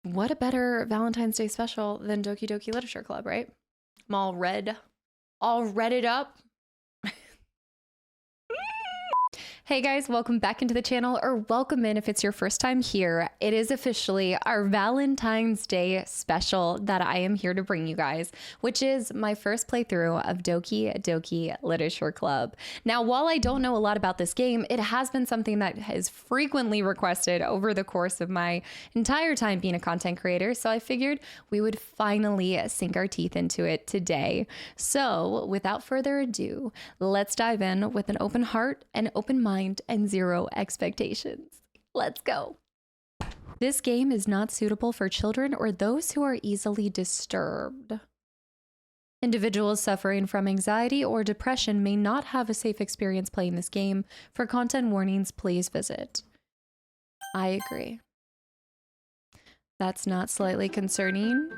What a better Valentine's Day special than Doki Doki Literature Club, right? I'm all redded up. Hey guys, welcome back into the channel, or welcome in if it's your first time here. It is officially our Valentine's Day special that I am here to bring you guys, which is my first playthrough of Doki Doki Literature Club. Now, while I don't know a lot about this game, it has been something that is frequently requested over the course of my entire time being a content creator, so I figured we would finally sink our teeth into it today. So, without further ado, let's dive in with an open heart and open mind and zero expectations. Let's go. This game is not suitable for children or those who are easily disturbed. Individuals suffering from anxiety or depression may not have a safe experience playing this game. For content warnings, please visit. I agree. That's not slightly concerning.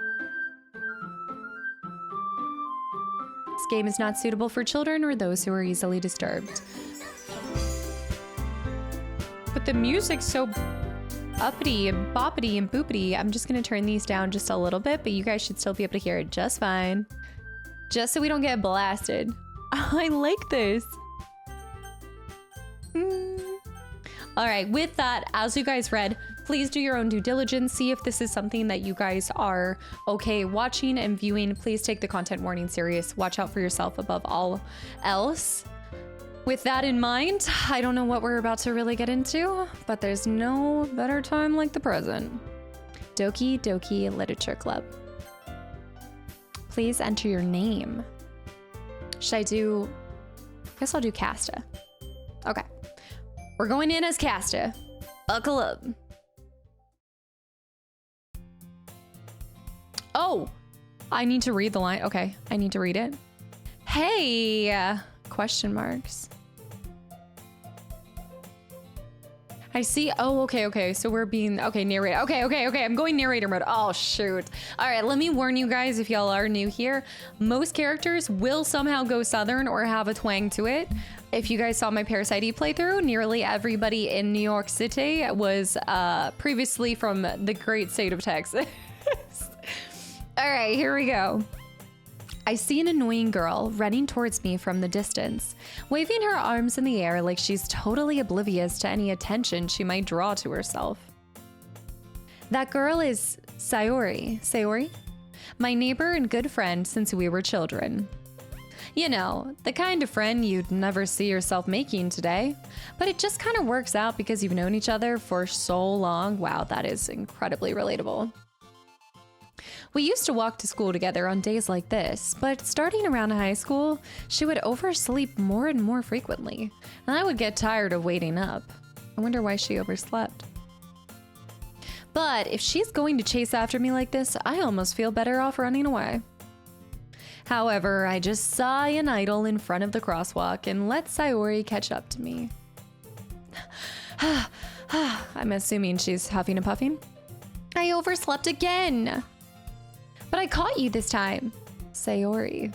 This game is not suitable for children or those who are easily disturbed. But the music's so uppity and boppity and boopity. I'm just going to turn these down just a little bit, but you guys should still be able to hear it just fine. Just so we don't get blasted. I like this. All right, with that, as you guys read, please do your own due diligence. See if this is something that you guys are okay watching and viewing. Please take the content warning serious. Watch out for yourself above all else. With that in mind, I don't know what we're about to really get into, but there's no better time like the present. Doki Doki Literature Club. Please enter your name. Should I do... I guess I'll do Kasta. Okay. We're going in as Kasta. A club. Oh! I need to read the line. Okay, I need to read it. Hey! Question marks. I see. Oh, okay. So we're being, okay, narrator. Okay. I'm going narrator mode. Oh, shoot. All right, let me warn you guys if y'all are new here. Most characters will somehow go Southern or have a twang to it. If you guys saw my Parasite Eve playthrough, nearly everybody in New York City was previously from the great state of Texas. All right, here we go. I see an annoying girl running towards me from the distance, waving her arms in the air like she's totally oblivious to any attention she might draw to herself. That girl is Sayori. Sayori? My neighbor and good friend since we were children. You know, the kind of friend you'd never see yourself making today, but it just kind of works out because you've known each other for so long. Wow, that is incredibly relatable. We used to walk to school together on days like this, but starting around high school, she would oversleep more and more frequently, and I would get tired of waiting up. I wonder why she overslept. But if she's going to chase after me like this, I almost feel better off running away. However, I just sigh and idle in front of the crosswalk and let Sayori catch up to me. I'm assuming she's huffing and puffing. I overslept again! But I caught you this time, Sayori.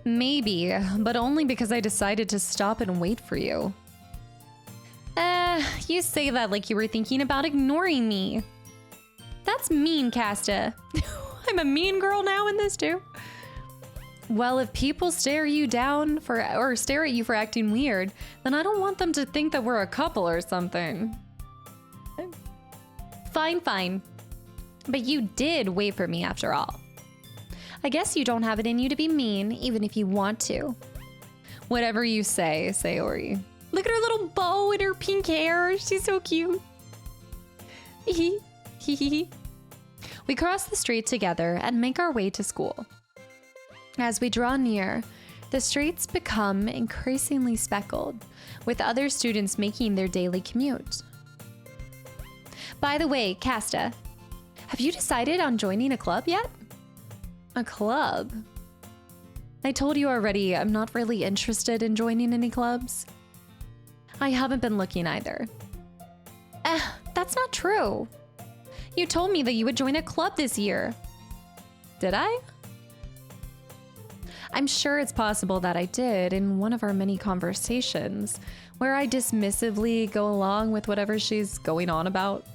Maybe, but only because I decided to stop and wait for you. You say that like you were thinking about ignoring me. That's mean, Kasta. I'm a mean girl now in this too. Well, if people stare you down or stare at you for acting weird, then I don't want them to think that we're a couple or something. Fine. But you did wait for me after all. I guess you don't have it in you to be mean, even if you want to. Whatever you say, Sayori. Look at her little bow and her pink hair. She's so cute. We cross the street together and make our way to school. As we draw near, the streets become increasingly speckled, with other students making their daily commute. By the way, Kasta, have you decided on joining a club yet? A club? I told you already, I'm not really interested in joining any clubs. I haven't been looking either. That's not true. You told me that you would join a club this year. Did I? I'm sure it's possible that I did in one of our many conversations, where I dismissively go along with whatever she's going on about.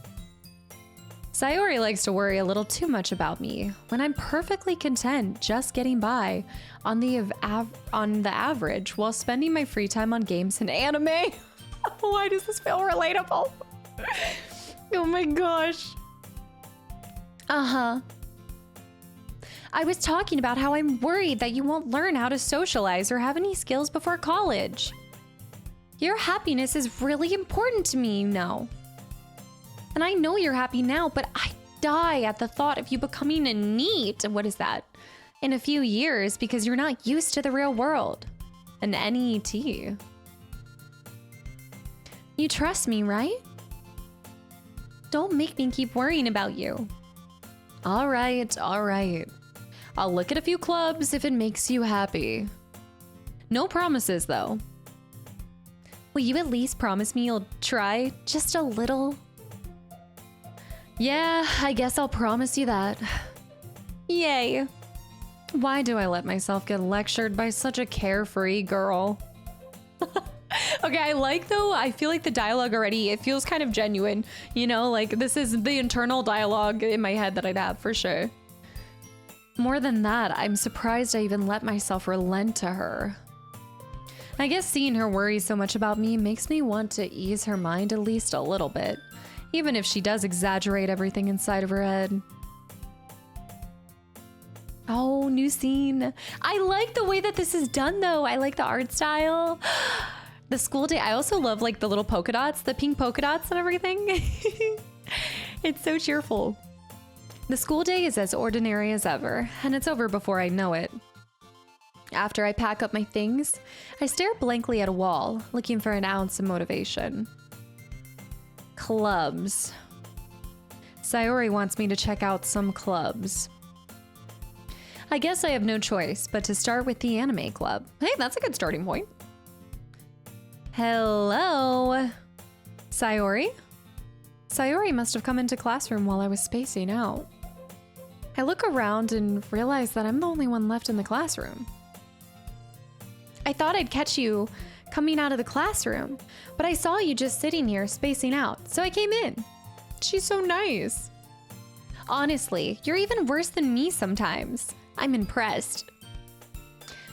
Sayori likes to worry a little too much about me when I'm perfectly content just getting by on the average while spending my free time on games and anime. Why does this feel relatable? Oh my gosh. Uh-huh. I was talking about how I'm worried that you won't learn how to socialize or have any skills before college. Your happiness is really important to me, you know. And I know you're happy now, but I die at the thought of you becoming a NEET, what is that, in a few years because you're not used to the real world. An NET. You trust me, right? Don't make me keep worrying about you. All right, all right. I'll look at a few clubs if it makes you happy. No promises, though. Will you at least promise me you'll try just a little? Yeah, I guess I'll promise you that. Yay. Why do I let myself get lectured by such a carefree girl? Okay, I feel like the dialogue already, it feels kind of genuine. You know, like this is the internal dialogue in my head that I'd have for sure. More than that, I'm surprised I even let myself relent to her. I guess seeing her worry so much about me makes me want to ease her mind at least a little bit. Even if she does exaggerate everything inside of her head. Oh, new scene. I like the way that this is done though. I like the art style. The school day, I also love like the little polka dots, the pink polka dots and everything. It's so cheerful. The school day is as ordinary as ever, and it's over before I know it. After I pack up my things, I stare blankly at a wall, looking for an ounce of motivation. Clubs. Sayori wants me to check out some clubs. I guess I have no choice but to start with the anime club. Hey, that's a good starting point. Hello? Sayori? Sayori must have come into classroom while I was spacing out. I look around and realize that I'm the only one left in the classroom. I thought I'd catch you coming out of the classroom, but I saw you just sitting here spacing out, so I came in. She's so nice. Honestly, you're even worse than me sometimes. I'm impressed.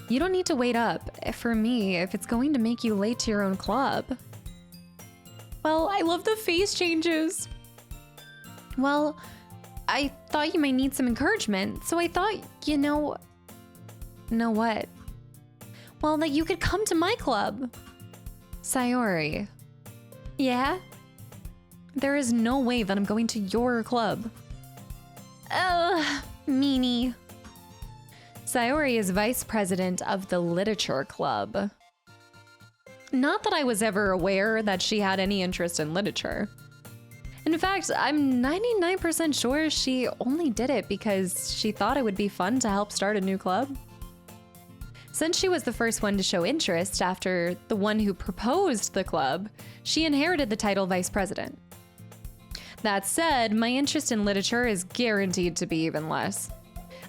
You don't need to wait up for me if it's going to make you late to your own club. Well, I love the face changes. Well, I thought you might need some encouragement, so I thought, you know what? Well, that you could come to my club. Sayori. Yeah? There is no way that I'm going to your club. Ugh, meanie. Sayori is vice president of the literature club. Not that I was ever aware that she had any interest in literature. In fact, I'm 99% sure she only did it because she thought it would be fun to help start a new club. Since she was the first one to show interest after the one who proposed the club, she inherited the title vice president. That said, my interest in literature is guaranteed to be even less.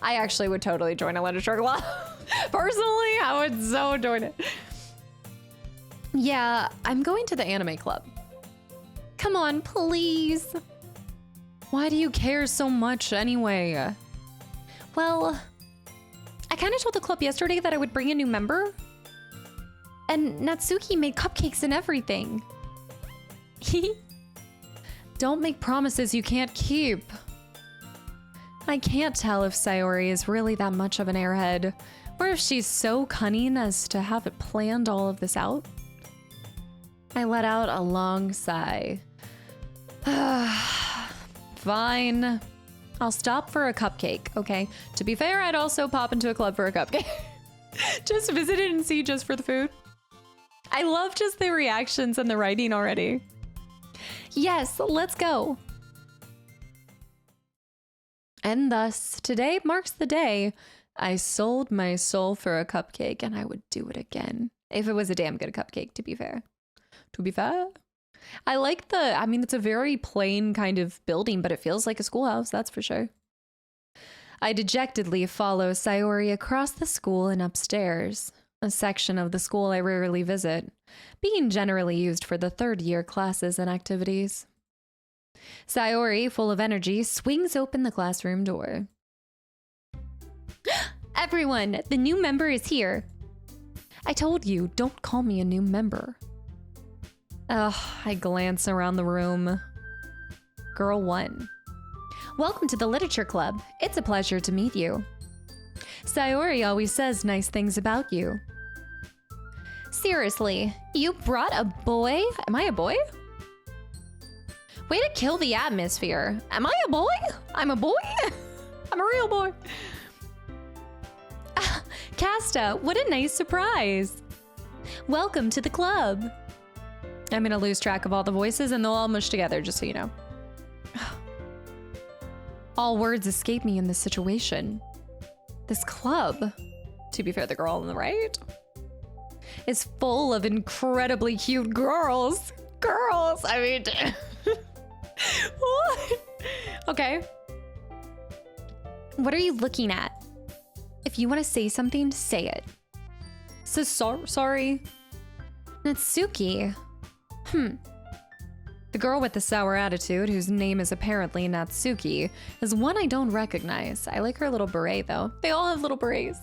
I actually would totally join a literature club. Personally, I would so join it. Yeah, I'm going to the anime club. Come on, please. Why do you care so much anyway? Well, I kind of told the club yesterday that I would bring a new member. And Natsuki made cupcakes and everything. Don't make promises you can't keep. I can't tell if Sayori is really that much of an airhead, or if she's so cunning as to have it planned all of this out. I let out a long sigh. Fine. I'll stop for a cupcake, okay? To be fair, I'd also pop into a club for a cupcake. Just visit it and see just for the food. I love just the reactions and the writing already. Yes, let's go. And thus, today marks the day I sold my soul for a cupcake, and I would do it again. If it was a damn good cupcake, to be fair. To be fair. I like it's a very plain kind of building, but it feels like a schoolhouse, that's for sure. I dejectedly follow Sayori across the school and upstairs, a section of the school I rarely visit, being generally used for the third-year classes and activities. Sayori, full of energy, swings open the classroom door. Everyone, the new member is here. I told you, don't call me a new member. Ugh, I glance around the room. Girl 1. Welcome to the Literature Club. It's a pleasure to meet you. Sayori always says nice things about you. Seriously, you brought a boy? Am I a boy? Way to kill the atmosphere. Am I a boy? I'm a boy? I'm a real boy. Kasta, what a nice surprise. Welcome to the club. I'm gonna lose track of all the voices and they'll all mush together, just so you know. All words escape me in this situation. This club, to be fair, the girl on the right, is full of incredibly cute girls. Girls, I mean, what? Okay. What are you looking at? If you want to say something, say it. So sorry. Natsuki. The girl with the sour attitude, whose name is apparently Natsuki, is one I don't recognize. I like her little beret, though. They all have little berets.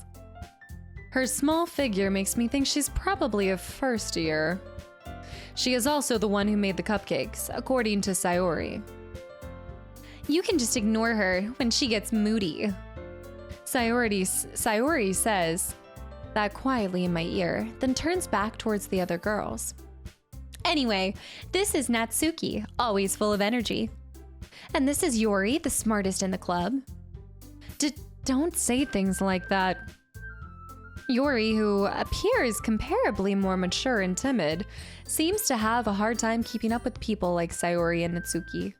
Her small figure makes me think she's probably a first year. She is also the one who made the cupcakes, according to Sayori. You can just ignore her when she gets moody. Sayori says that quietly in my ear, then turns back towards the other girls. Anyway, this is Natsuki, always full of energy. And this is Yori, the smartest in the club. Don't say things like that. Yori, who appears comparably more mature and timid, seems to have a hard time keeping up with people like Sayori and Natsuki.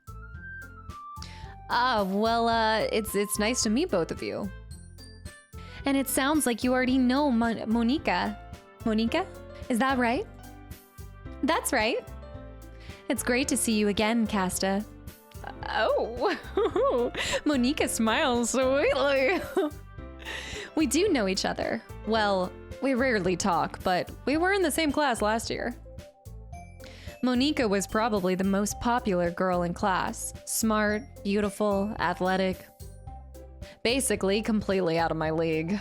It's nice to meet both of you. And it sounds like you already know Monika. Monika? Is that right? That's right. It's great to see you again, Kasta. Oh, Monika smiles sweetly. We do know each other. Well, we rarely talk, but we were in the same class last year. Monika was probably the most popular girl in class. Smart, beautiful, athletic. Basically, completely out of my league.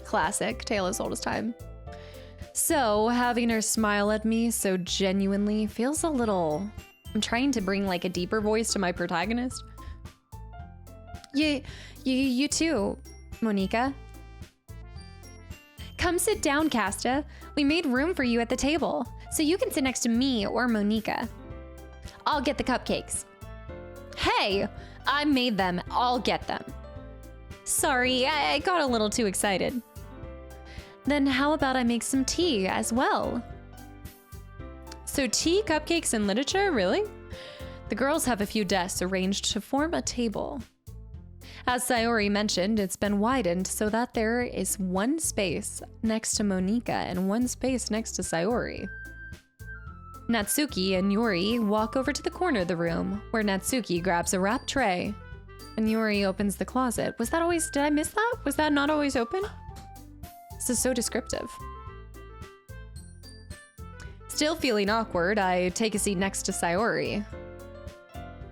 Classic, tale as old as time. So, having her smile at me so genuinely feels a little... I'm trying to bring like a deeper voice to my protagonist. You too, Monika. Come sit down, Kasta. We made room for you at the table, so you can sit next to me or Monika. I'll get the cupcakes. Hey, I made them. I'll get them. Sorry, I got a little too excited. Then how about I make some tea as well? So tea, cupcakes, and literature, really? The girls have a few desks arranged to form a table. As Sayori mentioned, it's been widened so that there is one space next to Monika and one space next to Sayori. Natsuki and Yori walk over to the corner of the room, where Natsuki grabs a wrap tray, and Yori opens the closet. Did I miss that? Was that not always open? This is so descriptive. Still feeling awkward, I take a seat next to Sayori.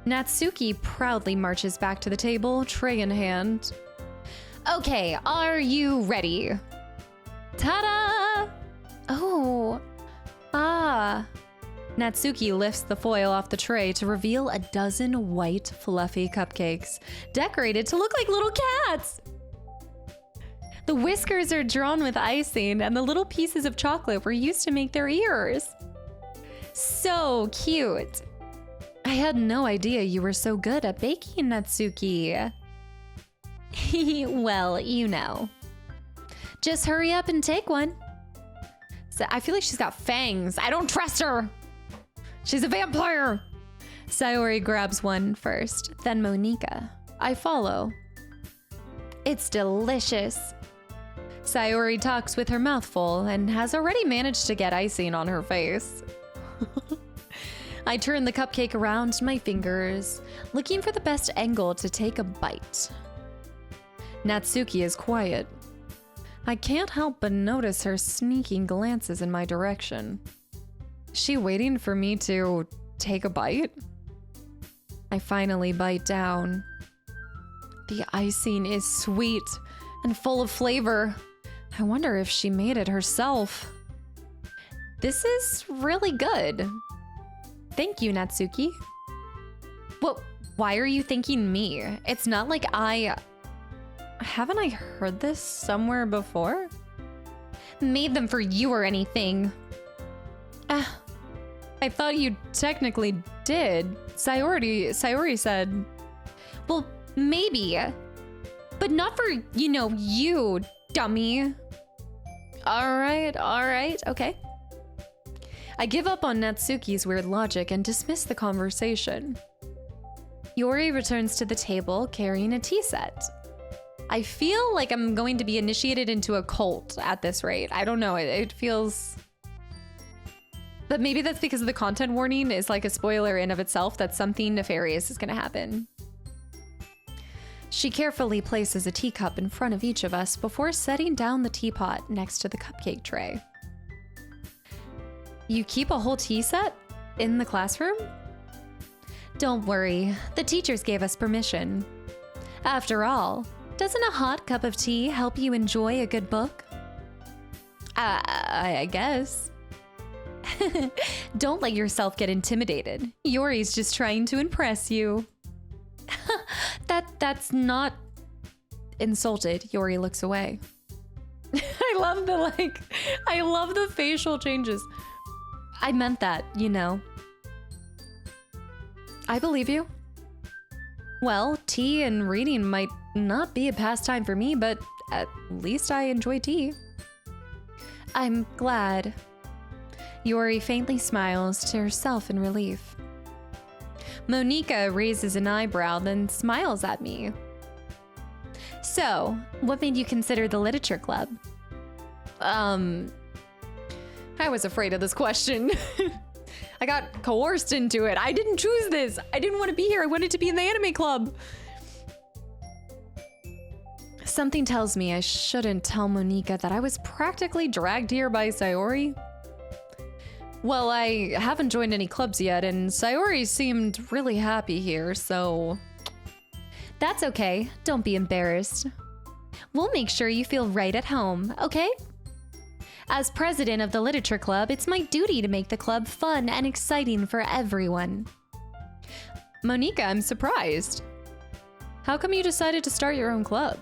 Natsuki proudly marches back to the table, tray in hand. Okay, are you ready? Ta-da! Oh, Natsuki lifts the foil off the tray to reveal a dozen white, fluffy cupcakes, decorated to look like little cats. The whiskers are drawn with icing, and the little pieces of chocolate were used to make their ears. So cute. I had no idea you were so good at baking, Natsuki. Well, you know. Just hurry up and take one. So I feel like she's got fangs. I don't trust her. She's a vampire. Sayori grabs one first, then Monika. I follow. It's delicious. Sayori talks with her mouth full and has already managed to get icing on her face. I turn the cupcake around my fingers, looking for the best angle to take a bite. Natsuki is quiet. I can't help but notice her sneaking glances in my direction. Is she waiting for me to take a bite. I finally bite down. The icing is sweet and full of flavor. I wonder if she made it herself. This is really good. Thank you, Natsuki. Well, why are you thanking me? It's not like haven't I heard this somewhere before? Made them for you or anything. I thought you technically did. Sayori said. Well, maybe. But not for, you, dummy. All right, okay. I give up on Natsuki's weird logic and dismiss the conversation. Yori returns to the table carrying a tea set. I feel like I'm going to be initiated into a cult at this rate. I don't know, it feels... But maybe that's because of the content warning is like a spoiler in of itself that something nefarious is gonna happen. She carefully places a teacup in front of each of us before setting down the teapot next to the cupcake tray. You keep a whole tea set in the classroom? Don't worry, the teachers gave us permission. After all, doesn't a hot cup of tea help you enjoy a good book? I guess. Don't let yourself get intimidated. Yori's just trying to impress you. That's not insulted. Yori looks away. I love the facial changes. I meant that, I believe you. Well, tea and reading might not be a pastime for me, but at least I enjoy tea. I'm glad. Yori faintly smiles to herself in relief. Monika raises an eyebrow, then smiles at me. So, what made you consider the literature club? I was afraid of this question. I got coerced into it. I didn't choose this. I didn't want to be here. I wanted to be in the anime club. Something tells me I shouldn't tell Monika that I was practically dragged here by Sayori. Well, I haven't joined any clubs yet, and Sayori seemed really happy here, so... That's okay. Don't be embarrassed. We'll make sure you feel right at home, okay? As president of the literature club, it's my duty to make the club fun and exciting for everyone. Monika, I'm surprised. How come you decided to start your own club?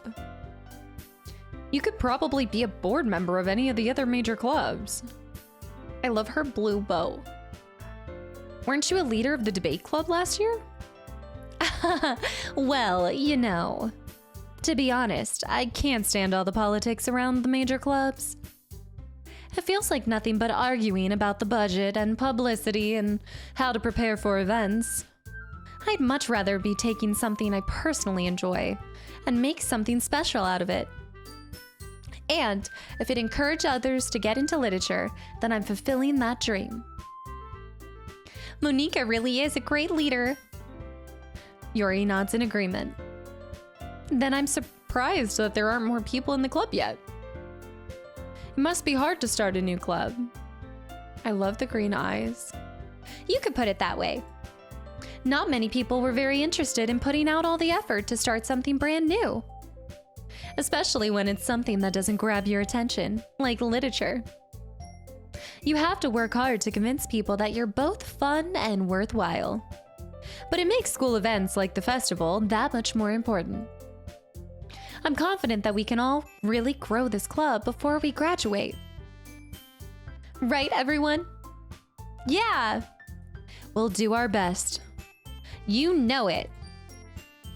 You could probably be a board member of any of the other major clubs. I love her blue bow. Weren't you a leader of the debate club last year? Well, to be honest, I can't stand all the politics around the major clubs. It feels like nothing but arguing about the budget and publicity and how to prepare for events. I'd much rather be taking something I personally enjoy and make something special out of it. And if it encouraged others to get into literature, then I'm fulfilling that dream. Monika really is a great leader. Yori nods in agreement. Then I'm surprised that there aren't more people in the club yet. It must be hard to start a new club. I love the green eyes. You could put it that way. Not many people were very interested in putting out all the effort to start something brand new. Especially when it's something that doesn't grab your attention, like literature. You have to work hard to convince people that you're both fun and worthwhile. But it makes school events like the festival that much more important. I'm confident that we can all really grow this club before we graduate. Right, everyone? Yeah! We'll do our best. You know it.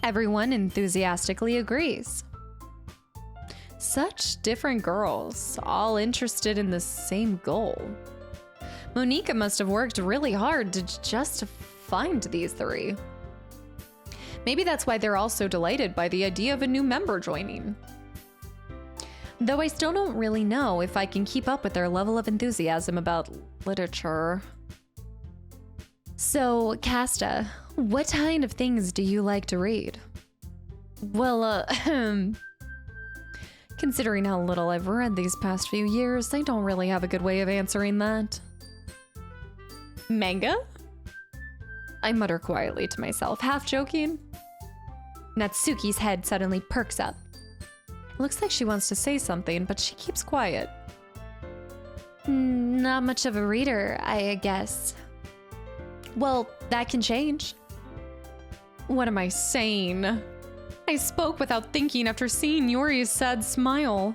Everyone enthusiastically agrees. Such different girls, all interested in the same goal. Monika must have worked really hard to just find these three. Maybe that's why they're all so delighted by the idea of a new member joining. Though I still don't really know if I can keep up with their level of enthusiasm about literature. So, Kasta, what kind of things do you like to read? Well, considering how little I've read these past few years, I don't really have a good way of answering that. Manga? I mutter quietly to myself, half joking. Natsuki's head suddenly perks up. It looks like she wants to say something, but she keeps quiet. Not much of a reader, I guess. Well, that can change. What am I saying? I spoke without thinking after seeing Yori's sad smile.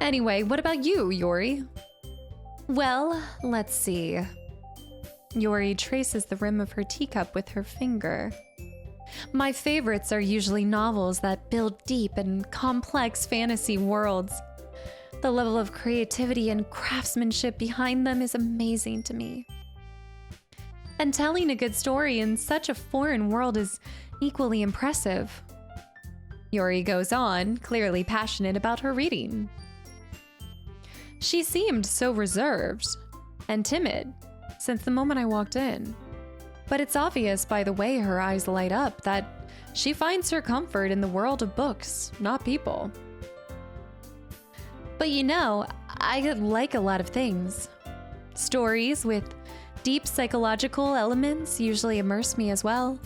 Anyway, what about you, Yori? Well, let's see. Yori traces the rim of her teacup with her finger. My favorites are usually novels that build deep and complex fantasy worlds. The level of creativity and craftsmanship behind them is amazing to me. And telling a good story in such a foreign world is equally impressive. Yori goes on, clearly passionate about her reading. She seemed so reserved and timid since the moment I walked in. But it's obvious by the way her eyes light up that she finds her comfort in the world of books, not people. But you know, I like a lot of things. Stories with deep psychological elements usually immerse me as well.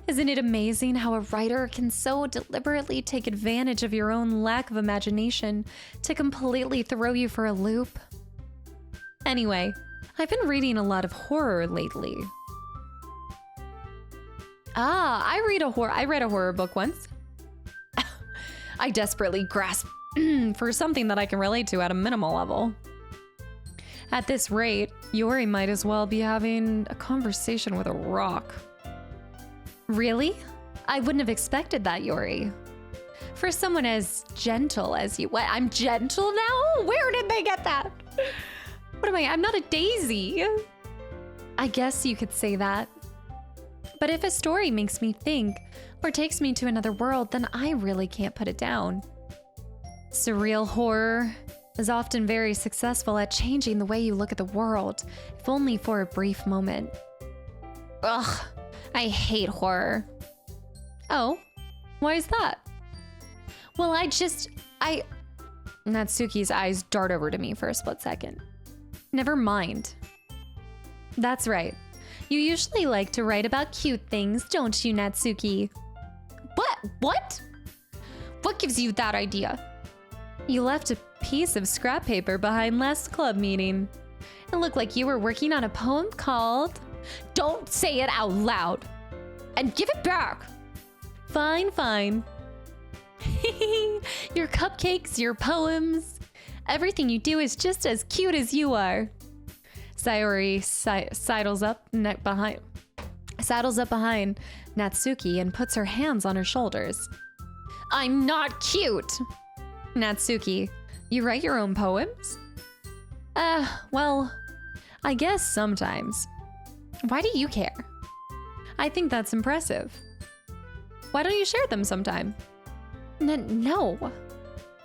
Isn't it amazing how a writer can so deliberately take advantage of your own lack of imagination to completely throw you for a loop? Anyway, I've been reading a lot of horror lately. I read a horror book once. I desperately grasp for something that I can relate to at a minimal level. At this rate, Yori might as well be having a conversation with a rock. Really? I wouldn't have expected that, Yori. For someone as gentle as you. What? I'm gentle now? Where did they get that? What am I? I'm not a daisy. I guess you could say that. But if a story makes me think or takes me to another world, then I really can't put it down. Surreal horror is often very successful at changing the way you look at the world, if only for a brief moment. Ugh, I hate horror. Oh, why is that? Well, Natsuki's eyes dart over to me for a split second. Never mind. That's right. You usually like to write about cute things, don't you, Natsuki? What? What gives you that idea? You left a piece of scrap paper behind last club meeting. It looked like you were working on a poem called... Don't say it out loud! And give it back! Fine. Your cupcakes, your poems, everything you do is just as cute as you are. Sayori sidles up behind Natsuki and puts her hands on her shoulders. I'm not cute! Natsuki, you write your own poems? Well, I guess sometimes. Why do you care? I think that's impressive. Why don't you share them sometime? No.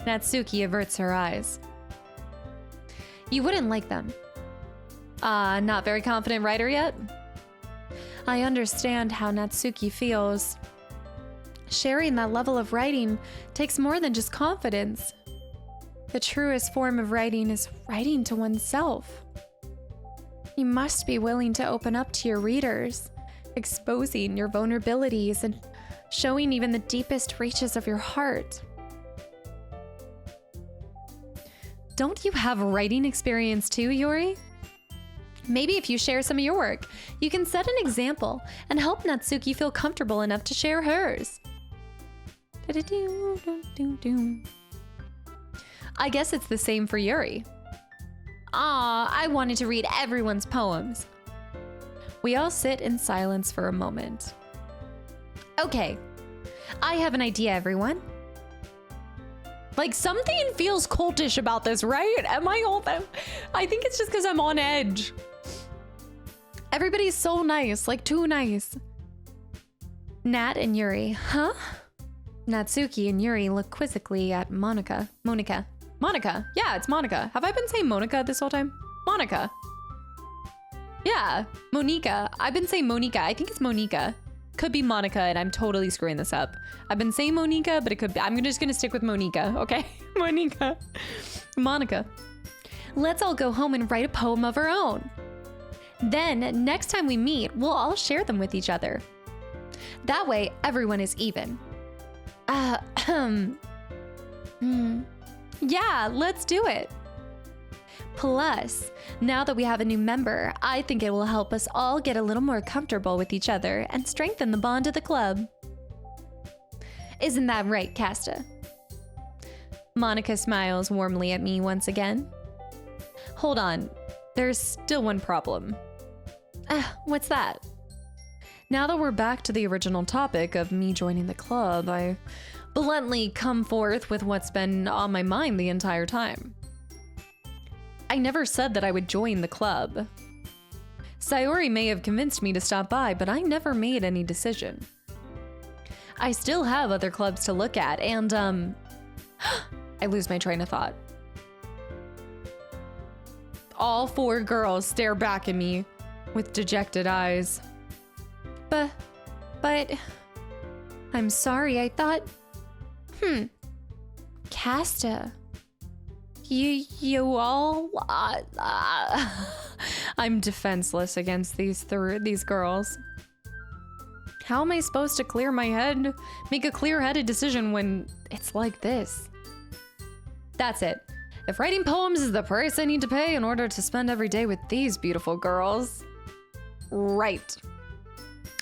Natsuki averts her eyes. You wouldn't like them. Not very confident writer yet? I understand how Natsuki feels. Sharing that level of writing takes more than just confidence. The truest form of writing is writing to oneself. You must be willing to open up to your readers, exposing your vulnerabilities and showing even the deepest reaches of your heart. Don't you have writing experience too, Yori? Maybe if you share some of your work, you can set an example and help Natsuki feel comfortable enough to share hers. I guess it's the same for Yuri. I wanted to read everyone's poems. We all sit in silence for a moment. Okay, I have an idea, everyone. Like, something feels cultish about this, right? I think it's just because I'm on edge. Everybody's so nice, like too nice. Nat and Yuri, huh? Natsuki and Yuri look quizzically at Monica. Monica. Yeah, it's Monica. Have I been saying Monica this whole time? Monica. Yeah, Monica. I've been saying Monica. I think it's Monica. Could be Monica, and I'm totally screwing this up. I've been saying Monica, but it could be. I'm just gonna stick with Monica, okay? Monica. Let's all go home and write a poem of our own. Then, next time we meet, we'll all share them with each other. That way, everyone is even. Yeah, let's do it. Plus, now that we have a new member, I think it will help us all get a little more comfortable with each other and strengthen the bond of the club. Isn't that right, Kasta? Monica smiles warmly at me once again. Hold on, there's still one problem. What's that? Now that we're back to the original topic of me joining the club, I bluntly come forth with what's been on my mind the entire time. I never said that I would join the club. Sayori may have convinced me to stop by, but I never made any decision. I still have other clubs to look at, and I lose my train of thought. All 4 girls stare back at me with dejected eyes. But, I'm sorry, I thought, Kasta, you all, I'm defenseless against these girls. How am I supposed to clear my head, make a clear-headed decision when it's like this? That's it. If writing poems is the price I need to pay in order to spend every day with these beautiful girls. Right.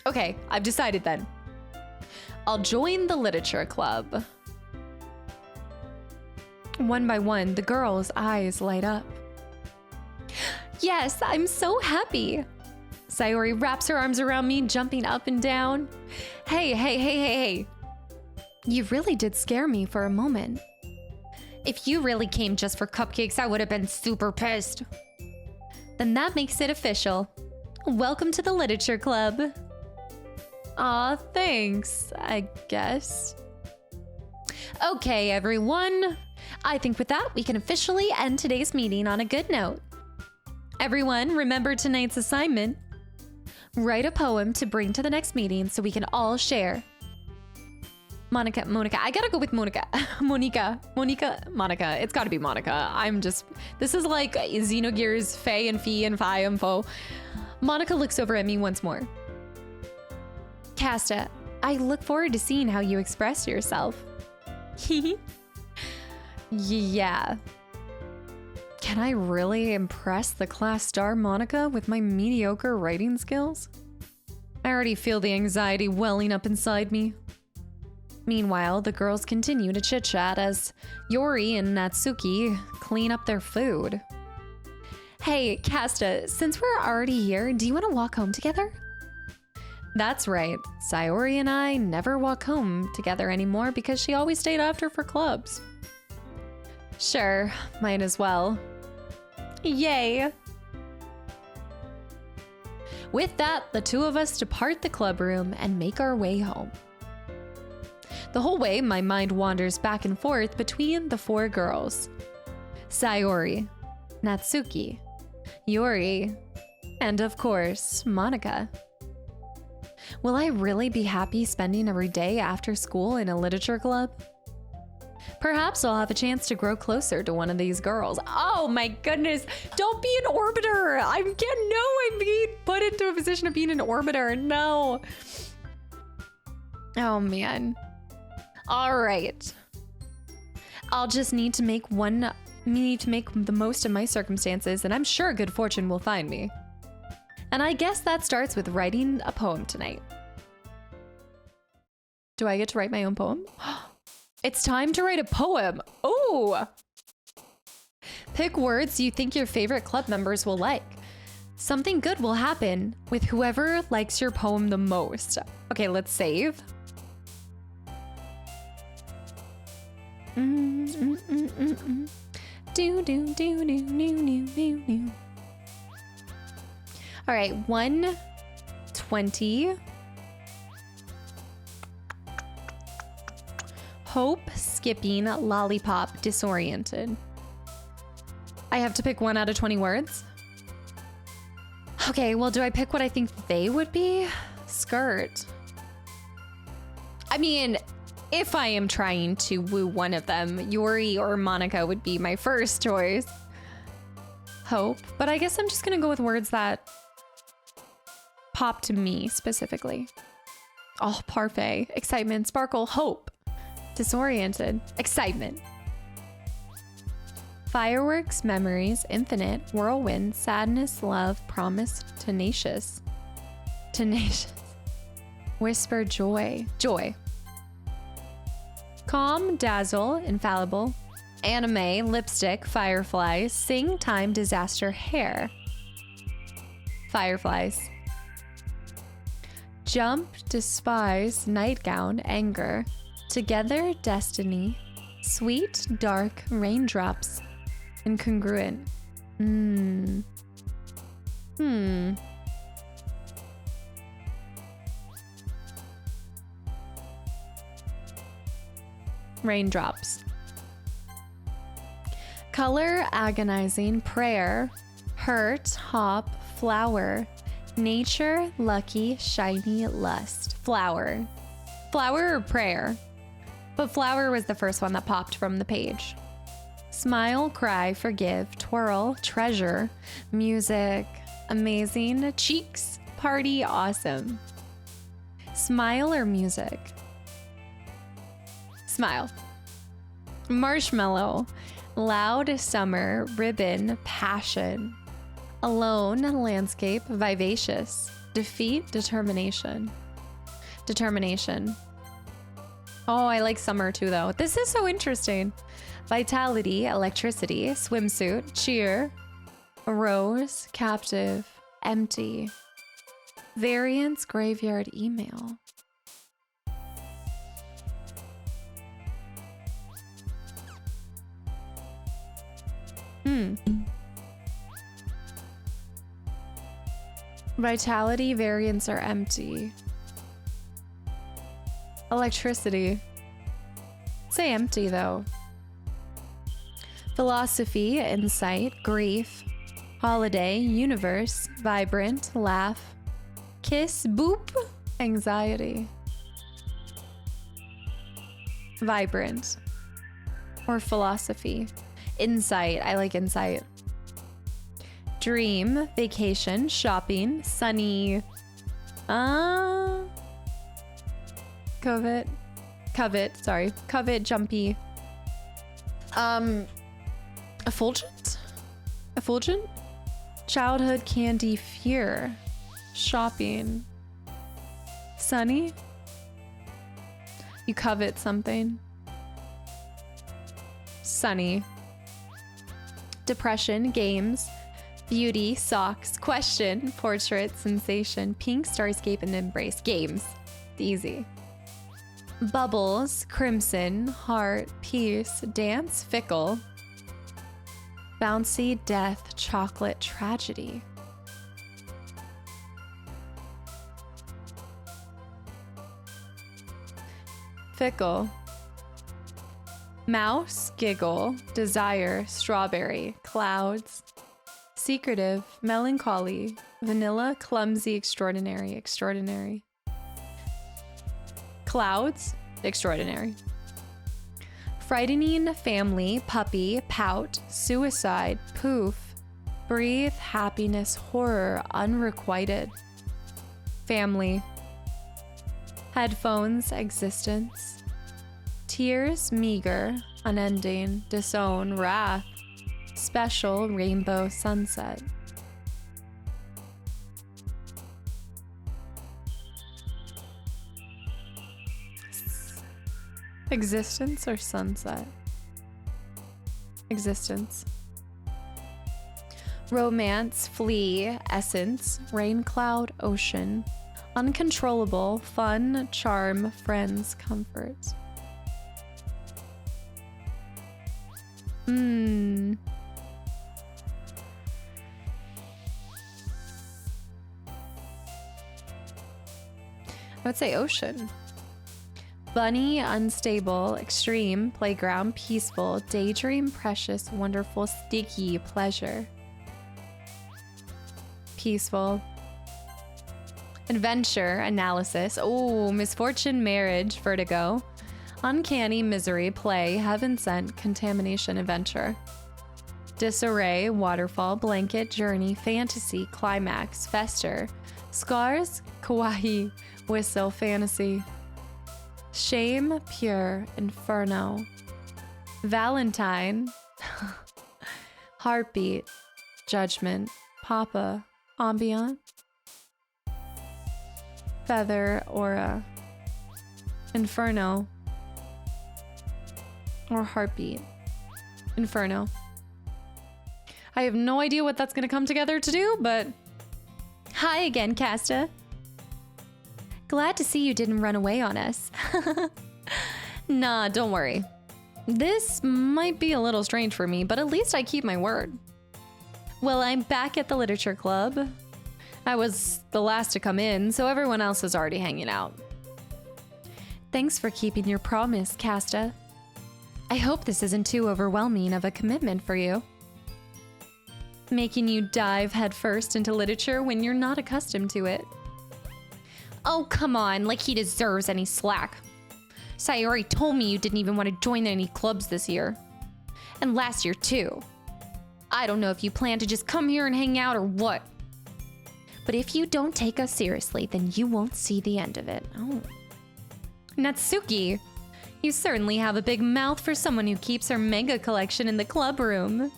Okay, I've decided then. I'll join the literature club. One by one, the girls' eyes light up. Yes, I'm so happy. Sayori wraps her arms around me, jumping up and down. Hey. You really did scare me for a moment. If you really came just for cupcakes, I would have been super pissed. Then that makes it official. Welcome to the literature club. Aw, thanks, I guess. Okay, everyone. I think with that, we can officially end today's meeting on a good note. Everyone, remember tonight's assignment. Write a poem to bring to the next meeting so we can all share. Monica. I gotta go with Monica. Monica. It's gotta be Monica. This is like Xenogears Fae and Fee and Fi and Fo. Monica looks over at me once more. Kasta, I look forward to seeing how you express yourself. Yeah. Can I really impress the class star Monica with my mediocre writing skills? I already feel the anxiety welling up inside me. Meanwhile, the girls continue to chit-chat as Yori and Natsuki clean up their food. Hey, Kasta, since we're already here, do you want to walk home together? That's right. Sayori and I never walk home together anymore because she always stayed after for clubs. Sure, might as well. Yay! With that, the 2 of us depart the club room and make our way home. The whole way, my mind wanders back and forth between the 4 girls. Sayori, Natsuki, Yori, and of course, Monica. Will I really be happy spending every day after school in a literature club? Perhaps I'll have a chance to grow closer to one of these girls. Oh my goodness, don't be an orbiter. I'm being put into a position of being an orbiter. No. Oh man. All right. I'll just need to make the most of my circumstances, and I'm sure good fortune will find me. And I guess that starts with writing a poem tonight. Do I get to write my own poem? It's time to write a poem. Oh! Pick words you think your favorite club members will like. Something good will happen with whoever likes your poem the most. Okay, let's save. All right, 120. Hope, skipping, lollipop, disoriented. I have to pick 1 out of 20 words? Okay, well, do I pick what I think they would be? Skirt. I mean, if I am trying to woo one of them, Yori or Monica would be my first choice. Hope, but I guess I'm just gonna go with words that pop to me specifically. Oh, parfait. Excitement, sparkle, hope. Disoriented, excitement. Fireworks, memories, infinite, whirlwind, sadness, love, promise, tenacious. Tenacious. Whisper, joy. Joy. Calm, dazzle, infallible. Anime, lipstick, fireflies, sing, time, disaster, hair. Fireflies. Jump, despise, nightgown, anger. Together, destiny. Sweet, dark, raindrops. Incongruent. Raindrops. Color, agonizing, prayer, hurt, hop, flower, nature, lucky, shiny, lust, flower. Flower or prayer? But flower was the first one that popped from the page. Smile, cry, forgive, twirl, treasure, music, amazing, cheeks, party, awesome. Smile or music? Smile. Marshmallow, loud, summer, ribbon, passion. Alone, landscape, vivacious. Defeat, determination. Determination. Oh, I like summer too, though. This is so interesting. Vitality, electricity, swimsuit, cheer, rose, captive, empty. Variance, graveyard, email. Vitality, variance, are empty. Electricity. Say empty, though. Philosophy, insight, grief, holiday, universe, vibrant, laugh, kiss, boop, anxiety. Vibrant. Or philosophy. Insight. I like insight. Dream, vacation, shopping, sunny. Covet, jumpy. Effulgent? Childhood candy, fear. Shopping. Sunny? You covet something. Sunny. Depression, games, beauty, socks, question, portrait, sensation, pink, starscape, and embrace. Games. Easy. Bubbles, crimson, heart, peace, dance, fickle. Bouncy, death, chocolate, tragedy. Fickle. Mouse, giggle, desire, strawberry, clouds. Secretive, melancholy, vanilla, clumsy, extraordinary, extraordinary. Clouds, extraordinary. Frightening, family, puppy, pout, suicide, poof, breathe, happiness, horror, unrequited. Family. Headphones, existence. Tears, meager, unending, disown, wrath. Special, rainbow, sunset. Existence or sunset? Existence. Romance, flee, essence, rain cloud, ocean. Uncontrollable, fun, charm, friends, comfort. I would say ocean. Bunny, unstable, extreme, playground, peaceful, daydream, precious, wonderful, sticky, pleasure. Peaceful. Adventure, analysis. Oh, misfortune, marriage, vertigo. Uncanny, misery, play, heaven sent, contamination, adventure. disarray, waterfall, blanket, journey, fantasy, climax, fester, scars, kawaii, whistle, fantasy, shame, pure, inferno, Valentine, heartbeat, judgment, papa, ambient, feather, aura, inferno, or heartbeat, inferno. I have no idea what that's gonna come together to do, but hi again, Kasta. Glad to see you didn't run away on us. Nah, don't worry. This might be a little strange for me, but at least I keep my word. Well, I'm back at the literature club. I was the last to come in, so everyone else is already hanging out. Thanks for keeping your promise, Kasta. I hope this isn't too overwhelming of a commitment for you. Making you dive headfirst into literature when you're not accustomed to it. Oh, come on, like he deserves any slack. Sayori told me you didn't even want to join any clubs this year. And last year, too. I don't know if you plan to just come here and hang out or what. But if you don't take us seriously, then you won't see the end of it. Oh. Natsuki, you certainly have a big mouth for someone who keeps her manga collection in the club room.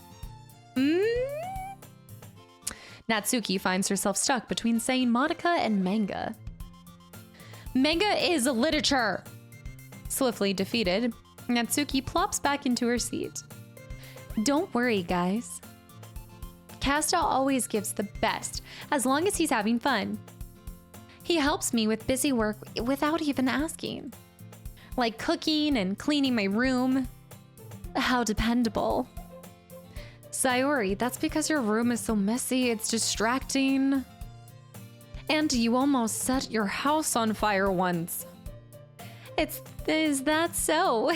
Natsuki finds herself stuck between saying Monica and manga. Manga is literature! Swiftly defeated, Natsuki plops back into her seat. Don't worry, guys. Kasta always gives the best, as long as he's having fun. He helps me with busy work without even asking. Like cooking and cleaning my room. How dependable. Sayori, that's because your room is so messy, it's distracting. And you almost set your house on fire once. Is that so?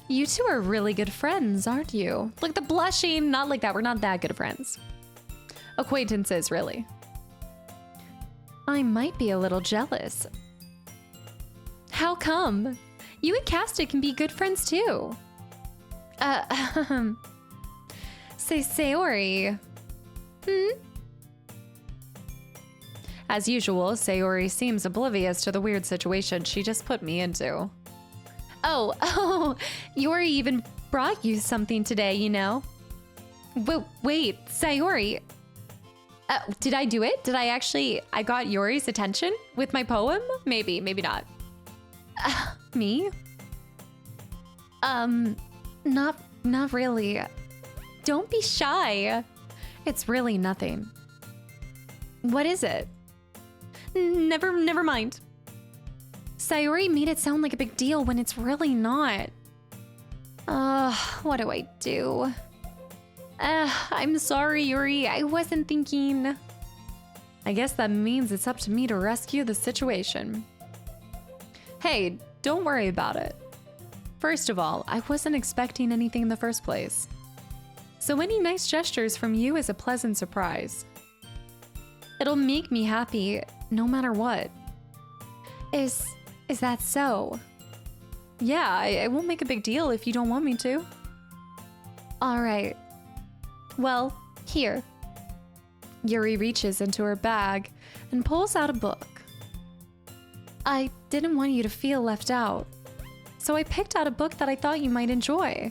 You two are really good friends, aren't you? Like the blushing, not like that, we're not that good of friends. Acquaintances, really. I might be a little jealous. How come? You and Kasta can be good friends too. Sayori. As usual, Sayori seems oblivious to the weird situation she just put me into. Oh, Yori even brought you something today, you know? Wait, Sayori. Did I do it? I got Yori's attention with my poem? Maybe not. Me? Not really. Don't be shy. It's really nothing. What is it? Never mind. Sayori made it sound like a big deal when it's really not. What do I do? I'm sorry, Yuri. I wasn't thinking. I guess that means it's up to me to rescue the situation. Hey, don't worry about it. First of all, I wasn't expecting anything in the first place. So any nice gestures from you is a pleasant surprise. It'll make me happy no matter what. Is that so? Yeah, I won't make a big deal if you don't want me to. All right. Well, here. Yuri reaches into her bag and pulls out a book. I didn't want you to feel left out, so I picked out a book that I thought you might enjoy.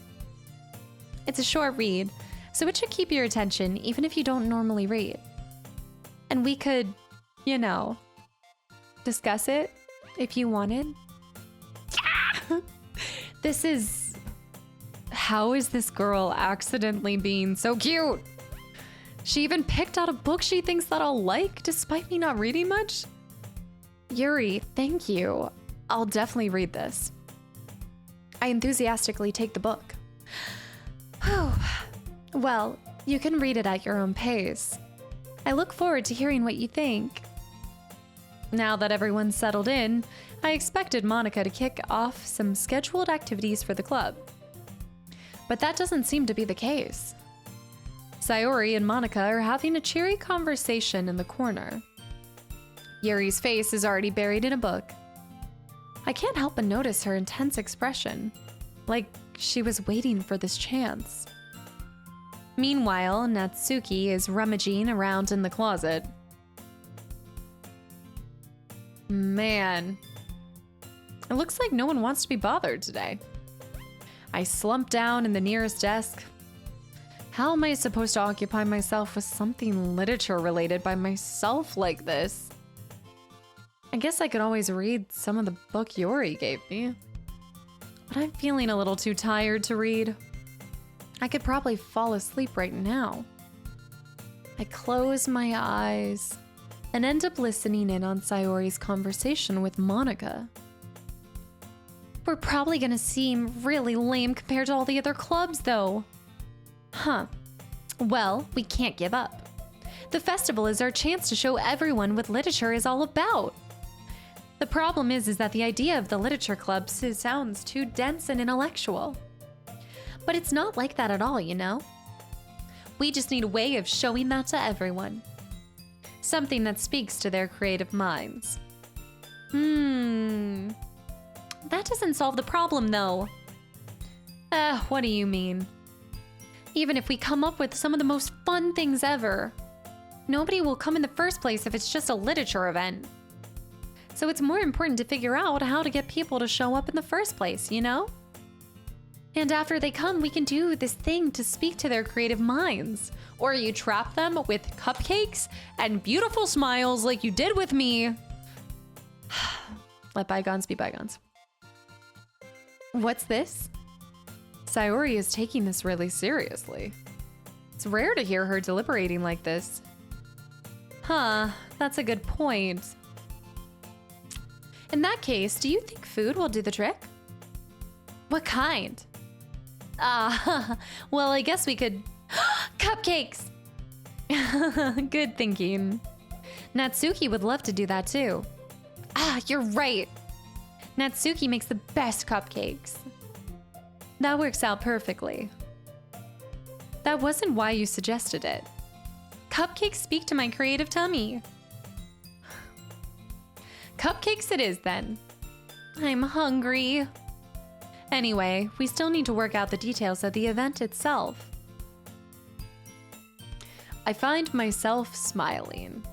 It's a short read, so it should keep your attention even if you don't normally read. And we could, discuss it if you wanted. This is... How is this girl accidentally being so cute? She even picked out a book she thinks that I'll like, despite me not reading much? Yuri, thank you. I'll definitely read this. I enthusiastically take the book. Well, you can read it at your own pace. I look forward to hearing what you think. Now that everyone's settled in, I expected Monica to kick off some scheduled activities for the club. But that doesn't seem to be the case. Sayori and Monica are having a cheery conversation in the corner. Yuri's face is already buried in a book. I can't help but notice her intense expression, like she was waiting for this chance. Meanwhile, Natsuki is rummaging around in the closet. Man, it looks like no one wants to be bothered today. I slump down in the nearest desk. How am I supposed to occupy myself with something literature related by myself like this? I guess I could always read some of the book Yori gave me. But I'm feeling a little too tired to read. I could probably fall asleep right now. I close my eyes and end up listening in on Sayori's conversation with Monica. We're probably gonna seem really lame compared to all the other clubs, though. Huh. Well, we can't give up. The festival is our chance to show everyone what literature is all about. The problem is that the idea of the literature club sounds too dense and intellectual. But it's not like that at all, you know? We just need a way of showing that to everyone. Something that speaks to their creative minds. That doesn't solve the problem, though. What do you mean? Even if we come up with some of the most fun things ever, nobody will come in the first place if it's just a literature event. So it's more important to figure out how to get people to show up in the first place, you know? And after they come, we can do this thing to speak to their creative minds. Or you trap them with cupcakes and beautiful smiles like you did with me. Let bygones be bygones. What's this? Sayori is taking this really seriously. It's rare to hear her deliberating like this. Huh, that's a good point. In that case, do you think food will do the trick? What kind? Well, I guess we could... Cupcakes! Good thinking. Natsuki would love to do that too. You're right. Natsuki makes the best cupcakes. That works out perfectly. That wasn't why you suggested it. Cupcakes speak to my creative tummy. Cupcakes it is then. I'm hungry. Anyway, we still need to work out the details of the event itself. I find myself smiling.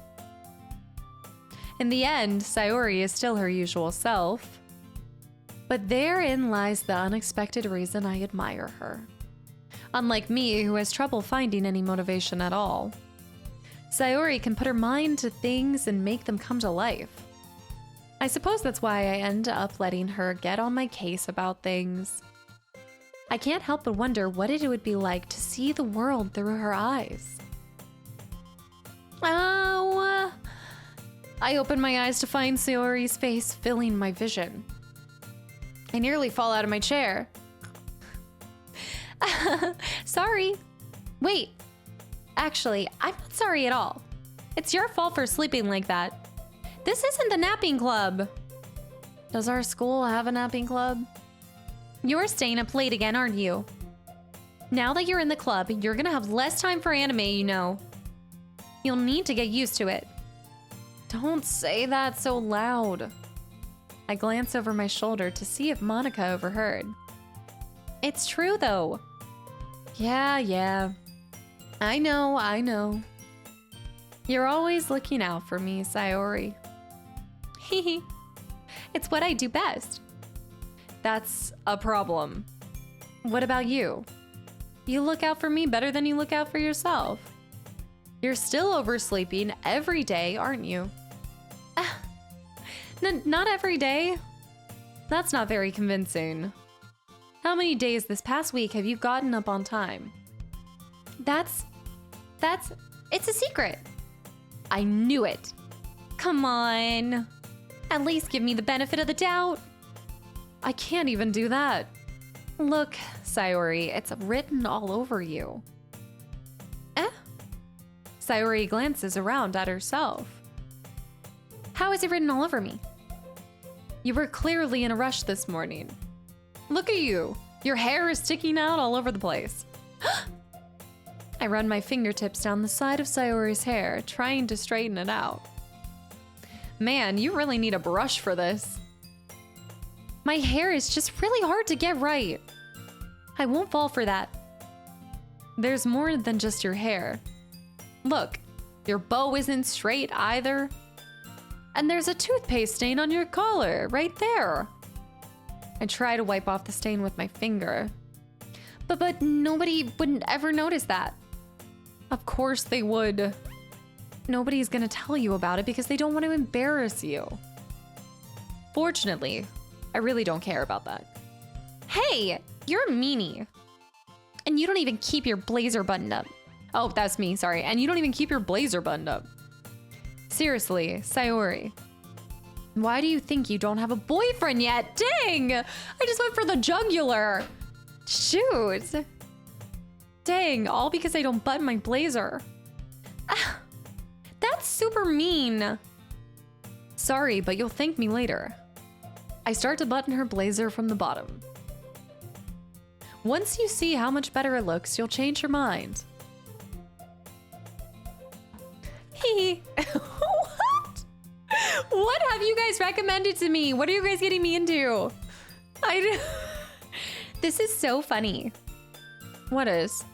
In the end, Sayori is still her usual self. But therein lies the unexpected reason I admire her. Unlike me, who has trouble finding any motivation at all. Sayori can put her mind to things and make them come to life. I suppose that's why I end up letting her get on my case about things. I can't help but wonder what it would be like to see the world through her eyes. Oh! I open my eyes to find Sayori's face filling my vision. I nearly fall out of my chair. Sorry. Wait. Actually, I'm not sorry at all. It's your fault for sleeping like that. This isn't the napping club. Does our school have a napping club? You're staying up late again, aren't you? Now that you're in the club, you're gonna have less time for anime, you know. You'll need to get used to it. Don't say that so loud. I glance over my shoulder to see if Monica overheard. It's true, though. Yeah. I know. You're always looking out for me, Sayori. Hehe. It's what I do best. That's a problem. What about you? You look out for me better than you look out for yourself. You're still oversleeping every day, aren't you? Not every day. That's not very convincing. How many days this past week have you gotten up on time? It's a secret. I knew it. Come on. At least give me the benefit of the doubt. I can't even do that. Look, Sayori, it's written all over you. Sayori glances around at herself. How is it written all over me? You were clearly in a rush this morning. Look at you. Your hair is sticking out all over the place. I run my fingertips down the side of Sayori's hair, trying to straighten it out. Man, you really need a brush for this. My hair is just really hard to get right. I won't fall for that. There's more than just your hair. Look, your bow isn't straight either. And there's a toothpaste stain on your collar, right there. I try to wipe off the stain with my finger. But nobody wouldn't ever notice that. Of course they would. Nobody's gonna tell you about it because they don't want to embarrass you. Fortunately, I really don't care about that. Hey, you're a meanie. And you don't even keep your blazer buttoned up. Oh, that's me, sorry. And you don't even keep your blazer buttoned up. Seriously, Sayori. Why do you think you don't have a boyfriend yet? Dang! I just went for the jugular. Shoot. Dang, all because I don't button my blazer. Ah, that's super mean. Sorry, but you'll thank me later. I start to button her blazer from the bottom. Once you see how much better it looks, you'll change your mind. Hee. What? What have you guys recommended to me? What are you guys getting me into? This is so funny. What is?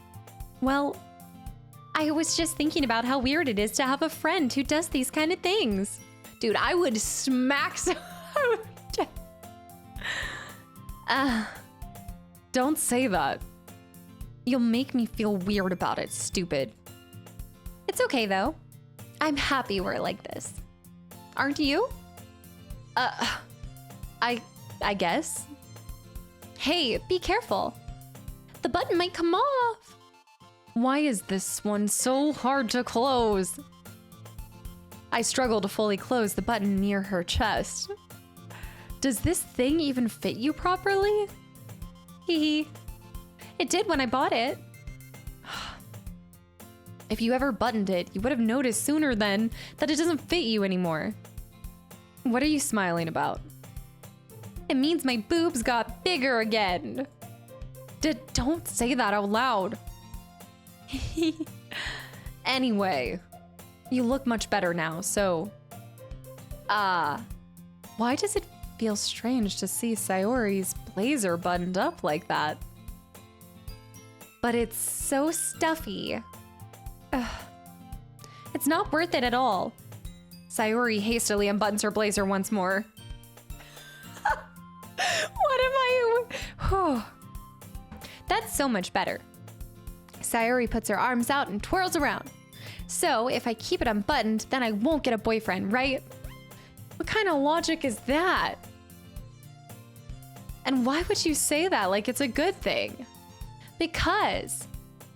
Well, I was just thinking about how weird it is to have a friend who does these kind of things. Dude, I would smack so... Don't say that. You'll make me feel weird about it, stupid. It's okay, though. I'm happy we're like this. Aren't you? I guess. Hey, be careful. The button might come off. Why is this one so hard to close? I struggle to fully close the button near her chest. Does this thing even fit you properly? Hee. It did when I bought it. If you ever buttoned it, you would have noticed sooner then that it doesn't fit you anymore. What are you smiling about? It means my boobs got bigger again. Don't say that out loud. Anyway, you look much better now, so... why does it feel strange to see Sayori's blazer buttoned up like that? But it's so stuffy. Ugh. It's not worth it at all. Sayori hastily unbuttons her blazer once more. What am I... That's so much better. Sayori puts her arms out and twirls around. So if I keep it unbuttoned, then I won't get a boyfriend, right? What kind of logic is that? And why would you say that like it's a good thing? Because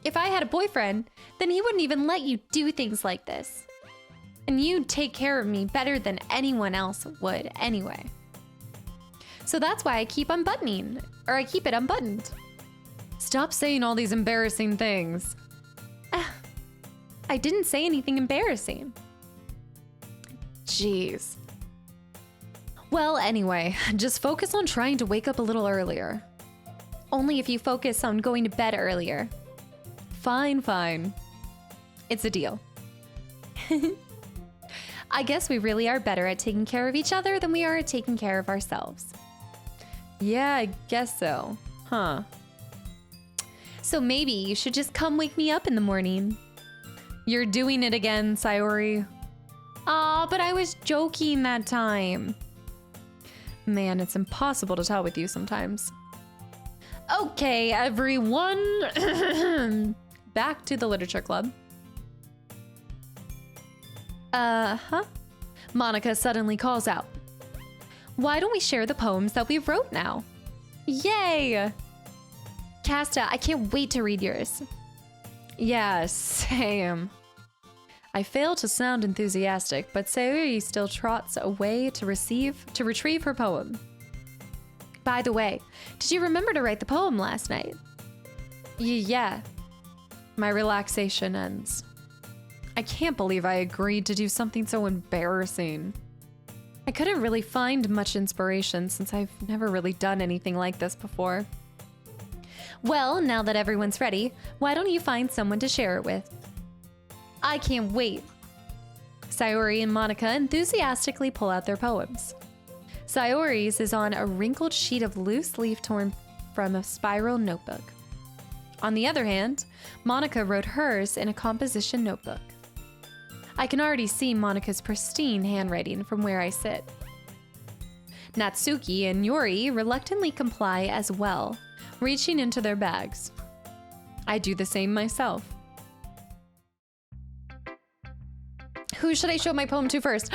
if I had a boyfriend, then he wouldn't even let you do things like this. And you'd take care of me better than anyone else would anyway. So that's why I keep unbuttoning, or I keep it unbuttoned. Stop saying all these embarrassing things. I didn't say anything embarrassing. Jeez. Well, anyway, just focus on trying to wake up a little earlier. Only if you focus on going to bed earlier. Fine, fine. It's a deal. I guess we really are better at taking care of each other than we are at taking care of ourselves. Yeah, I guess so. Huh. So maybe you should just come wake me up in the morning. You're doing it again, Sayori. Aw, but I was joking that time. Man, it's impossible to tell with you sometimes. Okay, everyone. Back to the literature club. Monica suddenly calls out. Why don't we share the poems that we wrote now? Yay! Kasta, I can't wait to read yours. Yeah, same. I fail to sound enthusiastic, but Sayori still trots away to retrieve her poem. By the way, did you remember to write the poem last night? Yeah. My relaxation ends. I can't believe I agreed to do something so embarrassing. I couldn't really find much inspiration since I've never really done anything like this before. Well, now that everyone's ready, why don't you find someone to share it with? I can't wait. Sayori and Monica enthusiastically pull out their poems. Sayori's is on a wrinkled sheet of loose leaf torn from a spiral notebook. On the other hand, Monica wrote hers in a composition notebook. I can already see Monica's pristine handwriting from where I sit. Natsuki and Yuri reluctantly comply as well, reaching into their bags. I do the same myself. Who should I show my poem to first?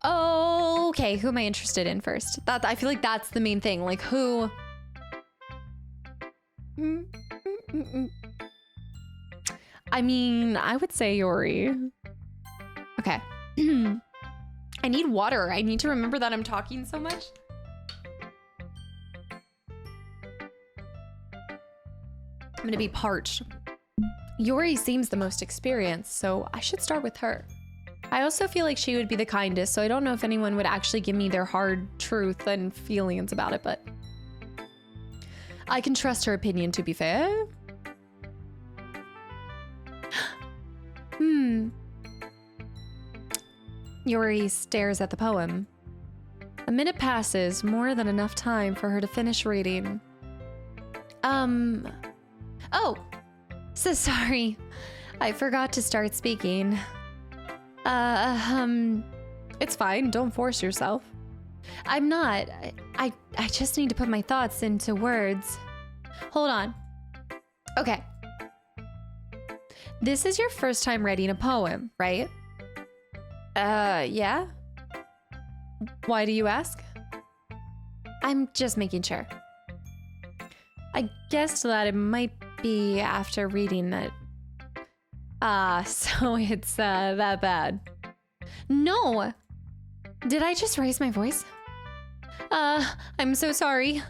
Okay, who am I interested in first? I feel like that's the main thing. Like who? I mean, I would say Yuri. Okay. I need water. I need to remember that I'm talking so much. I'm gonna be parched. Yuri seems the most experienced, so I should start with her. I also feel like she would be the kindest, so I don't know if anyone would actually give me their hard truth and feelings about it, but I can trust her opinion, to be fair. Yuri stares at the poem. A minute passes, more than enough time for her to finish reading. Oh, so sorry. I forgot to start speaking. It's fine, don't force yourself. I'm not. I just need to put my thoughts into words. Hold on. Okay. This is your first time writing a poem, right? Yeah? Why do you ask? I'm just making sure. I guessed that it might be after reading it. So it's that bad. No! Did I just raise my voice? I'm so sorry.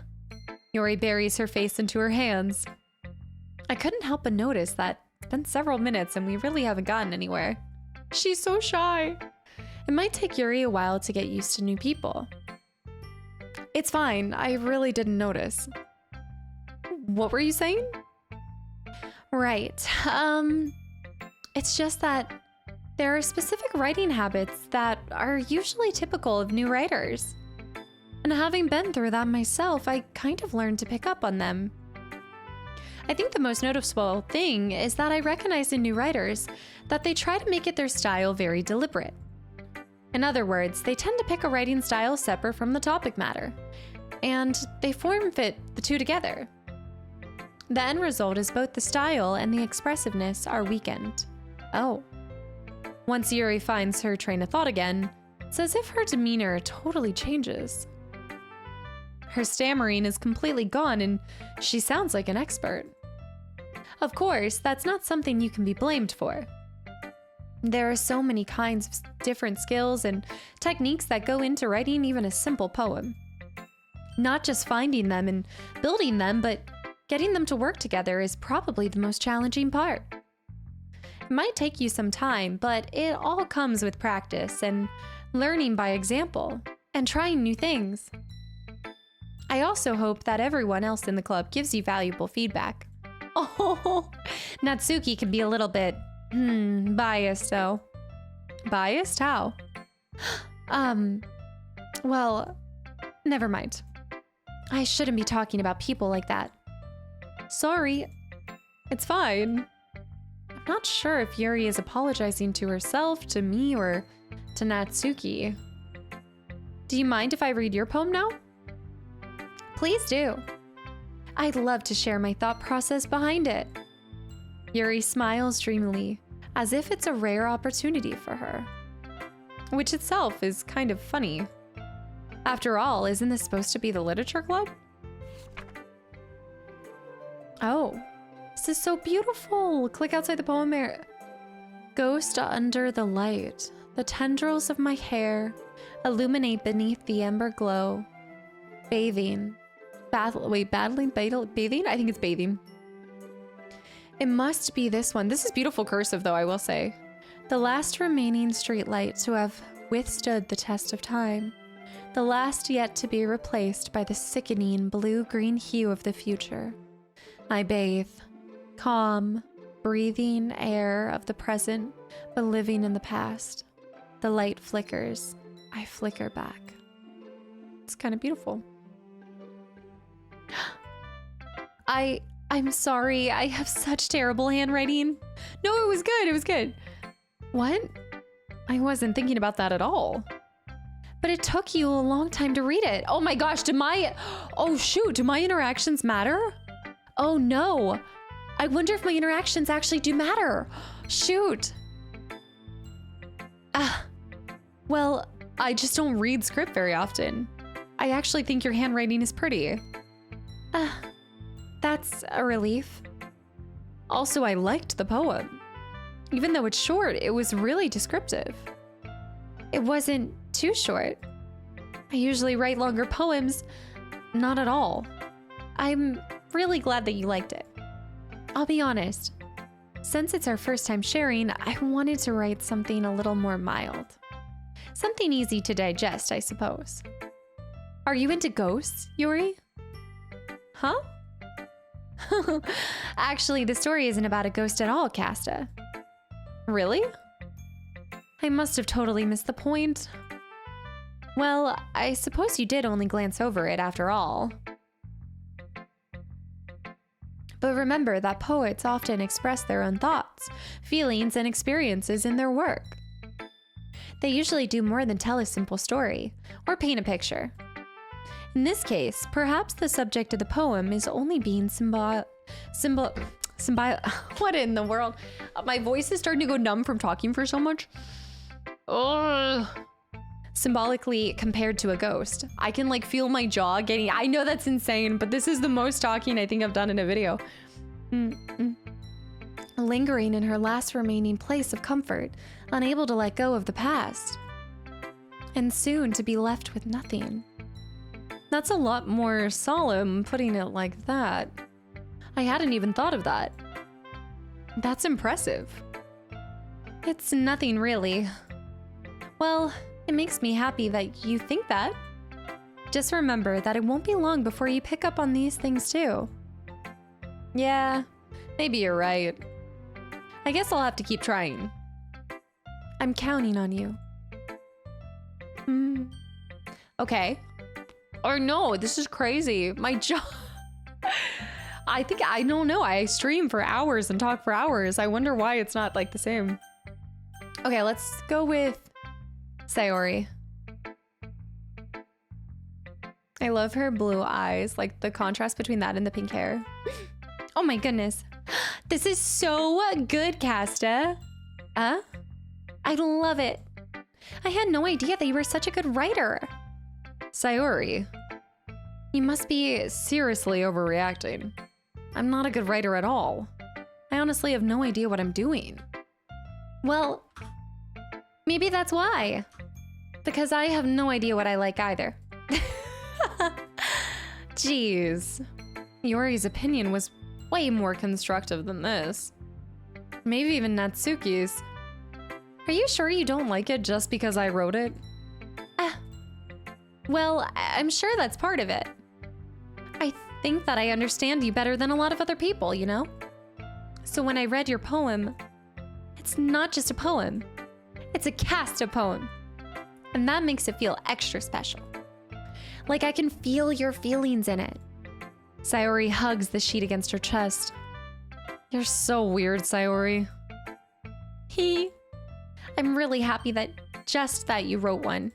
Yuri buries her face into her hands. I couldn't help but notice that it's been several minutes and we really haven't gotten anywhere. She's so shy. It might take Yuri a while to get used to new people. It's fine, I really didn't notice. What were you saying? Right, it's just that there are specific writing habits that are usually typical of new writers. And having been through that myself, I kind of learned to pick up on them. I think the most noticeable thing is that I recognize in new writers that they try to make it their style very deliberate. In other words, they tend to pick a writing style separate from the topic matter, and they form fit the two together. The end result is both the style and the expressiveness are weakened. Oh. Once Yuri finds her train of thought again, it's as if her demeanor totally changes. Her stammering is completely gone and she sounds like an expert. Of course, that's not something you can be blamed for. There are so many kinds of different skills and techniques that go into writing even a simple poem. Not just finding them and building them, but getting them to work together is probably the most challenging part. It might take you some time, but it all comes with practice and learning by example and trying new things. I also hope that everyone else in the club gives you valuable feedback. Oh, Natsuki can be a little bit, biased though. Biased? How? Well, never mind. I shouldn't be talking about people like that. Sorry. It's fine. I'm not sure if Yuri is apologizing to herself, to me, or to Natsuki. Do you mind if I read your poem now? Please do. I'd love to share my thought process behind it. Yuri smiles dreamily, as if it's a rare opportunity for her. Which itself is kind of funny. After all, isn't this supposed to be the literature club? Oh, this is so beautiful. Click outside the poem area. Ghost under the light. The tendrils of my hair illuminate beneath the ember glow. Bathing. Bathing? I think it's bathing. It must be this one. This is beautiful cursive though, I will say. The last remaining streetlight to have withstood the test of time. The last yet to be replaced by the sickening blue-green hue of the future. I bathe, calm, breathing air of the present, but living in the past. The light flickers. I flicker back. It's kind of beautiful. I'm sorry. I have such terrible handwriting. No, it was good. It was good. What? I wasn't thinking about that at all. But it took you a long time to read it. Oh my gosh, oh shoot, do my interactions matter? Oh no. I wonder if my interactions actually do matter. Shoot. Well, I just don't read script very often. I actually think your handwriting is pretty. That's a relief. Also, I liked the poem. Even though it's short, it was really descriptive. It wasn't too short. I usually write longer poems. Not at all. I'm really glad that you liked it. I'll be honest. Since it's our first time sharing, I wanted to write something a little more mild. Something easy to digest, I suppose. Are you into ghosts, Yuri? Huh? Actually, the story isn't about a ghost at all, Kasta. Really? I must have totally missed the point. Well, I suppose you did only glance over it after all. But remember that poets often express their own thoughts, feelings, and experiences in their work. They usually do more than tell a simple story or paint a picture. In this case, perhaps the subject of the poem is only being what in the world? My voice is starting to go numb from talking for so much. Symbolically compared to a ghost. I can like feel my jaw getting, I know that's insane, but this is the most talking I think I've done in a video. Lingering in her last remaining place of comfort, unable to let go of the past. And soon to be left with nothing. That's a lot more solemn putting it like that. I hadn't even thought of that. That's impressive. It's nothing really. Well, it makes me happy that you think that. Just remember that it won't be long before you pick up on these things too. Yeah, maybe you're right. I guess I'll have to keep trying. I'm counting on you. Okay. Or no, this is crazy. My jaw. I don't know. I stream for hours and talk for hours. I wonder why it's not like the same. Okay, let's go with Sayori. I love her blue eyes, like the contrast between that and the pink hair. Oh my goodness. This is so good, Kasta. I love it. I had no idea that you were such a good writer. Sayori, you must be seriously overreacting. I'm not a good writer at all. I honestly have no idea what I'm doing. Well, maybe that's why. Because I have no idea what I like either. Jeez. Yuri's opinion was way more constructive than this. Maybe even Natsuki's. Are you sure you don't like it just because I wrote it? Well, I'm sure that's part of it. I think that I understand you better than a lot of other people, you know? So when I read your poem, it's not just a poem. It's a Kasta poem. And that makes it feel extra special. Like I can feel your feelings in it. Sayori hugs the sheet against her chest. You're so weird, Sayori. I'm really happy that you wrote one.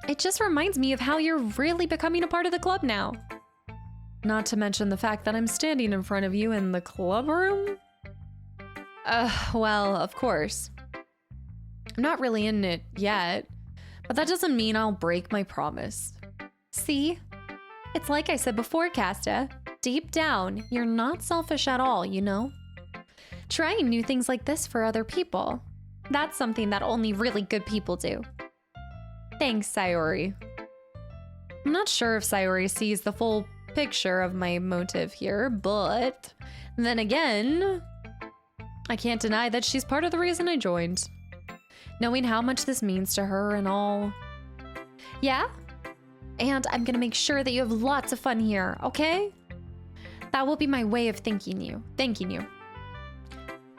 It just reminds me of how you're really becoming a part of the club now. Not to mention the fact that I'm standing in front of you in the club room. Well, of course. I'm not really in it yet, but that doesn't mean I'll break my promise. See? It's like I said before, Kasta. Deep down, you're not selfish at all, you know? Trying new things like this for other people. That's something that only really good people do. Thanks, Sayori. I'm not sure if Sayori sees the full picture of my motive here, but then again, I can't deny that she's part of the reason I joined. Knowing how much this means to her and all. Yeah? And I'm gonna make sure that you have lots of fun here, okay? That will be my way of thanking you.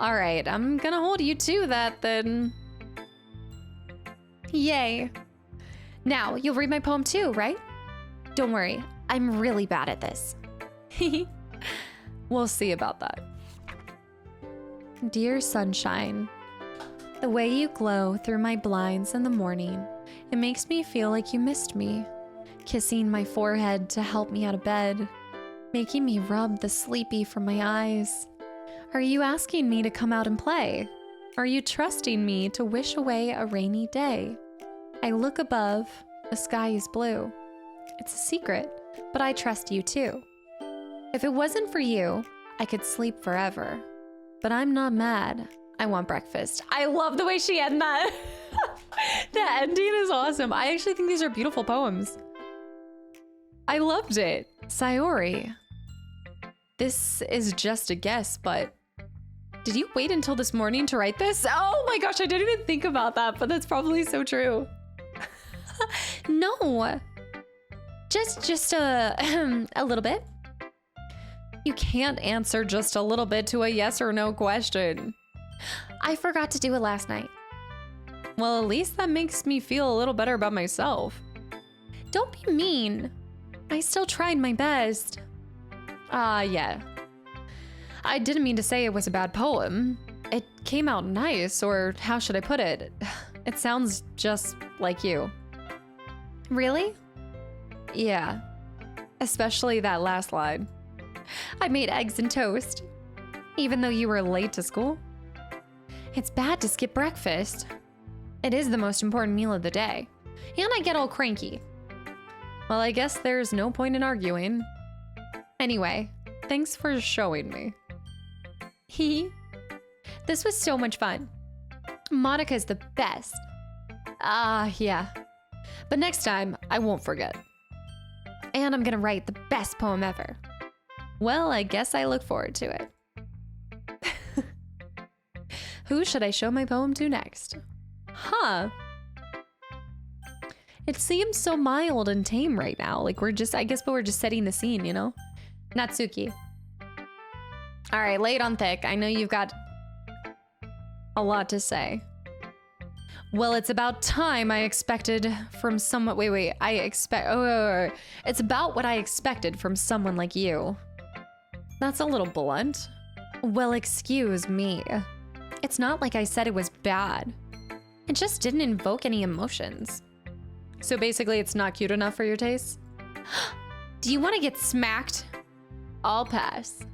All right, I'm gonna hold you to that then. Yay. Now, you'll read my poem too, right? Don't worry, I'm really bad at this. We'll see about that. Dear sunshine, the way you glow through my blinds in the morning, it makes me feel like you missed me. Kissing my forehead to help me out of bed, making me rub the sleepy from my eyes. Are you asking me to come out and play? Are you trusting me to wish away a rainy day? I look above, the sky is blue. It's a secret, but I trust you too. If it wasn't for you, I could sleep forever. But I'm not mad. I want breakfast. I love the way she ended that. The ending is awesome. I actually think these are beautiful poems. I loved it. Sayori. This is just a guess, but did you wait until this morning to write this? Oh my gosh, I didn't even think about that, but that's probably so true. No. Just a little bit. You can't answer just a little bit to a yes or no question. I forgot to do it last night. Well, at least that makes me feel a little better about myself. Don't be mean. I still tried my best. Yeah. I didn't mean to say it was a bad poem. It came out nice, or how should I put it? It sounds just like you. Really? Yeah. Especially that last line. I made eggs and toast, even though you were late to school. It's bad to skip breakfast. It is the most important meal of the day, and I get all cranky. Well, I guess there's no point in arguing. Anyway, thanks for showing me. This was so much fun. Monica's the best. Yeah. But next time, I won't forget. And I'm gonna write the best poem ever. Well, I guess I look forward to it. Who should I show my poem to next? Huh. It seems so mild and tame right now. Like we're just setting the scene, you know? Natsuki. All right, lay it on thick. I know you've got a lot to say. Well, it's about time I expected from someone. It's about what I expected from someone like you. That's a little blunt. Well, excuse me. It's not like I said it was bad. It just didn't invoke any emotions. So basically, it's not cute enough for your taste? Do you want to get smacked? I'll pass.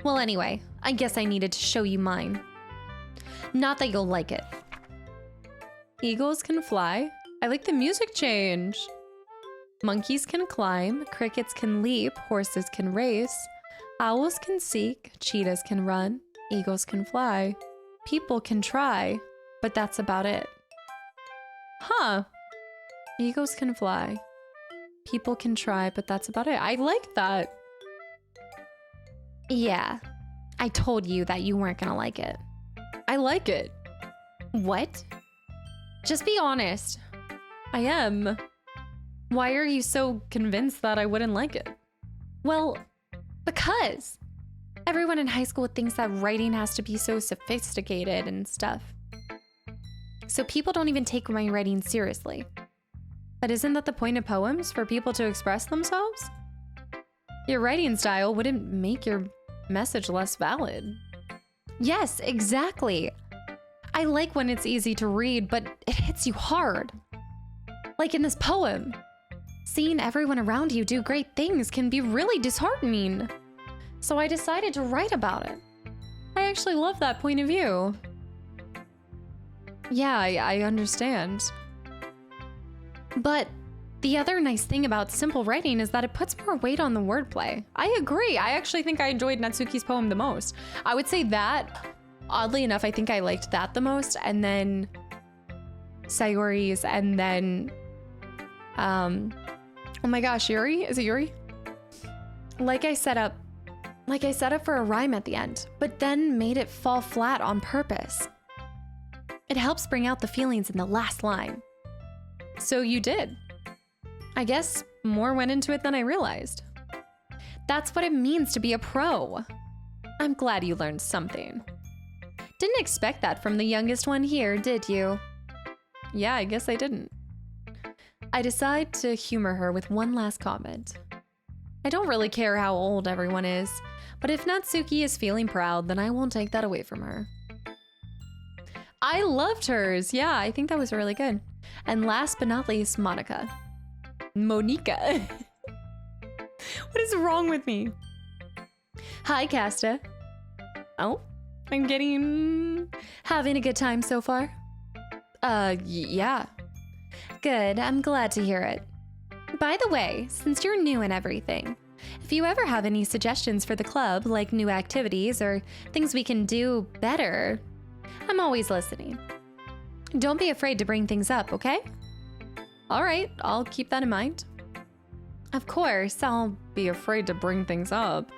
Well, anyway, I guess I needed to show you mine. Not that you'll like it. Eagles can fly. I like the music change. Monkeys can climb, crickets can leap, horses can race, owls can seek, cheetahs can run, eagles can fly. People can try, but that's about it. Huh. Eagles can fly. People can try, but that's about it. I like that. Yeah, I told you that you weren't gonna like it. I like it. What? Just be honest. I am. Why are you so convinced that I wouldn't like it? Well, because everyone in high school thinks that writing has to be so sophisticated and stuff. So people don't even take my writing seriously. But isn't that the point of poems, for people to express themselves? Your writing style wouldn't make your message less valid. Yes, exactly. I like when it's easy to read, but it hits you hard. Like in this poem. Seeing everyone around you do great things can be really disheartening. So I decided to write about it. I actually love that point of view. Yeah, I understand. But the other nice thing about simple writing is that it puts more weight on the wordplay. I agree. I actually think I enjoyed Natsuki's poem the most. I would say that, oddly enough, I think I liked that the most, and then Sayori's, and then, oh my gosh, Yuri? Is it Yuri? Like I set up for a rhyme at the end, but then made it fall flat on purpose. It helps bring out the feelings in the last line. So you did. I guess more went into it than I realized. That's what it means to be a pro. I'm glad you learned something. Didn't expect that from the youngest one here, did you? Yeah, I guess I didn't. I decide to humor her with one last comment. I don't really care how old everyone is, but if Natsuki is feeling proud, then I won't take that away from her. I loved hers. Yeah, I think that was really good. And last but not least, Monica. Monica. What is wrong with me? Hi, Kasta. Oh, I'm having a good time so far? Yeah. Good, I'm glad to hear it. By the way, since you're new and everything, if you ever have any suggestions for the club, like new activities or things we can do better, I'm always listening. Don't be afraid to bring things up, okay? All right, I'll keep that in mind. Of course, I'll be afraid to bring things up.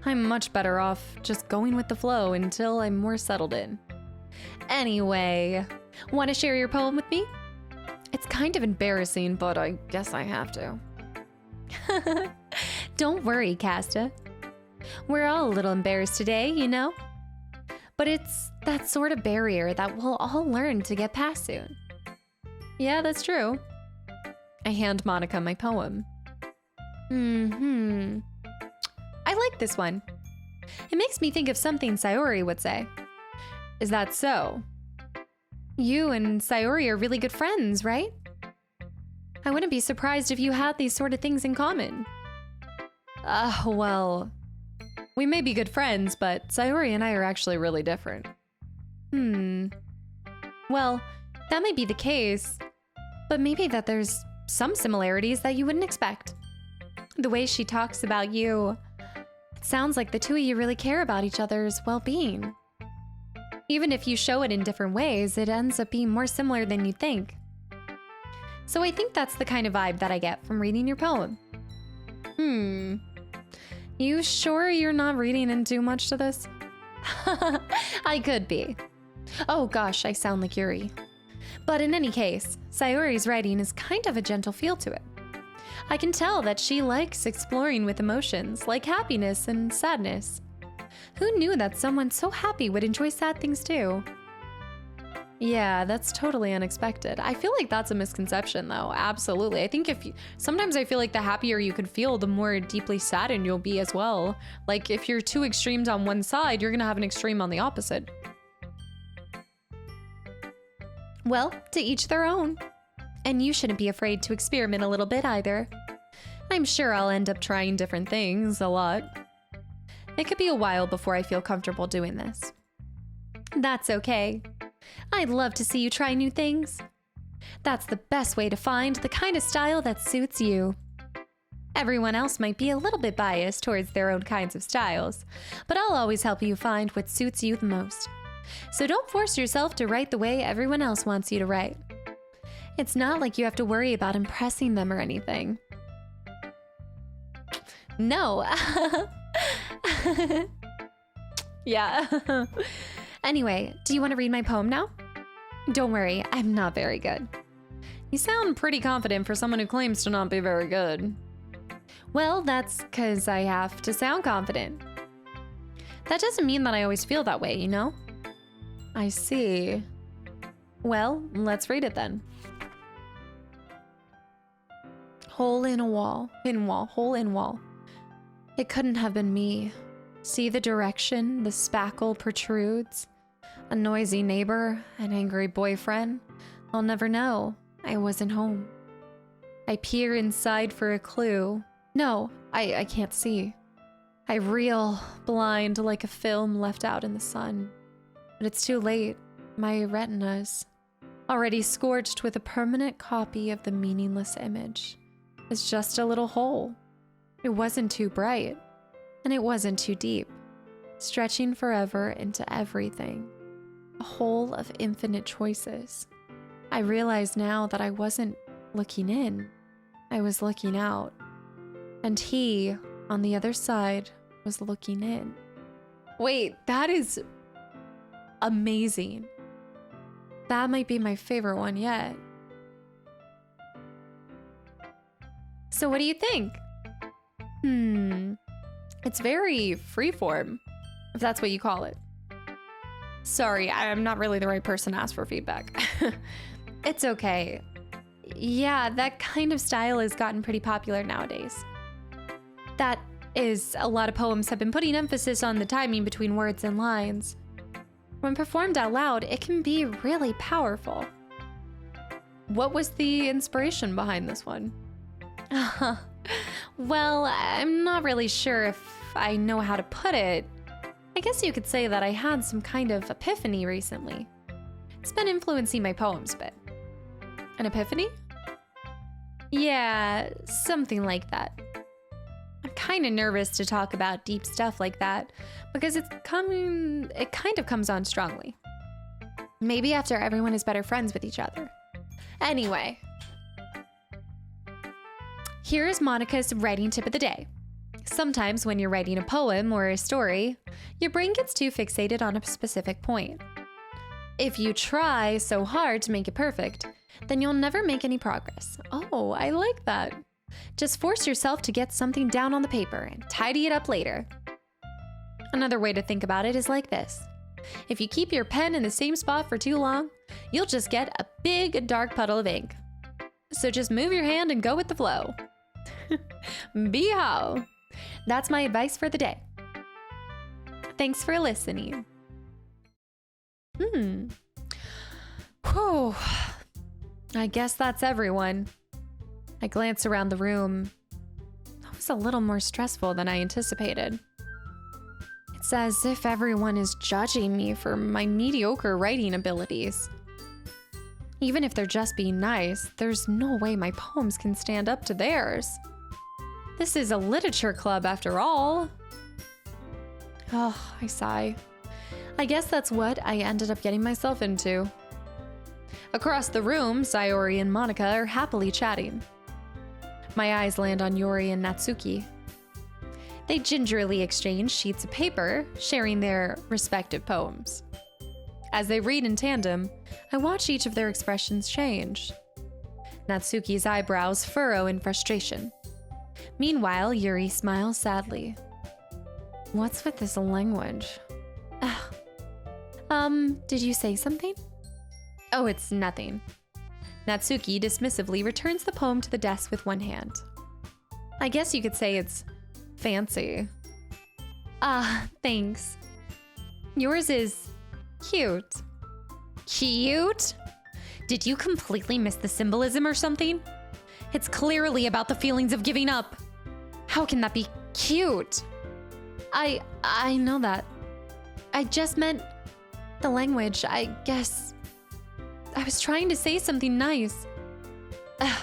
I'm much better off just going with the flow until I'm more settled in. Anyway, want to share your poem with me? It's kind of embarrassing, but I guess I have to. Don't worry, Kasta. We're all a little embarrassed today, you know? But it's that sort of barrier that we'll all learn to get past soon. Yeah, that's true. I hand Monica my poem. I like this one. It makes me think of something Sayori would say. Is that so? You and Sayori are really good friends, right? I wouldn't be surprised if you had these sort of things in common. Well, we may be good friends, but Sayori and I are actually really different. Well, that might be the case, but maybe that there's some similarities that you wouldn't expect. The way she talks about you, it sounds like the two of you really care about each other's well-being. Even if you show it in different ways, it ends up being more similar than you'd think. So I think that's the kind of vibe that I get from reading your poem. You sure you're not reading in too much to this? I could be. Oh gosh, I sound like Yuri. But in any case, Sayori's writing is kind of a gentle feel to it. I can tell that she likes exploring with emotions like happiness and sadness. Who knew that someone so happy would enjoy sad things too? Yeah, that's totally unexpected. I feel like that's a misconception though, absolutely. I think sometimes I feel like the happier you could feel, the more deeply saddened you'll be as well. Like if you're two extremes on one side, you're gonna have an extreme on the opposite. Well, to each their own. And you shouldn't be afraid to experiment a little bit either. I'm sure I'll end up trying different things a lot. It could be a while before I feel comfortable doing this. That's okay. I'd love to see you try new things. That's the best way to find the kind of style that suits you. Everyone else might be a little bit biased towards their own kinds of styles, but I'll always help you find what suits you the most. So don't force yourself to write the way everyone else wants you to write. It's not like you have to worry about impressing them or anything. No. Yeah. Anyway, do you want to read my poem now? Don't worry, I'm not very good. You sound pretty confident for someone who claims to not be very good. Well, that's because I have to sound confident. That doesn't mean that I always feel that way, you know? I see. Well, let's read it then. Hole in a wall, hidden wall, hole in wall. It couldn't have been me. See the direction the spackle protrudes? A noisy neighbor, an angry boyfriend? I'll never know. I wasn't home. I peer inside for a clue. No, I can't see. I reel, blind like a film left out in the sun. But it's too late. My retina's already scorched with a permanent copy of the meaningless image. It's just a little hole. It wasn't too bright, and it wasn't too deep, stretching forever into everything. A hole of infinite choices. I realize now that I wasn't looking in, I was looking out. And he, on the other side, was looking in. Wait, that is amazing. That might be my favorite one yet. So what do you think? It's very freeform, if that's what you call it. Sorry, I'm not really the right person to ask for feedback. It's okay. Yeah, that kind of style has gotten pretty popular nowadays. That is, a lot of poems have been putting emphasis on the timing between words and lines. When performed out loud, it can be really powerful. What was the inspiration behind this one? Well, I'm not really sure if I know how to put it. I guess you could say that I had some kind of epiphany recently. It's been influencing my poems a bit. An epiphany? Yeah, something like that. I'm kind of nervous to talk about deep stuff like that because it kind of comes on strongly. Maybe after everyone is better friends with each other. Anyway, here is Monica's writing tip of the day. Sometimes when you're writing a poem or a story, your brain gets too fixated on a specific point. If you try so hard to make it perfect, then you'll never make any progress. Oh, I like that. Just force yourself to get something down on the paper and tidy it up later. Another way to think about it is like this. If you keep your pen in the same spot for too long, you'll just get a big dark puddle of ink. So just move your hand and go with the flow. Bee-haw! That's my advice for the day. Thanks for listening. Whew. I guess that's everyone. I glanced around the room. That was a little more stressful than I anticipated. It's as if everyone is judging me for my mediocre writing abilities. Even if they're just being nice, there's no way my poems can stand up to theirs. This is a literature club after all. Oh, I sigh. I guess that's what I ended up getting myself into. Across the room, Sayori and Monica are happily chatting. My eyes land on Yori and Natsuki. They gingerly exchange sheets of paper, sharing their respective poems. As they read in tandem, I watch each of their expressions change. Natsuki's eyebrows furrow in frustration. Meanwhile, Yuri smiles sadly. What's with this language? Did you say something? Oh, it's nothing. Natsuki dismissively returns the poem to the desk with one hand. I guess you could say it's fancy. Thanks. Yours is cute. Cute? Did you completely miss the symbolism or something? It's clearly about the feelings of giving up. How can that be cute? I know that. I just meant the language, I guess. I was trying to say something nice. Ugh.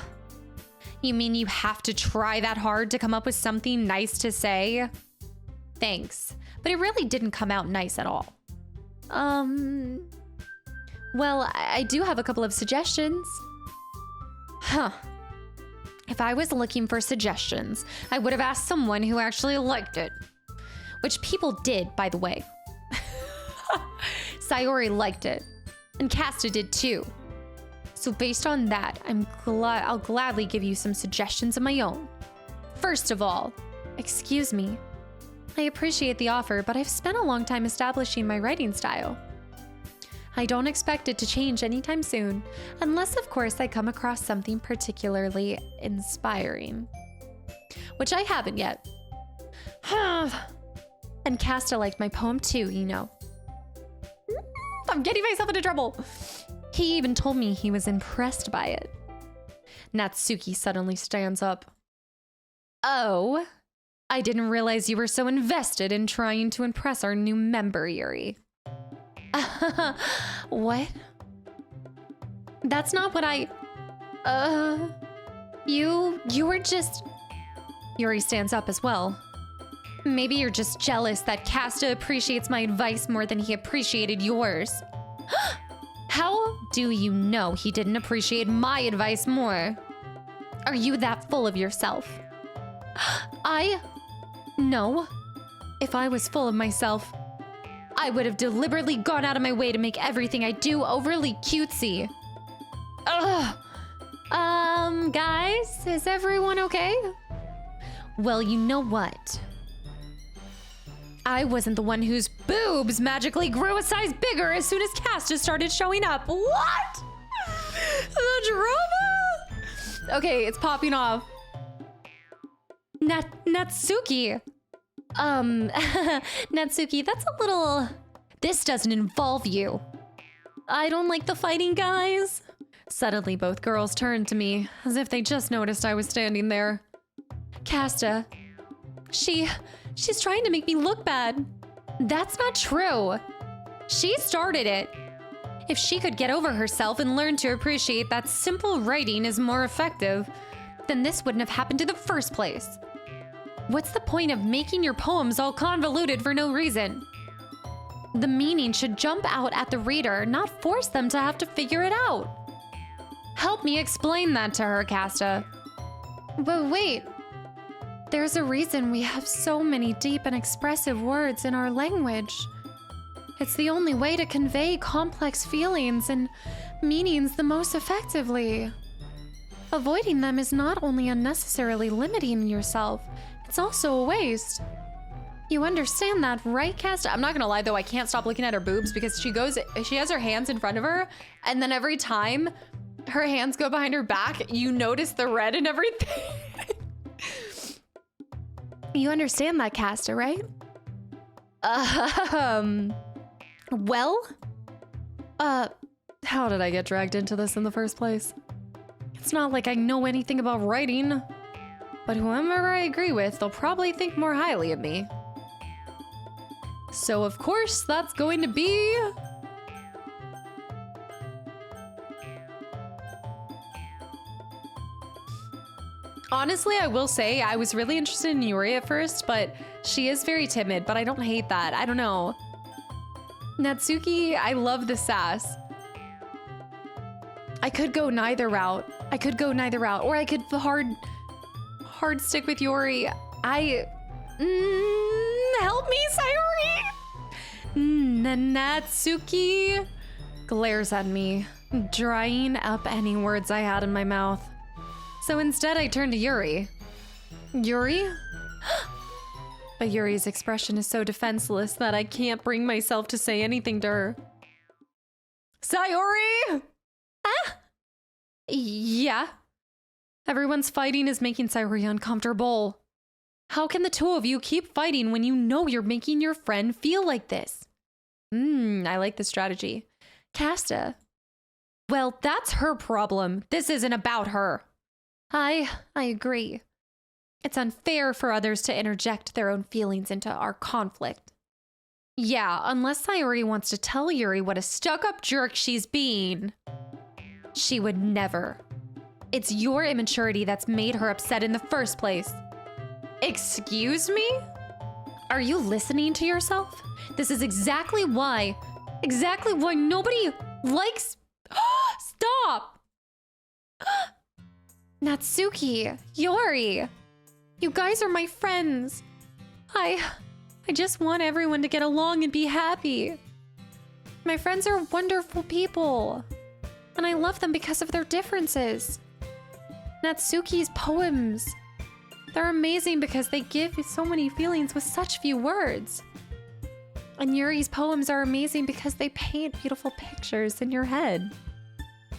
You mean you have to try that hard to come up with something nice to say? Thanks, but it really didn't come out nice at all. Well, I do have a couple of suggestions. Huh. If I was looking for suggestions, I would have asked someone who actually liked it. Which people did, by the way. Sayori liked it. And Kasta did too. So based on that, I'll gladly give you some suggestions of my own. First of all, excuse me. I appreciate the offer, but I've spent a long time establishing my writing style. I don't expect it to change anytime soon, unless of course I come across something particularly inspiring. Which I haven't yet. And Kasta liked my poem too, you know. I'm getting myself into trouble. He even told me he was impressed by it. Natsuki suddenly stands up. Oh, I didn't realize you were so invested in trying to impress our new member, Yuri. What? That's not what you were just... Yuri stands up as well. Maybe you're just jealous that Kasta appreciates my advice more than he appreciated yours. How do you know he didn't appreciate my advice more? Are you that full of yourself? No. If I was full of myself, I would have deliberately gone out of my way to make everything I do overly cutesy. Guys, is everyone okay? Well, you know what? I wasn't the one whose boobs magically grew a size bigger as soon as Kasta started showing up. What? The drama? Okay, it's popping off. Natsuki. Natsuki, that's a little... This doesn't involve you. I don't like the fighting, guys. Suddenly, both girls turned to me, as if they just noticed I was standing there. Kasta, she's trying to make me look bad. That's not true. She started it. If she could get over herself and learn to appreciate that simple writing is more effective, then this wouldn't have happened in the first place. What's the point of making your poems all convoluted for no reason? The meaning should jump out at the reader, not force them to have to figure it out. Help me explain that to her, Kasta. But wait. There's a reason we have so many deep and expressive words in our language. It's the only way to convey complex feelings and meanings the most effectively. Avoiding them is not only unnecessarily limiting yourself, it's also a waste. You understand that, right, Kasta? I'm not gonna lie though, I can't stop looking at her boobs because she has her hands in front of her, and then every time her hands go behind her back, you notice the red and everything. You understand that, Kasta, right? Well? How did I get dragged into this in the first place? It's not like I know anything about writing, but whoever I agree with, they'll probably think more highly of me. So of course, that's going to be... Honestly, I will say I was really interested in Yuri at first, but she is very timid, but I don't hate that. I don't know. Natsuki, I love the sass. I could go neither route. Or I could hard stick with Yuri. Help me, Sayori! Natsuki glares at me, drying up any words I had in my mouth. So instead, I turn to Yuri. Yuri? But Yuri's expression is so defenseless that I can't bring myself to say anything to her. Sayori! Ah? Yeah? Everyone's fighting is making Sayori uncomfortable. How can the two of you keep fighting when you know you're making your friend feel like this? I like the strategy. Kasta. Well, that's her problem. This isn't about her. I agree. It's unfair for others to interject their own feelings into our conflict. Yeah, unless Sayori wants to tell Yuri what a stuck-up jerk she's being. She would never. It's your immaturity that's made her upset in the first place. Excuse me? Are you listening to yourself? This is exactly why nobody likes... Stop! Natsuki, Yuri, you guys are my friends. I just want everyone to get along and be happy. My friends are wonderful people, and I love them because of their differences. Natsuki's poems, they're amazing because they give so many feelings with such few words. And Yuri's poems are amazing because they paint beautiful pictures in your head.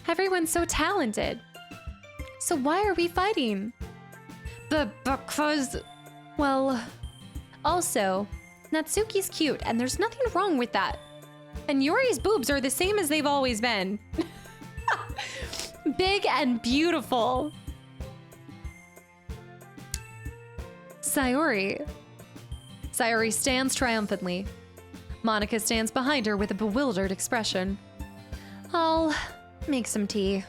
Everyone's so talented. So why are we fighting? Because... Well... Also, Natsuki's cute, and there's nothing wrong with that. And Yuri's boobs are the same as they've always been. Big and beautiful. Sayori stands triumphantly. Monika stands behind her with a bewildered expression. I'll make some tea.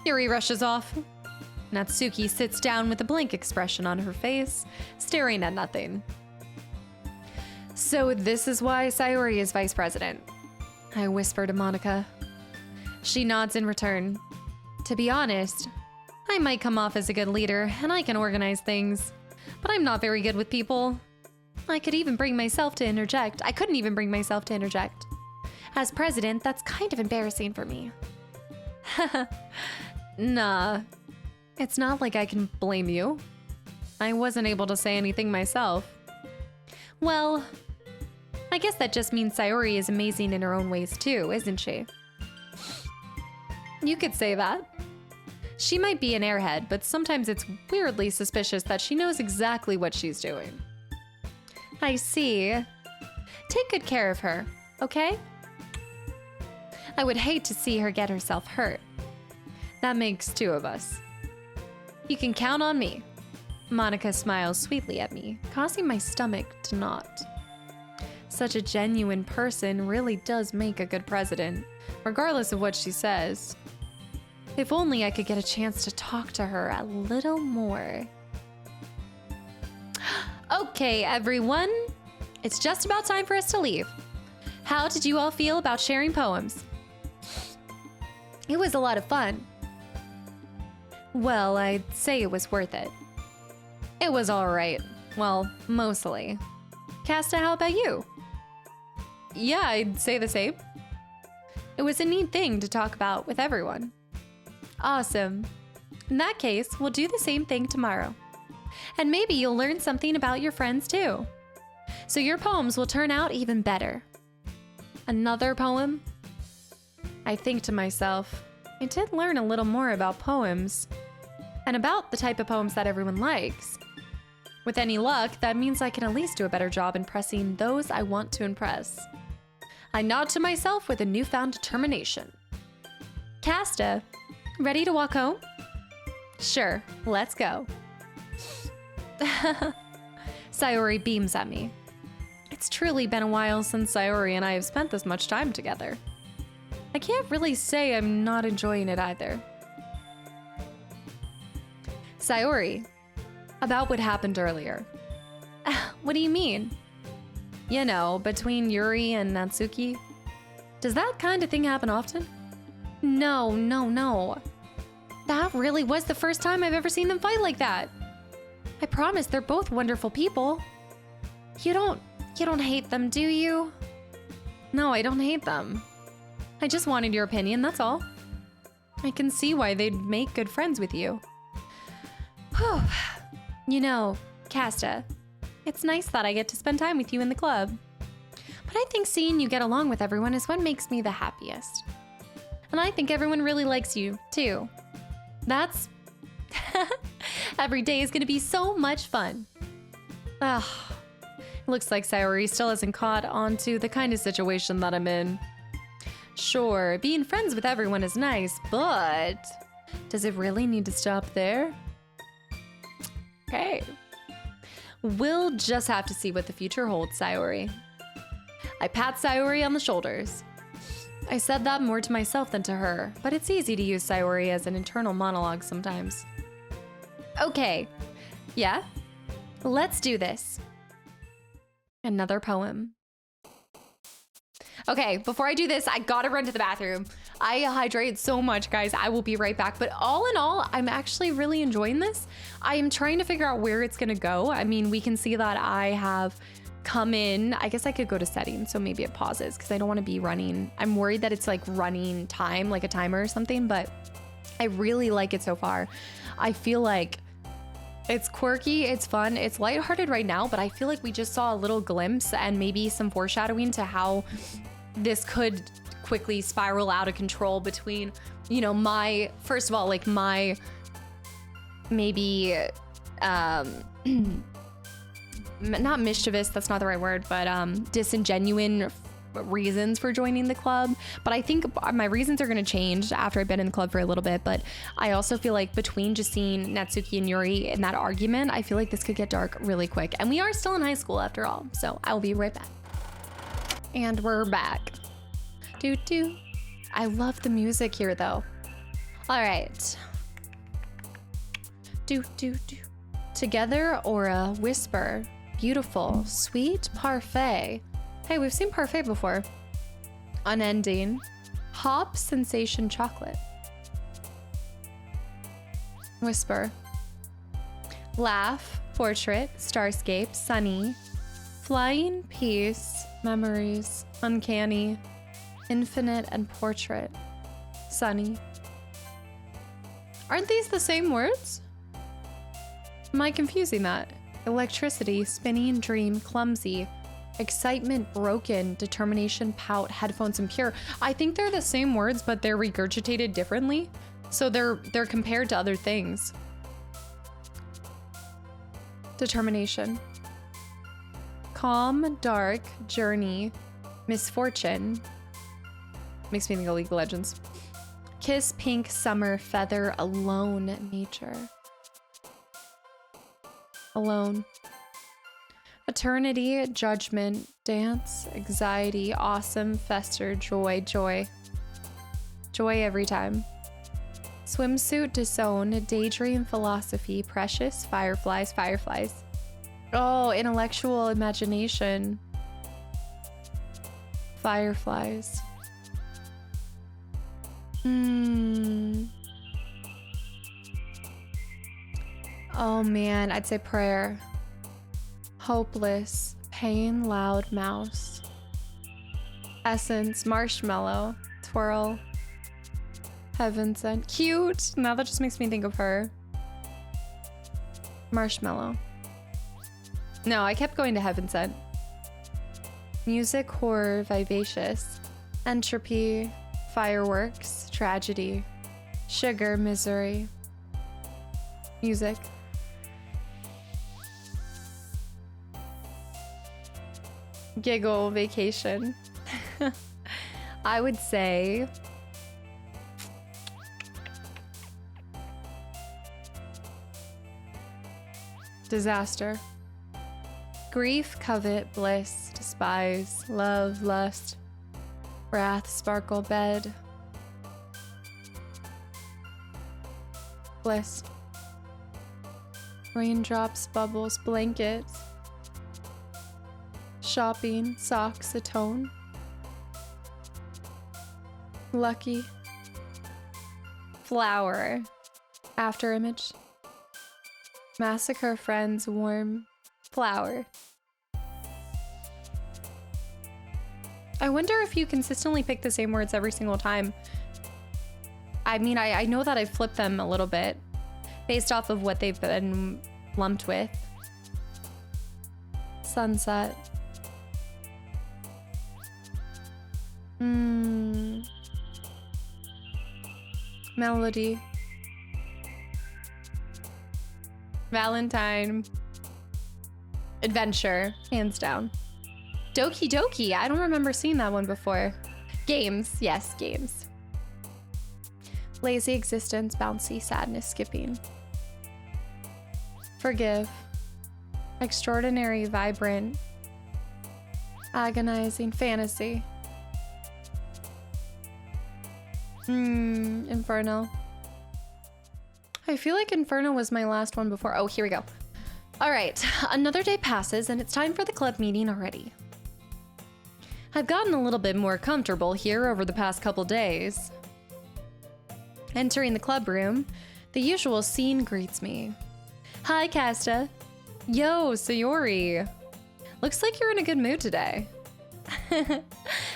Yuri rushes off. Natsuki sits down with a blank expression on her face, staring at nothing. So this is why Sayori is vice president. I whisper to Monika. She nods in return. To be honest, I might come off as a good leader and I can organize things, but I'm not very good with people. I couldn't even bring myself to interject. As president, that's kind of embarrassing for me. Nah, it's not like I can blame you. I wasn't able to say anything myself. Well, I guess that just means Sayori is amazing in her own ways too, isn't she? You could say that. She might be an airhead, but sometimes it's weirdly suspicious that she knows exactly what she's doing. I see. Take good care of her, okay? I would hate to see her get herself hurt. That makes two of us. You can count on me. Monica smiles sweetly at me, causing my stomach to knot. Such a genuine person really does make a good president, regardless of what she says. If only I could get a chance to talk to her a little more. Okay, everyone. It's just about time for us to leave. How did you all feel about sharing poems? It was a lot of fun. Well, I'd say it was worth it. It was all right. Well, mostly. Kasta, how about you? Yeah, I'd say the same. It was a neat thing to talk about with everyone. Awesome. In that case, we'll do the same thing tomorrow. And maybe you'll learn something about your friends too. So your poems will turn out even better. Another poem? I think to myself, I did learn a little more about poems. And about the type of poems that everyone likes. With any luck, that means I can at least do a better job impressing those I want to impress. I nod to myself with a newfound determination. Kasta, ready to walk home? Sure, let's go. Sayori beams at me. It's truly been a while since Sayori and I have spent this much time together. I can't really say I'm not enjoying it either. Sayori, about what happened earlier. What do you mean? You know, between Yuri and Natsuki. Does that kind of thing happen often? No. That really was the first time I've ever seen them fight like that. I promise they're both wonderful people. You don't hate them, do you? No, I don't hate them. I just wanted your opinion, that's all. I can see why they'd make good friends with you. Whew. You know, Kasta, it's nice that I get to spend time with you in the club. But I think seeing you get along with everyone is what makes me the happiest. And I think everyone really likes you, too. That's... Every day is gonna be so much fun. Ugh. Looks like Sayori still hasn't caught on to the kind of situation that I'm in. Sure, being friends with everyone is nice, but... does it really need to stop there? Okay. We'll just have to see what the future holds, Sayori. I pat Sayori on the shoulders. I said that more to myself than to her, but it's easy to use Sayori as an internal monologue sometimes. Okay. Yeah? Let's do this. Another poem. Okay, before I do this, I gotta run to the bathroom. I hydrate so much, guys. I will be right back. But all in all, I'm actually really enjoying this. I am trying to figure out where it's gonna go. I mean, we can see that I have come in. I guess I could go to settings, so maybe it pauses because I don't want to be running. I'm worried that it's like running time, like a timer or something, but I really like it so far. I feel like it's quirky, it's fun, it's lighthearted right now, but I feel like we just saw a little glimpse and maybe some foreshadowing to how this could quickly spiral out of control between, you know, my, first of all, like my maybe, not mischievous, that's not the right word, but disingenuine reasons for joining the club. But I think my reasons are going to change after I've been in the club for a little bit. But I also feel like between just seeing Natsuki and Yuri in that argument, I feel like this could get dark really quick. And we are still in high school after all. So I will be right back. And we're back. Doo-doo. I love the music here though. All right. Do-do-do. Together or a whisper. Beautiful, sweet parfait. Hey, we've seen parfait before. Unending. Hop sensation chocolate. Whisper. Laugh, portrait, starscape, sunny. Flying peace, memories, uncanny. Infinite and portrait. Sunny. Aren't these the same words? Am I confusing that? Electricity, spinning, dream, clumsy. Excitement, broken, determination, pout, headphones, impure. I think they're the same words, but they're regurgitated differently. So they're compared to other things. Determination. Calm, dark, journey, misfortune. Makes me think of League of Legends. Kiss, pink, summer, feather, alone, nature. Alone. Eternity, judgment, dance, anxiety, awesome, fester, joy, joy. Joy every time. Swimsuit, disown, daydream, philosophy, precious, fireflies, fireflies. Oh, intellectual imagination. Fireflies. Oh man, I'd say prayer. Hopeless, pain, loud, mouse. Essence, marshmallow, twirl. Heaven sent. Cute! Now that just makes me think of her. Marshmallow. No, I kept going to heaven sent. Music, horror, vivacious. Entropy, fireworks, tragedy. Sugar, misery. Music. Giggle, vacation. I would say disaster. Grief, covet, bliss, despise, love, lust, wrath, sparkle, bed. Bliss. Raindrops, bubbles, blankets. Shopping, socks, atone. Lucky. Flower. After image. Massacre, friends, warm. Flower. I wonder if you consistently pick the same words every single time. I mean, I know that I've flipped them a little bit based off of what they've been lumped with. Sunset. Melody. Valentine. Adventure, hands down. Doki Doki, I don't remember seeing that one before. Games, yes, games. Lazy existence, bouncy, sadness, skipping. Forgive. Extraordinary, vibrant. Agonizing, fantasy. Inferno. I feel like Inferno was my last one before. Oh, here we go. All right, another day passes and it's time for the club meeting already. I've gotten a little bit more comfortable here over the past couple days. Entering the club room, the usual scene greets me. Hi, Kasta. Yo, Sayori. Looks like you're in a good mood today.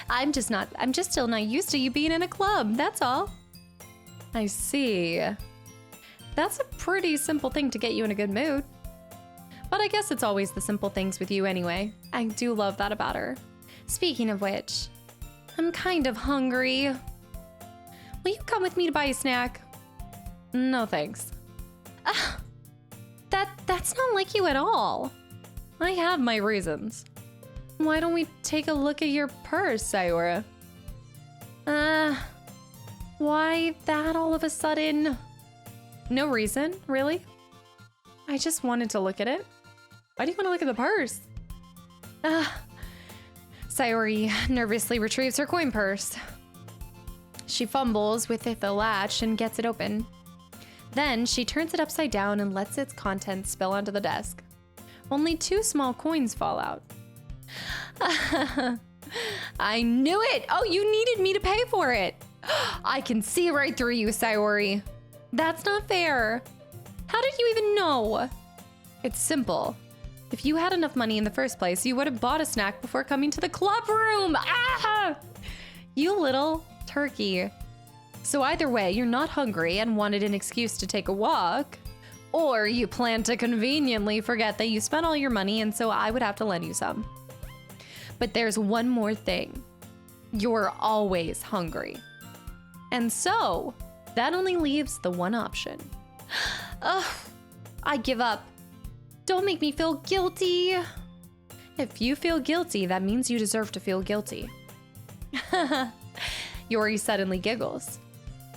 I'm just still not used to you being in a club, that's all. I see. That's a pretty simple thing to get you in a good mood. But I guess it's always the simple things with you anyway. I do love that about her. Speaking of which, I'm kind of hungry. Will you come with me to buy a snack? No thanks. That's not like you at all. I have my reasons. Why don't we take a look at your purse, Sayori? Why that all of a sudden? No reason, really? I just wanted to look at it. Why do you want to look at the purse? Sayori nervously retrieves her coin purse. She fumbles with the latch and gets it open. Then she turns it upside down and lets its contents spill onto the desk. Only 2 small coins fall out. I knew it! Oh, you needed me to pay for it! I can see right through you, Sayori. That's not fair. How did you even know? It's simple. If you had enough money in the first place, you would have bought a snack before coming to the club room. You little turkey. So either way, you're not hungry and wanted an excuse to take a walk, or you plan to conveniently forget that you spent all your money and so I would have to lend you some. But there's one more thing. You're always hungry. And so, That only leaves the one option. Ugh, I give up. Don't make me feel guilty. If you feel guilty, that means you deserve to feel guilty. Yori suddenly giggles.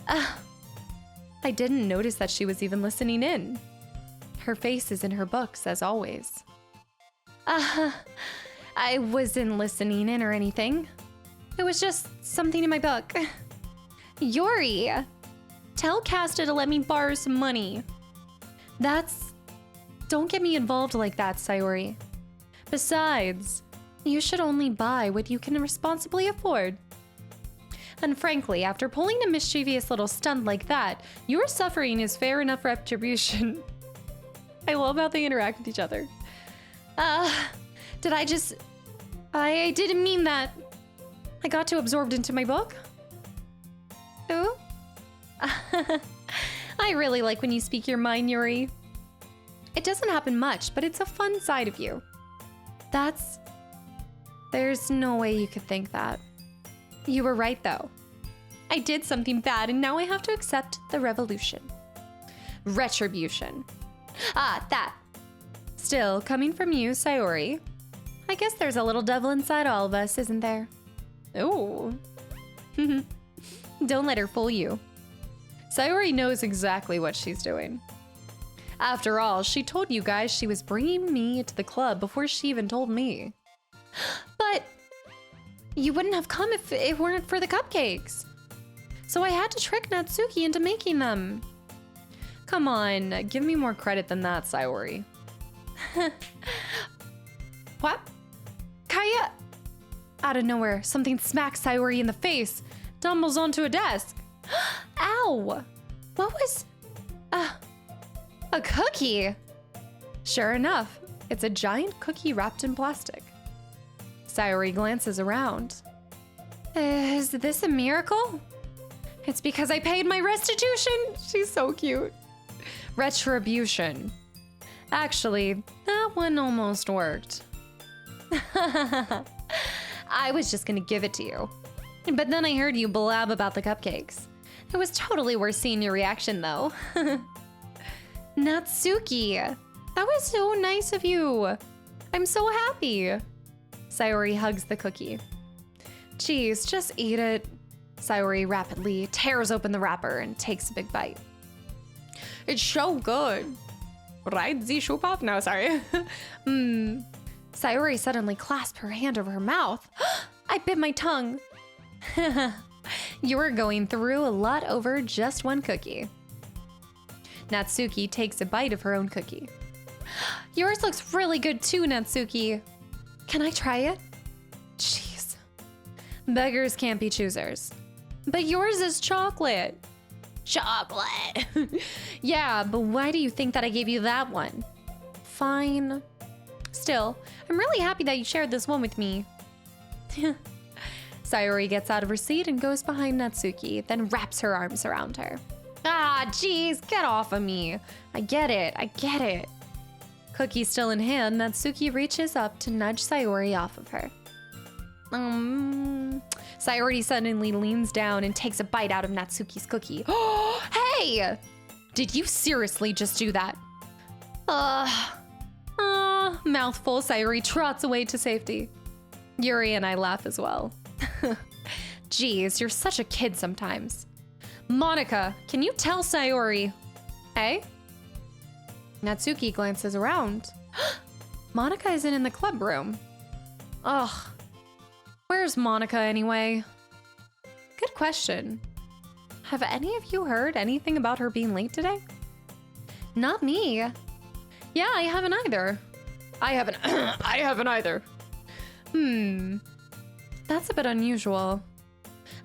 I didn't notice that she was even listening in. Her face is in her books, as always. I wasn't listening in or anything. It was just something in my book. Yori, tell Kasta to let me borrow some money. Don't get me involved like that, Sayori. Besides, you should only buy what you can responsibly afford. And frankly, after pulling a mischievous little stunt like that, your suffering is fair enough retribution. I love how they interact with each other. I didn't mean that. I got too absorbed into my book. Ooh. I really like when you speak your mind, Yuri. It doesn't happen much, but it's a fun side of you. There's no way you could think that. You were right, though. I did something bad, and now I have to accept the revolution. Retribution. That. Still, coming from you, Sayori, I guess there's a little devil inside all of us, isn't there? Ooh. Don't let her fool you. Sayori knows exactly what she's doing. After all, she told you guys she was bringing me to the club before she even told me. But you wouldn't have come if it weren't for the cupcakes. So I had to trick Natsuki into making them. Come on, give me more credit than that, Sayori. What? Kaya! Out of nowhere, something smacks Sayori in the face, tumbles onto a desk. Ow! What was... a cookie! Sure enough, it's a giant cookie wrapped in plastic. Sayori glances around. Is this a miracle? It's because I paid my restitution. She's so cute. Retribution. Actually, that one almost worked. I was just gonna give it to you. But then I heard you blab about the cupcakes. It was totally worth seeing your reaction, though. Natsuki, that was so nice of you. I'm so happy. Sayori hugs the cookie. Geez, just eat it. Sayori rapidly tears open the wrapper and takes a big bite. It's so good. Right, the Shupov? No, sorry. Sayori suddenly clasped her hand over her mouth. I bit my tongue. You were going through a lot over just one cookie. Natsuki takes a bite of her own cookie. Yours looks really good too, Natsuki. Can I try it? Jeez. Beggars can't be choosers. But yours is chocolate. Chocolate! Yeah, but why do you think that I gave you that one? Fine. Still, I'm really happy that you shared this one with me. Sayori gets out of her seat and goes behind Natsuki, then wraps her arms around her. Ah, jeez, get off of me. I get it. Cookie still in hand, Natsuki reaches up to nudge Sayori off of her. Sayori suddenly leans down and takes a bite out of Natsuki's cookie. Hey! Did you seriously just do that? Mouthful, Sayori trots away to safety. Yuri and I laugh as well. Geez, you're such a kid sometimes. Monica, can you tell Sayori? Hey? Natsuki glances around. Monica isn't in the club room. Ugh. Where's Monica anyway? Good question. Have any of you heard anything about her being late today? Not me. Yeah, I haven't either. I haven't either. That's a bit unusual.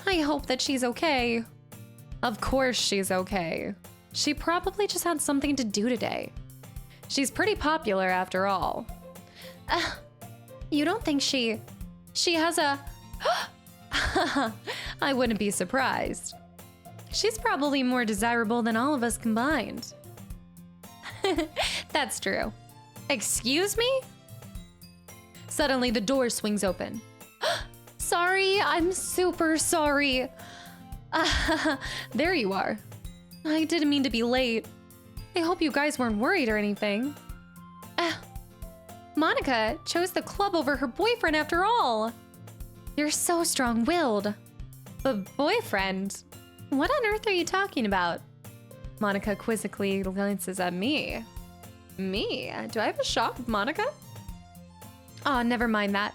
I hope that she's okay. Of course she's okay. She probably just had something to do today. She's pretty popular after all. You don't think she has a... I wouldn't be surprised. She's probably more desirable than all of us combined. That's true. Excuse me? Suddenly the door swings open. Sorry, I'm super sorry. There you are. I didn't mean to be late. I hope you guys weren't worried or anything. Monica chose the club over her boyfriend after all. You're so strong-willed. But boyfriend? What on earth are you talking about? Monica quizzically glances at me. Me? Do I have a shot with Monica? Aw, never mind that.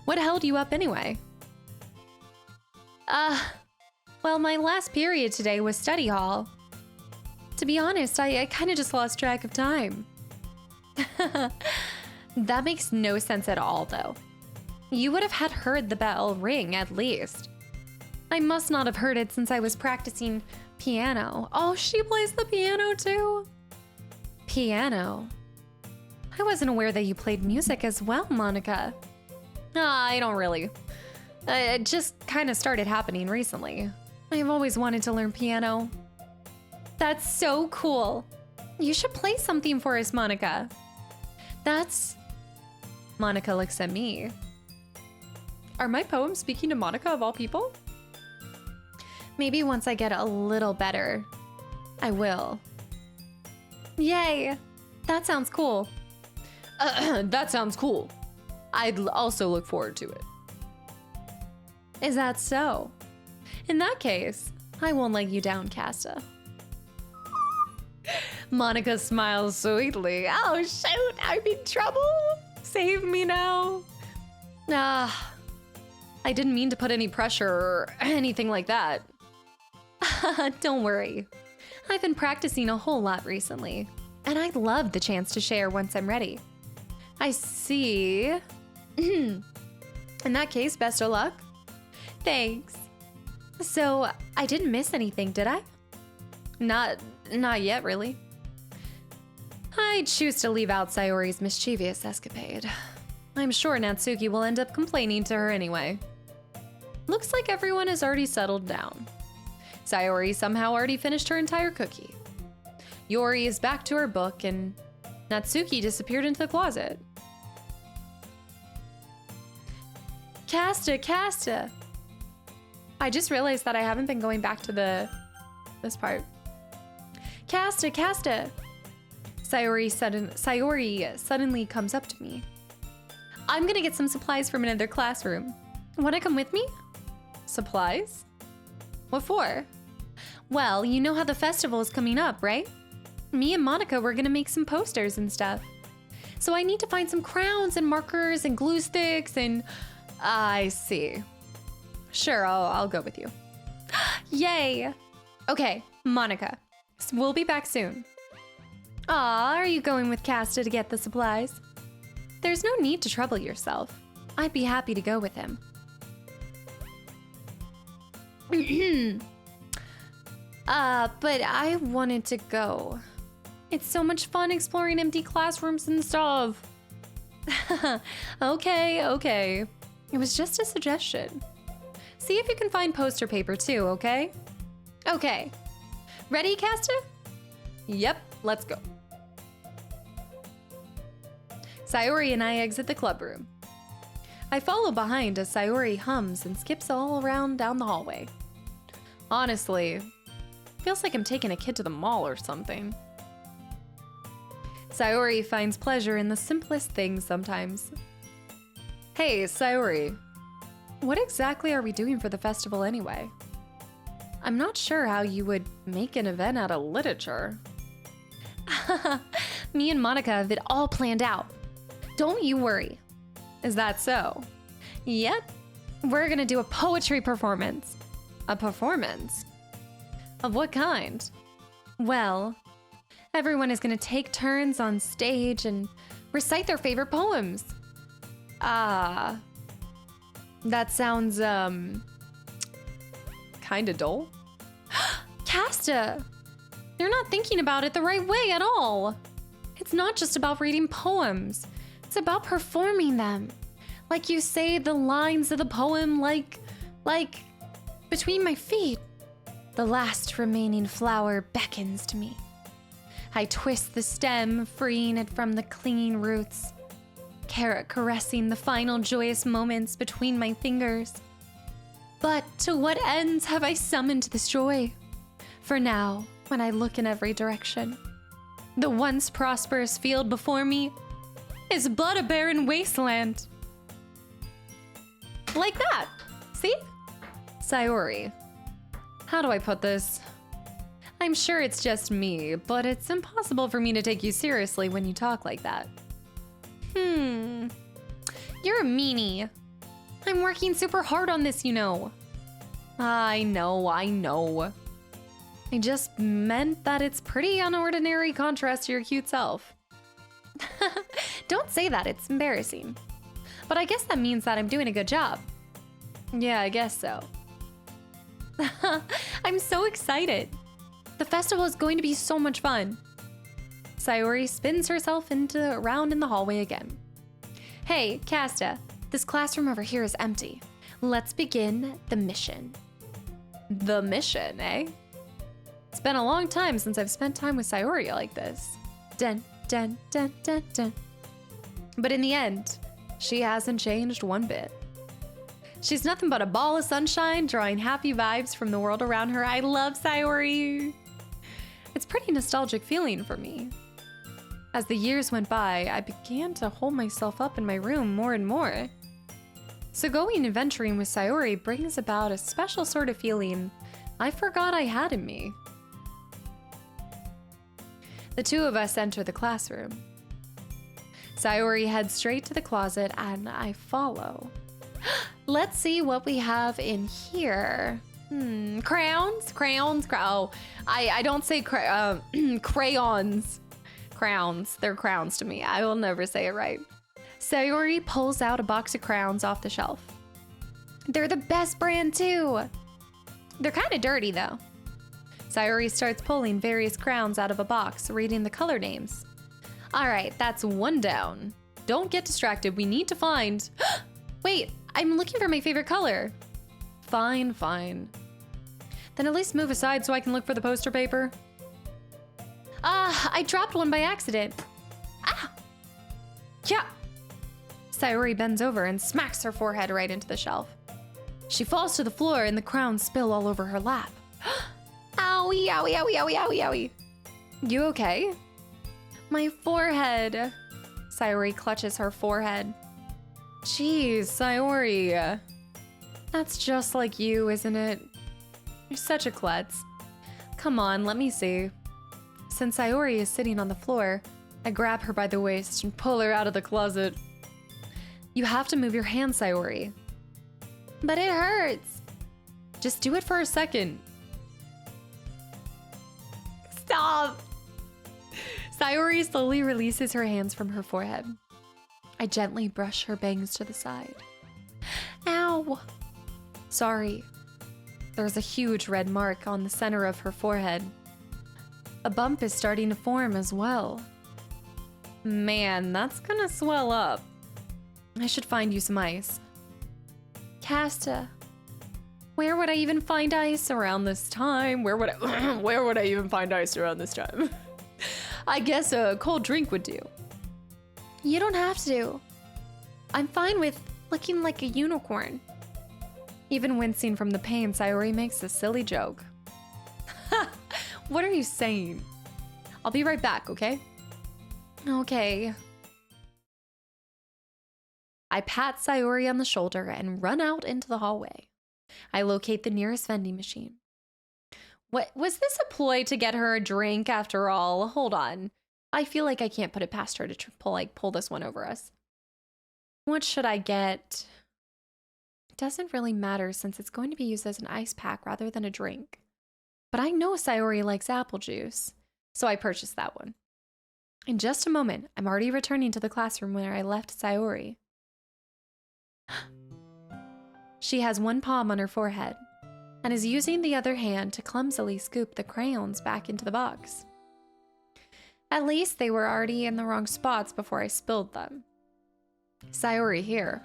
What held you up anyway? Well, my last period today was study hall. To be honest, I kind of just lost track of time. That makes no sense at all, though. You would have had heard the bell ring, at least. I must not have heard it since I was practicing piano. Oh, she plays the piano, too? Piano? I wasn't aware that you played music as well, Monica. I don't really. It just kind of started happening recently. I've always wanted to learn piano. That's so cool. You should play something for us, Monica. That's... Monica looks at me. Are my poems speaking to Monica of all people? Maybe once I get a little better, I will. Yay! That sounds cool. That sounds cool. I'd also look forward to it. Is that so? In that case, I won't let you down, Kasta. Monica smiles sweetly. Oh shoot, I'm in trouble. Save me now. I didn't mean to put any pressure or anything like that. Don't worry. I've been practicing a whole lot recently, and I'd love the chance to share once I'm ready. I see. In that case, best of luck. Thanks. So, I didn't miss anything, did I? Not yet, really. I choose to leave out Sayori's mischievous escapade. I'm sure Natsuki will end up complaining to her anyway. Looks like everyone has already settled down. Sayori somehow already finished her entire cookie. Yori is back to her book, and Natsuki disappeared into the closet. Kasta! I just realized that I haven't been going back to this part. Kasta! Sayori suddenly comes up to me. I'm gonna get some supplies from another classroom. Wanna come with me? Supplies? What for? Well, you know how the festival is coming up, right? Me and Monica were gonna make some posters and stuff. So I need to find some crowns and markers and glue sticks and... I see. Sure, I'll go with you. Yay! Okay, Monica. We'll be back soon. Aw, are you going with Kasta to get the supplies? There's no need to trouble yourself. I'd be happy to go with him. But I wanted to go. It's so much fun exploring empty classrooms and stuff. Okay. It was just a suggestion. See if you can find poster paper too, okay? Okay. Ready, Kasta? Yep, let's go. Sayori and I exit the club room. I follow behind as Sayori hums and skips all around down the hallway. Honestly, feels like I'm taking a kid to the mall or something. Sayori finds pleasure in the simplest things sometimes. Hey, Sayori. What exactly are we doing for the festival anyway? I'm not sure how you would make an event out of literature. Me and Monica have it all planned out. Don't you worry. Is that so? Yep. We're gonna do a poetry performance. A performance? Of what kind? Well, everyone is gonna take turns on stage and recite their favorite poems. That sounds, kinda dull. Kasta! You're not thinking about it the right way at all. It's not just about reading poems. It's about performing them. Like you say the lines of the poem like, between my feet. The last remaining flower beckons to me. I twist the stem, freeing it from the clinging roots. Caressing the final joyous moments between my fingers. But to what ends have I summoned this joy? For now, when I look in every direction. The once prosperous field before me is but a barren wasteland. Like that. See? Sayori. How do I put this? I'm sure it's just me, but it's impossible for me to take you seriously when you talk like that. You're a meanie. I'm working super hard on this, you know. I know. I just meant that it's pretty unordinary contrast to your cute self. Don't say that, it's embarrassing. But I guess that means that I'm doing a good job. Yeah, I guess so. I'm so excited. The festival is going to be so much fun. Sayori spins herself around in the hallway again. Hey, Kasta, this classroom over here is empty. Let's begin the mission. The mission, eh? It's been a long time since I've spent time with Sayori like this. Dun, dun, dun, dun, dun. But in the end, she hasn't changed one bit. She's nothing but a ball of sunshine, drawing happy vibes from the world around her. I love Sayori. It's a pretty nostalgic feeling for me. As the years went by, I began to hold myself up in my room more and more. So going and venturing with Sayori brings about a special sort of feeling I forgot I had in me. The two of us enter the classroom. Sayori heads straight to the closet and I follow. Let's see what we have in here. Crayons? Oh, I don't say crayons. Crowns. They're crowns to me. I will never say it right. Sayori pulls out a box of crowns off the shelf. They're the best brand too. They're kind of dirty though. Sayori starts pulling various crowns out of a box, reading the color names. All right, that's one down. Don't get distracted. We need to find... Wait, I'm looking for my favorite color. Fine. Then at least move aside so I can look for the poster paper. I dropped one by accident. Yeah. Sayori bends over and smacks her forehead right into the shelf. She falls to the floor and the crowns spill all over her lap. Owie, owie, owie, owie, owie, owie. You okay? My forehead. Sayori clutches her forehead. Jeez, Sayori. That's just like you, isn't it? You're such a klutz. Come on, let me see. Since Sayori is sitting on the floor, I grab her by the waist and pull her out of the closet. You have to move your hand, Sayori. But it hurts. Just do it for a second. Stop! Sayori slowly releases her hands from her forehead. I gently brush her bangs to the side. Ow! Sorry. There's a huge red mark on the center of her forehead. A bump is starting to form as well. Man, that's gonna swell up. I should find you some ice. Kasta, where would I even find ice around this time? Where would I even find ice around this time? I guess a cold drink would do. You don't have to. I'm fine with looking like a unicorn. Even wincing from the pain, Sayori makes a silly joke. What are you saying? I'll be right back, okay? Okay. I pat Sayori on the shoulder and run out into the hallway. I locate the nearest vending machine. What was this a ploy to get her a drink after all? Hold on. I feel like I can't put it past her to pull this one over us. What should I get? It doesn't really matter since it's going to be used as an ice pack rather than a drink. But I know Sayori likes apple juice, so I purchased that one. In just a moment, I'm already returning to the classroom where I left Sayori. She has one palm on her forehead and is using the other hand to clumsily scoop the crayons back into the box. At least they were already in the wrong spots before I spilled them. Sayori here.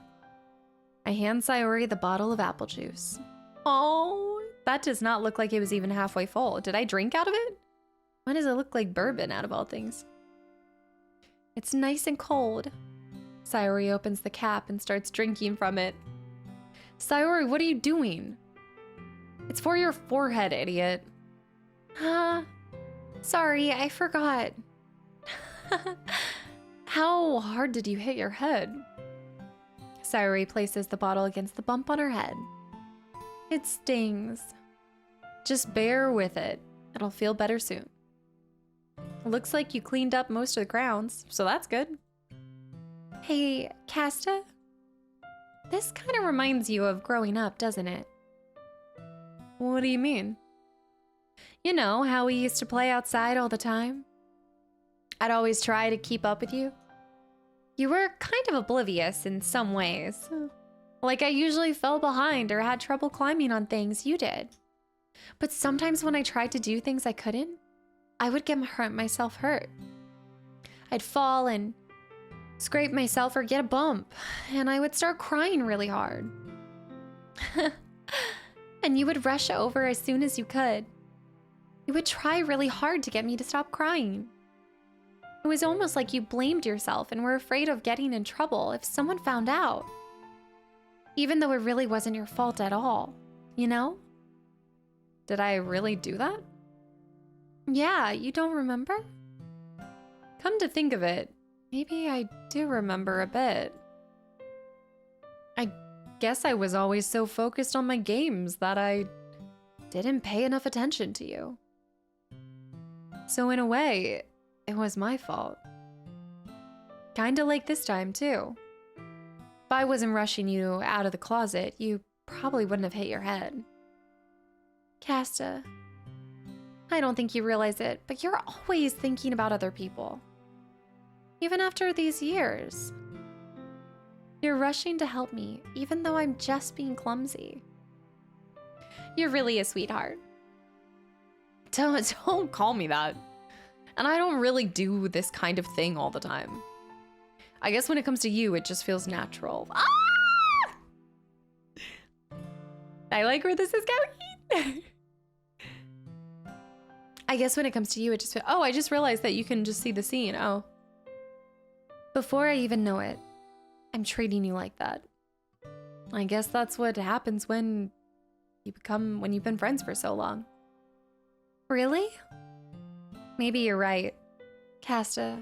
I hand Sayori the bottle of apple juice. Oh, that does not look like it was even halfway full. Did I drink out of it? Why does it look like bourbon out of all things? It's nice and cold. Sayori opens the cap and starts drinking from it. Sayori, what are you doing? It's for your forehead, idiot. Sorry, I forgot. How hard did you hit your head? Sayori places the bottle against the bump on her head. It stings. Just bear with it. It'll feel better soon. Looks like you cleaned up most of the grounds, so that's good. Hey, Kasta? This kind of reminds you of growing up, doesn't it? What do you mean? You know how we used to play outside all the time? I'd always try to keep up with you. You were kind of oblivious in some ways. Like I usually fell behind or had trouble climbing on things you did. But sometimes when I tried to do things I couldn't, I would get myself hurt. I'd fall and scrape myself or get a bump, and I would start crying really hard. And you would rush over as soon as you could. You would try really hard to get me to stop crying. It was almost like you blamed yourself and were afraid of getting in trouble if someone found out. Even though it really wasn't your fault at all, you know? Did I really do that? Yeah, you don't remember? Come to think of it, maybe I do remember a bit. I guess I was always so focused on my games that I didn't pay enough attention to you. So in a way, it was my fault. Kinda like this time, too. If I wasn't rushing you out of the closet, you probably wouldn't have hit your head. Kasta, I don't think you realize it, but you're always thinking about other people. Even after these years. You're rushing to help me, even though I'm just being clumsy. You're really a sweetheart. Don't call me that. And I don't really do this kind of thing all the time. I guess when it comes to you, it just feels natural. Ah! I like where this is going. I guess when it comes to you, it just feels... Oh, I just realized that you can just see the scene. Oh. Before I even know it, I'm treating you like that. I guess that's what happens when you've been friends for so long. Really? Maybe you're right. Kasta,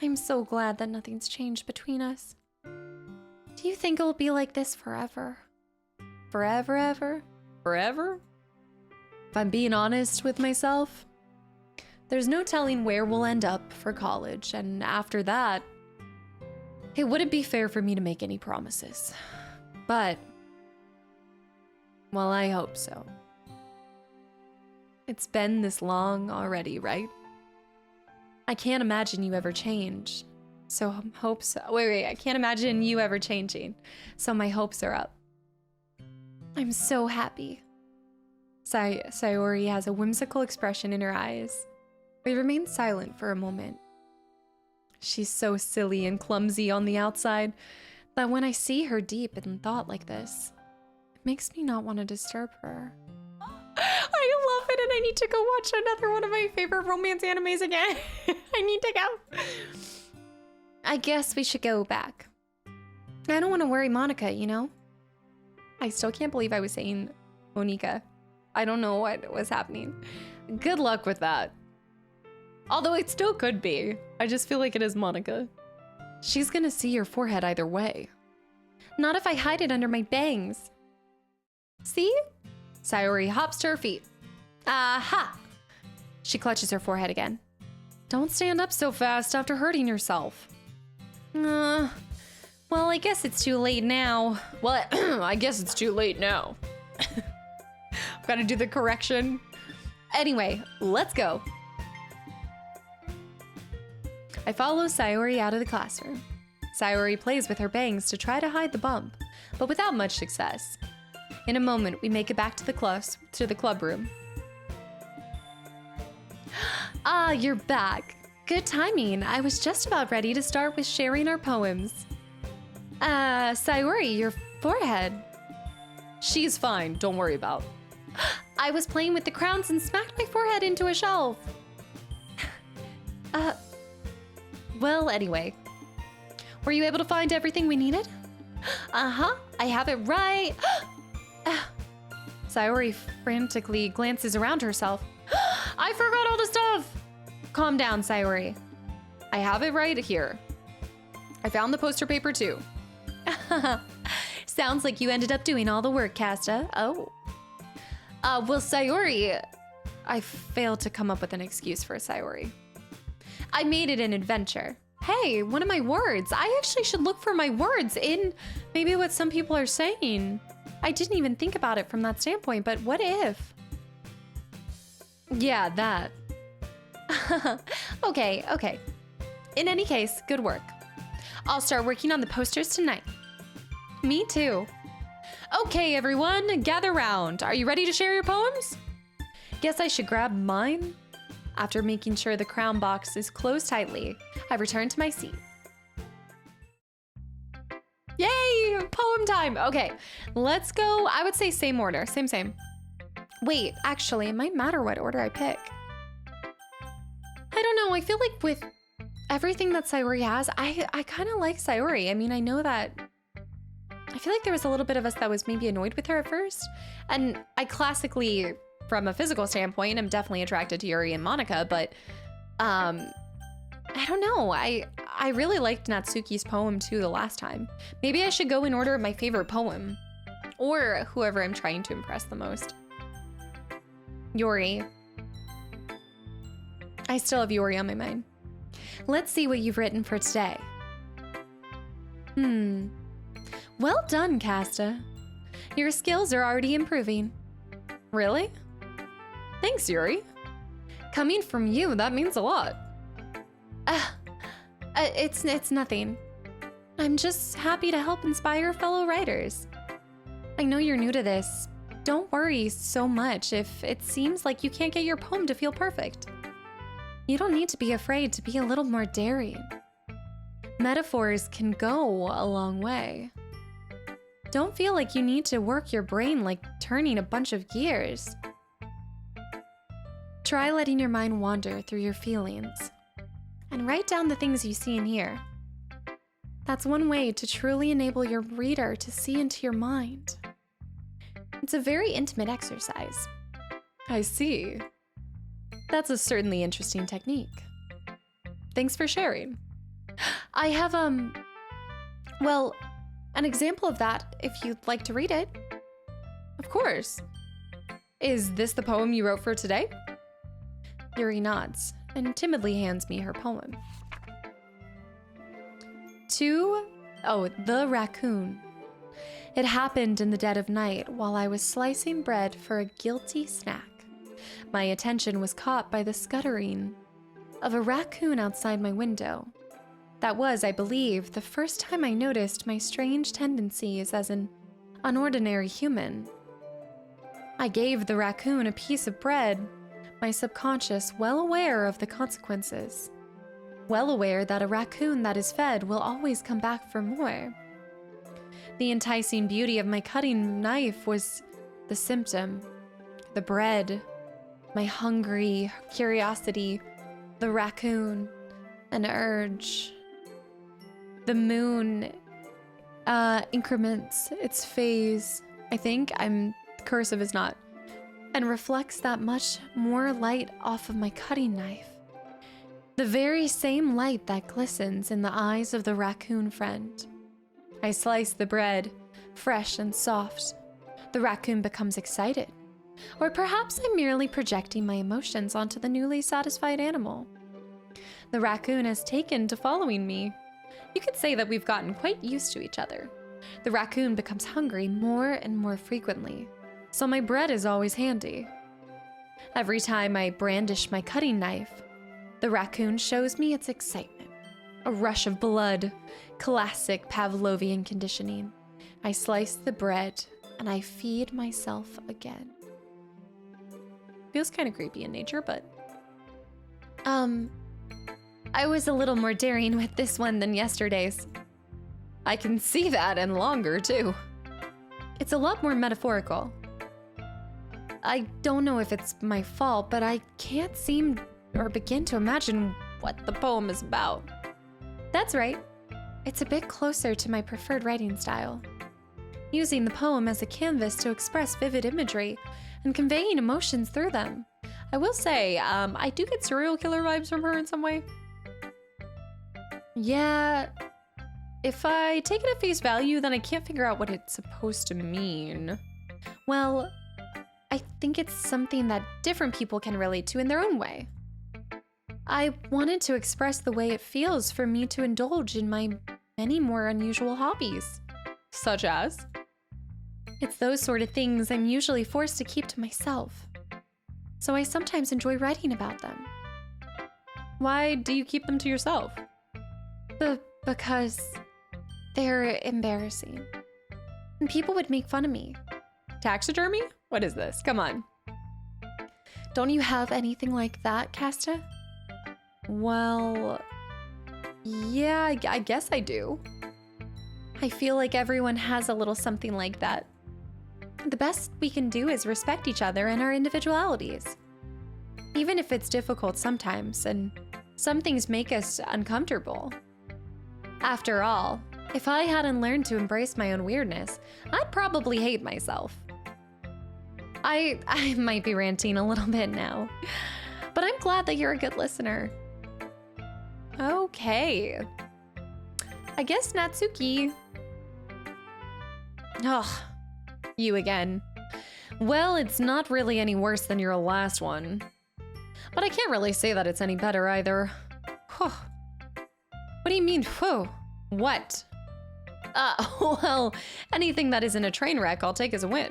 I'm so glad that nothing's changed between us. Do you think it'll be like this forever? Forever, ever? Forever? If I'm being honest with myself, there's no telling where we'll end up for college, and after that, it wouldn't be fair for me to make any promises. But, well, I hope so. It's been this long already, right? I can't imagine you ever change, so hopes... Wait, I can't imagine you ever changing, so my hopes are up. I'm so happy. Sayori has a whimsical expression in her eyes. We remain silent for a moment. She's so silly and clumsy on the outside that when I see her deep in thought like this, it makes me not want to disturb her. I love it, and I need to go watch another one of my favorite romance animes again. I need to go. I guess we should go back. I don't want to worry Monica, you know? I still can't believe I was saying Monica. I don't know what was happening. Good luck with that. Although it still could be. I just feel like it is Monica. She's gonna see your forehead either way. Not if I hide it under my bangs. See? Sayori hops to her feet. Aha! She clutches her forehead again. Don't stand up so fast after hurting yourself. Well, I guess it's too late now. What? I guess it's too late now. Gotta do the correction. Anyway, let's go. I follow Sayori out of the classroom. Sayori plays with her bangs to try to hide the bump, but without much success. In a moment, we make it back to the club room. Ah, you're back. Good timing. I was just about ready to start with sharing our poems. Sayori, your forehead. She's fine, don't worry about. I was playing with the crowns and smacked my forehead into a shelf. Well, anyway. Were you able to find everything we needed? Uh-huh, I have it right. Sayori frantically glances around herself. I forgot all the stuff. Calm down, Sayori. I have it right here. I found the poster paper too. Sounds like you ended up doing all the work, Kasta. Oh. Well, Sayori... I failed to come up with an excuse for Sayori. I made it an adventure. Hey, one of my words. I actually should look for my words in maybe what some people are saying. I didn't even think about it from that standpoint, but what if? Yeah, that. Okay. In any case, good work. I'll start working on the posters tonight. Me too. Okay, everyone, gather round. Are you ready to share your poems? Guess I should grab mine. After making sure the crown box is closed tightly, I return to my seat. Yay! Poem time! Okay, let's go. I would say same order. Same. Wait, actually, it might matter what order I pick. I don't know. I feel like with everything that Sayori has, I kind of like Sayori. I mean, I know that... I feel like there was a little bit of us that was maybe annoyed with her at first. And I classically... From a physical standpoint, I'm definitely attracted to Yuri and Monica, but I don't know. I really liked Natsuki's poem too the last time. Maybe I should go in order of my favorite poem, or whoever I'm trying to impress the most. Yuri. I still have Yuri on my mind. Let's see what you've written for today. Well done, Kasta. Your skills are already improving. Really? Thanks, Yuri. Coming from you, that means a lot. It's nothing. I'm just happy to help inspire fellow writers. I know you're new to this. Don't worry so much if it seems like you can't get your poem to feel perfect. You don't need to be afraid to be a little more daring. Metaphors can go a long way. Don't feel like you need to work your brain like turning a bunch of gears. Try letting your mind wander through your feelings and write down the things you see and hear. That's one way to truly enable your reader to see into your mind. It's a very intimate exercise. I see. That's a certainly interesting technique. Thanks for sharing. I have, well, an example of that if you'd like to read it. Of course. Is this the poem you wrote for today? Yuri nods and timidly hands me her poem. The raccoon. It happened in the dead of night while I was slicing bread for a guilty snack. My attention was caught by the scuttering of a raccoon outside my window. That was, I believe, the first time I noticed my strange tendencies as an unordinary human. I gave the raccoon a piece of bread, my subconscious well aware of the consequences. Well aware that a raccoon that is fed will always come back for more. The enticing beauty of my cutting knife was the symptom. The bread, my hungry curiosity, the raccoon, an urge. The moon increments its phase, I think. Cursive is not. And reflects that much more light off of my cutting knife. The very same light that glistens in the eyes of the raccoon friend. I slice the bread, fresh and soft. The raccoon becomes excited. Or perhaps I'm merely projecting my emotions onto the newly satisfied animal. The raccoon has taken to following me. You could say that we've gotten quite used to each other. The raccoon becomes hungry more and more frequently, so my bread is always handy. Every time I brandish my cutting knife, the raccoon shows me its excitement. A rush of blood, classic Pavlovian conditioning. I slice the bread and I feed myself again. Feels kind of creepy in nature, but... I was a little more daring with this one than yesterday's. I can see that, and longer, too. It's a lot more metaphorical. I don't know if it's my fault, but I can't seem or begin to imagine what the poem is about. That's right. It's a bit closer to my preferred writing style. Using the poem as a canvas to express vivid imagery and conveying emotions through them. I will say, I do get serial killer vibes from her in some way. Yeah, if I take it at face value, then I can't figure out what it's supposed to mean. Well, I think it's something that different people can relate to in their own way. I wanted to express the way it feels for me to indulge in my many more unusual hobbies. Such as? It's those sort of things I'm usually forced to keep to myself. So I sometimes enjoy writing about them. Why do you keep them to yourself? Because they're embarrassing. And people would make fun of me. Taxidermy? What is this? Come on. Don't you have anything like that, Kasta? Well, yeah, I guess I do. I feel like everyone has a little something like that. The best we can do is respect each other and our individualities. Even if it's difficult sometimes, and some things make us uncomfortable. After all, if I hadn't learned to embrace my own weirdness, I'd probably hate myself. I might be ranting a little bit now, but I'm glad that you're a good listener. Okay. I guess Natsuki. Ugh, you again. Well, it's not really any worse than your last one. But I can't really say that it's any better either. Whew. What do you mean, whew? What? Well, anything that isn't a train wreck I'll take as a win.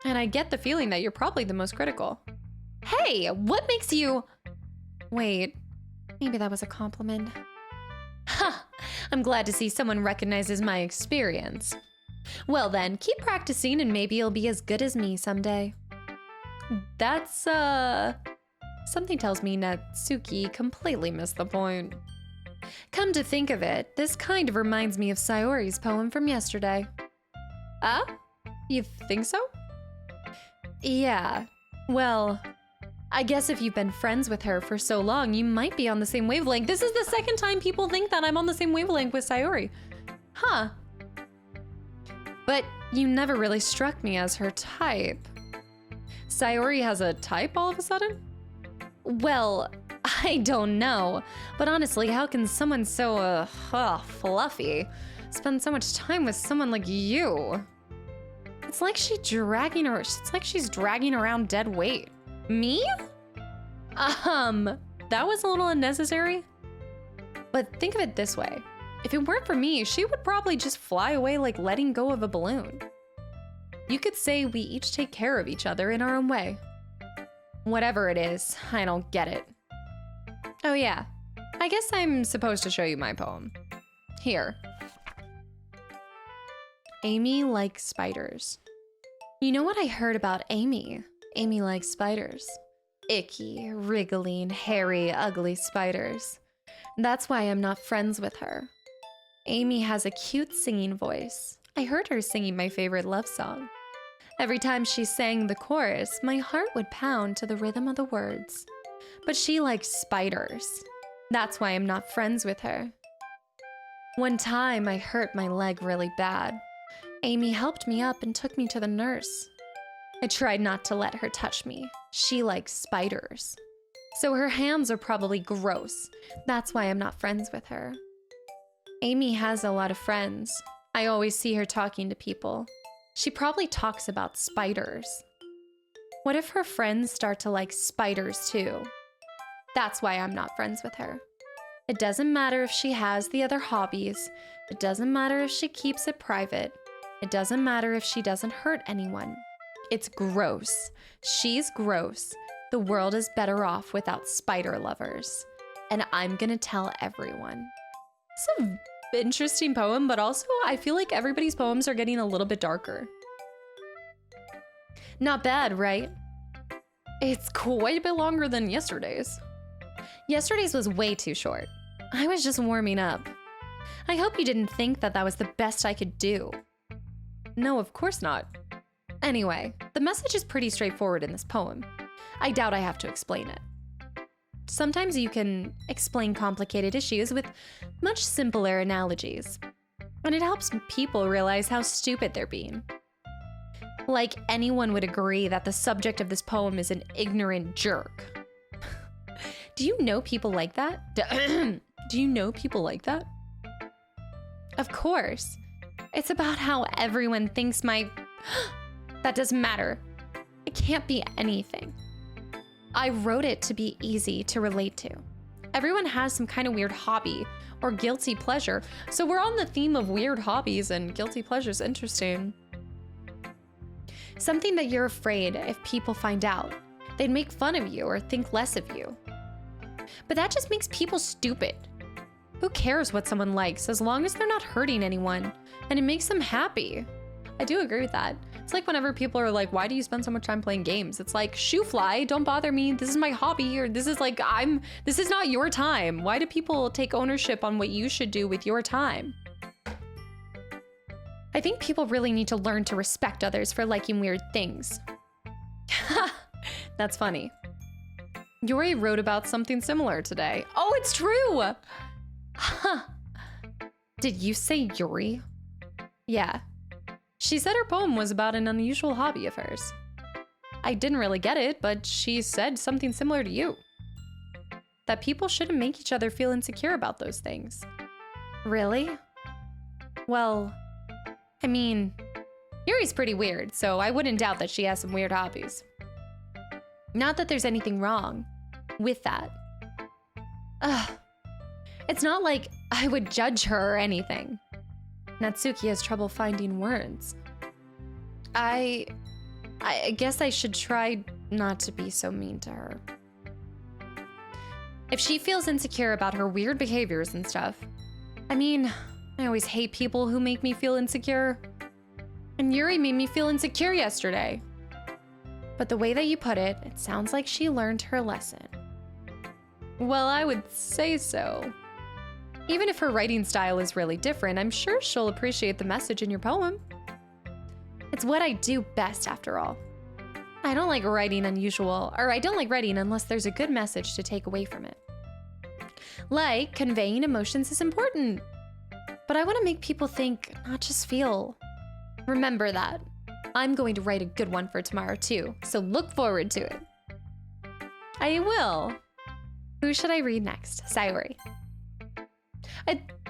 And I get the feeling that you're probably the most critical. Hey, what makes you... Wait, maybe that was a compliment. Ha! I'm glad to see someone recognizes my experience. Well then, keep practicing and maybe you'll be as good as me someday. That's, something tells me Natsuki completely missed the point. Come to think of it, this kind of reminds me of Sayori's poem from yesterday. Ah? You think so? Yeah. Well, I guess if you've been friends with her for so long, you might be on the same wavelength. This is the second time people think that I'm on the same wavelength with Sayori. Huh. But you never really struck me as her type. Sayori has a type all of a sudden? Well, I don't know. But honestly, how can someone so, fluffy spend so much time with someone like you? It's like she's dragging around dead weight. Me? That was a little unnecessary. But think of it this way. If it weren't for me, she would probably just fly away like letting go of a balloon. You could say we each take care of each other in our own way. Whatever it is, I don't get it. Oh yeah, I guess I'm supposed to show you my poem. Here. Amy likes spiders. You know what I heard about Amy? Amy likes spiders. Icky, wriggling, hairy, ugly spiders. That's why I'm not friends with her. Amy has a cute singing voice. I heard her singing my favorite love song. Every time she sang the chorus, my heart would pound to the rhythm of the words. But she likes spiders. That's why I'm not friends with her. One time I hurt my leg really bad. Amy helped me up and took me to the nurse. I tried not to let her touch me. She likes spiders. So her hands are probably gross. That's why I'm not friends with her. Amy has a lot of friends. I always see her talking to people. She probably talks about spiders. What if her friends start to like spiders too? That's why I'm not friends with her. It doesn't matter if she has the other hobbies. It doesn't matter if she keeps it private. It doesn't matter if she doesn't hurt anyone. It's gross. She's gross. The world is better off without spider lovers. And I'm gonna tell everyone. It's an interesting poem, but also I feel like everybody's poems are getting a little bit darker. Not bad, right? It's quite a bit longer than yesterday's. Yesterday's was way too short. I was just warming up. I hope you didn't think that that was the best I could do. No, of course not. Anyway, the message is pretty straightforward in this poem. I doubt I have to explain it. Sometimes you can explain complicated issues with much simpler analogies, and it helps people realize how stupid they're being. Like anyone would agree that the subject of this poem is an ignorant jerk. Do you know people like that? Do you know people like that? Of course. It's about how everyone thinks that doesn't matter. It can't be anything. I wrote it to be easy to relate to. Everyone has some kind of weird hobby or guilty pleasure, so we're on the theme of weird hobbies and guilty pleasures. Interesting. Something that you're afraid if people find out, they'd make fun of you or think less of you. But that just makes people stupid. Who cares what someone likes as long as they're not hurting anyone and it makes them happy? I do agree with that. It's like whenever people are like, why do you spend so much time playing games? It's like, shoo fly, don't bother me. This is my hobby, or this is not your time. Why do people take ownership on what you should do with your time? I think people really need to learn to respect others for liking weird things. That's funny. Yuri wrote about something similar today. Oh, it's true! Huh. Did you say Yuri? Yeah. She said her poem was about an unusual hobby of hers. I didn't really get it, but she said something similar to you. That people shouldn't make each other feel insecure about those things. Really? Well, I mean, Yuri's pretty weird, so I wouldn't doubt that she has some weird hobbies. Not that there's anything wrong with that. Ugh. It's not like I would judge her or anything. Natsuki has trouble finding words. I guess I should try not to be so mean to her. If she feels insecure about her weird behaviors and stuff, I mean, I always hate people who make me feel insecure. And Yuri made me feel insecure yesterday. But the way that you put it, it sounds like she learned her lesson. Well, I would say so. Even if her writing style is really different, I'm sure she'll appreciate the message in your poem. It's what I do best, after all. I don't like writing unless there's a good message to take away from it. Like, conveying emotions is important. But I want to make people think, not just feel. Remember that. I'm going to write a good one for tomorrow too, so look forward to it. I will. Who should I read next? Sayori.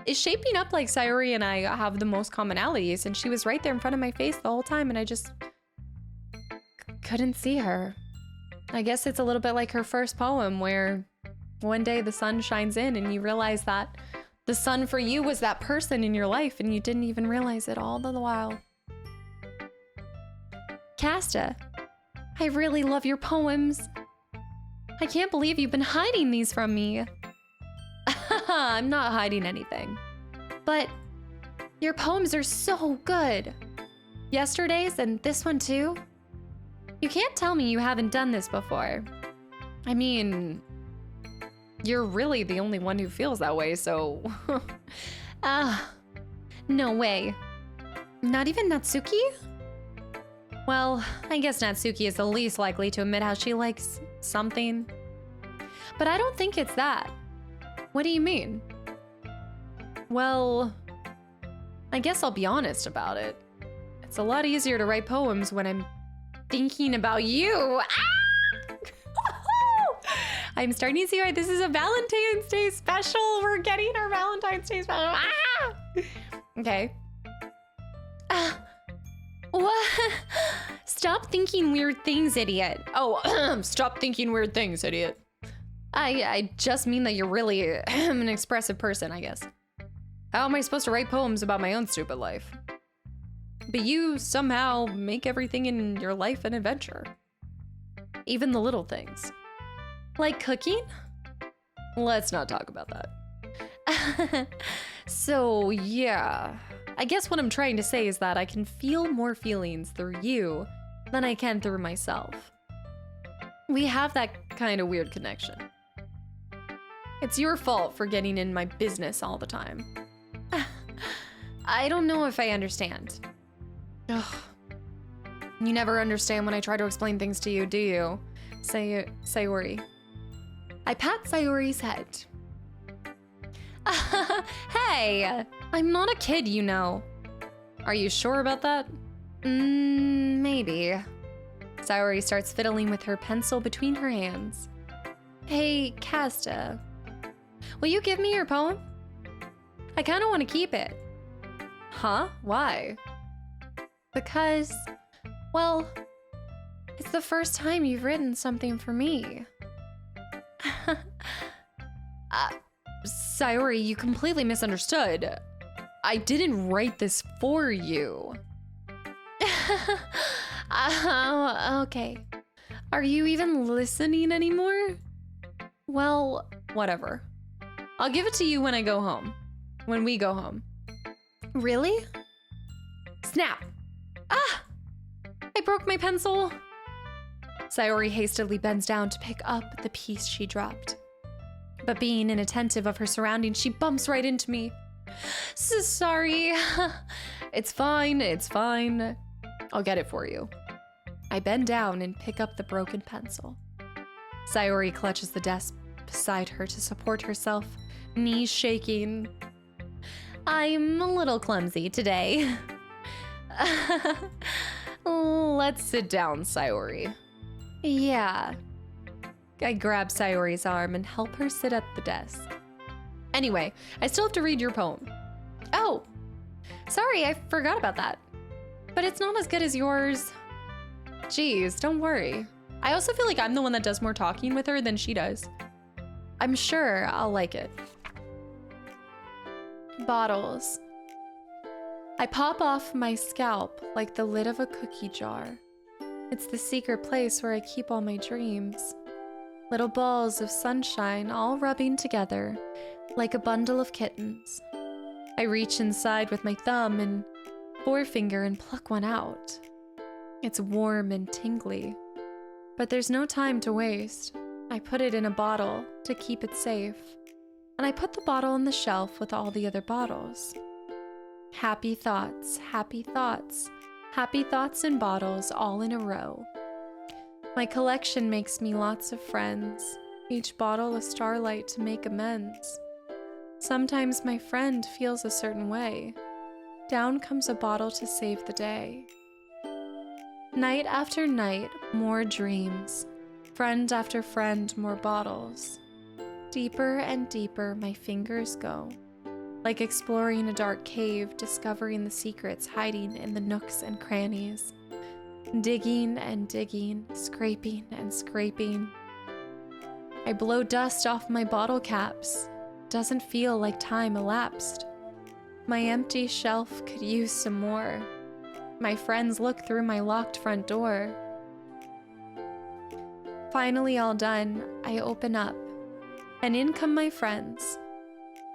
It's shaping up like Sayori and I have the most commonalities, and she was right there in front of my face the whole time, and I just couldn't see her. I guess it's a little bit like her first poem, where one day the sun shines in and you realize that the sun for you was that person in your life, and you didn't even realize it all the while. Kasta, I really love your poems. I can't believe you've been hiding these from me. I'm not hiding anything. But your poems are so good. Yesterday's and this one too. You can't tell me you haven't done this before. I mean, you're really the only one who feels that way, so... No way. Not even Natsuki? Well, I guess Natsuki is the least likely to admit how she likes something. But I don't think it's that. What do you mean? Well, I guess I'll be honest about it. It's a lot easier to write poems when I'm thinking about you. Ah! I'm starting to see why this is a Valentine's Day special. We're getting our Valentine's Day special. Ah! Okay. What? Stop thinking weird things, idiot. Oh, stop thinking weird things, idiot. I just mean that you're really an expressive person, I guess. How am I supposed to write poems about my own stupid life? But you somehow make everything in your life an adventure. Even the little things. Like cooking? Let's not talk about that. So, yeah. I guess what I'm trying to say is that I can feel more feelings through you than I can through myself. We have that kind of weird connection. It's your fault for getting in my business all the time. I don't know if I understand. Ugh. You never understand when I try to explain things to you, do you? Sayori. I pat Sayori's head. Hey, I'm not a kid, you know. Are you sure about that? Maybe. Sayori starts fiddling with her pencil between her hands. Hey, Kasta, will you give me your poem? I kind of want to keep it. Huh? Why? Because, well, it's the first time you've written something for me. Sayori, you completely misunderstood. I didn't write this for you. Okay. Are you even listening anymore? Well, whatever. I'll give it to you when I go home. When we go home. Really? Snap! Ah! I broke my pencil. Sayori hastily bends down to pick up the piece she dropped. But being inattentive of her surroundings, she bumps right into me. Sorry. It's fine, it's fine. I'll get it for you. I bend down and pick up the broken pencil. Sayori clutches the desk beside her to support herself, knees shaking. I'm a little clumsy today. Let's sit down, Sayori. Yeah. I grab Sayori's arm and help her sit at the desk. Anyway, I still have to read your poem. Oh, sorry, I forgot about that. But it's not as good as yours. Jeez, don't worry. I also feel like I'm the one that does more talking with her than she does. I'm sure I'll like it. Bottles. I pop off my scalp like the lid of a cookie jar. It's the secret place where I keep all my dreams. Little balls of sunshine all rubbing together like a bundle of kittens. I reach inside with my thumb and forefinger and pluck one out. It's warm and tingly, but there's no time to waste. I put it in a bottle to keep it safe, and I put the bottle on the shelf with all the other bottles. Happy thoughts, happy thoughts, happy thoughts in bottles all in a row. My collection makes me lots of friends, each bottle a starlight to make amends. Sometimes my friend feels a certain way. Down comes a bottle to save the day. Night after night, more dreams. Friend after friend, more bottles. Deeper and deeper my fingers go. Like exploring a dark cave, discovering the secrets hiding in the nooks and crannies. Digging and digging, scraping and scraping. I blow dust off my bottle caps. Doesn't feel like time elapsed. My empty shelf could use some more. My friends look through my locked front door. Finally all done, I open up, and in come my friends.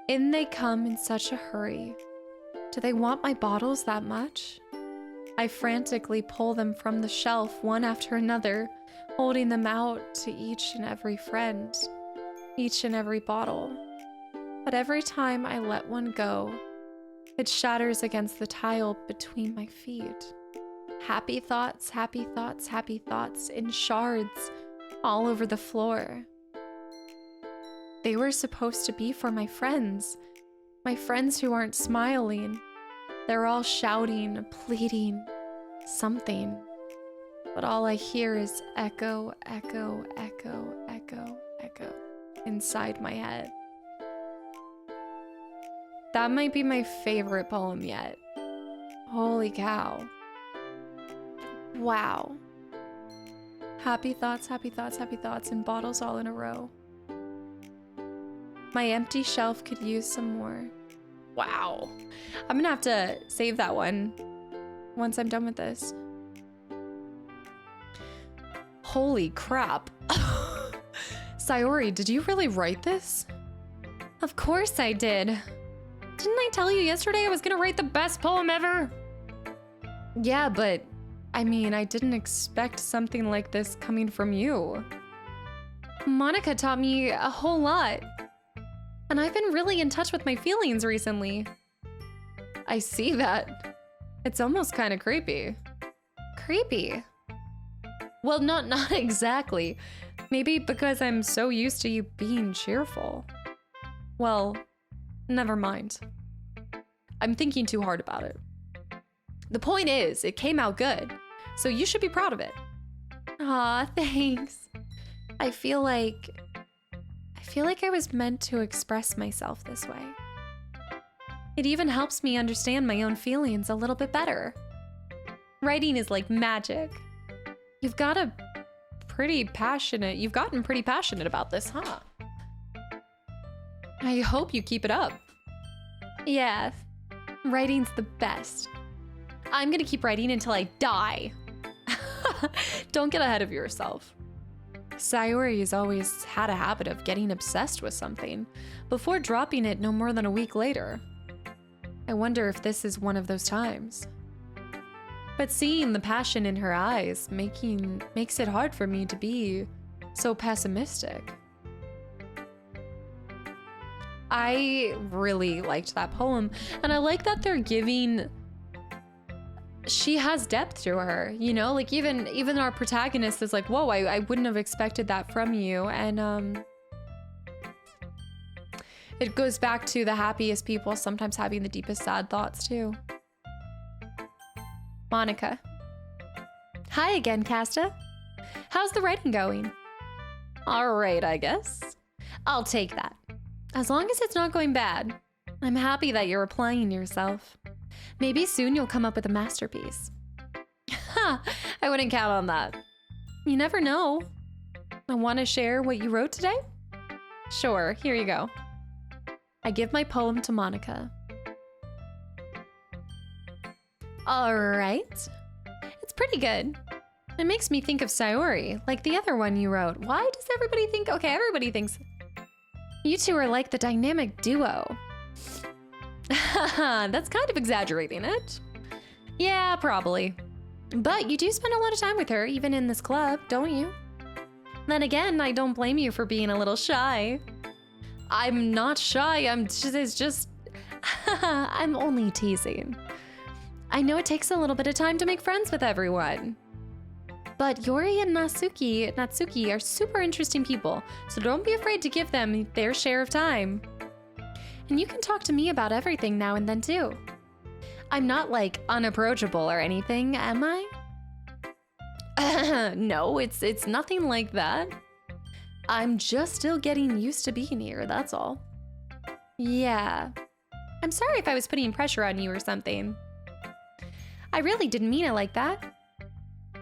In they come in such a hurry. Do they want my bottles that much? I frantically pull them from the shelf one after another, holding them out to each and every friend, each and every bottle. But every time I let one go, it shatters against the tile between my feet. Happy thoughts, happy thoughts, happy thoughts in shards all over the floor. They were supposed to be for my friends who aren't smiling. They're all shouting, pleading, something. But all I hear is echo, echo, echo, echo, echo inside my head. That might be my favorite poem yet. Holy cow. Wow. Happy thoughts, happy thoughts, happy thoughts in bottles all in a row. My empty shelf could use some more. Wow. I'm gonna have to save that one once I'm done with this. Holy crap. Sayori, did you really write this? Of course I did. Didn't I tell you yesterday I was gonna write the best poem ever? Yeah, but I mean, I didn't expect something like this coming from you. Monica taught me a whole lot. And I've been really in touch with my feelings recently. I see that. It's almost kind of creepy. Creepy? Well, not exactly. Maybe because I'm so used to you being cheerful. Well, never mind. I'm thinking too hard about it. The point is, it came out good, so you should be proud of it. Aw, thanks. I feel like I was meant to express myself this way. It even helps me understand my own feelings a little bit better. Writing is like magic. You've gotten pretty passionate about this, huh? I hope you keep it up. Yeah, writing's the best. I'm gonna keep writing until I die. Don't get ahead of yourself. Sayori has always had a habit of getting obsessed with something before dropping it no more than a week later. I wonder if this is one of those times. But seeing the passion in her eyes makes it hard for me to be so pessimistic. I really liked that poem, and I like that they're giving... She has depth to her, you know? Like, even our protagonist is like, whoa, I wouldn't have expected that from you. And it goes back to the happiest people sometimes having the deepest sad thoughts, too. Monica. Hi again, Kasta. How's the writing going? All right, I guess. I'll take that. As long as it's not going bad. I'm happy that you're applying yourself. Maybe soon you'll come up with a masterpiece. Ha! I wouldn't count on that. You never know. I want to share what you wrote today? Sure, here you go. I give my poem to Monica. All right. It's pretty good. It makes me think of Sayori, like the other one you wrote. Why does everybody think... Okay, everybody thinks... You two are like the dynamic duo. That's kind of exaggerating it. Yeah, probably. But you do spend a lot of time with her, even in this club, don't you? Then again, I don't blame you for being a little shy. I'm not shy, it's just... I'm only teasing. I know it takes a little bit of time to make friends with everyone. But Yori and Natsuki are super interesting people, so don't be afraid to give them their share of time. And you can talk to me about everything now and then too. I'm not like unapproachable or anything, am I? No, it's nothing like that. I'm just still getting used to being here, that's all. Yeah. I'm sorry if I was putting pressure on you or something. I really didn't mean it like that.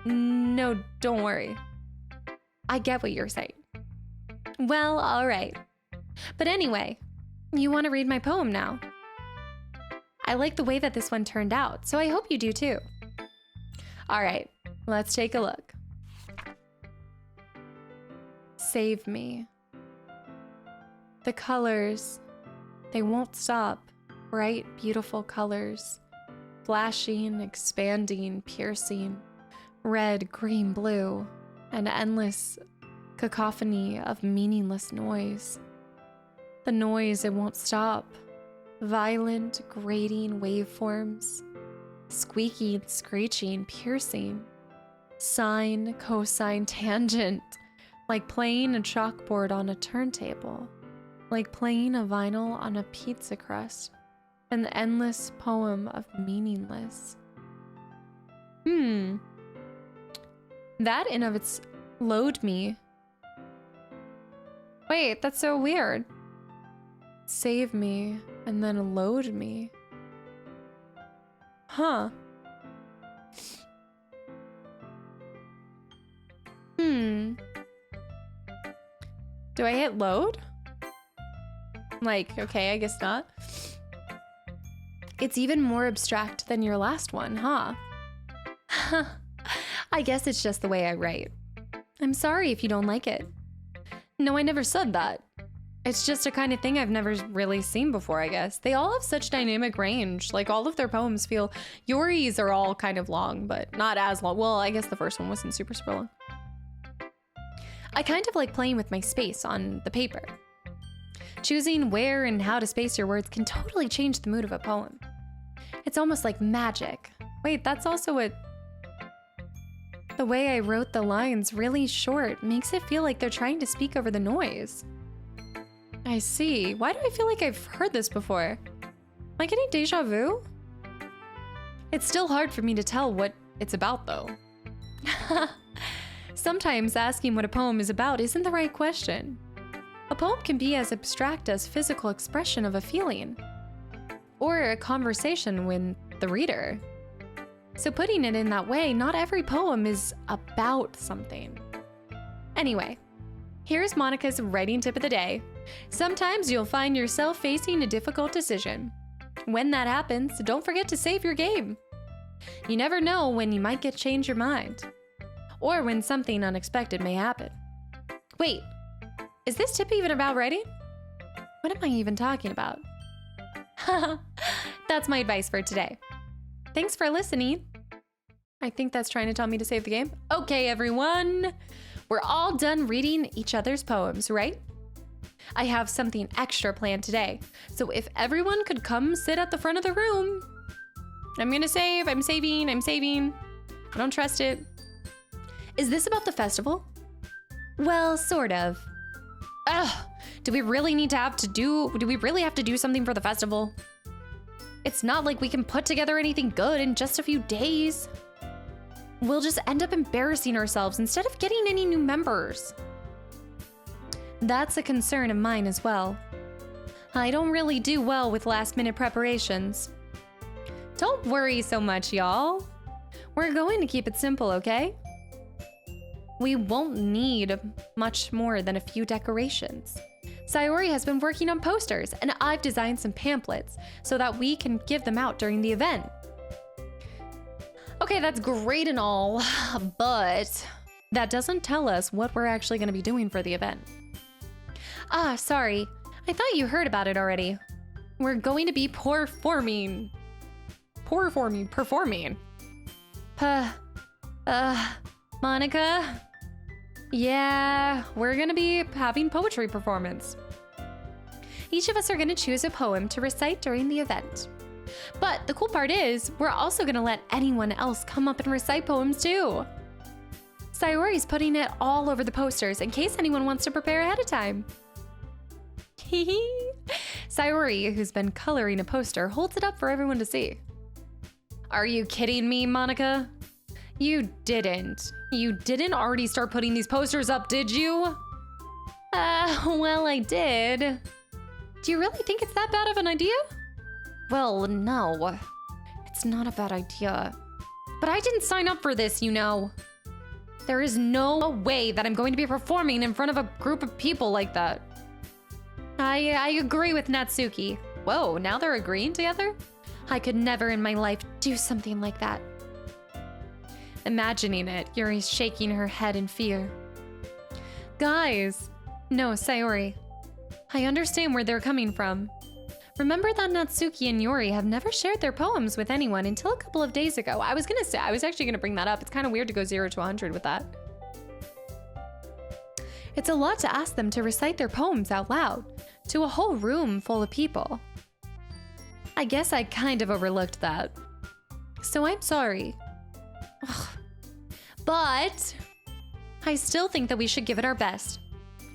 No, don't worry. I get what you're saying. Well, all right. But anyway, you want to read my poem now? I like the way that this one turned out, so I hope you do too. All right, let's take a look. Save me. The colors, they won't stop. Bright, beautiful colors. Flashing, expanding, piercing. Red, green, blue. An endless cacophony of meaningless noise. The noise, it won't stop. Violent, grating waveforms. Squeaking, screeching, piercing. Sine, cosine, tangent. Like playing a chalkboard on a turntable. Like playing a vinyl on a pizza crust. An endless poem of meaningless. That in of its load me. Wait, that's so weird. Save me and then load me. Huh. Do I hit load? Like, okay, I guess not. It's even more abstract than your last one, huh? I guess it's just the way I write. I'm sorry if you don't like it. No, I never said that. It's just a kind of thing I've never really seen before, I guess. They all have such dynamic range. Like, all of their poems feel... Yori's are all kind of long, but not as long. Well, I guess the first one wasn't super, super long. I kind of like playing with my space on the paper. Choosing where and how to space your words can totally change the mood of a poem. It's almost like magic. Wait, that's also what... The way I wrote the lines really short makes it feel like they're trying to speak over the noise. I see. Why do I feel like I've heard this before? Am I getting deja vu? It's still hard for me to tell what it's about, though. Sometimes asking what a poem is about isn't the right question. A poem can be as abstract as physical expression of a feeling, or a conversation with the reader. So putting it in that way, not every poem is about something. Anyway, here's Monica's writing tip of the day. Sometimes you'll find yourself facing a difficult decision. When that happens, don't forget to save your game. You never know when you might change your mind, or when something unexpected may happen. Wait, is this tip even about writing? What am I even talking about? That's my advice for today. Thanks for listening. I think that's trying to tell me to save the game. Okay, everyone. We're all done reading each other's poems, right? I have something extra planned today. So if everyone could come sit at the front of the room. I'm gonna save, I'm saving. I don't trust it. Is this about the festival? Well, sort of. Ugh, do we really have to do something for the festival? It's not like we can put together anything good in just a few days. We'll just end up embarrassing ourselves instead of getting any new members. That's a concern of mine as well. I don't really do well with last-minute preparations. Don't worry so much, y'all. We're going to keep it simple, okay? We won't need much more than a few decorations. Sayori has been working on posters, and I've designed some pamphlets so that we can give them out during the event. Okay, that's great and all, but that doesn't tell us what we're actually going to be doing for the event. Ah, sorry. I thought you heard about it already. We're going to be performing. Monica? Yeah, we're gonna be having poetry performance. Each of us are gonna choose a poem to recite during the event. But the cool part is, we're also gonna let anyone else come up and recite poems too. Sayori's putting it all over the posters in case anyone wants to prepare ahead of time. Sayori, who's been coloring a poster, holds it up for everyone to see. Are you kidding me, Monica? You didn't already start putting these posters up, did you? Well, I did. Do you really think it's that bad of an idea? Well, no. It's not a bad idea. But I didn't sign up for this, you know. There is no way that I'm going to be performing in front of a group of people like that. I agree with Natsuki. Whoa, now they're agreeing together? I could never in my life do something like that. Imagining it, Yuri's shaking her head in fear. Guys! No, Sayori. I understand where they're coming from. Remember that Natsuki and Yuri have never shared their poems with anyone until a couple of days ago. I was actually gonna bring that up. It's kind of weird to go 0 to 100 with that. It's a lot to ask them to recite their poems out loud, to a whole room full of people. I guess I kind of overlooked that. So I'm sorry. Ugh. But I still think that we should give it our best.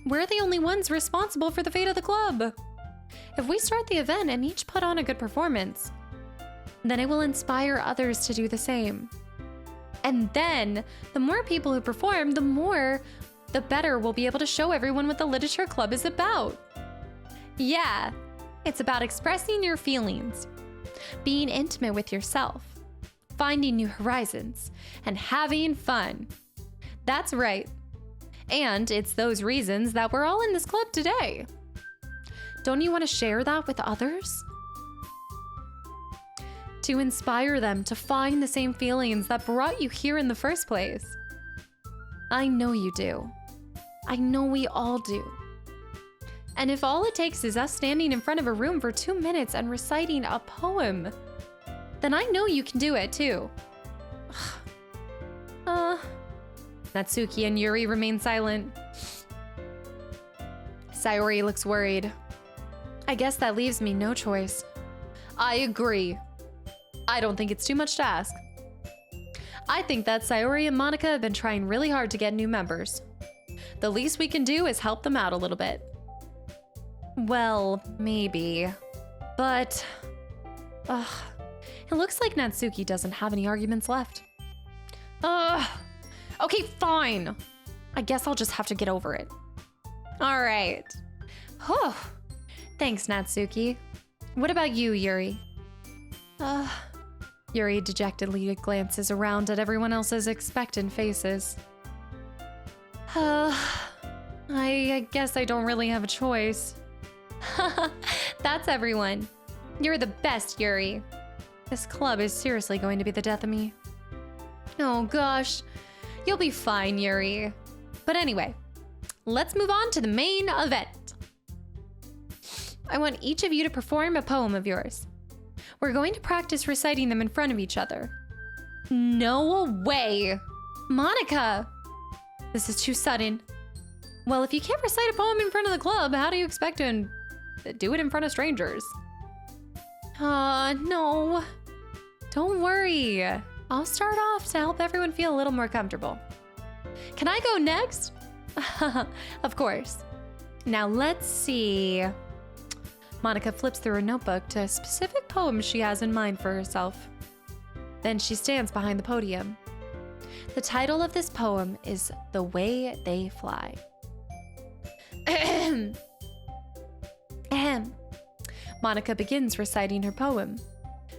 We're the only ones responsible for the fate of the club. If we start the event and each put on a good performance, then it will inspire others to do the same. And then, the more people who perform, the better we'll be able to show everyone what the literature club is about. Yeah, it's about expressing your feelings, being intimate with yourself, finding new horizons, and having fun. That's right. And it's those reasons that we're all in this club today. Don't you want to share that with others? To inspire them to find the same feelings that brought you here in the first place. I know you do. I know we all do. And if all it takes is us standing in front of a room for 2 minutes and reciting a poem, then I know you can do it too. Natsuki and Yuri remain silent. Sayori looks worried. I guess that leaves me no choice. I agree. I don't think it's too much to ask. I think that Sayori and Monica have been trying really hard to get new members. The least we can do is help them out a little bit. Well, maybe. But... It looks like Natsuki doesn't have any arguments left. Okay, fine. I guess I'll just have to get over it. All right. Whew. Thanks, Natsuki. What about you, Yuri? Yuri dejectedly glances around at everyone else's expectant faces. I guess I don't really have a choice. That's everyone. You're the best, Yuri. This club is seriously going to be the death of me. Oh gosh, you'll be fine, Yuri. But anyway, let's move on to the main event. I want each of you to perform a poem of yours. We're going to practice reciting them in front of each other. No way! Monica! This is too sudden. Well, if you can't recite a poem in front of the club, how do you expect to do it in front of strangers? No. Don't worry. I'll start off to help everyone feel a little more comfortable. Can I go next? Of course. Now let's see. Monica flips through her notebook to a specific poem she has in mind for herself. Then she stands behind the podium. The title of this poem is The Way They Fly. Monica begins reciting her poem.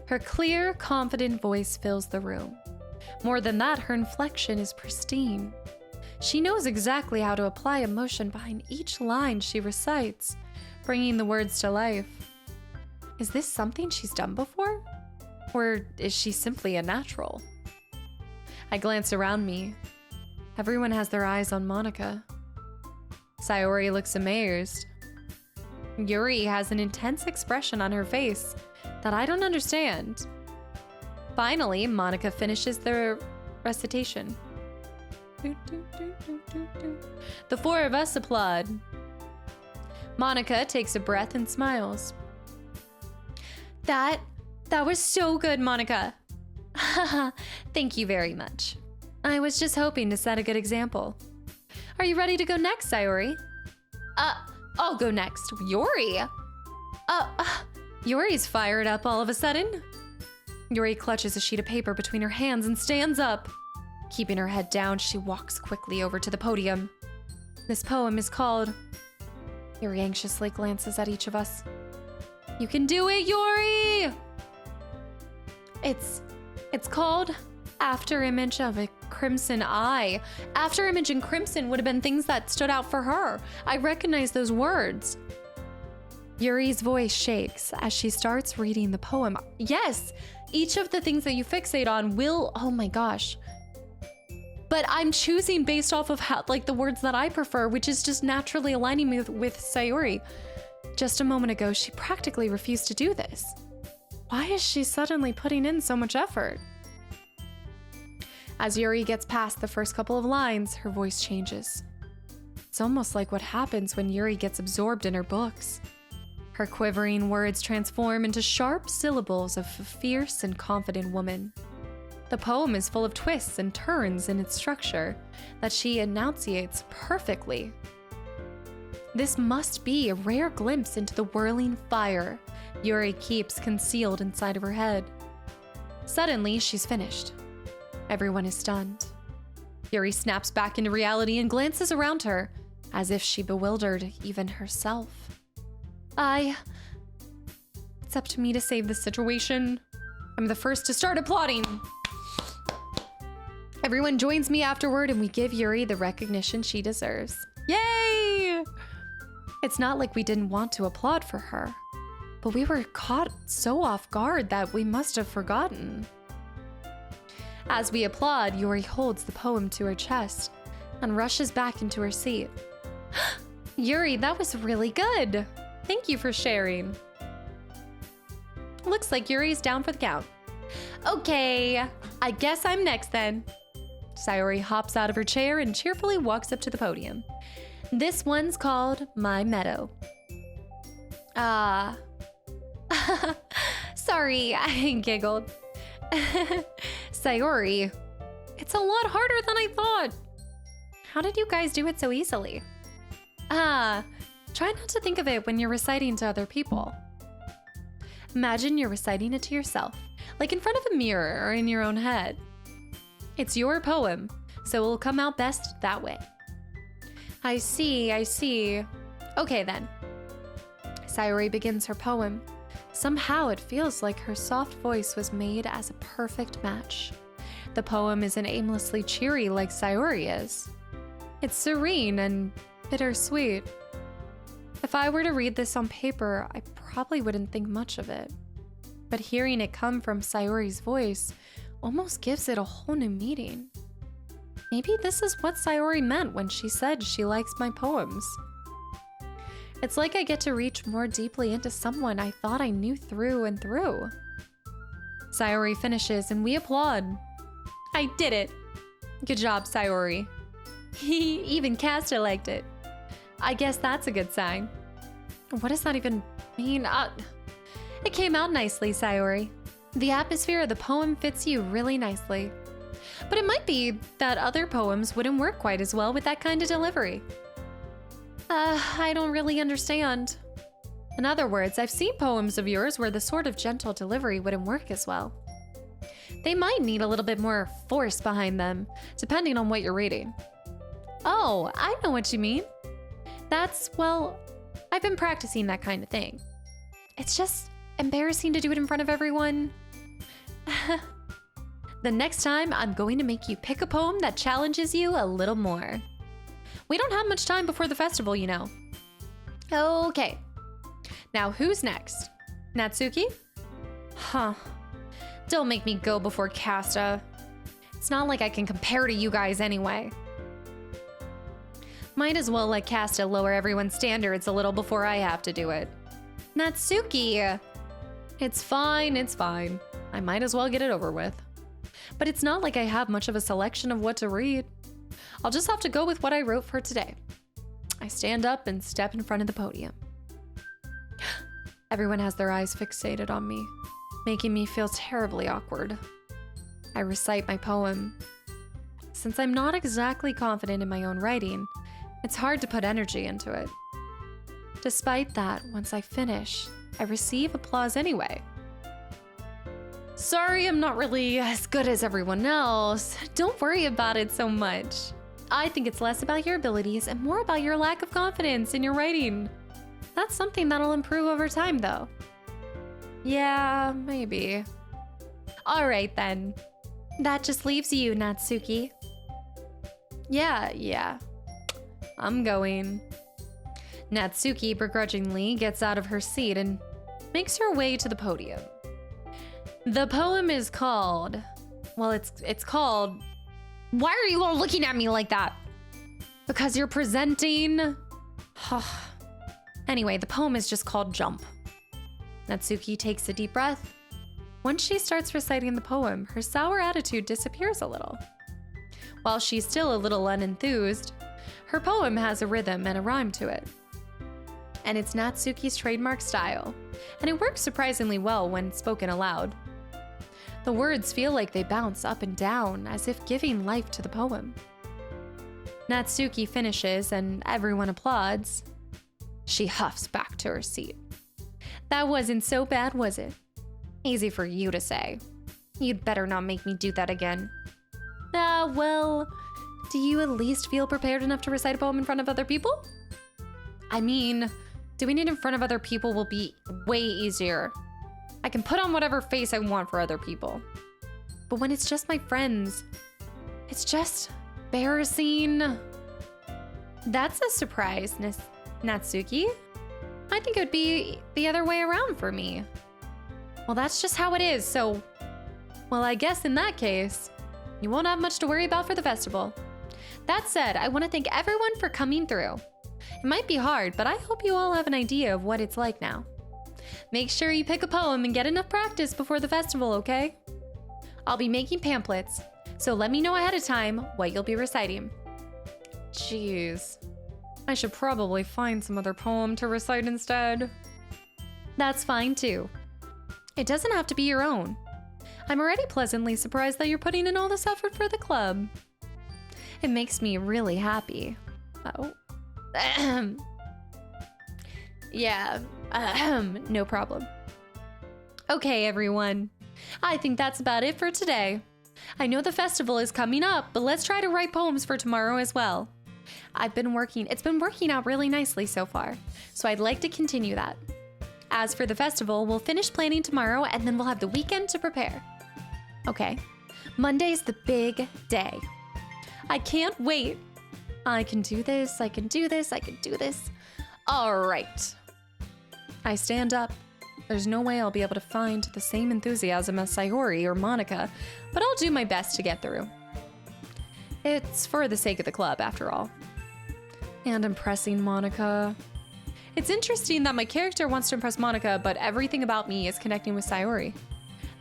Her clear, confident voice fills the room. More than that, her inflection is pristine. She knows exactly how to apply emotion behind each line she recites, bringing the words to life. Is this something she's done before? Or is she simply a natural? I glance around me. Everyone has their eyes on Monica. Sayori looks amazed. Yuri has an intense expression on her face that I don't understand. Finally, Monica finishes the recitation. The four of us applaud. Monica takes a breath and smiles. That was so good, Monica. Thank you very much. I was just hoping to set a good example. Are you ready to go next, Sayori? I'll go next. Yuri? Yuri's fired up all of a sudden. Yuri clutches a sheet of paper between her hands and stands up. Keeping her head down, she walks quickly over to the podium. This poem is called... Yuri anxiously glances at each of us. You can do it, Yuri! It's called After Image of a Crimson Eye. After Image and Crimson would have been things that stood out for her. I recognize those words. Yuri's voice shakes as she starts reading the poem. Yes, each of the things that you fixate on will, oh my gosh. But I'm choosing based off of how, like, the words that I prefer, which is just naturally aligning me with Sayori. Just a moment ago, she practically refused to do this. Why is she suddenly putting in so much effort? As Yuri gets past the first couple of lines, her voice changes. It's almost like what happens when Yuri gets absorbed in her books. Her quivering words transform into sharp syllables of a fierce and confident woman. The poem is full of twists and turns in its structure that she enunciates perfectly. This must be a rare glimpse into the whirling fire Yuri keeps concealed inside of her head. Suddenly, she's finished. Everyone is stunned. Yuri snaps back into reality and glances around her, as if she bewildered even herself. It's up to me to save this situation. I'm the first to start applauding. Everyone joins me afterward and we give Yuri the recognition she deserves. Yay! It's not like we didn't want to applaud for her, but we were caught so off guard that we must have forgotten. As we applaud, Yuri holds the poem to her chest and rushes back into her seat. Yuri, that was really good. Thank you for sharing. Looks like Yuri's down for the count. Okay, I guess I'm next then. Sayori hops out of her chair and cheerfully walks up to the podium. This one's called My Meadow. Sorry, I giggled. Sayori, it's a lot harder than I thought. How did you guys do it so easily? Try not to think of it when you're reciting to other people. Imagine you're reciting it to yourself, like in front of a mirror or in your own head. It's your poem, so it'll come out best that way. I see. Okay then. Sayori begins her poem. Somehow it feels like her soft voice was made as a perfect match. The poem isn't aimlessly cheery like Sayori is. It's serene and bittersweet. If I were to read this on paper, I probably wouldn't think much of it. But hearing it come from Sayori's voice almost gives it a whole new meaning. Maybe this is what Sayori meant when she said she likes my poems. It's like I get to reach more deeply into someone I thought I knew through and through. Sayori finishes and we applaud. I did it! Good job, Sayori. Even Kasta liked it. I guess that's a good sign. What does that even mean? It came out nicely, Sayori. The atmosphere of the poem fits you really nicely. But it might be that other poems wouldn't work quite as well with that kind of delivery. I don't really understand. In other words, I've seen poems of yours where the sort of gentle delivery wouldn't work as well. They might need a little bit more force behind them, depending on what you're reading. Oh, I know what you mean. Well, I've been practicing that kind of thing. It's just embarrassing to do it in front of everyone. The next time, I'm going to make you pick a poem that challenges you a little more. We don't have much time before the festival, you know. Okay. Now, who's next? Natsuki? Huh. Don't make me go before Kasta. It's not like I can compare to you guys anyway. Might as well let Kasta lower everyone's standards a little before I have to do it. Natsuki! It's fine. I might as well get it over with. But it's not like I have much of a selection of what to read. I'll just have to go with what I wrote for today. I stand up and step in front of the podium. Everyone has their eyes fixated on me, making me feel terribly awkward. I recite my poem. Since I'm not exactly confident in my own writing, it's hard to put energy into it. Despite that, once I finish, I receive applause anyway. Sorry, I'm not really as good as everyone else. Don't worry about it so much. I think it's less about your abilities and more about your lack of confidence in your writing. That's something that'll improve over time, though. Yeah, maybe. All right, then. That just leaves you, Natsuki. Yeah. I'm going. Natsuki begrudgingly gets out of her seat and makes her way to the podium. The poem is called... Well, it's called... Why are you all looking at me like that? Because you're presenting... Anyway, the poem is just called Jump. Natsuki takes a deep breath. Once she starts reciting the poem, her sour attitude disappears a little. While she's still a little unenthused, her poem has a rhythm and a rhyme to it. And it's Natsuki's trademark style, and it works surprisingly well when spoken aloud. The words feel like they bounce up and down, as if giving life to the poem. Natsuki finishes and everyone applauds. She huffs back to her seat. That wasn't so bad, was it? Easy for you to say. You'd better not make me do that again. Well, do you at least feel prepared enough to recite a poem in front of other people? I mean, doing it in front of other people will be way easier. I can put on whatever face I want for other people. But when it's just my friends, it's just embarrassing. That's a surprise, Natsuki. I think it would be the other way around for me. Well, that's just how it is, so... Well, I guess in that case, you won't have much to worry about for the festival. That said, I want to thank everyone for coming through. It might be hard, but I hope you all have an idea of what it's like now. Make sure you pick a poem and get enough practice before the festival, okay? I'll be making pamphlets, so let me know ahead of time what you'll be reciting. Jeez. I should probably find some other poem to recite instead. That's fine too. It doesn't have to be your own. I'm already pleasantly surprised that you're putting in all this effort for the club. It makes me really happy. Oh. Yeah, no problem. Okay, everyone. I think that's about it for today. I know the festival is coming up, but let's try to write poems for tomorrow as well. It's been working out really nicely so far, so I'd like to continue that. As for the festival, we'll finish planning tomorrow and then we'll have the weekend to prepare. Okay, Monday's the big day. I can't wait. I can do this, I can do this, I can do this. All right. I stand up. There's no way I'll be able to find the same enthusiasm as Sayori or Monica, but I'll do my best to get through. It's for the sake of the club, after all. And impressing Monica. It's interesting that my character wants to impress Monica, but everything about me is connecting with Sayori.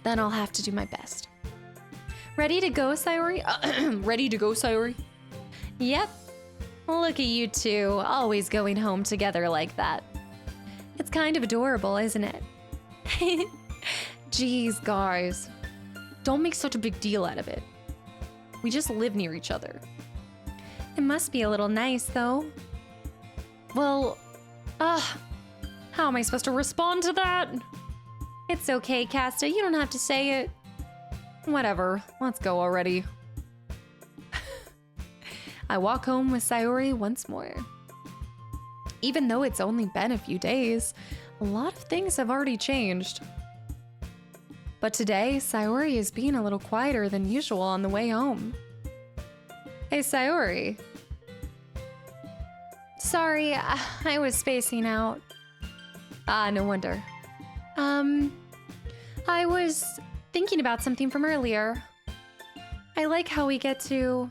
Then I'll have to do my best. Ready to go, Sayori? Ready to go, Sayori? Yep. Look at you two, always going home together like that. It's kind of adorable, isn't it? Jeez, guys. Don't make such a big deal out of it. We just live near each other. It must be a little nice, though. Well, how am I supposed to respond to that? It's okay, Kasta, you don't have to say it. Whatever, let's go already. I walk home with Sayori once more. Even though it's only been a few days, a lot of things have already changed. But today, Sayori is being a little quieter than usual on the way home. Hey, Sayori. Sorry, I was spacing out. No wonder. I was thinking about something from earlier. I like how we get to...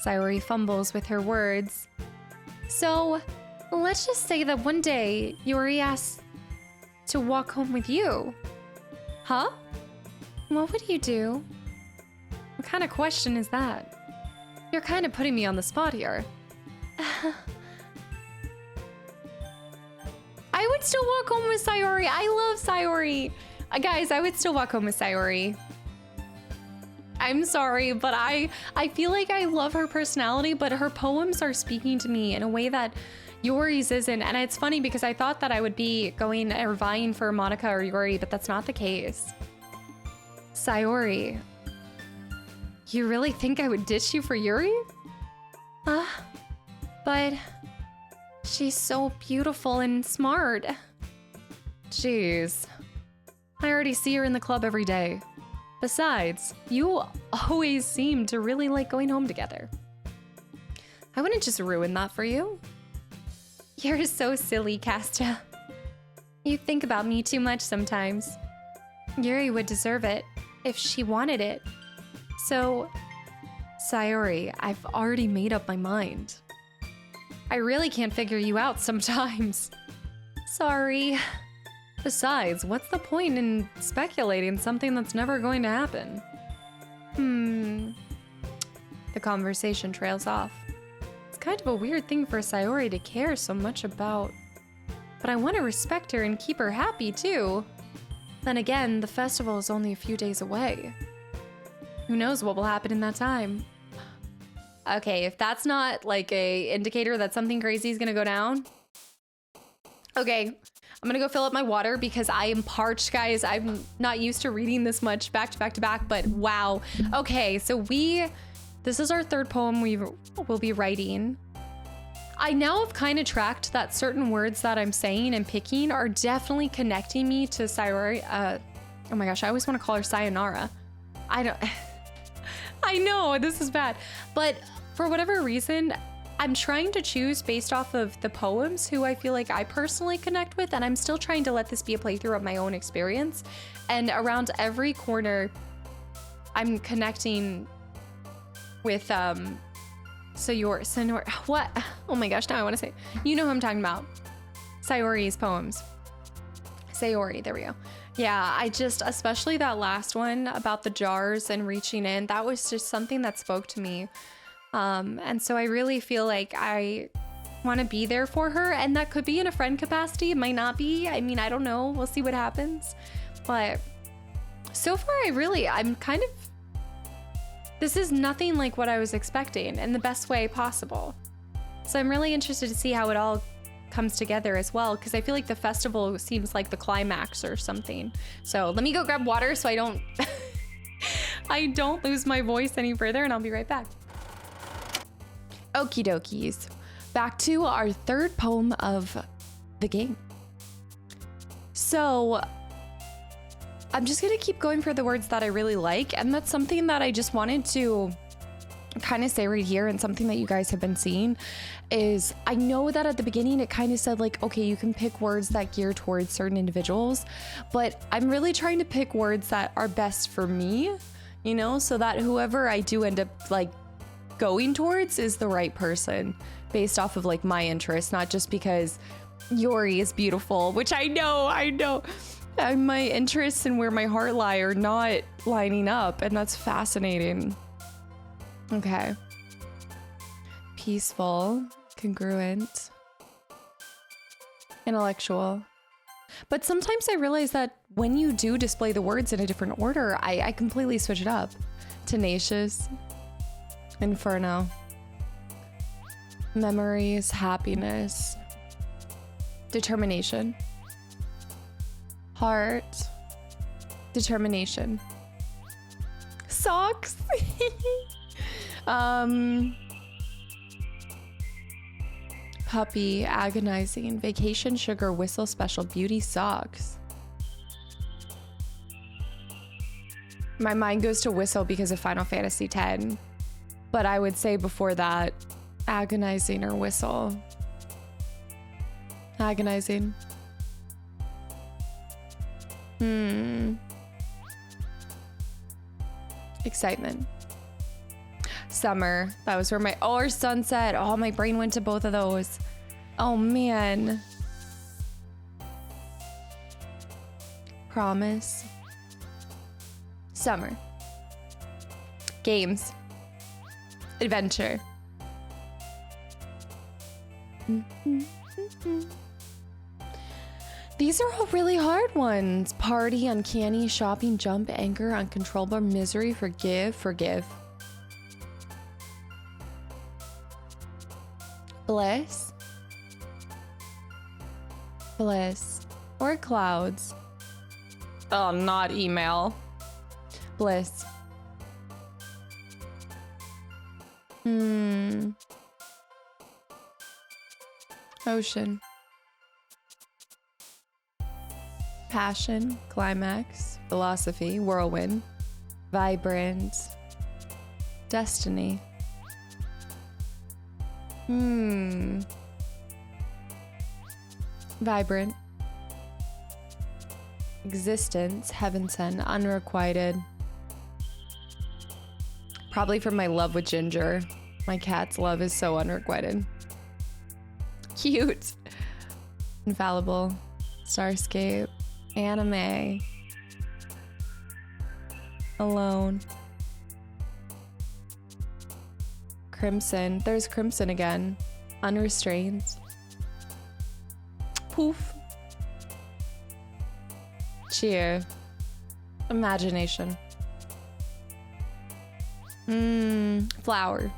Sayori fumbles with her words. So, let's just say that one day, Yuri asked to walk home with you. Huh? What would you do? What kind of question is that? You're kind of putting me on the spot here. I would still walk home with Sayori. I love Sayori. Guys, I would still walk home with Sayori. I'm sorry, but I feel like I love her personality, but her poems are speaking to me in a way that Yuri's isn't. And it's funny because I thought that I would be going or vying for Monica or Yuri, but that's not the case. Sayori, you really think I would ditch you for Yuri? But she's so beautiful and smart. Jeez. I already see her in the club every day. Besides, you always seem to really like going home together. I wouldn't just ruin that for you. You're so silly, Kasta. You think about me too much sometimes. Yuri would deserve it if she wanted it. So, Sayori, I've already made up my mind. I really can't figure you out sometimes. Sorry. Besides, what's the point in speculating something that's never going to happen? The conversation trails off. It's kind of a weird thing for Sayori to care so much about. But I want to respect her and keep her happy too. Then again, the festival is only a few days away. Who knows what will happen in that time? Okay, if that's not like a indicator that something crazy is gonna go down. Okay, I'm gonna go fill up my water because I am parched, guys. I'm not used to reading this much back to back to back, but wow. Okay, so this is our third poem we will be writing. I now have kind of tracked that certain words that I'm saying and picking are definitely connecting me to Sayori. Oh my gosh, I always want to call her Sayonara. I know, this is bad. But for whatever reason, I'm trying to choose based off of the poems who I feel like I personally connect with, and I'm still trying to let this be a playthrough of my own experience. And around every corner, I'm connecting with, Sayori, what? Oh my gosh, now I want to say, you know who I'm talking about. Sayori's poems. Sayori, there we go. Yeah, especially that last one about the jars and reaching in, that was just something that spoke to me. And so I really feel like I want to be there for her, and that could be in a friend capacity. It might not be. I mean, I don't know. We'll see what happens. But so far, this is nothing like what I was expecting in the best way possible. So I'm really interested to see how it all comes together as well, because I feel like the festival seems like the climax or something. So let me go grab water so I don't I don't lose my voice any further, and I'll be right back. Okie dokies. Back to our third poem of the game. So I'm just gonna keep going for the words that I really like, and that's something that I just wanted to kind of say right here, and something that you guys have been seeing is, I know that at the beginning it kind of said like, okay, you can pick words that gear towards certain individuals, but I'm really trying to pick words that are best for me, you know, so that whoever I do end up like going towards is the right person based off of like my interests, not just because Yori is beautiful, which I know. My interests and where my heart lie are not lining up, and that's fascinating. Okay. Peaceful, congruent, intellectual. But sometimes I realize that when you do display the words in a different order, I completely switch it up. Tenacious, inferno, memories, happiness, determination, heart, determination, socks. Puppy, agonizing, vacation, sugar, whistle, special, beauty, socks. My mind goes to whistle because of Final Fantasy X, but I would say before that, agonizing or whistle. Agonizing. Excitement. Summer. That was where my, or sunset. Oh, my brain went to both of those. Oh man. Promise. Summer. Games. Adventure. These are all really hard ones. Party, uncanny, shopping, jump, anger, uncontrollable, misery, forgive. Bliss. Or clouds. Oh, not email. Bliss. Ocean. Passion, climax, philosophy, whirlwind, vibrant, destiny. Vibrant. Existence, heaven sent, unrequited. Probably from my love with Ginger. My cat's love is so unrequited. Cute. Infallible. Starscape. Anime. Alone. Crimson. There's crimson again. Unrestrained. Poof. Cheer. Imagination. Flower.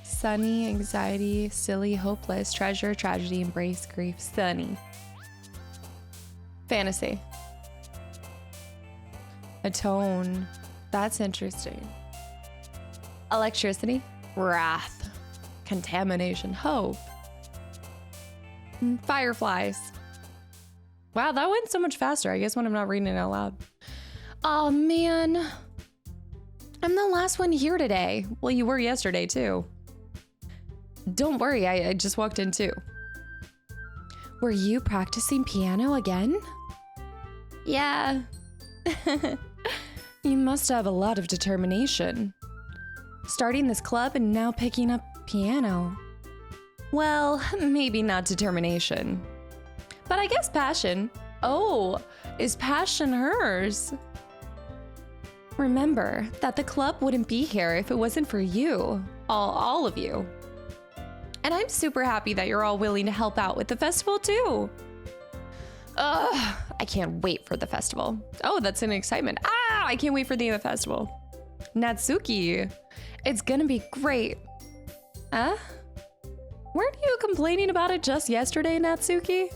Sunny, anxiety, silly, hopeless, treasure, tragedy, embrace, grief, sunny. Fantasy. Atone. That's interesting. Electricity. Wrath. Contamination. Hope. Fireflies. Wow, that went so much faster, I guess, when I'm not reading it out loud. Oh, man. I'm the last one here today. Well, you were yesterday, too. Don't worry, I just walked in, too. Were you practicing piano again? Yeah. You must have a lot of determination. Starting this club and now picking up piano. Well, maybe not determination. But I guess passion. Oh, is passion hers? Remember that the club wouldn't be here if it wasn't for you. All of you. And I'm super happy that you're all willing to help out with the festival too. Ugh, I can't wait for the festival. Oh, that's an excitement. I can't wait for the festival. Natsuki, it's gonna be great. Weren't you complaining about it just yesterday, Natsuki?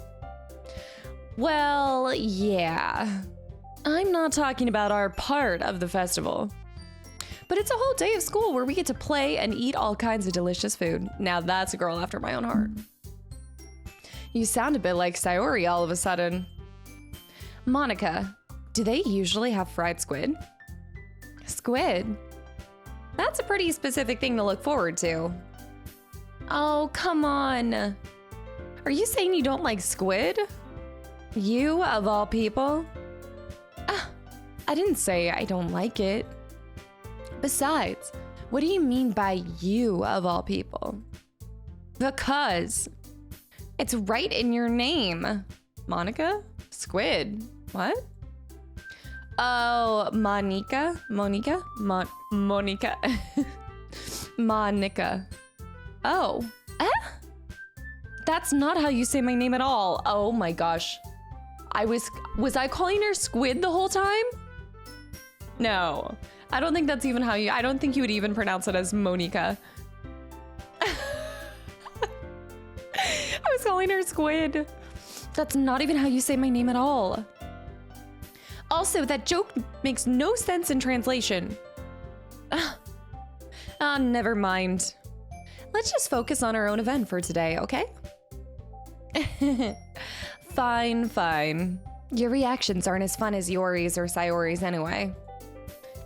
Well, yeah. I'm not talking about our part of the festival. But it's a whole day of school where we get to play and eat all kinds of delicious food. Now that's a girl after my own heart. You sound a bit like Sayori all of a sudden. Monica, do they usually have fried squid? Squid? That's a pretty specific thing to look forward to. Oh, come on. Are you saying you don't like squid? You, of all people? I didn't say I don't like it. Besides, what do you mean by you, of all people? Because it's right in your name. Monica? Squid? What? Oh, Monica? Monica? Monica. Monica. Oh. That's not how you say my name at all. Oh my gosh. Was I calling her Squid the whole time? No. I don't think that's even I don't think you would even pronounce it as Monica. I was calling her Squid. That's not even how you say my name at all. Also, that joke makes no sense in translation. Never mind. Let's just focus on our own event for today, okay? Fine, fine. Your reactions aren't as fun as Yori's or Sayori's anyway.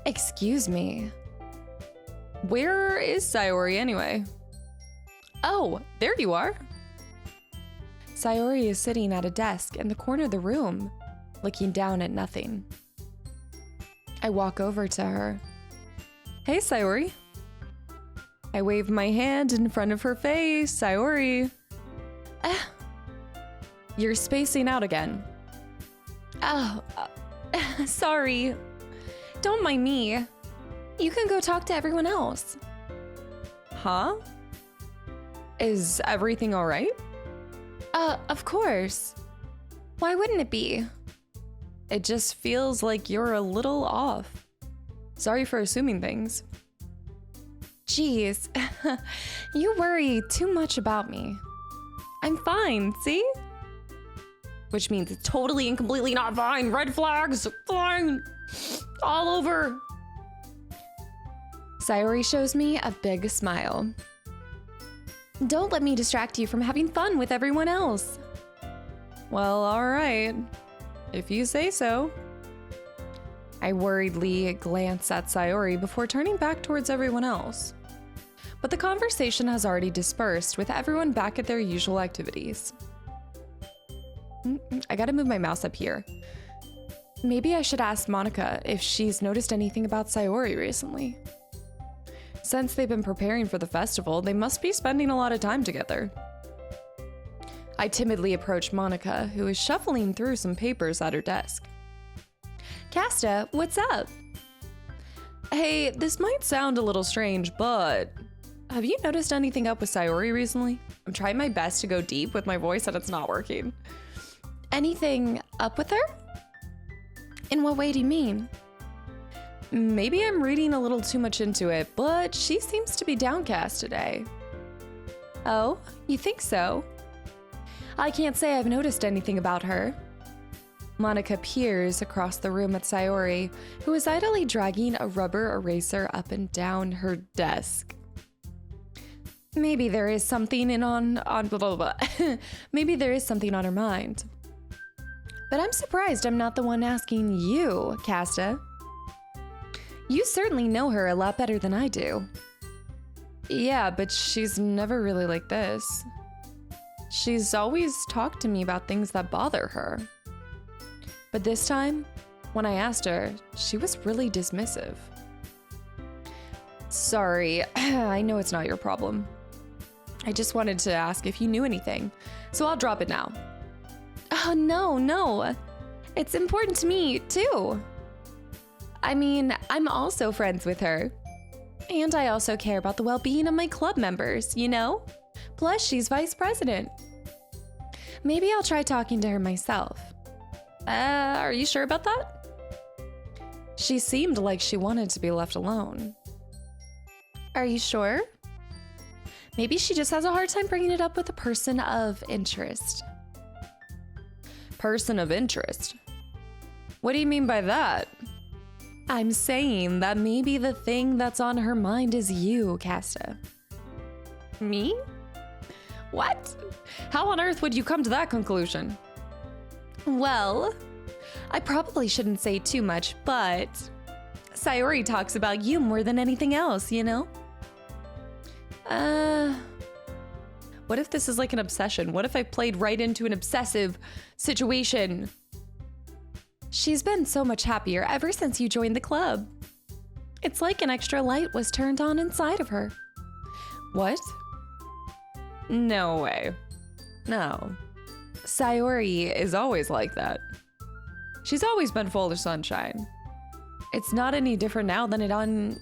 Excuse me. Where is Sayori anyway? Oh, there you are. Sayori is sitting at a desk in the corner of the room, looking down at nothing. I walk over to her. Hey, Sayori. I wave my hand in front of her face. Sayori. You're spacing out again. Oh, sorry. Don't mind me. You can go talk to everyone else. Huh? Is everything all right? Of course. Why wouldn't it be? It just feels like you're a little off. Sorry for assuming things. Jeez, you worry too much about me. I'm fine, see? Which means it's totally and completely not fine. Red flags, fine. All over. Sayori shows me a big smile. Don't let me distract you from having fun with everyone else. Well, all right. If you say so. I worriedly glance at Sayori before turning back towards everyone else. But the conversation has already dispersed, with everyone back at their usual activities. I gotta move my mouse up here. Maybe I should ask Monica if she's noticed anything about Sayori recently. Since they've been preparing for the festival, they must be spending a lot of time together. I timidly approach Monica, who is shuffling through some papers at her desk. Kasta, what's up? Hey, this might sound a little strange, but have you noticed anything up with Sayori recently? I'm trying my best to go deep with my voice and it's not working. Anything up with her? In what way do you mean? Maybe I'm reading a little too much into it, but she seems to be downcast today. Oh, you think so? I can't say I've noticed anything about her. Monica peers across the room at Sayori, who is idly dragging a rubber eraser up and down her desk. Maybe there is something Maybe there is something on her mind. But I'm surprised I'm not the one asking you, Kasta. You certainly know her a lot better than I do. Yeah, but she's never really like this. She's always talked to me about things that bother her. But this time, when I asked her, she was really dismissive. Sorry, I know it's not your problem. I just wanted to ask if you knew anything, so I'll drop it now. Oh, no. It's important to me, too. I mean, I'm also friends with her. And I also care about the well-being of my club members, you know? Plus, she's vice president. Maybe I'll try talking to her myself. Are you sure about that? She seemed like she wanted to be left alone. Are you sure? Maybe she just has a hard time bringing it up with a person of interest. Person of interest? What do you mean by that? I'm saying that maybe the thing that's on her mind is you, Kasta. Me? What? How on earth would you come to that conclusion? Well, I probably shouldn't say too much, but Sayori talks about you more than anything else, you know? What if this is like an obsession? What if I played right into an obsessive situation? She's been so much happier ever since you joined the club. It's like an extra light was turned on inside of her. What? No way. No. Sayori is always like that. She's always been full of sunshine. It's not any different now than it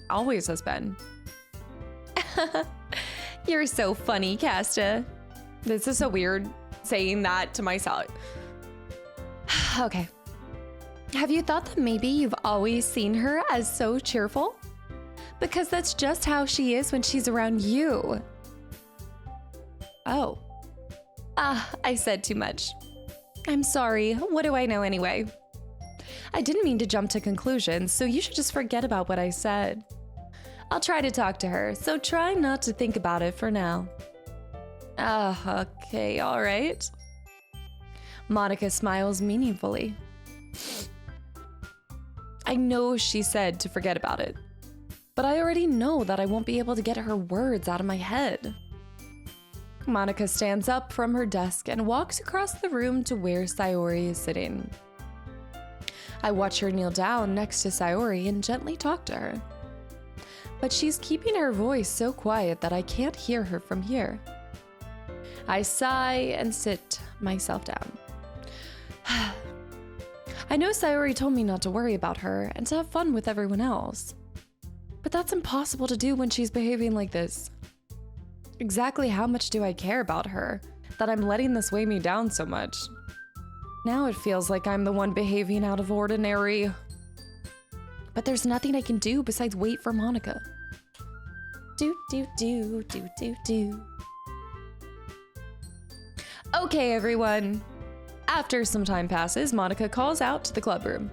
always has been. You're so funny, Kasta. This is so weird saying that to myself. Okay. Have you thought that maybe you've always seen her as so cheerful? Because that's just how she is when she's around you. Oh. I said too much. I'm sorry. What do I know anyway? I didn't mean to jump to conclusions, so you should just forget about what I said. I'll try to talk to her, so try not to think about it for now. Okay, all right. Monica smiles meaningfully. I know she said to forget about it, but I already know that I won't be able to get her words out of my head. Monica stands up from her desk and walks across the room to where Sayori is sitting. I watch her kneel down next to Sayori and gently talk to her. But she's keeping her voice so quiet that I can't hear her from here. I sigh and sit myself down. I know Sayori told me not to worry about her and to have fun with everyone else. But that's impossible to do when she's behaving like this. Exactly how much do I care about her that I'm letting this weigh me down so much? Now it feels like I'm the one behaving out of ordinary. But there's nothing I can do besides wait for Monica. Do. Okay, everyone. After some time passes, Monica calls out to the club room.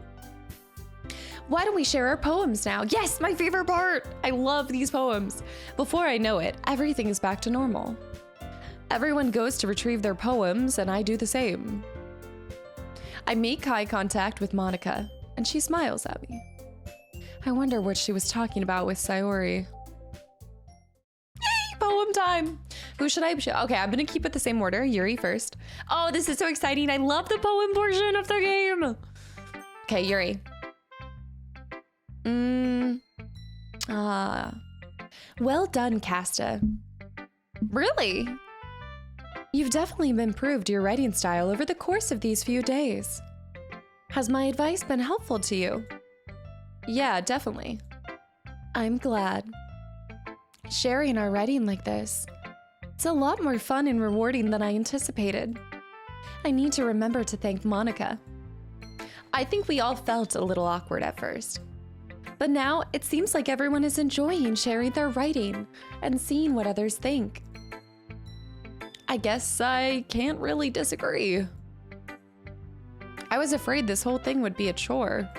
Why don't we share our poems now? Yes, my favorite part! I love these poems. Before I know it, everything is back to normal. Everyone goes to retrieve their poems, and I do the same. I make eye contact with Monica, and she smiles at me. I wonder what she was talking about with Sayori. Yay, poem time! Who should I? Okay, I'm gonna keep it the same order. Yuri first. Oh, this is so exciting. I love the poem portion of the game. Okay, Yuri. Well done, Kasta. Really? You've definitely improved your writing style over the course of these few days. Has my advice been helpful to you? Yeah, definitely. I'm glad. Sharing our writing like this, it's a lot more fun and rewarding than I anticipated. I need to remember to thank Monica. I think we all felt a little awkward at first. But now it seems like everyone is enjoying sharing their writing and seeing what others think. I guess I can't really disagree. I was afraid this whole thing would be a chore.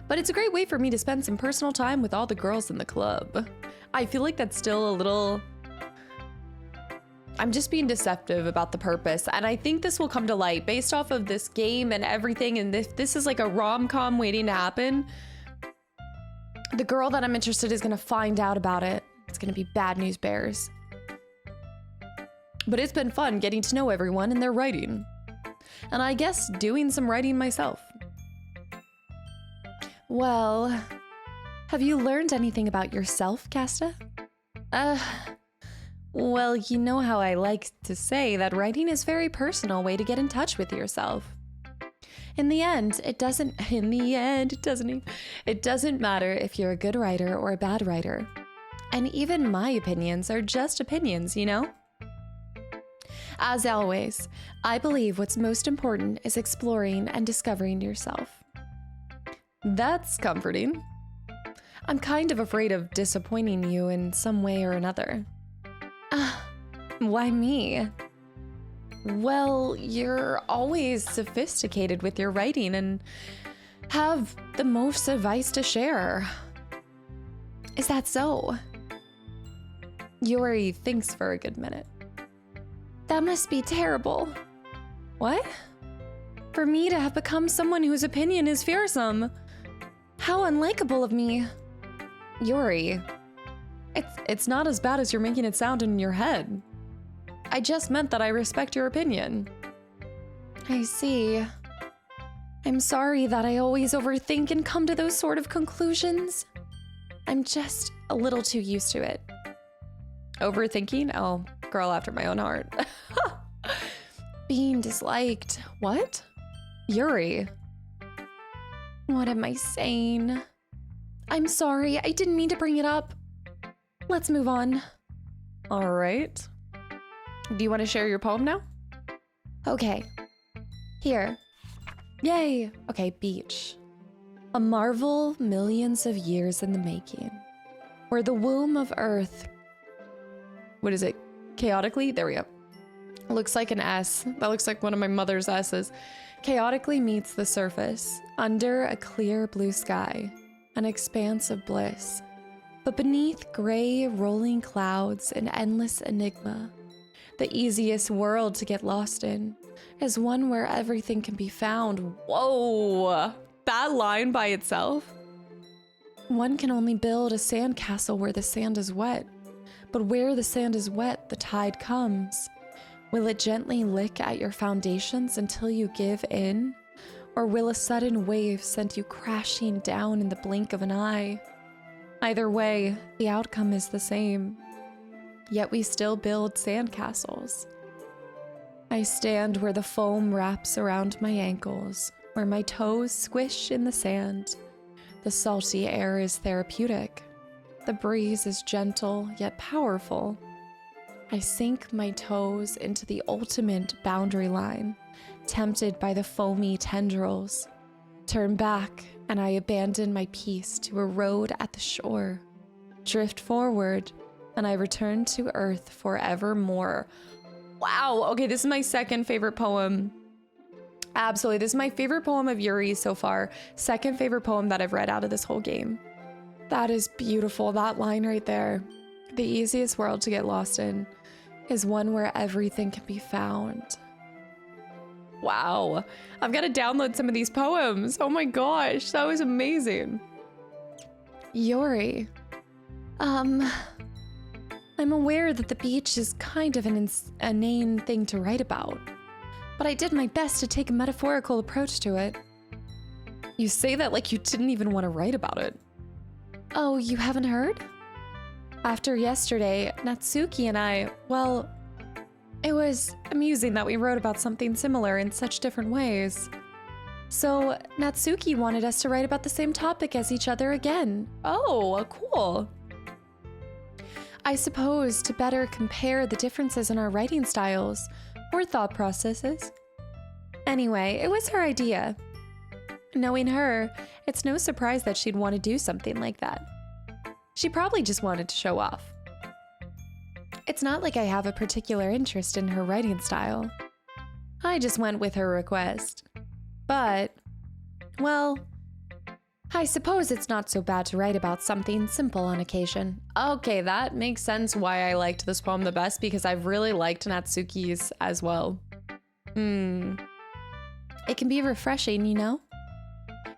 But it's a great way for me to spend some personal time with all the girls in the club. I feel like that's still a little... I'm just being deceptive about the purpose, and I think this will come to light based off of this game and everything, and this is like a rom-com waiting to happen. The girl that I'm interested in is gonna find out about it. It's gonna be bad news bears. But it's been fun getting to know everyone and their writing. And I guess doing some writing myself. Well, have you learned anything about yourself, Kasta? Well, you know how I like to say that writing is a very personal way to get in touch with yourself. In the end, it doesn't matter if you're a good writer or a bad writer. And even my opinions are just opinions, you know? As always, I believe what's most important is exploring and discovering yourself. That's comforting. I'm kind of afraid of disappointing you in some way or another. Why me? Well, you're always sophisticated with your writing and have the most advice to share. Is that so? Yuri thinks for a good minute. That must be terrible. What? For me to have become someone whose opinion is fearsome. How unlikable of me. Yuri, it's not as bad as you're making it sound in your head. I just meant that I respect your opinion. I see. I'm sorry that I always overthink and come to those sort of conclusions. I'm just a little too used to it. Overthinking? Oh, girl after my own heart. Being disliked. What? Yuri. What am I saying? I'm sorry, I didn't mean to bring it up. Let's move on. All right. Do you want to share your poem now? Okay. Here. Yay! Okay, beach. A marvel millions of years in the making. Where the womb of Earth... What is it? Chaotically? There we go. Looks like an S. That looks like one of my mother's S's. Chaotically meets the surface. Under a clear blue sky. An expanse of bliss. But beneath gray rolling clouds, an endless enigma. The easiest world to get lost in is one where everything can be found. Whoa! That line by itself? One can only build a sandcastle where the sand is wet. But where the sand is wet, the tide comes. Will it gently lick at your foundations until you give in? Or will a sudden wave send you crashing down in the blink of an eye? Either way, the outcome is the same. Yet we still build sandcastles. I stand where the foam wraps around my ankles, where my toes squish in the sand. The salty air is therapeutic. The breeze is gentle yet powerful. I sink my toes into the ultimate boundary line, tempted by the foamy tendrils. Turn back, and I abandon my peace to erode at the shore. Drift forward, and I return to Earth forevermore. Wow, okay, this is my second favorite poem. Absolutely, this is my favorite poem of Yuri so far. Second favorite poem that I've read out of this whole game. That is beautiful, that line right there. The easiest world to get lost in is one where everything can be found. Wow, I've got to download some of these poems. Oh my gosh, that was amazing. Yuri, I'm aware that the beach is kind of an inane thing to write about, but I did my best to take a metaphorical approach to it. You say that like you didn't even want to write about it. Oh, you haven't heard? After yesterday, Natsuki and I, well, it was amusing that we wrote about something similar in such different ways. So, Natsuki wanted us to write about the same topic as each other again. Oh, cool. I suppose to better compare the differences in our writing styles or thought processes. Anyway, it was her idea. Knowing her, it's no surprise that she'd want to do something like that. She probably just wanted to show off. It's not like I have a particular interest in her writing style. I just went with her request. But, well, I suppose it's not so bad to write about something simple on occasion. Okay, that makes sense why I liked this poem the best, because I've really liked Natsuki's as well. It can be refreshing, you know?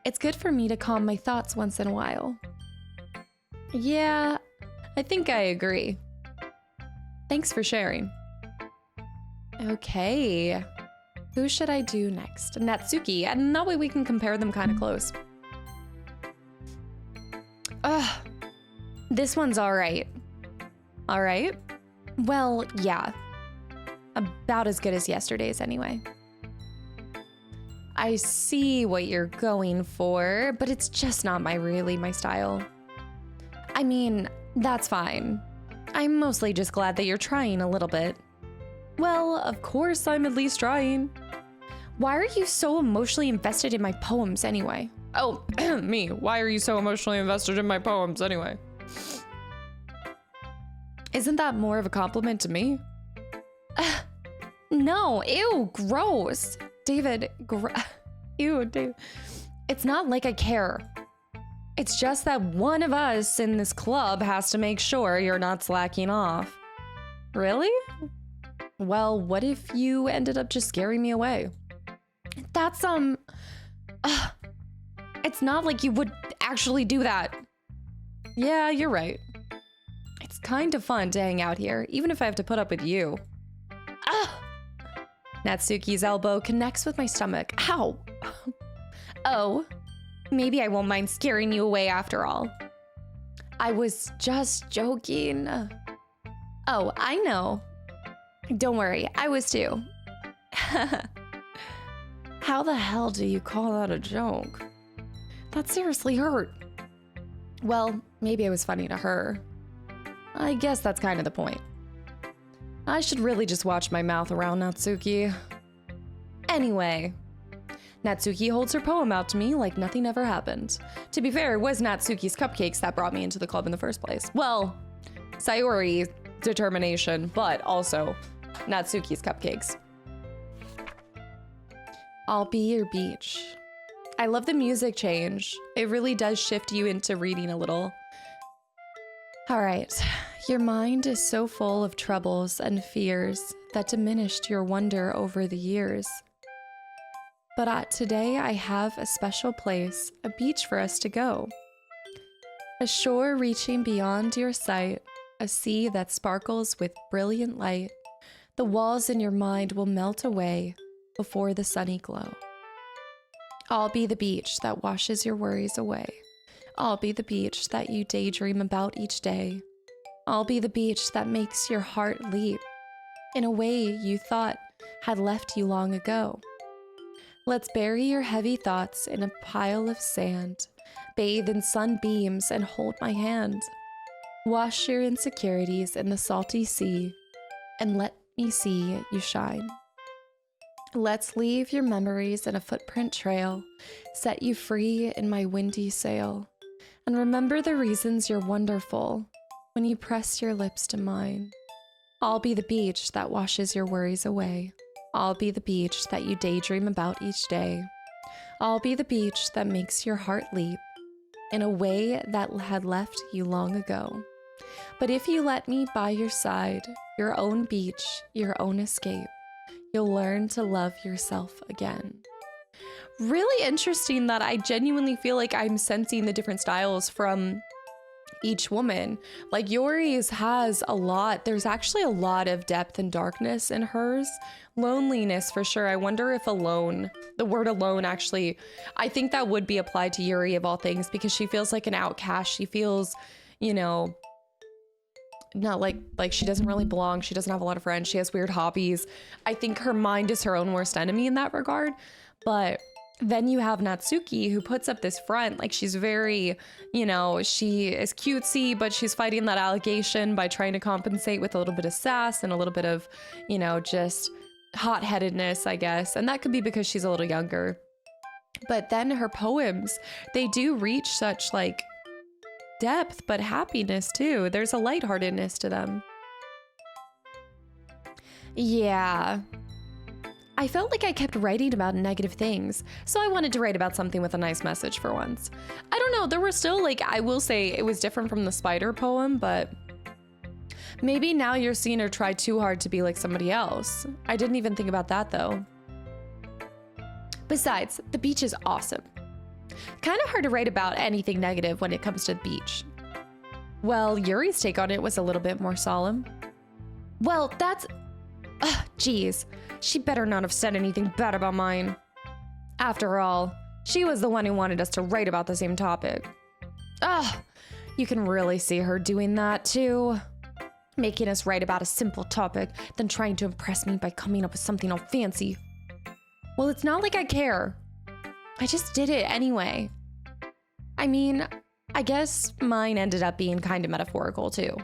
It's good for me to calm my thoughts once in a while. Yeah, I think I agree. Thanks for sharing. Okay, who should I do next? Natsuki, and that way we can compare them kind of close. This one's all right. All right? Well, yeah. About as good as yesterday's anyway. I see what you're going for, but it's just not my style. I mean, that's fine. I'm mostly just glad that you're trying a little bit. Well, of course I'm at least trying. Why are you so emotionally invested in my poems anyway? Oh, me. Why are you so emotionally invested in my poems anyway? Isn't that more of a compliment to me? No, ew, gross. David, ew, David. It's not like I care. It's just that one of us in this club has to make sure you're not slacking off. Really? Well, what if you ended up just scaring me away? That's, it's not like you would actually do that. Yeah, you're right. It's kind of fun to hang out here, even if I have to put up with you. Natsuki's elbow connects with my stomach. Ow! Oh, maybe I won't mind scaring you away after all. I was just joking. Oh, I know. Don't worry, I was too. How the hell do you call that a joke? That seriously hurt. Well, maybe it was funny to her. I guess that's kind of the point. I should really just watch my mouth around Natsuki. Anyway, Natsuki holds her poem out to me like nothing ever happened. To be fair, it was Natsuki's cupcakes that brought me into the club in the first place. Well, Sayori's determination, but also Natsuki's cupcakes. I'll be your beach. I love the music change. It really does shift you into reading a little. All right, your mind is so full of troubles and fears that diminished your wonder over the years. But today I have a special place, a beach for us to go. A shore reaching beyond your sight, a sea that sparkles with brilliant light. The walls in your mind will melt away before the sunny glow. I'll be the beach that washes your worries away. I'll be the beach that you daydream about each day. I'll be the beach that makes your heart leap in a way you thought had left you long ago. Let's bury your heavy thoughts in a pile of sand, bathe in sunbeams and hold my hand. Wash your insecurities in the salty sea and let me see you shine. Let's leave your memories in a footprint trail, set you free in my windy sail, and remember the reasons you're wonderful when you press your lips to mine. I'll be the beach that washes your worries away. I'll be the beach that you daydream about each day. I'll be the beach that makes your heart leap in a way that had left you long ago. But if you let me by your side, your own beach, your own escape, you'll learn to love yourself again. Really interesting that I genuinely feel like I'm sensing the different styles from each woman. Like Yori's has a lot. There's actually a lot of depth and darkness in hers. Loneliness for sure. I wonder if alone, the word alone actually, I think that would be applied to Yuri of all things because she feels like an outcast. She feels, you know, not like she doesn't really belong. She doesn't have a lot of friends. She has weird hobbies. I think her mind is her own worst enemy in that regard. But then you have Natsuki who puts up this front, like she's very, you know, she is cutesy, but she's fighting that allegation by trying to compensate with a little bit of sass and a little bit of, you know, just hot-headedness, I guess. And that could be because she's a little younger. But then her poems, they do reach such like depth, but happiness too. There's a lightheartedness to them. Yeah. I felt like I kept writing about negative things, so I wanted to write about something with a nice message for once. I don't know, there were still like, I will say it was different from the spider poem, but maybe now you're seeing her try too hard to be like somebody else. I didn't even think about that though. Besides, the beach is awesome. Kind of hard to write about anything negative when it comes to the beach. Well, Yuri's take on it was a little bit more solemn. Well, that's... geez. She better not have said anything bad about mine. After all, she was the one who wanted us to write about the same topic. You can really see her doing that too. Making us write about a simple topic, then trying to impress me by coming up with something all fancy. Well, it's not like I care. I just did it anyway. I mean, I guess mine ended up being kind of metaphorical too.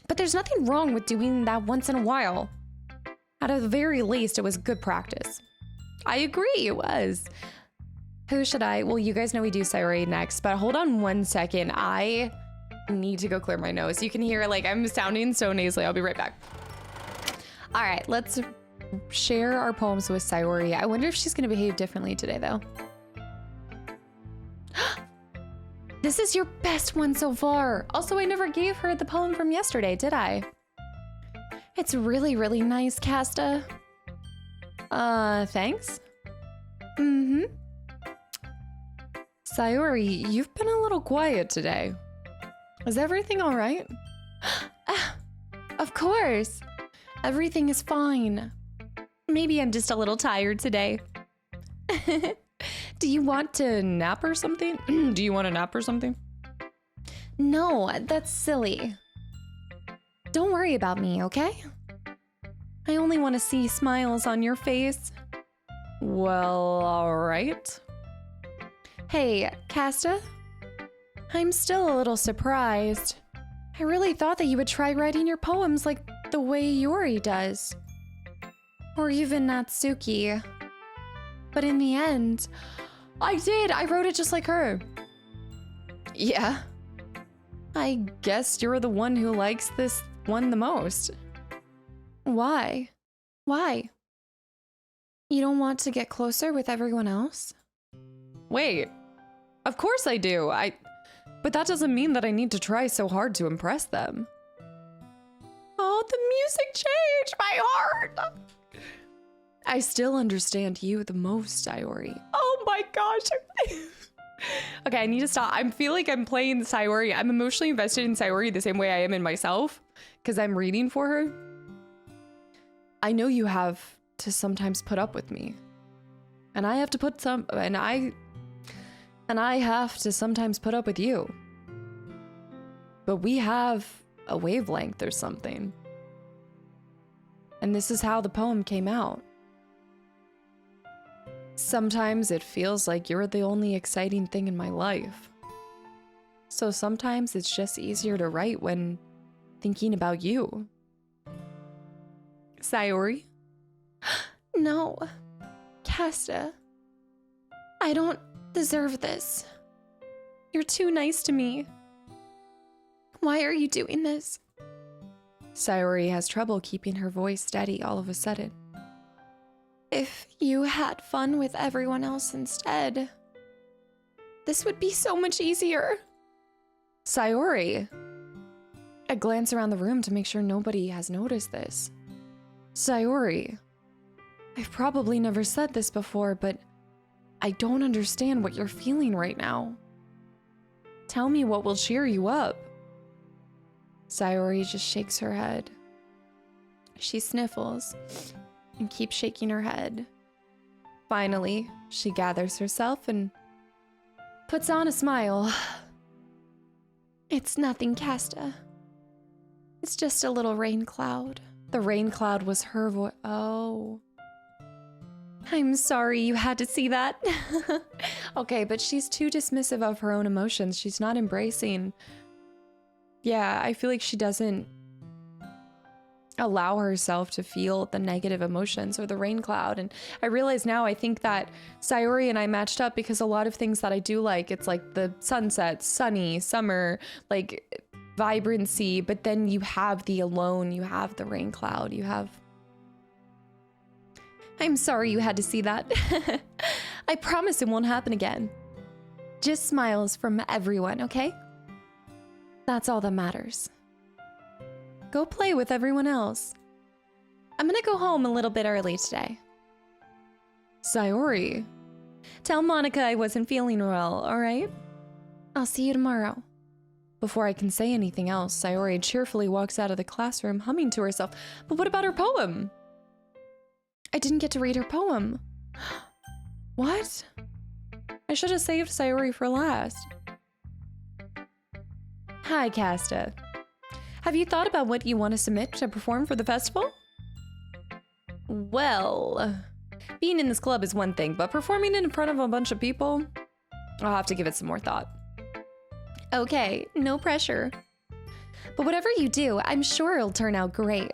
But there's nothing wrong with doing that once in a while. At the very least, it was good practice. I agree, it was. Who should I? Well, you guys know we do Sayori next, but hold on 1 second. I need to go clear my nose. You can hear like I'm sounding so nasally. I'll be right back. All right, let's share our poems with Sayori. I wonder if she's gonna behave differently today, though. This is your best one so far. Also, I never gave her the poem from yesterday, did I? It's really, really nice, Kasta. Thanks. Mm-hmm. Sayori, you've been a little quiet today. Is everything all right? Of course. Everything is fine. Maybe I'm just a little tired today. Do you want to nap or something? Do you want a nap or something? No, that's silly. Don't worry about me, okay? I only want to see smiles on your face. Well, all right. Hey, Kasta? I'm still a little surprised. I really thought that you would try writing your poems like the way Yuri does. Or even Natsuki. But in the end, I did! I wrote it just like her. Yeah. I guess you're the one who likes this one the most. Why? Why? You don't want to get closer with everyone else? Wait. Of course I do. But that doesn't mean that I need to try so hard to impress them. Oh, the music changed my heart! I still understand you the most, Sayori. Oh my gosh. Okay, I need to stop. I feel like I'm playing Sayori. I'm emotionally invested in Sayori the same way I am in myself, because I'm reading for her. I know you have to sometimes put up with me. And I have to put some, and I have to sometimes put up with you. But we have a wavelength or something. And this is how the poem came out. Sometimes it feels like you're the only exciting thing in my life. So sometimes it's just easier to write when thinking about you. Sayori? No. Kasta. I don't deserve this. You're too nice to me. Why are you doing this? Sayori has trouble keeping her voice steady all of a sudden. If you had fun with everyone else instead, this would be so much easier. Sayori. I glance around the room to make sure nobody has noticed this. Sayori. I've probably never said this before, but I don't understand what you're feeling right now. Tell me what will cheer you up. Sayori just shakes her head. She sniffles and keeps shaking her head. Finally, she gathers herself and puts on a smile. It's nothing, Kasta. It's just a little rain cloud. The rain cloud was her voice. Oh. I'm sorry you had to see that. Okay, but she's too dismissive of her own emotions. She's not embracing. Yeah, I feel like she doesn't allow herself to feel the negative emotions or the rain cloud. And I realize now, I think that Sayori and I matched up because a lot of things that I do like, it's like the sunset, sunny, summer, like vibrancy, but then you have the alone, you have the rain cloud, you have... I'm sorry you had to see that. I promise it won't happen again. Just smiles from everyone, okay? That's all that matters. Go play with everyone else. I'm gonna go home a little bit early today. Sayori. Tell Monica I wasn't feeling well, alright? I'll see you tomorrow. Before I can say anything else, Sayori cheerfully walks out of the classroom humming to herself. But what about her poem? I didn't get to read her poem. What? I should have saved Sayori for last. Hi, Kasta. Have you thought about what you want to submit to perform for the festival? Well, being in this club is one thing, but performing in front of a bunch of people, I'll have to give it some more thought. Okay, no pressure. But whatever you do, I'm sure it'll turn out great.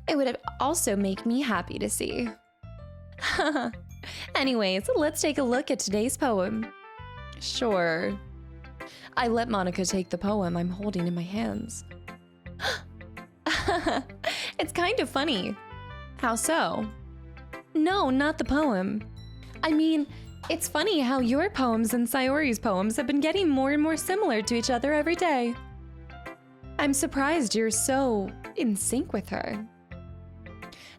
It would also make me happy to see. Anyways, let's take a look at today's poem. Sure. I let Monica take the poem I'm holding in my hands. It's kind of funny. How so? No, not the poem. I mean, it's funny how your poems and Sayori's poems have been getting more and more similar to each other every day. I'm surprised you're so in sync with her.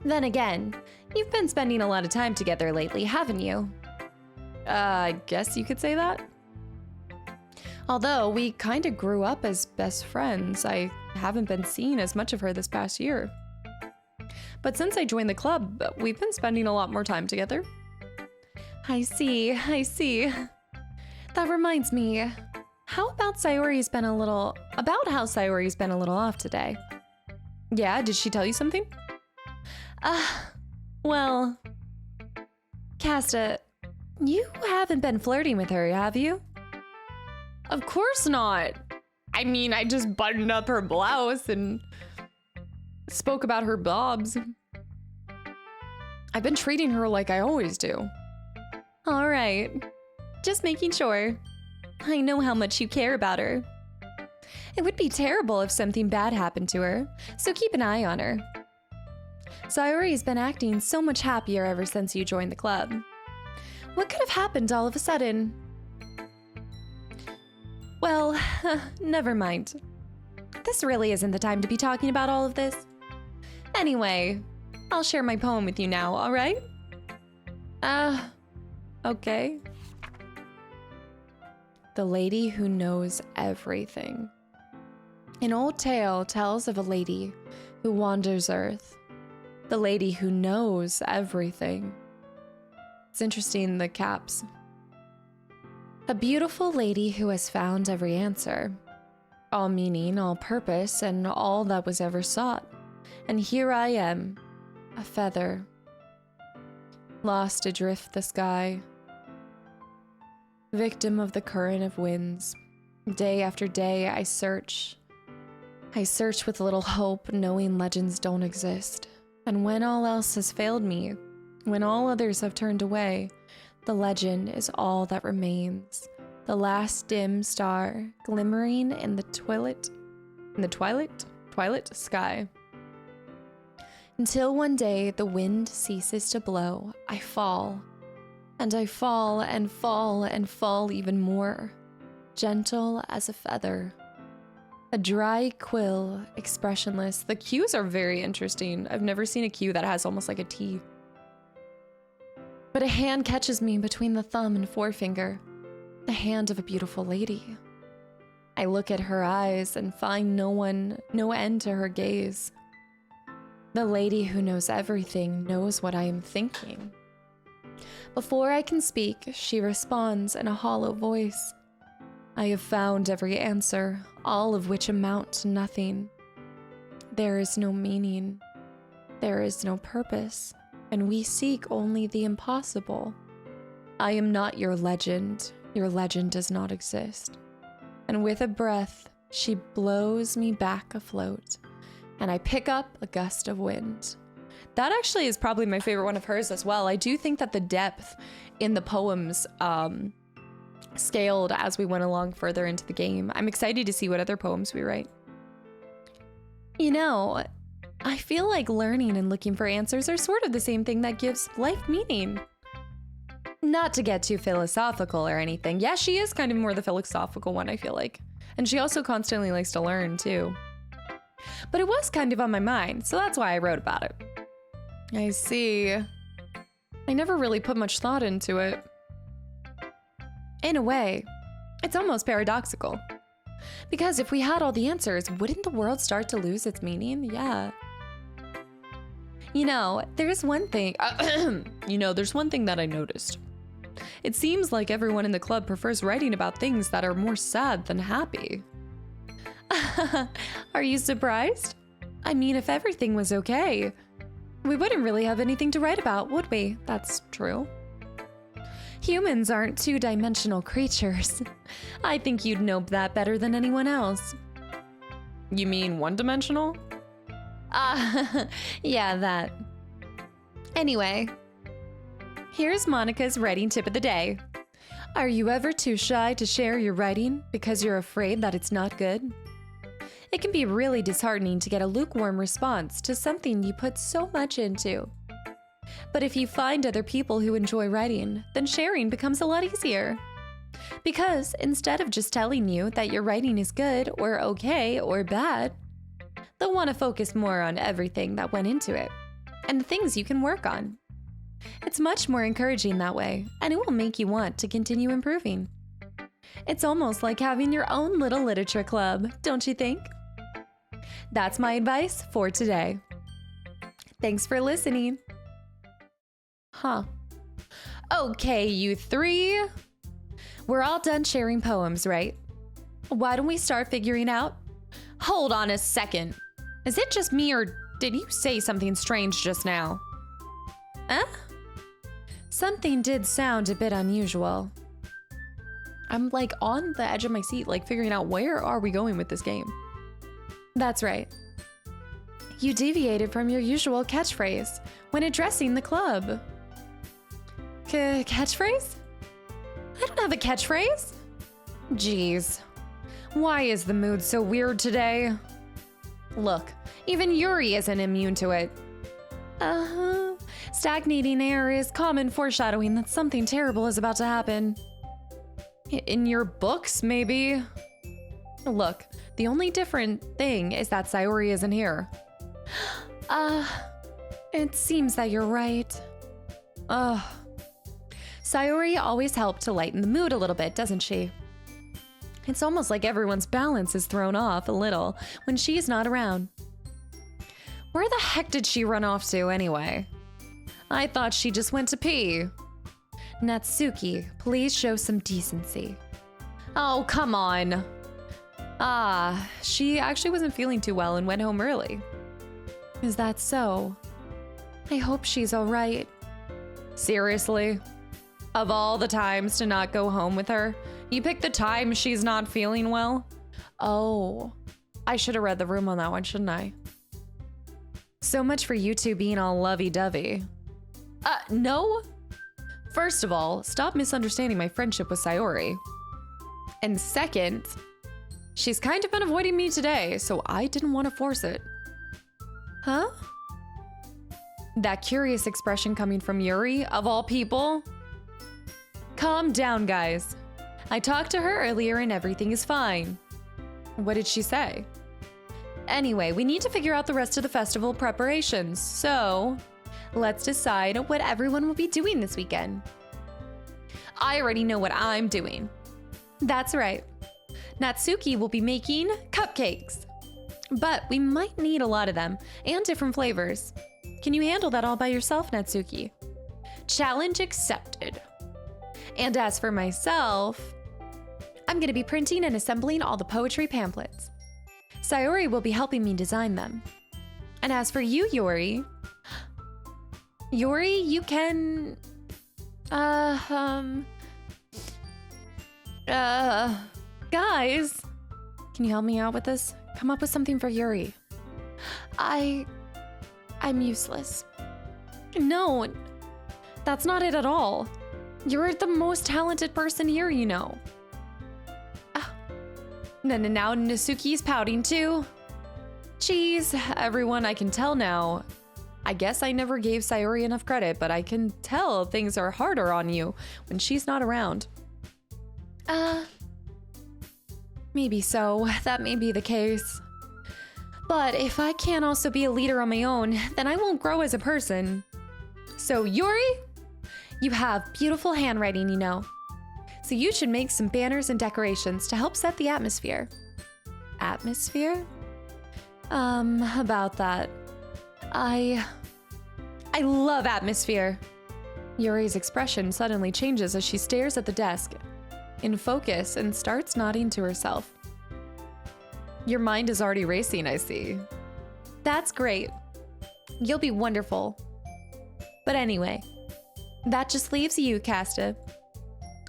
Then again, you've been spending a lot of time together lately, haven't you? I guess you could say that. Although we kind of grew up as best friends, I haven't been seeing as much of her this past year. But since I joined the club, we've been spending a lot more time together. I see. That reminds me, how about Sayori's been a little off today? Yeah, did she tell you something? Well, Kasta, you haven't been flirting with her, have you? Of course not. I mean, I just buttoned up her blouse and spoke about her bobs. I've been treating her like I always do. All right, just making sure. I know how much you care about her. It would be terrible if something bad happened to her, so keep an eye on her. Sayori's been acting so much happier ever since you joined the club. What could have happened all of a sudden? Well, never mind. This really isn't the time to be talking about all of this. Anyway, I'll share my poem with you now, all right? Okay. The Lady Who Knows Everything. An old tale tells of a lady who wanders Earth. The lady who knows everything. It's interesting, the caps. A beautiful lady who has found every answer. All meaning, all purpose, and all that was ever sought. And here I am, a feather, lost adrift the sky. Victim of the current of winds. Day after day I search. I search with little hope, knowing legends don't exist. And when all else has failed me, when all others have turned away, the legend is all that remains. The last dim star glimmering in the twilight sky. Until one day the wind ceases to blow, I fall. And I fall and fall and fall even more, gentle as a feather. A dry quill, expressionless. The cues are very interesting. I've never seen a cue that has almost like a T. But a hand catches me between the thumb and forefinger, the hand of a beautiful lady. I look at her eyes and find no end to her gaze. The lady who knows everything knows what I am thinking. Before I can speak, she responds in a hollow voice. I have found every answer, all of which amount to nothing. There is no meaning. There is no purpose, and we seek only the impossible. I am not your legend. Your legend does not exist. And with a breath, she blows me back afloat, and I pick up a gust of wind. That actually is probably my favorite one of hers as well. I do think that the depth in the poems scaled as we went along further into the game. I'm excited to see what other poems we write. You know, I feel like learning and looking for answers are sort of the same thing that gives life meaning. Not to get too philosophical or anything. Yeah, she is kind of more the philosophical one, I feel like. And she also constantly likes to learn, too. But it was kind of on my mind, so that's why I wrote about it. I see. I never really put much thought into it. In a way, it's almost paradoxical. Because if we had all the answers, wouldn't the world start to lose its meaning? Yeah. You know, there's one thing that I noticed. It seems like everyone in the club prefers writing about things that are more sad than happy. Are you surprised? I mean, if everything was okay, we wouldn't really have anything to write about, would we? That's true. Humans aren't two-dimensional creatures. I think you'd know that better than anyone else. You mean one-dimensional? Yeah, that. Anyway, here's Monica's writing tip of the day. Are you ever too shy to share your writing because you're afraid that it's not good? It can be really disheartening to get a lukewarm response to something you put so much into. But if you find other people who enjoy writing, then sharing becomes a lot easier. Because instead of just telling you that your writing is good or okay or bad, they'll want to focus more on everything that went into it and the things you can work on. It's much more encouraging that way, and it will make you want to continue improving. It's almost like having your own little literature club, don't you think? That's my advice for today. Thanks for listening. Okay, you three. We're all done sharing poems, right? Why don't we start figuring out? Hold on a second. Is it just me, or did you say something strange just now? Something did sound a bit unusual. I'm like on the edge of my seat, like figuring out where are we going with this game. That's right. You deviated from your usual catchphrase when addressing the club. Catchphrase? I don't have a catchphrase. Jeez. Why is the mood so weird today? Look, even Yuri isn't immune to it. Stagnating air is common foreshadowing that something terrible is about to happen. In your books, maybe? Look, the only different thing is that Sayori isn't here. It seems that you're right. Sayori always helped to lighten the mood a little bit, doesn't she? It's almost like everyone's balance is thrown off a little when she's not around. Where the heck did she run off to anyway? I thought she just went to pee. Natsuki, please show some decency. Oh, come on. She actually wasn't feeling too well and went home early. Is that so? I hope she's all right. Seriously? Of all the times to not go home with her, you picked the time she's not feeling well? Oh, I should have read the room on that one, shouldn't I? So much for you two being all lovey-dovey. No? First of all, stop misunderstanding my friendship with Sayori. And second, she's kind of been avoiding me today, so I didn't want to force it. Huh? That curious expression coming from Yuri, of all people? Calm down, guys. I talked to her earlier and everything is fine. What did she say? Anyway, we need to figure out the rest of the festival preparations, so let's decide what everyone will be doing this weekend. I already know what I'm doing. That's right. Natsuki will be making cupcakes. But we might need a lot of them, and different flavors. Can you handle that all by yourself, Natsuki? Challenge accepted. And as for myself, I'm going to be printing and assembling all the poetry pamphlets. Sayori will be helping me design them. And as for you, Yuri, you can... Guys, can you help me out with this? Come up with something for Yuri. I'm useless. No, that's not it at all. You're the most talented person here, you know. Now Natsuki's pouting too. Jeez, everyone, I can tell now. I guess I never gave Sayori enough credit, but I can tell things are harder on you when she's not around. Maybe so. That may be the case. But if I can't also be a leader on my own, then I won't grow as a person. So Yuri, you have beautiful handwriting, you know. So you should make some banners and decorations to help set the atmosphere. Atmosphere? About that. I love atmosphere. Yuri's expression suddenly changes as she stares at the desk, in focus, and starts nodding to herself. Your mind is already racing, I see. That's great. You'll be wonderful. But anyway, that just leaves you, Kasta.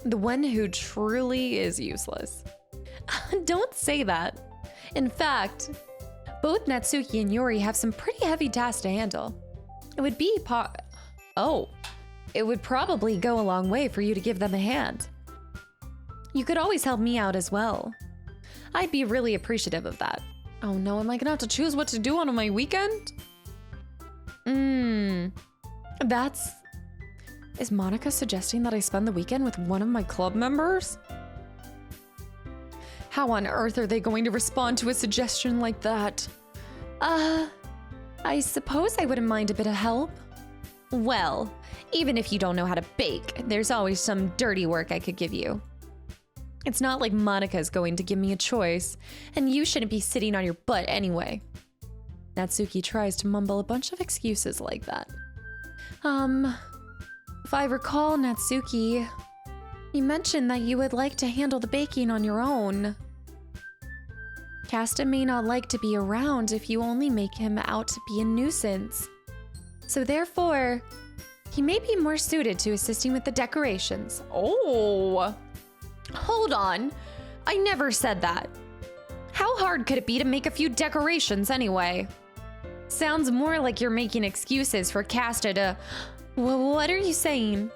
The one who truly is useless. Don't say that. In fact, both Natsuki and Yuri have some pretty heavy tasks to handle. It would be it would probably go a long way for you to give them a hand. You could always help me out as well. I'd be really appreciative of that. Oh no, am I gonna have to choose what to do on my weekend? Is Monica suggesting that I spend the weekend with one of my club members? How on earth are they going to respond to a suggestion like that? I suppose I wouldn't mind a bit of help. Well, even if you don't know how to bake, there's always some dirty work I could give you. It's not like Monica's going to give me a choice, and you shouldn't be sitting on your butt anyway. Natsuki tries to mumble a bunch of excuses like that. If I recall, Natsuki, you mentioned that you would like to handle the baking on your own. Kasta may not like to be around if you only make him out to be a nuisance. So therefore, he may be more suited to assisting with the decorations. Oh, hold on. I never said that. How hard could it be to make a few decorations anyway? Sounds more like you're making excuses for Kasta to... Well, what are you saying?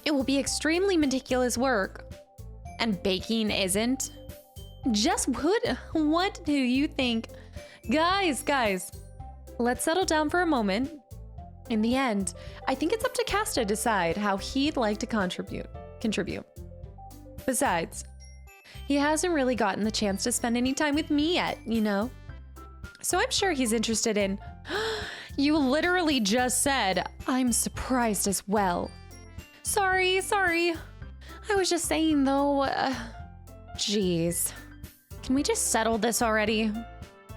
It will be extremely meticulous work. And baking isn't? Just what do you think? Guys, let's settle down for a moment. In the end, I think it's up to Kasta to decide how he'd like to contribute. Besides, he hasn't really gotten the chance to spend any time with me yet, you know? So I'm sure he's interested in... You literally just said, I'm surprised as well. Sorry. I was just saying though, jeez. Can we just settle this already?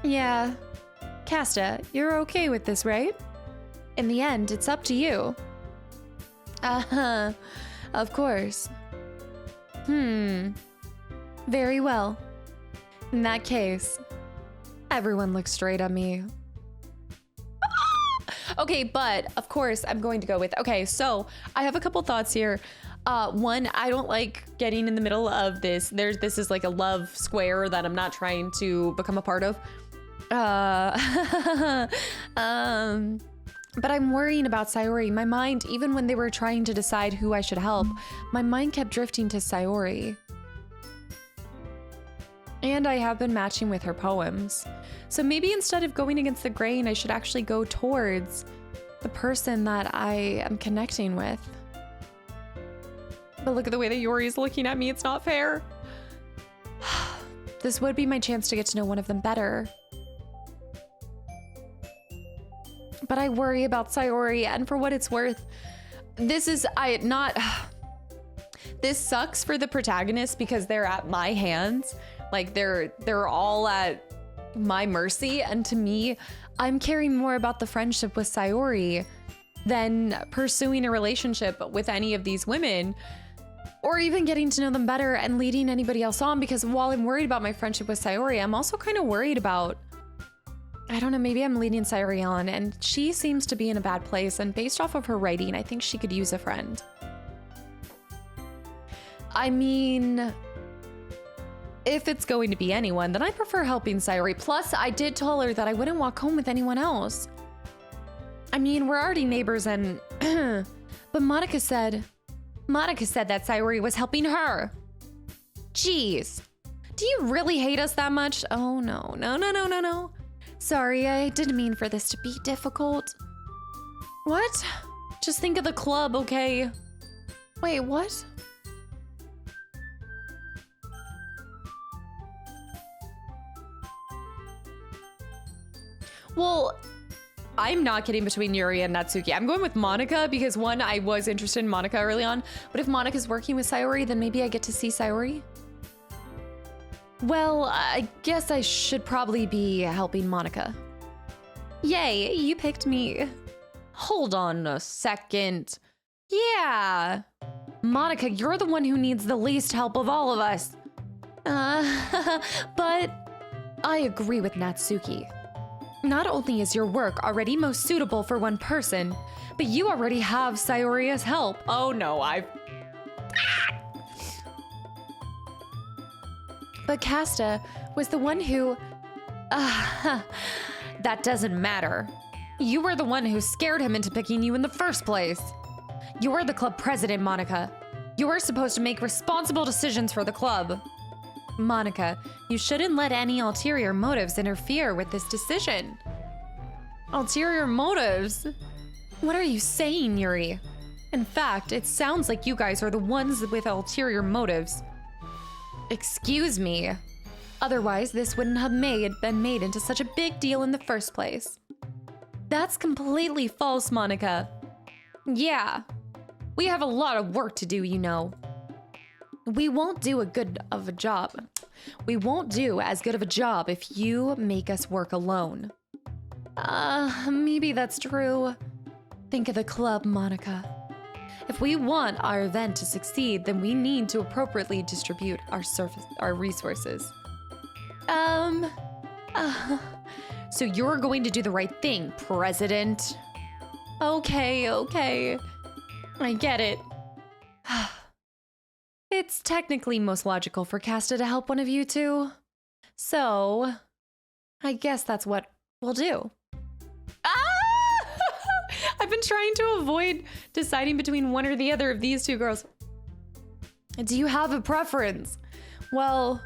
Yeah. Kasta, you're okay with this, right? In the end, it's up to you. Of course. Very well. In that case, everyone looks straight at me. Okay, but of course I'm going to go with, okay, so I have a couple thoughts here. One, I don't like getting in the middle of this. This is like a love square that I'm not trying to become a part of. But I'm worrying about Sayori. My mind, even when they were trying to decide who I should help, my mind kept drifting to Sayori. And I have been matching with her poems. So maybe instead of going against the grain, I should actually go towards the person that I am connecting with. But look at the way that Yori's looking at me. It's not fair. This would be my chance to get to know one of them better. But I worry about Sayori, and for what it's worth, this sucks for the protagonist because they're at my hands. Like they're all at my mercy, and to me, I'm caring more about the friendship with Sayori than pursuing a relationship with any of these women, or even getting to know them better and leading anybody else on, because while I'm worried about my friendship with Sayori, I'm also kind of worried about, I don't know, maybe I'm leading Sayori on, and she seems to be in a bad place, and based off of her writing, I think she could use a friend. I mean, if it's going to be anyone, then I prefer helping Sayori. Plus, I did tell her that I wouldn't walk home with anyone else. I mean, we're already neighbors and... But Monica said that Sayori was helping her. Jeez. Do you really hate us that much? Oh, no. Sorry, I didn't mean for this to be difficult. What? Just think of the club, okay? Wait, what? Well, I'm not getting between Yuri and Natsuki. I'm going with Monica because, one, I was interested in Monica early on, but if Monica's working with Sayori, then maybe I get to see Sayori. Well, I guess I should probably be helping Monica. Yay, you picked me. Hold on a second. Yeah. Monica, you're the one who needs the least help of all of us. But I agree with Natsuki. Not only is your work already most suitable for one person, but you already have Sayori's help. Oh no, But Kasta was the one who... that doesn't matter. You were the one who scared him into picking you in the first place. You're the club president, Monica. You're supposed to make responsible decisions for the club. Monica, you shouldn't let any ulterior motives interfere with this decision. Ulterior motives? What are you saying, Yuri? In fact, it sounds like you guys are the ones with ulterior motives. Excuse me. Otherwise, this wouldn't have been made into such a big deal in the first place. That's completely false, Monica. Yeah, we have a lot of work to do, you know. We won't do as good of a job if you make us work alone. Maybe that's true. Think of the club, Monica. If we want our event to succeed, then we need to appropriately distribute our resources. So you're going to do the right thing, President. Okay. I get it. It's technically most logical for Kasta to help one of you two. So, I guess that's what we'll do. I've been trying to avoid deciding between one or the other of these two girls. Do you have a preference? Well,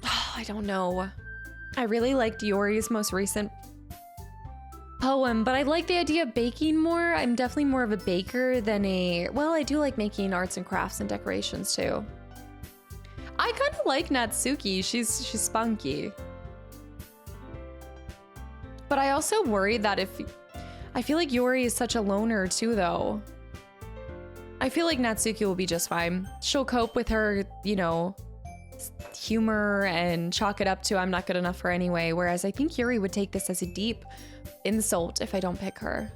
I don't know. I really liked Yori's most recent poem, but I like the idea of baking more. I'm definitely more of a baker than well, I do like making arts and crafts and decorations too. I kind of like Natsuki. She's spunky. But I also worry that I feel like Yori is such a loner too, though. I feel like Natsuki will be just fine. She'll cope with her, you know, humor and chalk it up to I'm not good enough for anyway, whereas I think Yuri would take this as a deep insult if I don't pick her.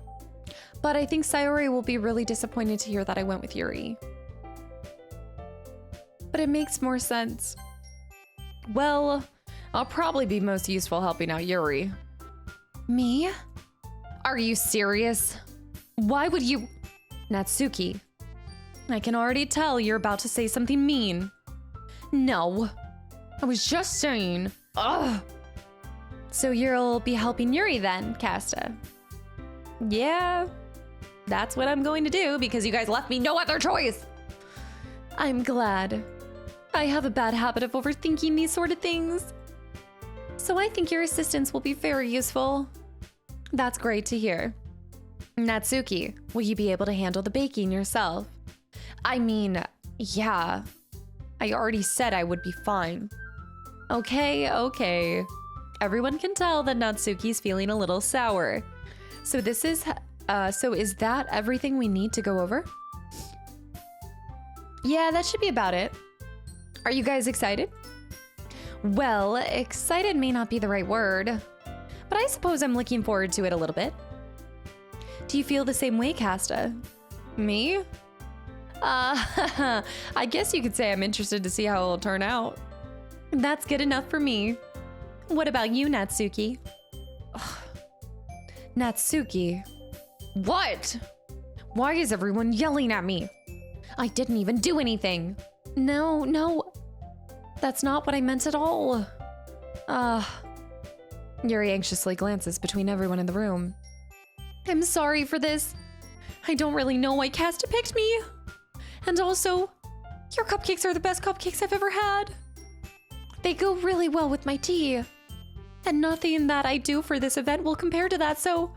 But I think Sayori will be really disappointed to hear that I went with Yuri. But it makes more sense. Well, I'll probably be most useful helping out Yuri. Me? Are you serious? Why would you... Natsuki, I can already tell you're about to say something mean. No, I was just saying. Ugh. So you'll be helping Yuri then, Kasta? Yeah, that's what I'm going to do because you guys left me no other choice. I'm glad. I have a bad habit of overthinking these sort of things. So I think your assistance will be very useful. That's great to hear. Natsuki, will you be able to handle the baking yourself? I mean, yeah. I already said I would be fine. Okay. Everyone can tell that Natsuki's feeling a little sour. So is that everything we need to go over? Yeah, that should be about it. Are you guys excited? Well, excited may not be the right word, but I suppose I'm looking forward to it a little bit. Do you feel the same way, Kasta? Me? I guess you could say I'm interested to see how it'll turn out. That's good enough for me. What about you, Natsuki? Ugh. Natsuki? What? Why is everyone yelling at me? I didn't even do anything. No. That's not what I meant at all. Yuri anxiously glances between everyone in the room. I'm sorry for this. I don't really know why Kasta picked me. And also, your cupcakes are the best cupcakes I've ever had. They go really well with my tea. And nothing that I do for this event will compare to that, so...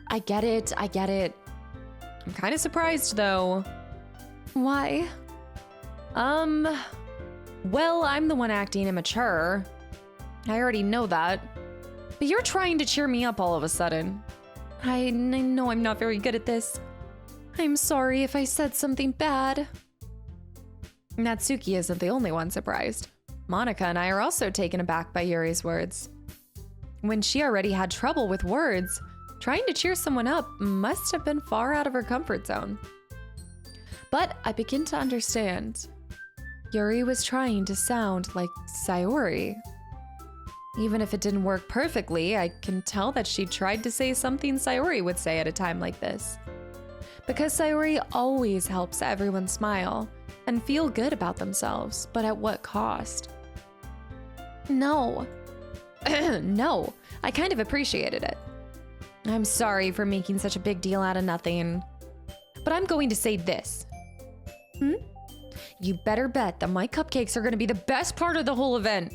I get it. I'm kind of surprised, though. Why? Well, I'm the one acting immature. I already know that. But you're trying to cheer me up all of a sudden. I know I'm not very good at this. I'm sorry if I said something bad. Natsuki isn't the only one surprised. Monica and I are also taken aback by Yuri's words. When she already had trouble with words, trying to cheer someone up must have been far out of her comfort zone. But I begin to understand. Yuri was trying to sound like Sayori. Even if it didn't work perfectly, I can tell that she tried to say something Sayori would say at a time like this. Because Sayori always helps everyone smile and feel good about themselves, but at what cost? No. No, I kind of appreciated it. I'm sorry for making such a big deal out of nothing. But I'm going to say this. You better bet that my cupcakes are going to be the best part of the whole event.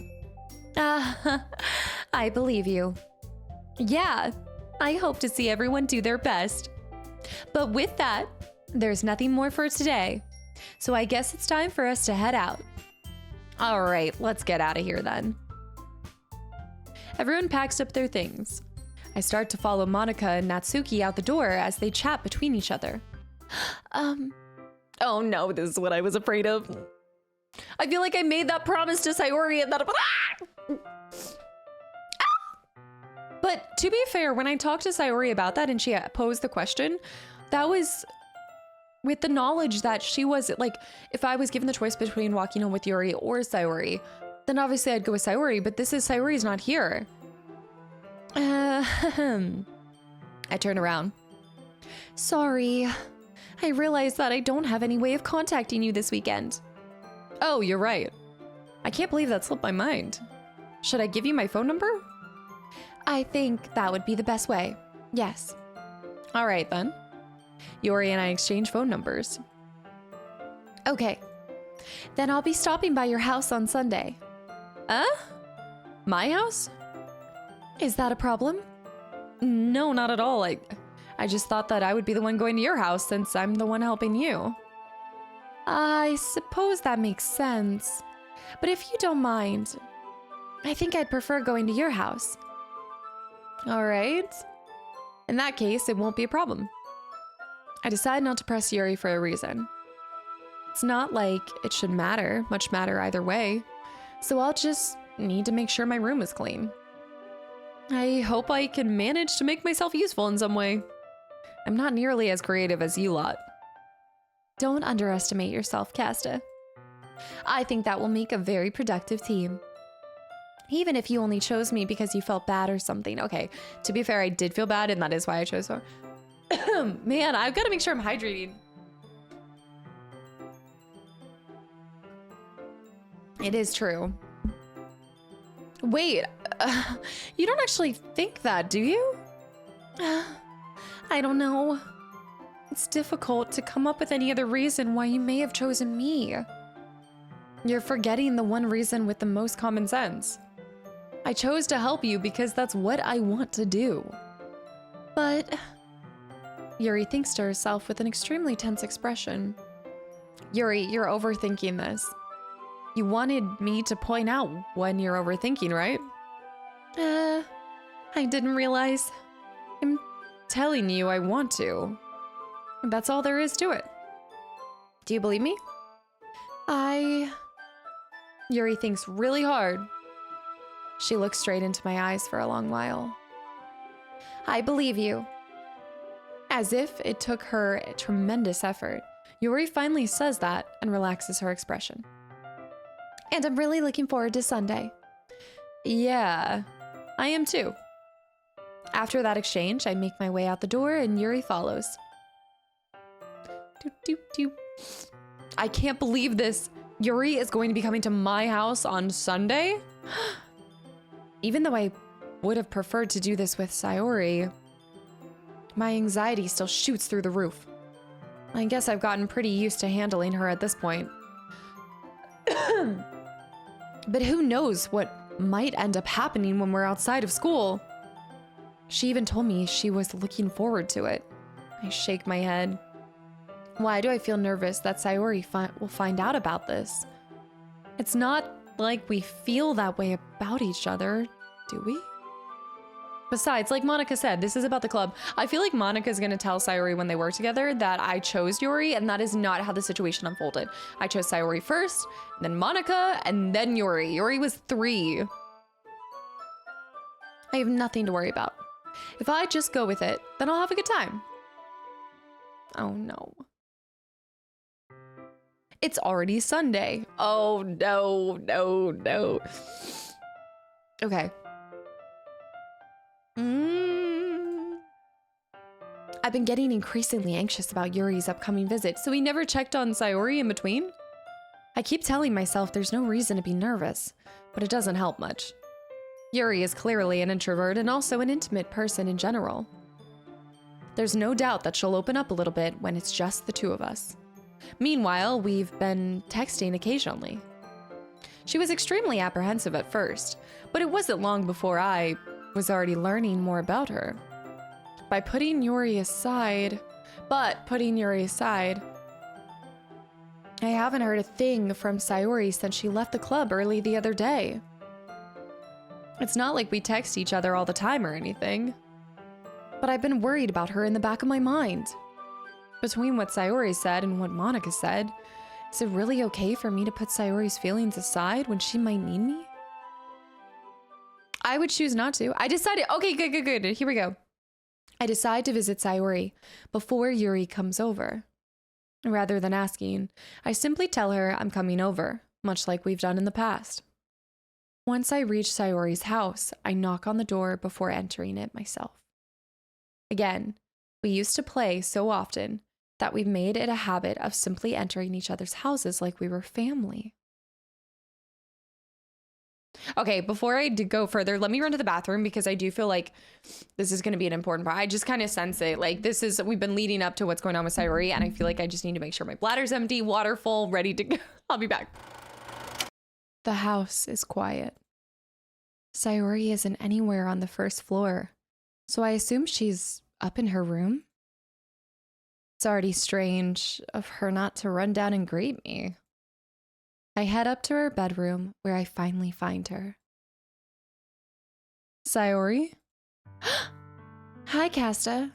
I believe you. Yeah, I hope to see everyone do their best. But with that, there's nothing more for today. So I guess it's time for us to head out. All right, let's get out of here then. Everyone packs up their things. I start to follow Monica and Natsuki out the door as they chat between each other. Oh no, this is what I was afraid of. I feel like I made that promise to Sayori and that. But to be fair, when I talked to Sayori about that and she posed the question, that was with the knowledge that she was like, if I was given the choice between walking home with Yuri or Sayori, then obviously I'd go with Sayori, but this is Sayori's not here. I turn around. Sorry. I realized that I don't have any way of contacting you this weekend. Oh, you're right. I can't believe that slipped my mind. Should I give you my phone number? I think that would be the best way. Yes. All right, then. Yuri and I exchange phone numbers. Okay. Then I'll be stopping by your house on Sunday. My house? Is that a problem? No, not at all. I just thought that I would be the one going to your house since I'm the one helping you. I suppose that makes sense. But if you don't mind, I think I'd prefer going to your house. All right. In that case, it won't be a problem. I decide not to press Yuri for a reason. It's not like it should much matter either way. So I'll just need to make sure my room is clean. I hope I can manage to make myself useful in some way. I'm not nearly as creative as you lot. Don't underestimate yourself, Kasta. I think that will make a very productive team. Even if you only chose me because you felt bad or something. Okay, to be fair, I did feel bad and that is why I chose her. Man, I've got to make sure I'm hydrating. It is true. Wait, you don't actually think that, do you? I don't know. It's difficult to come up with any other reason why you may have chosen me. You're forgetting the one reason with the most common sense. I chose to help you because that's what I want to do. But... Yuri thinks to herself with an extremely tense expression. Yuri, you're overthinking this. You wanted me to point out when you're overthinking, right? I didn't realize. I'm telling you I want to. That's all there is to it. Do you believe me? Yuri thinks really hard. She looks straight into my eyes for a long while. I believe you. As if it took her a tremendous effort, Yuri finally says that and relaxes her expression. And I'm really looking forward to Sunday. Yeah, I am too. After that exchange, I make my way out the door and Yuri follows. I can't believe this. Yuri is going to be coming to my house on Sunday? Even though I would have preferred to do this with Sayori, my anxiety still shoots through the roof. I guess I've gotten pretty used to handling her at this point. But who knows what might end up happening when we're outside of school? She even told me she was looking forward to it. I shake my head. Why do I feel nervous that Sayori will find out about this? It's not like we feel that way about each other, do we? Besides, like Monica said, this is about the club. I feel like Monica's gonna tell Sayori when they work together that I chose Yuri, and that is not how the situation unfolded. I chose Sayori first, then Monica, and then Yuri. Yuri was 3. I have nothing to worry about. If I just go with it, then I'll have a good time. Oh no. It's already Sunday. Oh no, no, no. Okay. I've been getting increasingly anxious about Yuri's upcoming visit, so he never checked on Sayori in between. I keep telling myself there's no reason to be nervous, but it doesn't help much. Yuri is clearly an introvert and also an intimate person in general. There's no doubt that she'll open up a little bit when it's just the two of us. Meanwhile, we've been texting occasionally. She was extremely apprehensive at first, but it wasn't long before I was already learning more about her. Putting Yuri aside, I haven't heard a thing from Sayori since she left the club early the other day. It's not like we text each other all the time or anything, but I've been worried about her in the back of my mind. Between what Sayori said and what Monica said, is it really okay for me to put Sayori's feelings aside when she might need me? I would choose not to. I decided, okay, good. Here we go. I decide to visit Sayori before Yuri comes over. Rather than asking, I simply tell her I'm coming over, much like we've done in the past. Once I reach Sayori's house, I knock on the door before entering it myself. Again, we used to play so often that we've made it a habit of simply entering each other's houses like we were family. Okay, before I go further, let me run to the bathroom because I do feel like this is going to be an important part. I just kind of sense it. Like we've been leading up to what's going on with Sayori, and I feel like I just need to make sure my bladder's empty, water full, ready to go. I'll be back. The house is quiet. Sayori isn't anywhere on the first floor, so I assume she's up in her room. It's already strange of her not to run down and greet me. I head up to her bedroom where I finally find her. Sayori? Hi, Kasta.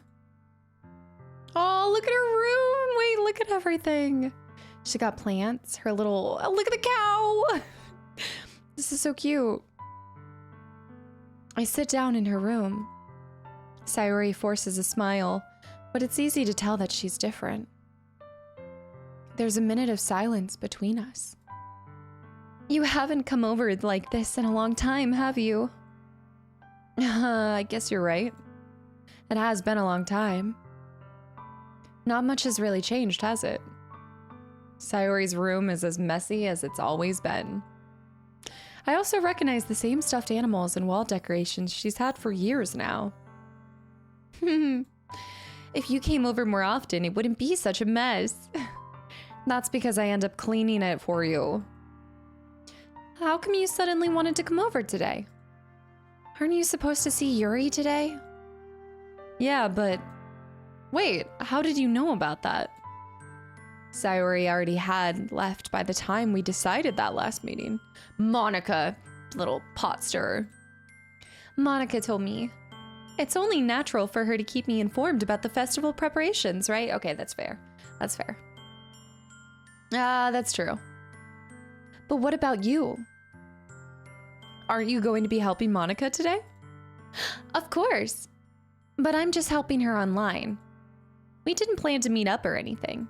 Oh, look at her room. Wait, look at everything. She got plants, her little, oh, look at the cow. This is so cute. I sit down in her room. Sayori forces a smile, but it's easy to tell that she's different. There's a minute of silence between us. You haven't come over like this in a long time, have you? I guess you're right. It has been a long time. Not much has really changed, has it? Sayori's room is as messy as it's always been. I also recognize the same stuffed animals and wall decorations she's had for years now. If you came over more often, it wouldn't be such a mess. That's because I end up cleaning it for you. How come you suddenly wanted to come over today? Aren't you supposed to see Yuri today? Yeah, but... Wait, how did you know about that? Sayori already had left by the time we decided that last meeting. Monica, little pot stirrer. Monica told me. It's only natural for her to keep me informed about the festival preparations, right? Okay, that's fair. That's fair. That's true. But what about you? Aren't you going to be helping Monica today? Of course. But I'm just helping her online. We didn't plan to meet up or anything.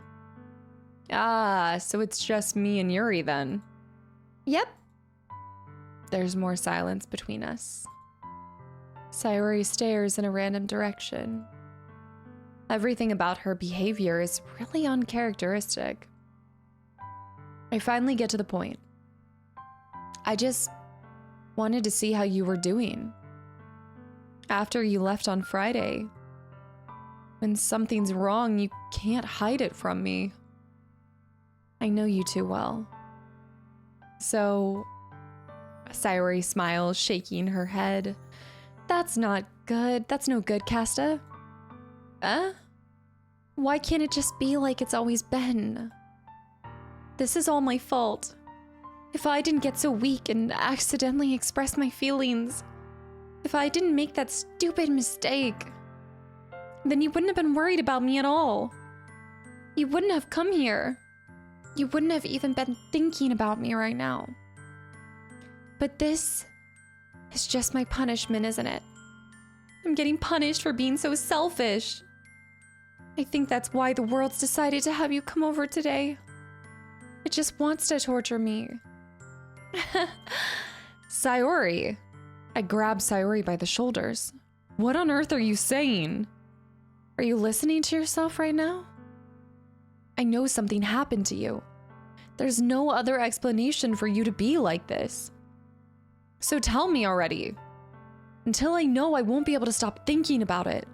So it's just me and Yuri then. Yep. There's more silence between us. Sayori stares in a random direction. Everything about her behavior is really uncharacteristic. I finally get to the point. I just wanted to see how you were doing. After you left on Friday. When something's wrong, you can't hide it from me. I know you too well. So, Sayori smiles, shaking her head. That's not good. That's no good, Kasta. Why can't it just be like it's always been? This is all my fault. If I didn't get so weak and accidentally express my feelings, if I didn't make that stupid mistake, then you wouldn't have been worried about me at all. You wouldn't have come here. You wouldn't have even been thinking about me right now. But this is just my punishment, isn't it? I'm getting punished for being so selfish. I think that's why the world's decided to have you come over today. It just wants to torture me. Sayori. I grab Sayori by the shoulders. What on earth are you saying? Are you listening to yourself right now? I know something happened to you. There's no other explanation for you to be like this. So tell me already. Until I know, I won't be able to stop thinking about it.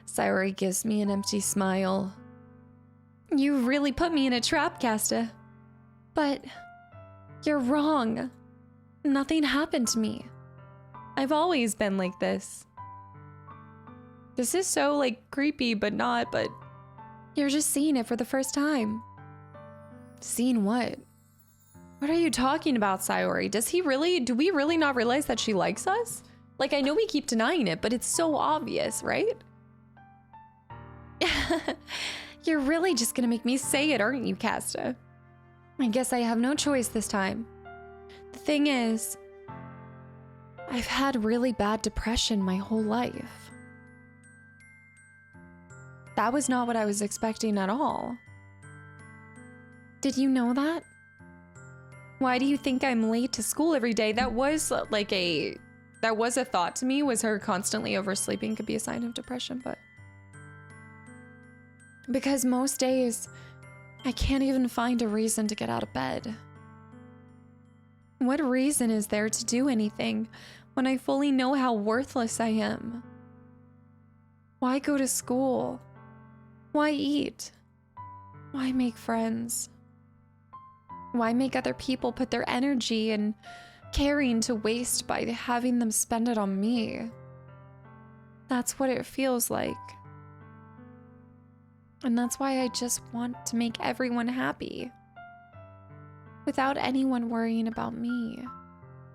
Sayori gives me an empty smile. You really put me in a trap, Kasta. But you're wrong. Nothing happened to me. I've always been like this. This is so, like, creepy, but not, but you're just seeing it for the first time. Seeing what? What are you talking about, Sayori? Do we really not realize that she likes us? Like, I know we keep denying it, but it's so obvious, right? You're really just gonna make me say it, aren't you, Kasta? I guess I have no choice this time. The thing is, I've had really bad depression my whole life. That was not what I was expecting at all. Did you know that? Why do you think I'm late to school every day? That was a thought to me, was her constantly oversleeping could be a sign of depression, but because most days I can't even find a reason to get out of bed. What reason is there to do anything when I fully know how worthless I am? Why go to school? Why eat? Why make friends? Why make other people put their energy and caring to waste by having them spend it on me? That's what it feels like. And that's why I just want to make everyone happy, without anyone worrying about me.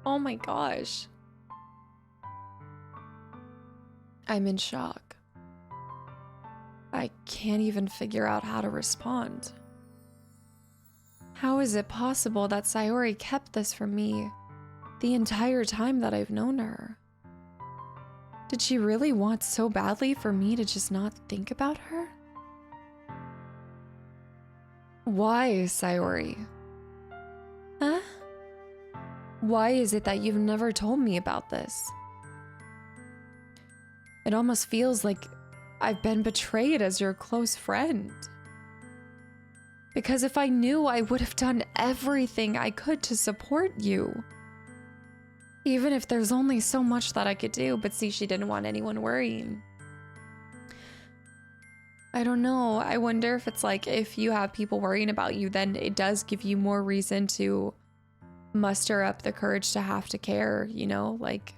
Oh my gosh. I'm in shock. I can't even figure out how to respond. How is it possible that Sayori kept this from me the entire time that I've known her? Did she really want so badly for me to just not think about her? Why, Sayori? Huh? Why is it that you've never told me about this? It almost feels like I've been betrayed as your close friend. Because if I knew, I would have done everything I could to support you. Even if there's only so much that I could do, but see, she didn't want anyone worrying. I don't know. I wonder if it's like, if you have people worrying about you, then it does give you more reason to muster up the courage to have to care, you know? Like,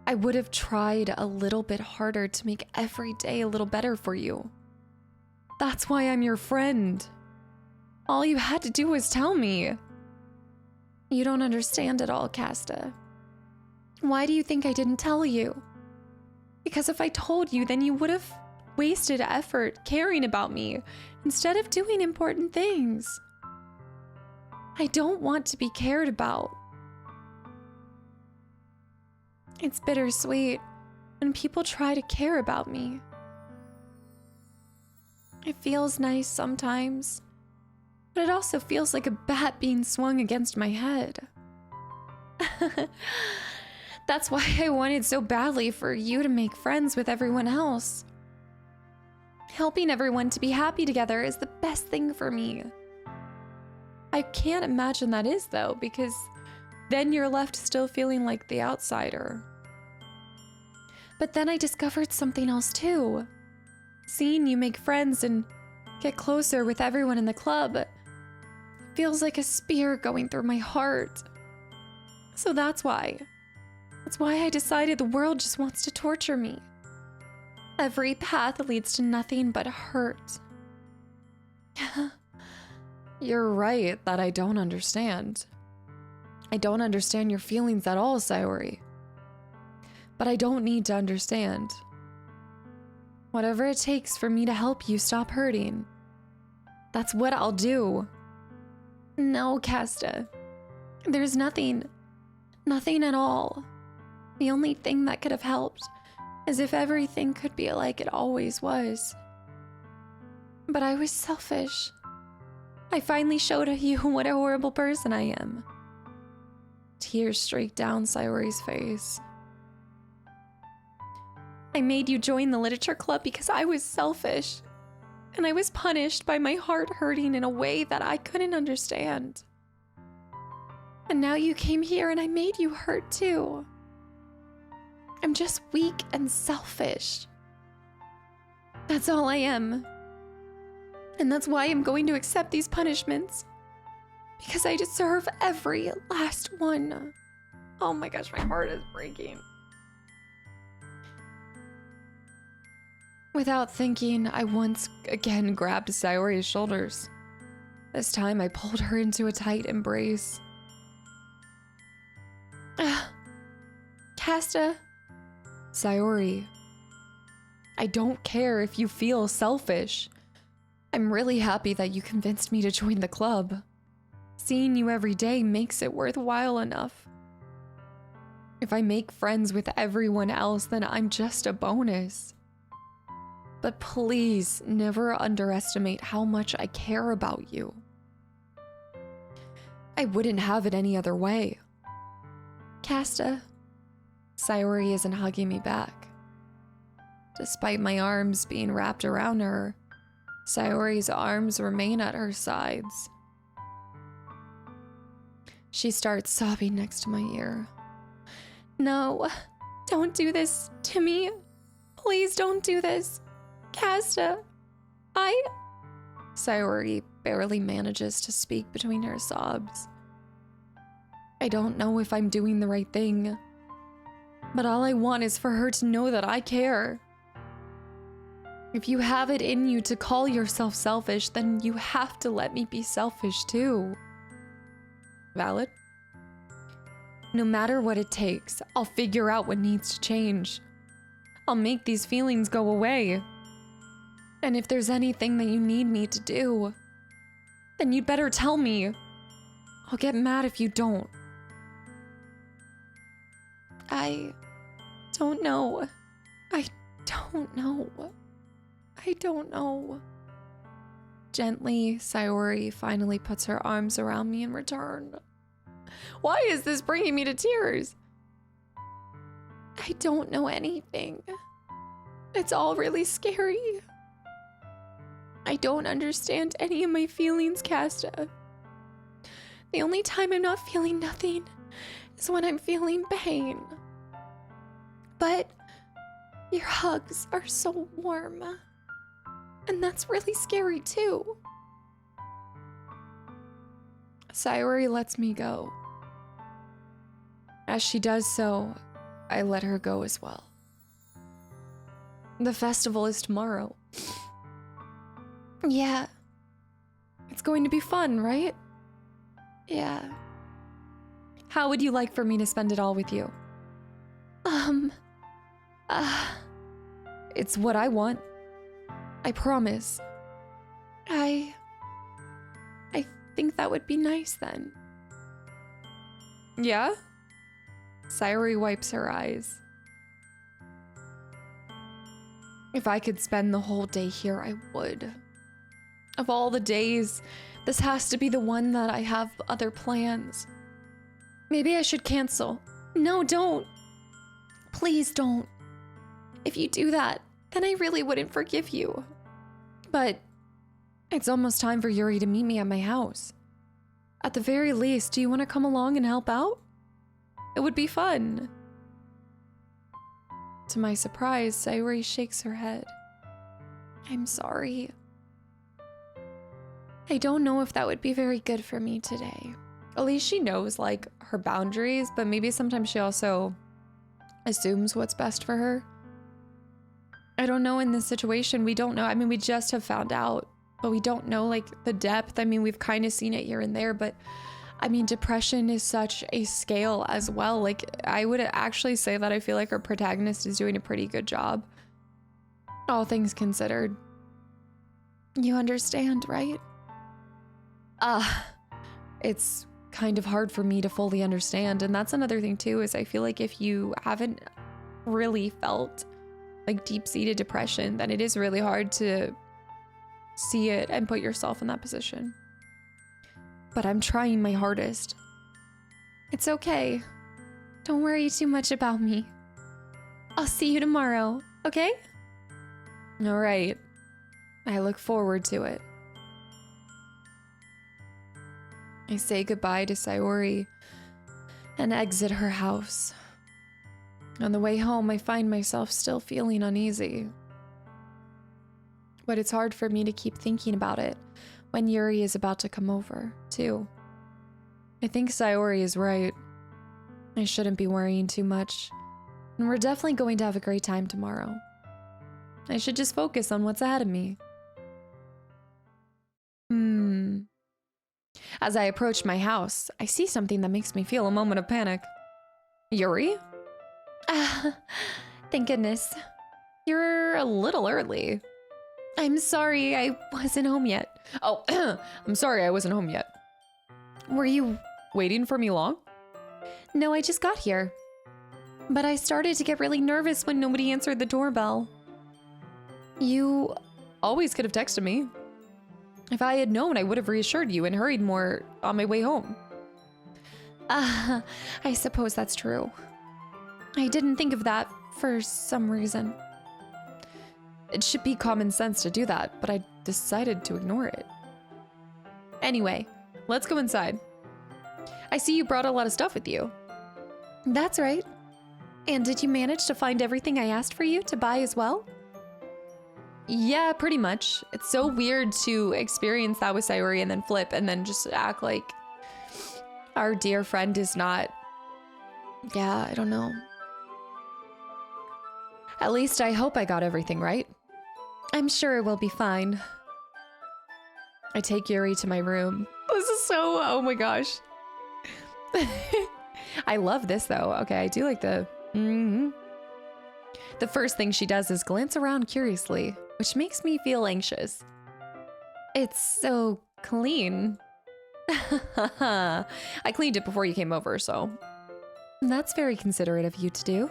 I would have tried a little bit harder to make every day a little better for you. That's why I'm your friend. All you had to do was tell me. You don't understand at all, Kasta. Why do you think I didn't tell you? Because if I told you, then you would have wasted effort caring about me instead of doing important things. I don't want to be cared about. It's bittersweet when people try to care about me. It feels nice sometimes, but it also feels like a bat being swung against my head. That's why I wanted so badly for you to make friends with everyone else. Helping everyone to be happy together is the best thing for me. I can't imagine that is, though, because then you're left still feeling like the outsider. But then I discovered something else too. Seeing you make friends and get closer with everyone in the club feels like a spear going through my heart. So that's why I decided the world just wants to torture me. Every path leads to nothing but hurt. You're right that I don't understand. I don't understand your feelings at all, Sayori. But I don't need to understand. Whatever it takes for me to help you stop hurting, that's what I'll do. No, Kasta. There's nothing at all. The only thing that could have helped is if everything could be like it always was. But I was selfish. I finally showed you what a horrible person I am. Tears streaked down Sayori's face. I made you join the literature club because I was selfish, and I was punished by my heart hurting in a way that I couldn't understand. And now you came here and I made you hurt too. I'm just weak and selfish. That's all I am. And that's why I'm going to accept these punishments. Because I deserve every last one. Oh my gosh, my heart is breaking. Without thinking, I once again grabbed Sayori's shoulders. This time I pulled her into a tight embrace. Kasta. Sayori. I don't care if you feel selfish. I'm really happy that you convinced me to join the club. Seeing you every day makes it worthwhile enough. If I make friends with everyone else, then I'm just a bonus. But please never underestimate how much I care about you. I wouldn't have it any other way. Kasta. Sayori isn't hugging me back. Despite my arms being wrapped around her, Sayori's arms remain at her sides. She starts sobbing next to my ear. No, don't do this to me. Please don't do this. Kasta, Sayori barely manages to speak between her sobs. I don't know if I'm doing the right thing, but all I want is for her to know that I care. If you have it in you to call yourself selfish, then you have to let me be selfish too. Valid? No matter what it takes, I'll figure out what needs to change. I'll make these feelings go away. And if there's anything that you need me to do, then you'd better tell me. I'll get mad if you don't. I don't know. I don't know. I don't know. Gently, Sayori finally puts her arms around me in return. Why is this bringing me to tears? I don't know anything. It's all really scary. I don't understand any of my feelings, Kasta. The only time I'm not feeling nothing is when I'm feeling pain. But your hugs are so warm. And that's really scary too. Sayori lets me go. As she does so, I let her go as well. The festival is tomorrow. Yeah. It's going to be fun, right? Yeah. How would you like for me to spend it all with you? It's what I want. I promise. I think that would be nice then. Yeah? Sayori wipes her eyes. If I could spend the whole day here, I would. Of all the days, this has to be the one that I have other plans. Maybe I should cancel. No, don't. Please don't. If you do that, then I really wouldn't forgive you. But it's almost time for Yuri to meet me at my house. At the very least, do you want to come along and help out? It would be fun. To my surprise, Sayori shakes her head. I'm sorry. I don't know if that would be very good for me today. At least she knows, like, her boundaries, but maybe sometimes she also assumes what's best for her. I don't know in this situation. We don't know. I mean, we just have found out, but we don't know, like, the depth. I mean, we've kind of seen it here and there, but I mean, depression is such a scale as well. Like, I would actually say that I feel like our protagonist is doing a pretty good job, all things considered. You understand, right? It's kind of hard for me to fully understand. And that's another thing too, is I feel like if you haven't really felt like deep-seated depression, then it is really hard to see it and put yourself in that position. But I'm trying my hardest. It's okay. Don't worry too much about me. I'll see you tomorrow, okay? All right. I look forward to it. I say goodbye to Sayori and exit her house. On the way home, I find myself still feeling uneasy. But it's hard for me to keep thinking about it when Yuri is about to come over, too. I think Sayori is right. I shouldn't be worrying too much, and we're definitely going to have a great time tomorrow. I should just focus on what's ahead of me. As I approach my house, I see something that makes me feel a moment of panic. Yuri? Thank goodness. You're a little early. I'm sorry, I wasn't home yet. Oh, I'm sorry I wasn't home yet. Were you waiting for me long? No, I just got here. But I started to get really nervous when nobody answered the doorbell. You always could have texted me. If I had known, I would have reassured you and hurried more on my way home. I suppose that's true. I didn't think of that for some reason. It should be common sense to do that, but I decided to ignore it. Anyway, let's go inside. I see you brought a lot of stuff with you. That's right. And did you manage to find everything I asked for you to buy as well? Yeah, pretty much. It's so weird to experience that with Sayori and then flip and then just act like our dear friend is not... Yeah, I don't know. At least I hope I got everything right. I'm sure it will be fine. I take Yuri to my room. This is so... Oh my gosh. I love this though. Okay, I do like the... The first thing she does is glance around curiously, which makes me feel anxious. It's so clean. I cleaned it before you came over, so... That's very considerate of you to do.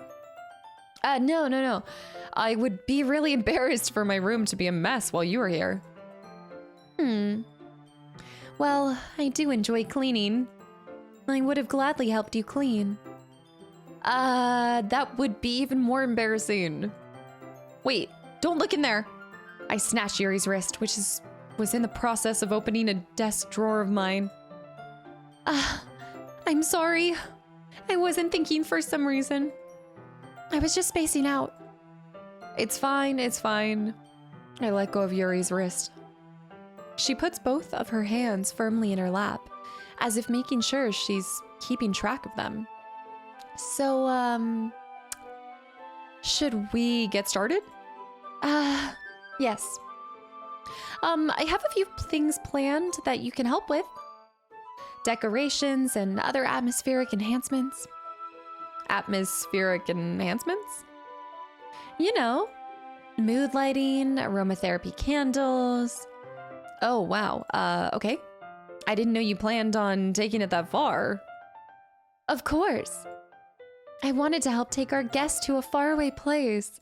No. I would be really embarrassed for my room to be a mess while you were here. Well, I do enjoy cleaning. I would have gladly helped you clean. That would be even more embarrassing. Wait, don't look in there. I snatched Yuri's wrist, which was in the process of opening a desk drawer of mine. I'm sorry. I wasn't thinking for some reason. I was just spacing out. It's fine. I let go of Yuri's wrist. She puts both of her hands firmly in her lap, as if making sure she's keeping track of them. So, should we get started? Yes. I have a few things planned that you can help with. Decorations and other atmospheric enhancements. Atmospheric enhancements? You know, mood lighting, aromatherapy candles. Oh, wow. Okay. I didn't know you planned on taking it that far. Of course. I wanted to help take our guests to a faraway place.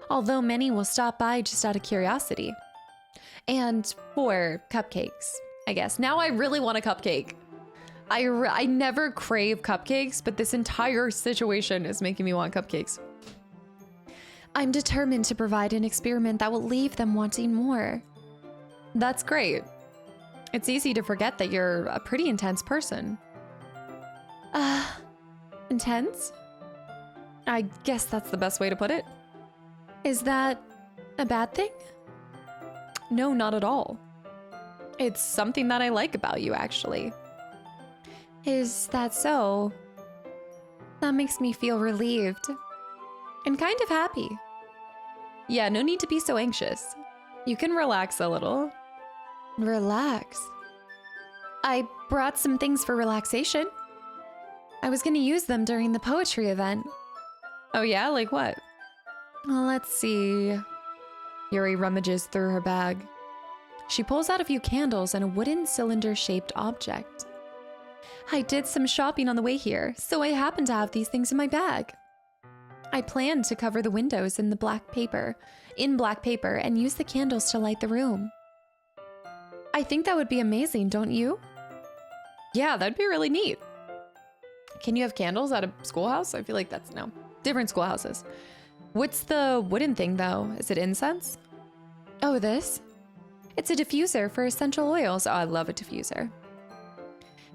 Although many will stop by just out of curiosity. And for cupcakes, I guess. Now I really want a cupcake. I never crave cupcakes, but this entire situation is making me want cupcakes. I'm determined to provide an experiment that will leave them wanting more. That's great. It's easy to forget that you're a pretty intense person. Intense? I guess that's the best way to put it. Is that a bad thing? No, not at all. It's something that I like about you, actually. Is that so? That makes me feel relieved. And kind of happy. Yeah, no need to be so anxious. You can relax a little. Relax? I brought some things for relaxation. I was gonna use them during the poetry event. Oh yeah? Like what? Well, let's see. Yuri rummages through her bag. She pulls out a few candles and a wooden cylinder-shaped object. I did some shopping on the way here, so I happen to have these things in my bag. I planned to cover the windows in black paper, and use the candles to light the room. I think that would be amazing, don't you? Yeah, that'd be really neat. Can you have candles at a schoolhouse? I feel like that's no. Different schoolhouses. What's the wooden thing, though? Is it incense? Oh, this? It's a diffuser for essential oils. Oh, I love a diffuser.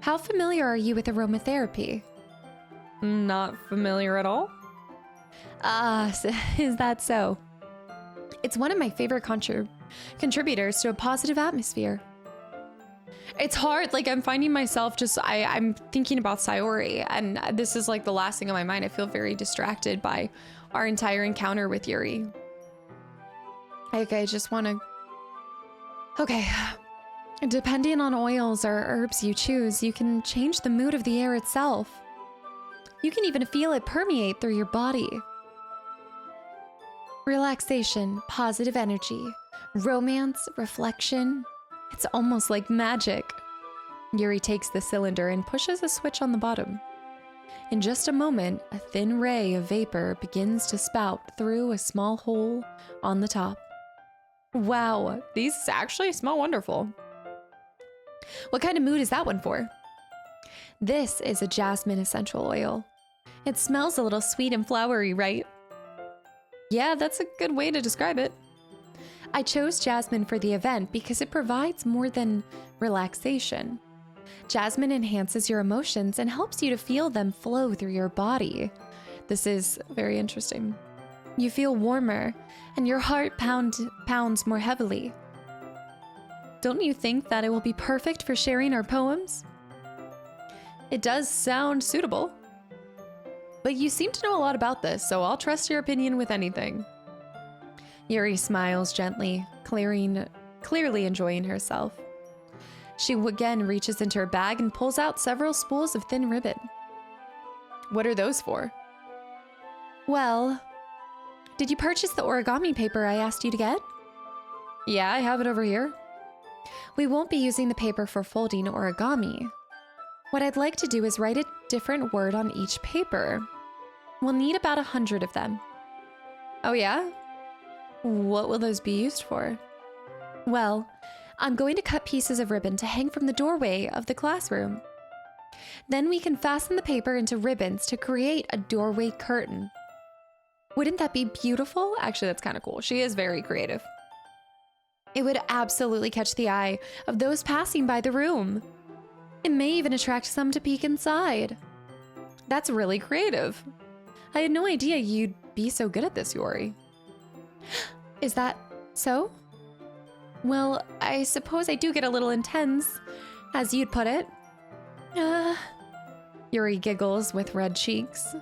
How familiar are you with aromatherapy? Not familiar at all. Ah, is that so? It's one of my favorite contributors to a positive atmosphere. It's hard, like I'm finding myself I'm thinking about Sayori, and this is like the last thing on my mind. I feel very distracted by our entire encounter with Yuri. Okay, I just want to... Okay. Depending on oils or herbs you choose, you can change the mood of the air itself. You can even feel it permeate through your body. Relaxation, positive energy, romance, reflection. It's almost like magic. Yuri takes the cylinder and pushes a switch on the bottom. In just a moment, a thin ray of vapor begins to spout through a small hole on the top. Wow, these actually smell wonderful. What kind of mood is that one for? This is a jasmine essential oil. It smells a little sweet and flowery, right? Yeah, that's a good way to describe it. I chose jasmine for the event because it provides more than relaxation. Jasmine enhances your emotions and helps you to feel them flow through your body. This is very interesting. You feel warmer and your heart pounds more heavily. Don't you think that it will be perfect for sharing our poems? It does sound suitable. But you seem to know a lot about this, so I'll trust your opinion with anything. Yuri smiles gently, clearly enjoying herself. She again reaches into her bag and pulls out several spools of thin ribbon. What are those for? Well, did you purchase the origami paper I asked you to get? Yeah, I have it over here. We won't be using the paper for folding origami. What I'd like to do is write a different word on each paper. We'll need about 100 of them. Oh yeah? What will those be used for? Well, I'm going to cut pieces of ribbon to hang from the doorway of the classroom. Then we can fasten the paper into ribbons to create a doorway curtain. Wouldn't that be beautiful? Actually, that's kind of cool. She is very creative. It would absolutely catch the eye of those passing by the room. It may even attract some to peek inside. That's really creative. I had no idea you'd be so good at this, Yuri. Is that so? Well, I suppose I do get a little intense, as you'd put it. Yuri giggles with red cheeks.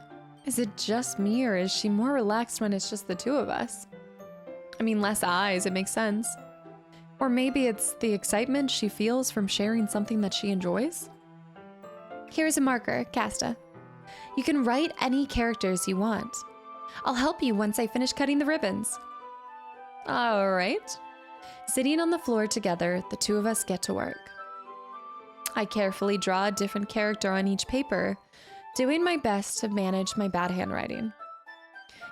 Is it just me, or is she more relaxed when it's just the two of us? I mean, less eyes, it makes sense. Or maybe it's the excitement she feels from sharing something that she enjoys? Here's a marker, Kasta. You can write any characters you want. I'll help you once I finish cutting the ribbons. All right. Sitting on the floor together, the two of us get to work. I carefully draw a different character on each paper, doing my best to manage my bad handwriting.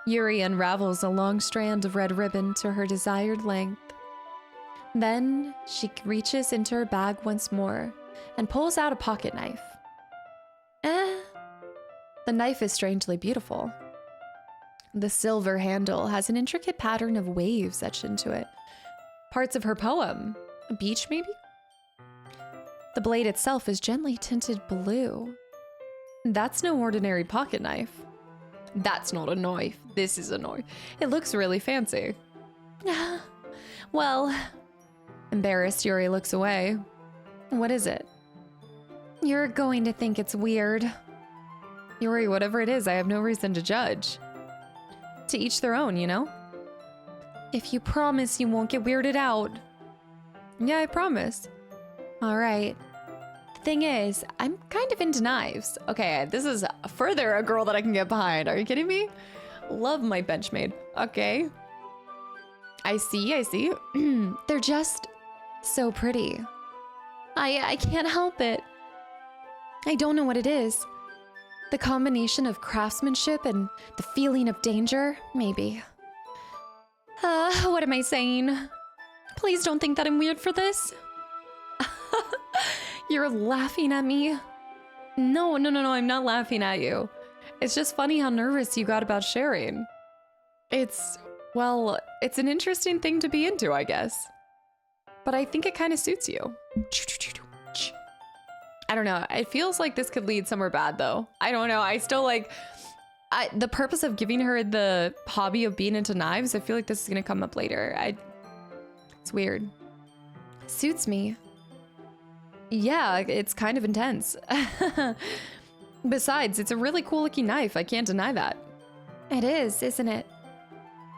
Yuri unravels a long strand of red ribbon to her desired length. Then she reaches into her bag once more and pulls out a pocket knife. The knife is strangely beautiful. The silver handle has an intricate pattern of waves etched into it. Parts of her poem. A beach, maybe? The blade itself is gently tinted blue. That's no ordinary pocket knife. That's not a knife. This is a knife. It looks really fancy. Well... Embarrassed, Yuri looks away. What is it? You're going to think it's weird. Yuri, whatever it is, I have no reason to judge. To each their own, you know? If you promise you won't get weirded out. Yeah, I promise. All right. The thing is, I'm kind of into knives. Okay, this is further a girl that I can get behind. Are you kidding me? Love my benchmaid. Okay. I see. They're just so pretty. I can't help it. I don't know what it is. The combination of craftsmanship and the feeling of danger, maybe. What am I saying? Please don't think that I'm weird for this. You're laughing at me? No, I'm not laughing at you. It's just funny how nervous you got about sharing. It's an interesting thing to be into, I guess. But I think it kind of suits you. I don't know. It feels like this could lead somewhere bad though. I don't know. I still like the purpose of giving her the hobby of being into knives. I feel like this is gonna come up later. It's weird. Suits me. Yeah, it's kind of intense. Besides, it's a really cool looking knife. I can't deny that. It is, isn't it?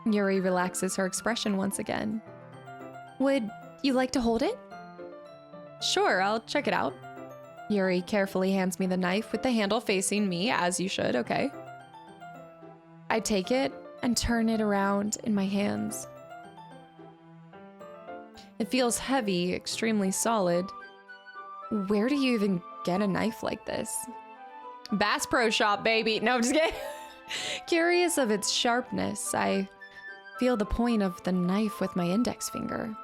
Yuri relaxes her expression once again. Would you like to hold it? Sure, I'll check it out. Yuri carefully hands me the knife with the handle facing me, as you should, okay. I take it and turn it around in my hands. It feels heavy, extremely solid. Where do you even get a knife like this? Bass Pro Shop, baby. No, I'm just kidding. Curious of its sharpness, I feel the point of the knife with my index finger.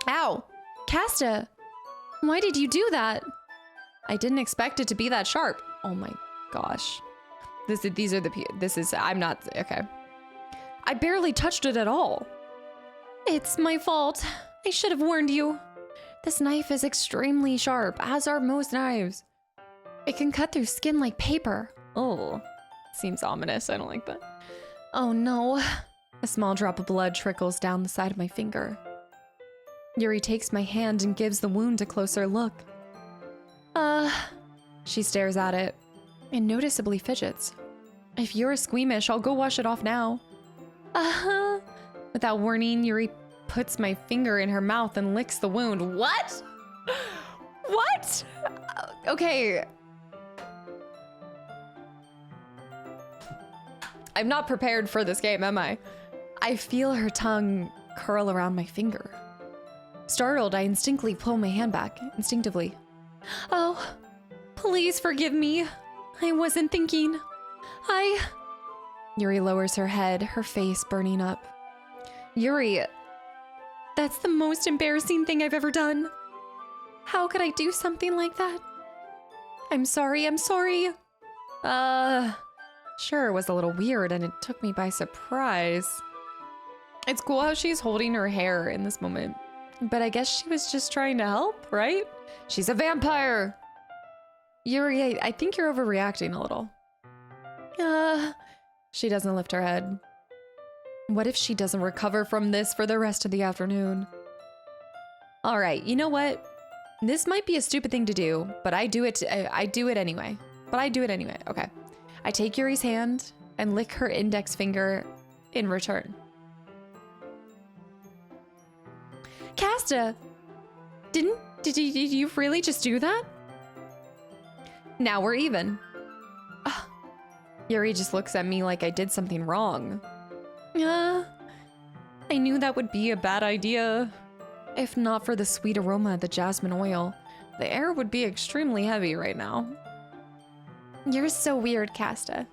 Ow! Kasta! Why did you do that? I didn't expect it to be that sharp. Oh my gosh. I'm not, okay. I barely touched it at all. It's my fault. I should have warned you. This knife is extremely sharp, as are most knives. It can cut through skin like paper. Oh, seems ominous. I don't like that. Oh no. A small drop of blood trickles down the side of my finger. Yuri takes my hand and gives the wound a closer look. She stares at it and noticeably fidgets. If you're squeamish, I'll go wash it off now. Without warning, Yuri puts my finger in her mouth and licks the wound. What? What? Okay. I'm not prepared for this game, am I? I feel her tongue curl around my finger. Startled, I instinctively pull my hand back, instinctively. Oh, please forgive me. I wasn't thinking. Yuri lowers her head, her face burning up. Yuri, that's the most embarrassing thing I've ever done. How could I do something like that? I'm sorry. Sure, it was a little weird and it took me by surprise. It's cool how she's holding her hair in this moment. But I guess she was just trying to help, right? She's a vampire! Yuri, I think you're overreacting a little. She doesn't lift her head. What if she doesn't recover from this for the rest of the afternoon? All right, you know what? This might be a stupid thing to do, but I do it anyway. Okay. I take Yuri's hand and lick her index finger in return. Kasta! Did you really just do that? Now we're even. Yuri just looks at me like I did something wrong. I knew that would be a bad idea. If not for the sweet aroma of the jasmine oil, the air would be extremely heavy right now. You're so weird, Kasta.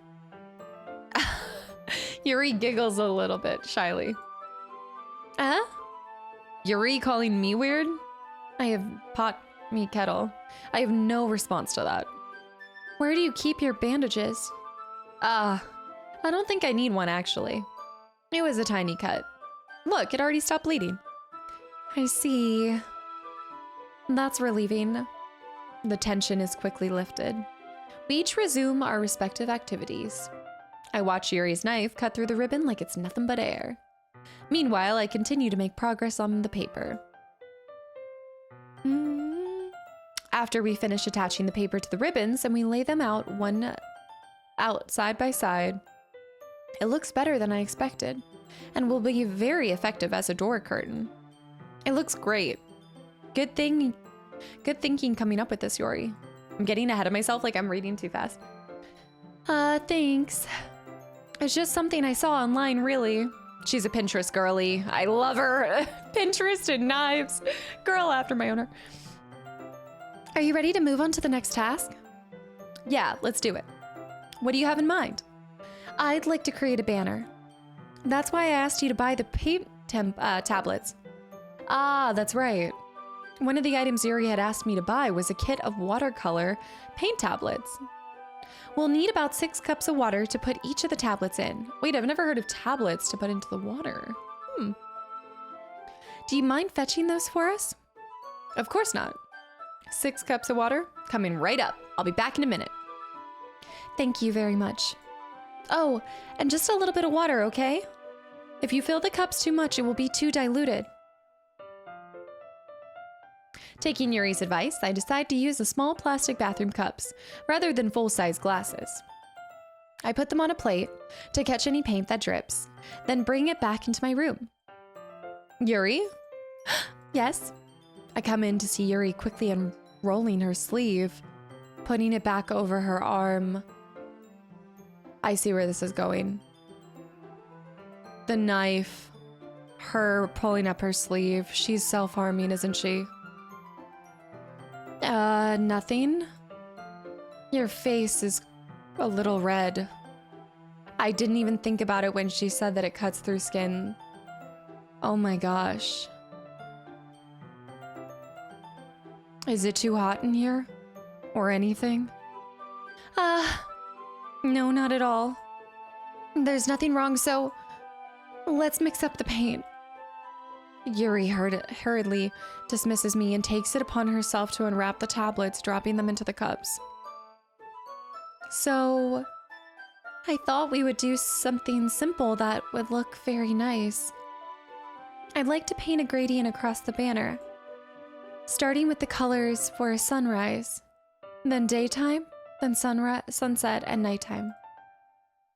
Yuri giggles a little bit shyly. Yuri calling me weird? I have pot me kettle. I have no response to that. Where do you keep your bandages? I don't think I need one actually. It was a tiny cut. Look, it already stopped bleeding. I see. That's relieving. The tension is quickly lifted. We each resume our respective activities. I watch Yuri's knife cut through the ribbon like it's nothing but air. Meanwhile, I continue to make progress on the paper. After we finish attaching the paper to the ribbons and we lay them out side by side, it looks better than I expected and will be very effective as a door curtain. It looks great. Good thinking coming up with this, Yuri. I'm getting ahead of myself like I'm reading too fast. Thanks. It's just something I saw online, really. She's a Pinterest girly. I love her. Pinterest and knives. Girl after my own heart. Are you ready to move on to the next task? Yeah, let's do it. What do you have in mind? I'd like to create a banner. That's why I asked you to buy the paint tablets. Ah, that's right. One of the items Yuri had asked me to buy was a kit of watercolor paint tablets. We'll need about 6 cups of water to put each of the tablets in. Wait, I've never heard of tablets to put into the water. Do you mind fetching those for us? Of course not. 6 cups of water coming right up. I'll be back in a minute. Thank you very much. Oh, and just a little bit of water, okay? If you fill the cups too much, it will be too diluted. Taking Yuri's advice, I decide to use the small plastic bathroom cups rather than full-size glasses. I put them on a plate to catch any paint that drips, then bring it back into my room. Yuri? Yes? I come in to see Yuri quickly unrolling her sleeve, putting it back over her arm. I see where this is going. The knife, her pulling up her sleeve. She's self-harming, isn't she? Nothing. Your face is a little red. I didn't even think about it when she said that it cuts through skin. Oh my gosh. Is it too hot in here? Or anything? No, not at all. There's nothing wrong, so let's mix up the paint. Yuri hurriedly dismisses me and takes it upon herself to unwrap the tablets, dropping them into the cups. So, I thought we would do something simple that would look very nice. I'd like to paint a gradient across the banner, starting with the colors for a sunrise, then daytime, then sunset, and nighttime.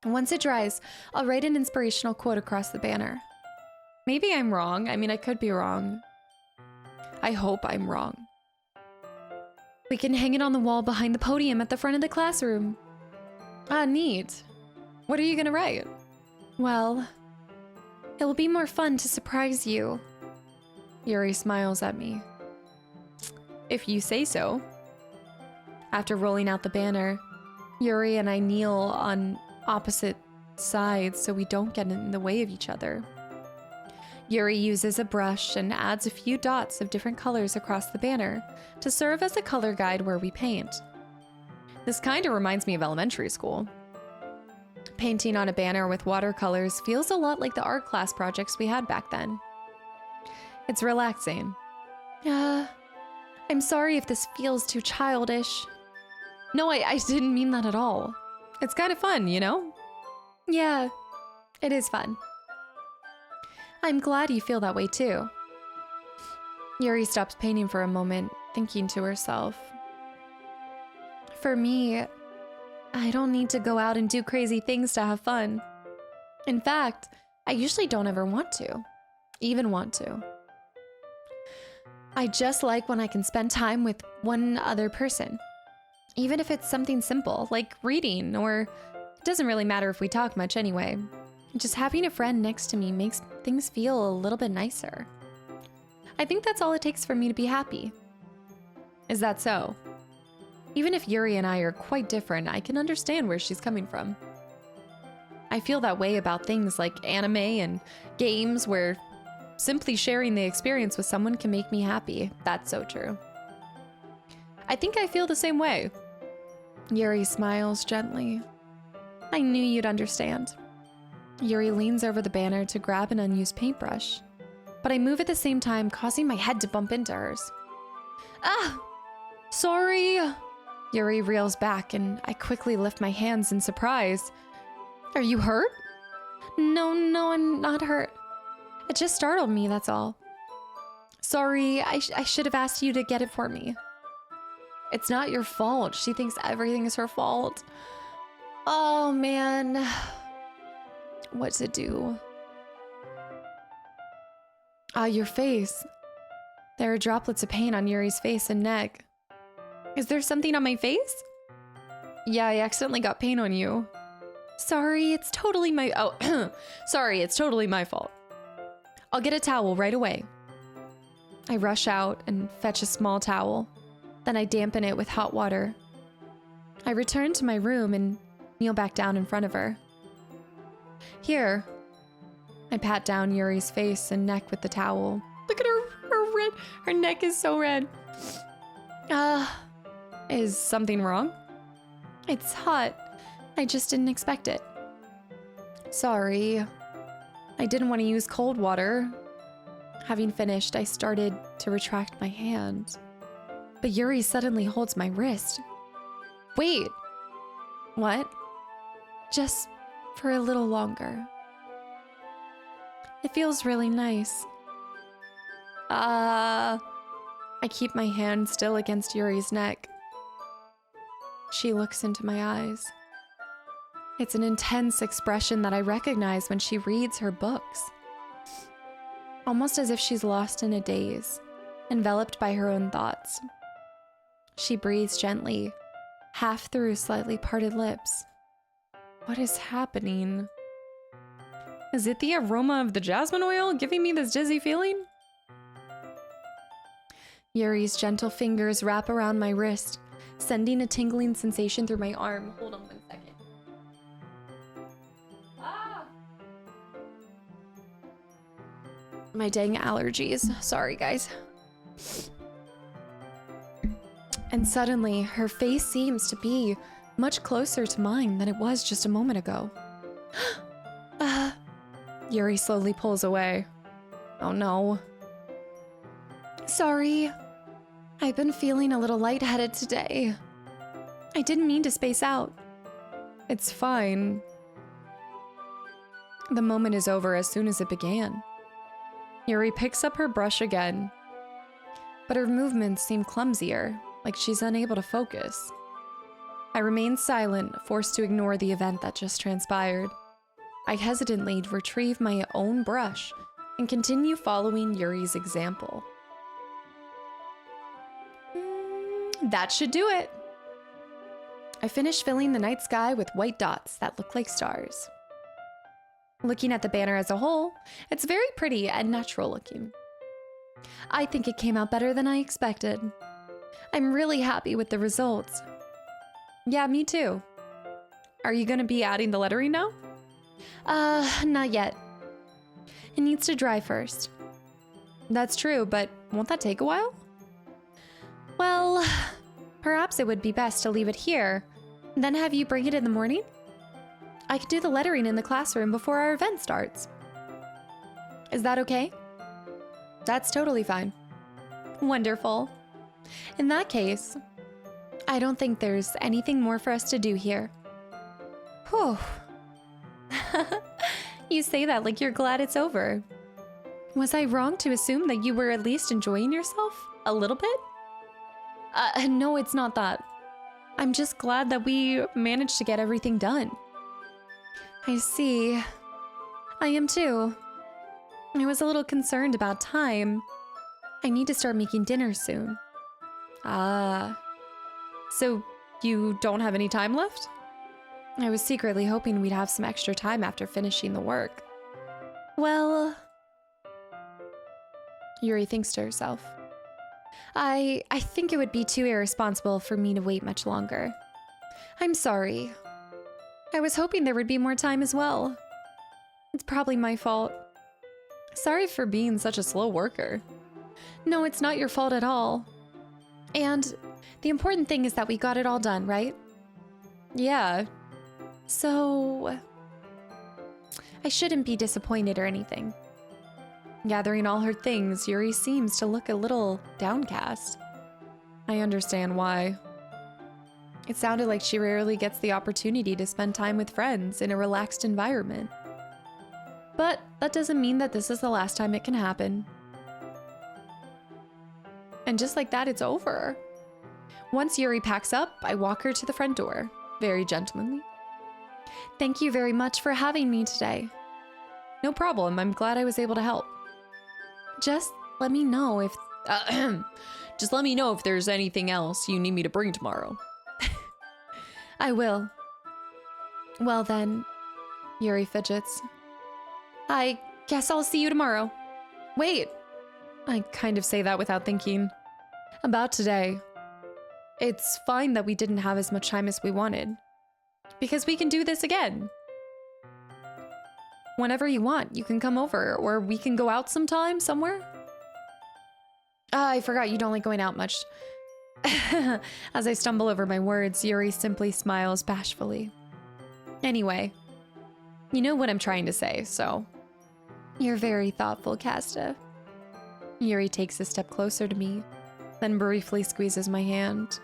Once it dries, I'll write an inspirational quote across the banner. Maybe I'm wrong. I mean, I could be wrong. I hope I'm wrong. We can hang it on the wall behind the podium at the front of the classroom. Ah, neat. What are you gonna write? Well, it will be more fun to surprise you. Yuri smiles at me. If you say so. After rolling out the banner, Yuri and I kneel on opposite sides so we don't get in the way of each other. Yuri uses a brush and adds a few dots of different colors across the banner to serve as a color guide where we paint. This kind of reminds me of elementary school. Painting on a banner with watercolors feels a lot like the art class projects we had back then. It's relaxing. I'm sorry if this feels too childish. No, I didn't mean that at all. It's kind of fun, you know? Yeah, it is fun. I'm glad you feel that way too. Yuri stops painting for a moment, thinking to herself. For me, I don't need to go out and do crazy things to have fun. In fact, I usually don't ever want to. I just like when I can spend time with one other person. Even if it's something simple, like reading, or it doesn't really matter if we talk much anyway. Just having a friend next to me makes things feel a little bit nicer. I think that's all it takes for me to be happy. Is that so? Even if Yuri and I are quite different, I can understand where she's coming from. I feel that way about things like anime and games where simply sharing the experience with someone can make me happy. That's so true. I think I feel the same way. Yuri smiles gently. I knew you'd understand. Yuri leans over the banner to grab an unused paintbrush, but I move at the same time, causing my head to bump into hers. Ah! Sorry! Yuri reels back, and I quickly lift my hands in surprise. Are you hurt? No, I'm not hurt. It just startled me, that's all. Sorry, I should have asked you to get it for me. It's not your fault. She thinks everything is her fault. Oh, man. What to do? Your face. There are droplets of paint on Yuri's face and neck. Is there something on my face? Yeah, I accidentally got paint on you. Sorry, it's totally my... Oh, sorry, it's totally my fault. I'll get a towel right away. I rush out and fetch a small towel. Then I dampen it with hot water. I return to my room and kneel back down in front of her. Here. I pat down Yuri's face and neck with the towel. Look at her red. Her neck is so red. Is something wrong? It's hot. I just didn't expect it. Sorry. I didn't want to use cold water. Having finished, I started to retract my hand. But Yuri suddenly holds my wrist. Wait. What? Just for a little longer. It feels really nice. I keep my hand still against Yuri's neck. She looks into my eyes. It's an intense expression that I recognize when she reads her books. Almost as if she's lost in a daze, enveloped by her own thoughts. She breathes gently, half through slightly parted lips. What is happening? Is it the aroma of the jasmine oil giving me this dizzy feeling? Yuri's gentle fingers wrap around my wrist, sending a tingling sensation through my arm. Hold on 1 second. Ah! My dang allergies. Sorry, guys. And suddenly, her face seems to be much closer to mine than it was just a moment ago. Yuri slowly pulls away. Oh no. Sorry. I've been feeling a little lightheaded today. I didn't mean to space out. It's fine. The moment is over as soon as it began. Yuri picks up her brush again, but her movements seem clumsier, like she's unable to focus. I remain silent, forced to ignore the event that just transpired. I hesitantly retrieve my own brush and continue following Yuri's example. That should do it. I finish filling the night sky with white dots that look like stars. Looking at the banner as a whole, it's very pretty and natural looking. I think it came out better than I expected. I'm really happy with the results. Yeah, me too. Are you gonna be adding the lettering now? Not yet. It needs to dry first. That's true, but won't that take a while? Well, perhaps it would be best to leave it here, then have you bring it in the morning? I could do the lettering in the classroom before our event starts. Is that okay? That's totally fine. Wonderful. In that case, I don't think there's anything more for us to do here. Whew. You say that like you're glad it's over. Was I wrong to assume that you were at least enjoying yourself? A little bit? No, it's not that. I'm just glad that we managed to get everything done. I see. I am too. I was a little concerned about time. I need to start making dinner soon. So you don't have any time left? I was secretly hoping we'd have some extra time after finishing the work. Well... Yuri thinks to herself. I think it would be too irresponsible for me to wait much longer. I'm sorry. I was hoping there would be more time as well. It's probably my fault. Sorry for being such a slow worker. No, it's not your fault at all. And the important thing is that we got it all done, right? Yeah. So... I shouldn't be disappointed or anything. Gathering all her things, Yuri seems to look a little downcast. I understand why. It sounded like she rarely gets the opportunity to spend time with friends in a relaxed environment. But that doesn't mean that this is the last time it can happen. And just like that, it's over. Once Yuri packs up, I walk her to the front door, very gentlemanly. Thank you very much for having me today. No problem, I'm glad I was able to help. Just let me know if... Just let me know if there's anything else you need me to bring tomorrow. I will. Well then, Yuri fidgets. I guess I'll see you tomorrow. Wait! I kind of say that without thinking. About today. It's fine that we didn't have as much time as we wanted. Because we can do this again. Whenever you want, you can come over, or we can go out sometime, somewhere. I forgot you don't like going out much. As I stumble over my words, Yuri simply smiles bashfully. Anyway, you know what I'm trying to say, so... You're very thoughtful, Kasta. Yuri takes a step closer to me, then briefly squeezes my hand.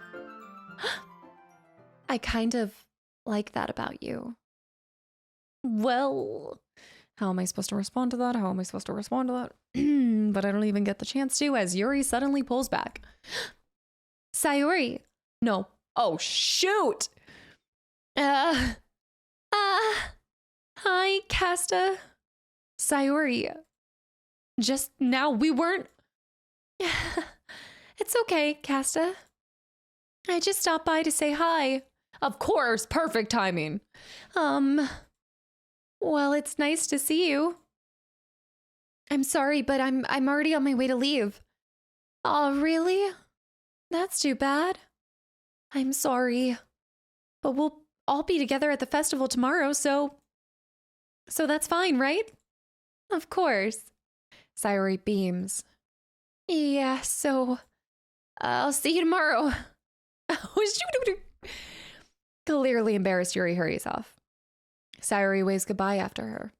I kind of like that about you. Well, how am I supposed to respond to that? How am I supposed to respond to that? But I don't even get the chance to as Yuri suddenly pulls back. Sayori. No. Oh, shoot. Hi, Kasta. Sayori. Just now, we weren't... It's okay, Kasta. I just stopped by to say hi. Of course, perfect timing. Well, it's nice to see you. I'm sorry, but I'm already on my way to leave. Oh, really? That's too bad. I'm sorry. But we'll all be together at the festival tomorrow, so that's fine, right? Of course. Sayori beams. Yeah, so I'll see you tomorrow. Clearly embarrassed, Yuri hurries off. Sayori waves goodbye after her.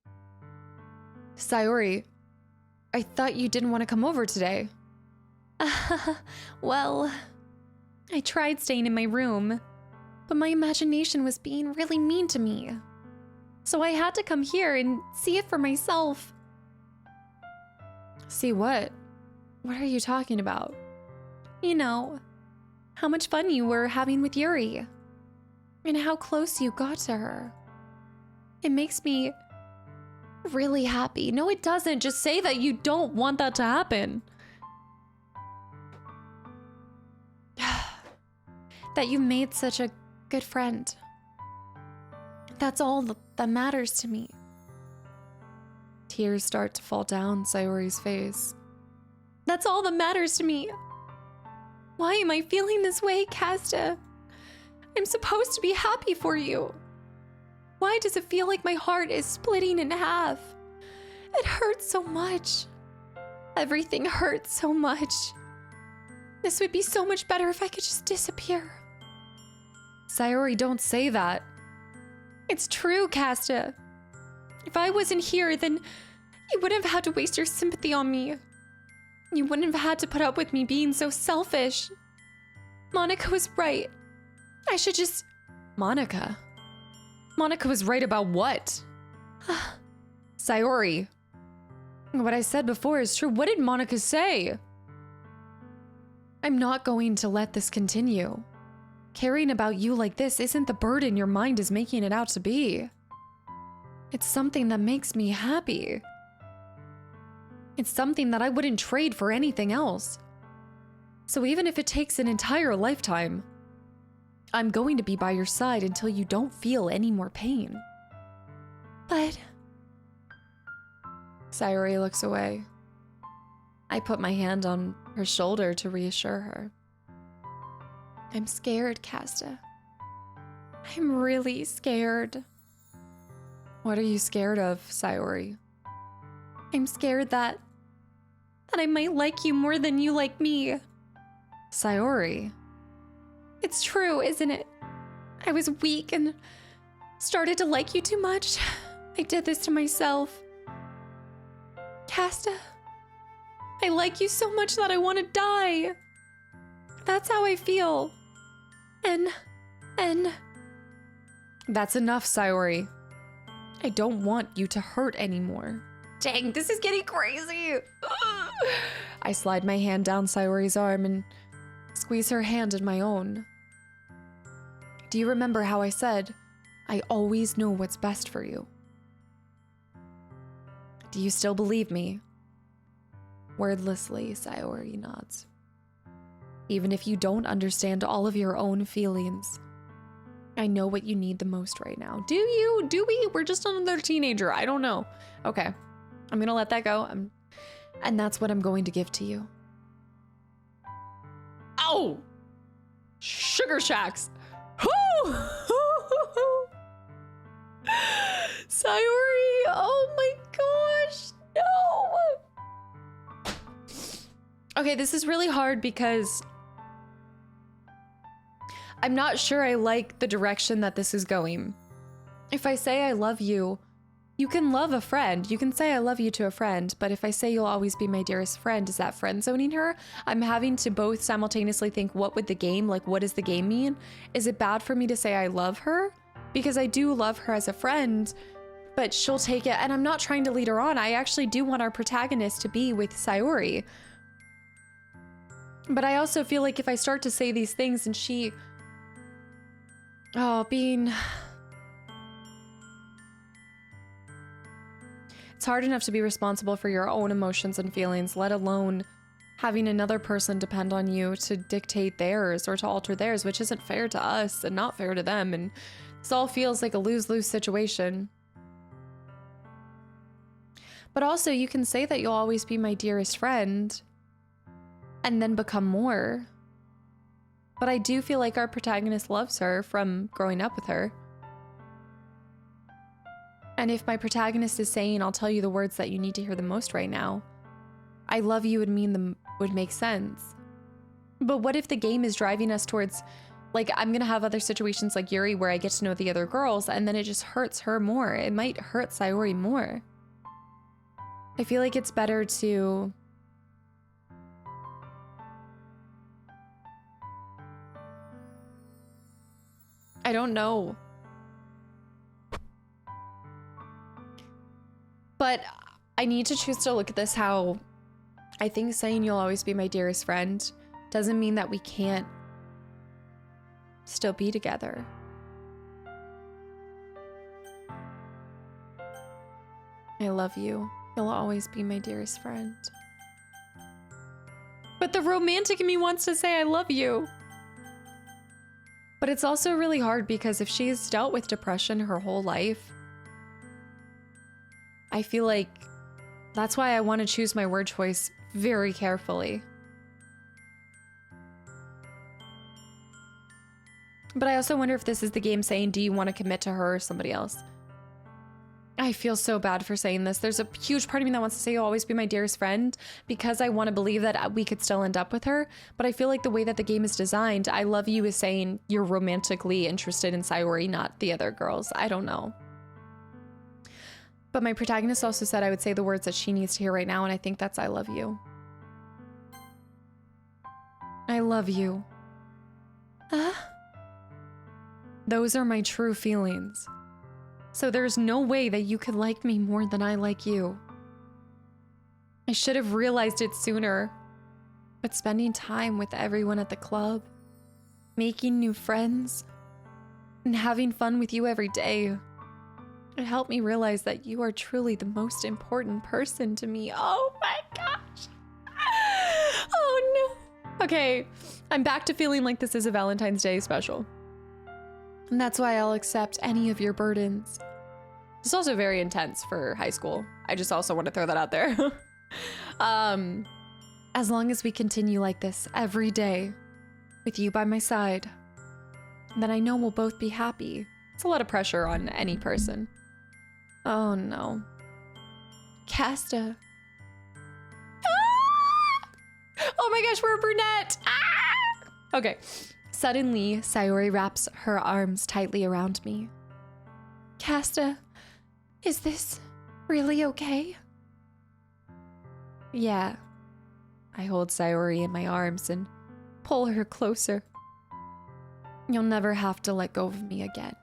Sayori, I thought you didn't want to come over today. Well, I tried staying in my room, but my imagination was being really mean to me. So I had to come here and see it for myself. See what? What are you talking about? You know, how much fun you were having with Yuri, and how close you got to her. It makes me really happy. No, it doesn't. Just say that you don't want that to happen. That you made such a good friend. That's all that matters to me. Tears start to fall down Sayori's face. That's all that matters to me. Why am I feeling this way, Kasta? I'm supposed to be happy for you. Why does it feel like my heart is splitting in half? It hurts so much. Everything hurts so much. This would be so much better if I could just disappear. Sayori, don't say that. It's true, Kasta. If I wasn't here, then you wouldn't have had to waste your sympathy on me. You wouldn't have had to put up with me being so selfish. Monica was right. I should just... Monica was right about what? Sayori. What I said before is true. What did Monica say? I'm not going to let this continue. Caring about you like this isn't the burden your mind is making it out to be. It's something that makes me happy. It's something that I wouldn't trade for anything else. So even if it takes an entire lifetime, I'm going to be by your side until you don't feel any more pain. But... Sayori looks away. I put my hand on her shoulder to reassure her. I'm scared, Kasta. I'm really scared. What are you scared of, Sayori? I'm scared that I might like you more than you like me. Sayori. It's true, isn't it? I was weak and started to like you too much. I did this to myself. Kasta, I like you so much that I want to die. That's how I feel. And... That's enough, Sayori. I don't want you to hurt anymore. Dang, this is getting crazy. I slide my hand down Sayori's arm and squeeze her hand in my own. Do you remember how I said, I always know what's best for you? Do you still believe me? Wordlessly, Sayori nods. Even if you don't understand all of your own feelings, I know what you need the most right now. Do you? Do we? We're just another teenager. I don't know. Okay. I'm gonna let that go. And that's what I'm going to give to you. Ow! Sugar Shacks! Whoo! Sayori! Oh my gosh! No! Okay, this is really hard because I'm not sure I like the direction that this is going. If I say I love you, You can love a friend. You can say I love you to a friend, but if I say you'll always be my dearest friend, is that friend zoning her? I'm having to both simultaneously think, what would the game, like what does the game mean? Is it bad for me to say I love her? Because I do love her as a friend, but she'll take it, and I'm not trying to lead her on. I actually do want our protagonist to be with Sayori. But I also feel like if I start to say these things and she... Oh, being... It's hard enough to be responsible for your own emotions and feelings, let alone having another person depend on you to dictate theirs or to alter theirs, which isn't fair to us and not fair to them. And this all feels like a lose-lose situation. But also, you can say that you'll always be my dearest friend and then become more. But I do feel like our protagonist loves her from growing up with her. And if my protagonist is saying, I'll tell you the words that you need to hear the most right now, I love you would make sense. But what if the game is driving us towards, like, I'm gonna have other situations like Yuri where I get to know the other girls and then it just hurts her more. It might hurt Sayori more. I feel like it's better to... I don't know. But I need to choose to look at this how I think saying you'll always be my dearest friend doesn't mean that we can't still be together. I love you. You'll always be my dearest friend. But the romantic in me wants to say I love you. But it's also really hard because if she's dealt with depression her whole life, I feel like that's why I want to choose my word choice very carefully. But I also wonder if this is the game saying, do you want to commit to her or somebody else? I feel so bad for saying this. There's a huge part of me that wants to say you'll always be my dearest friend because I want to believe that we could still end up with her. But I feel like the way that the game is designed, I love you is saying you're romantically interested in Sayori, not the other girls. I don't know. But my protagonist also said I would say the words that she needs to hear right now, and I think that's I love you. I love you. Those are my true feelings. So there's no way that you could like me more than I like you. I should have realized it sooner. But spending time with everyone at the club, making new friends, and having fun with you every day, it helped me realize that you are truly the most important person to me. Oh my gosh. Oh no. Okay, I'm back to feeling like this is a Valentine's Day special. And that's why I'll accept any of your burdens. It's also very intense for high school. I just also want to throw that out there. As long as we continue like this every day, with you by my side, then I know we'll both be happy. It's a lot of pressure on any person. Oh no. Kasta. Ah! Oh my gosh, we're a brunette! Ah! Okay. Suddenly, Sayori wraps her arms tightly around me. Kasta, is this really okay? Yeah. I hold Sayori in my arms and pull her closer. You'll never have to let go of me again.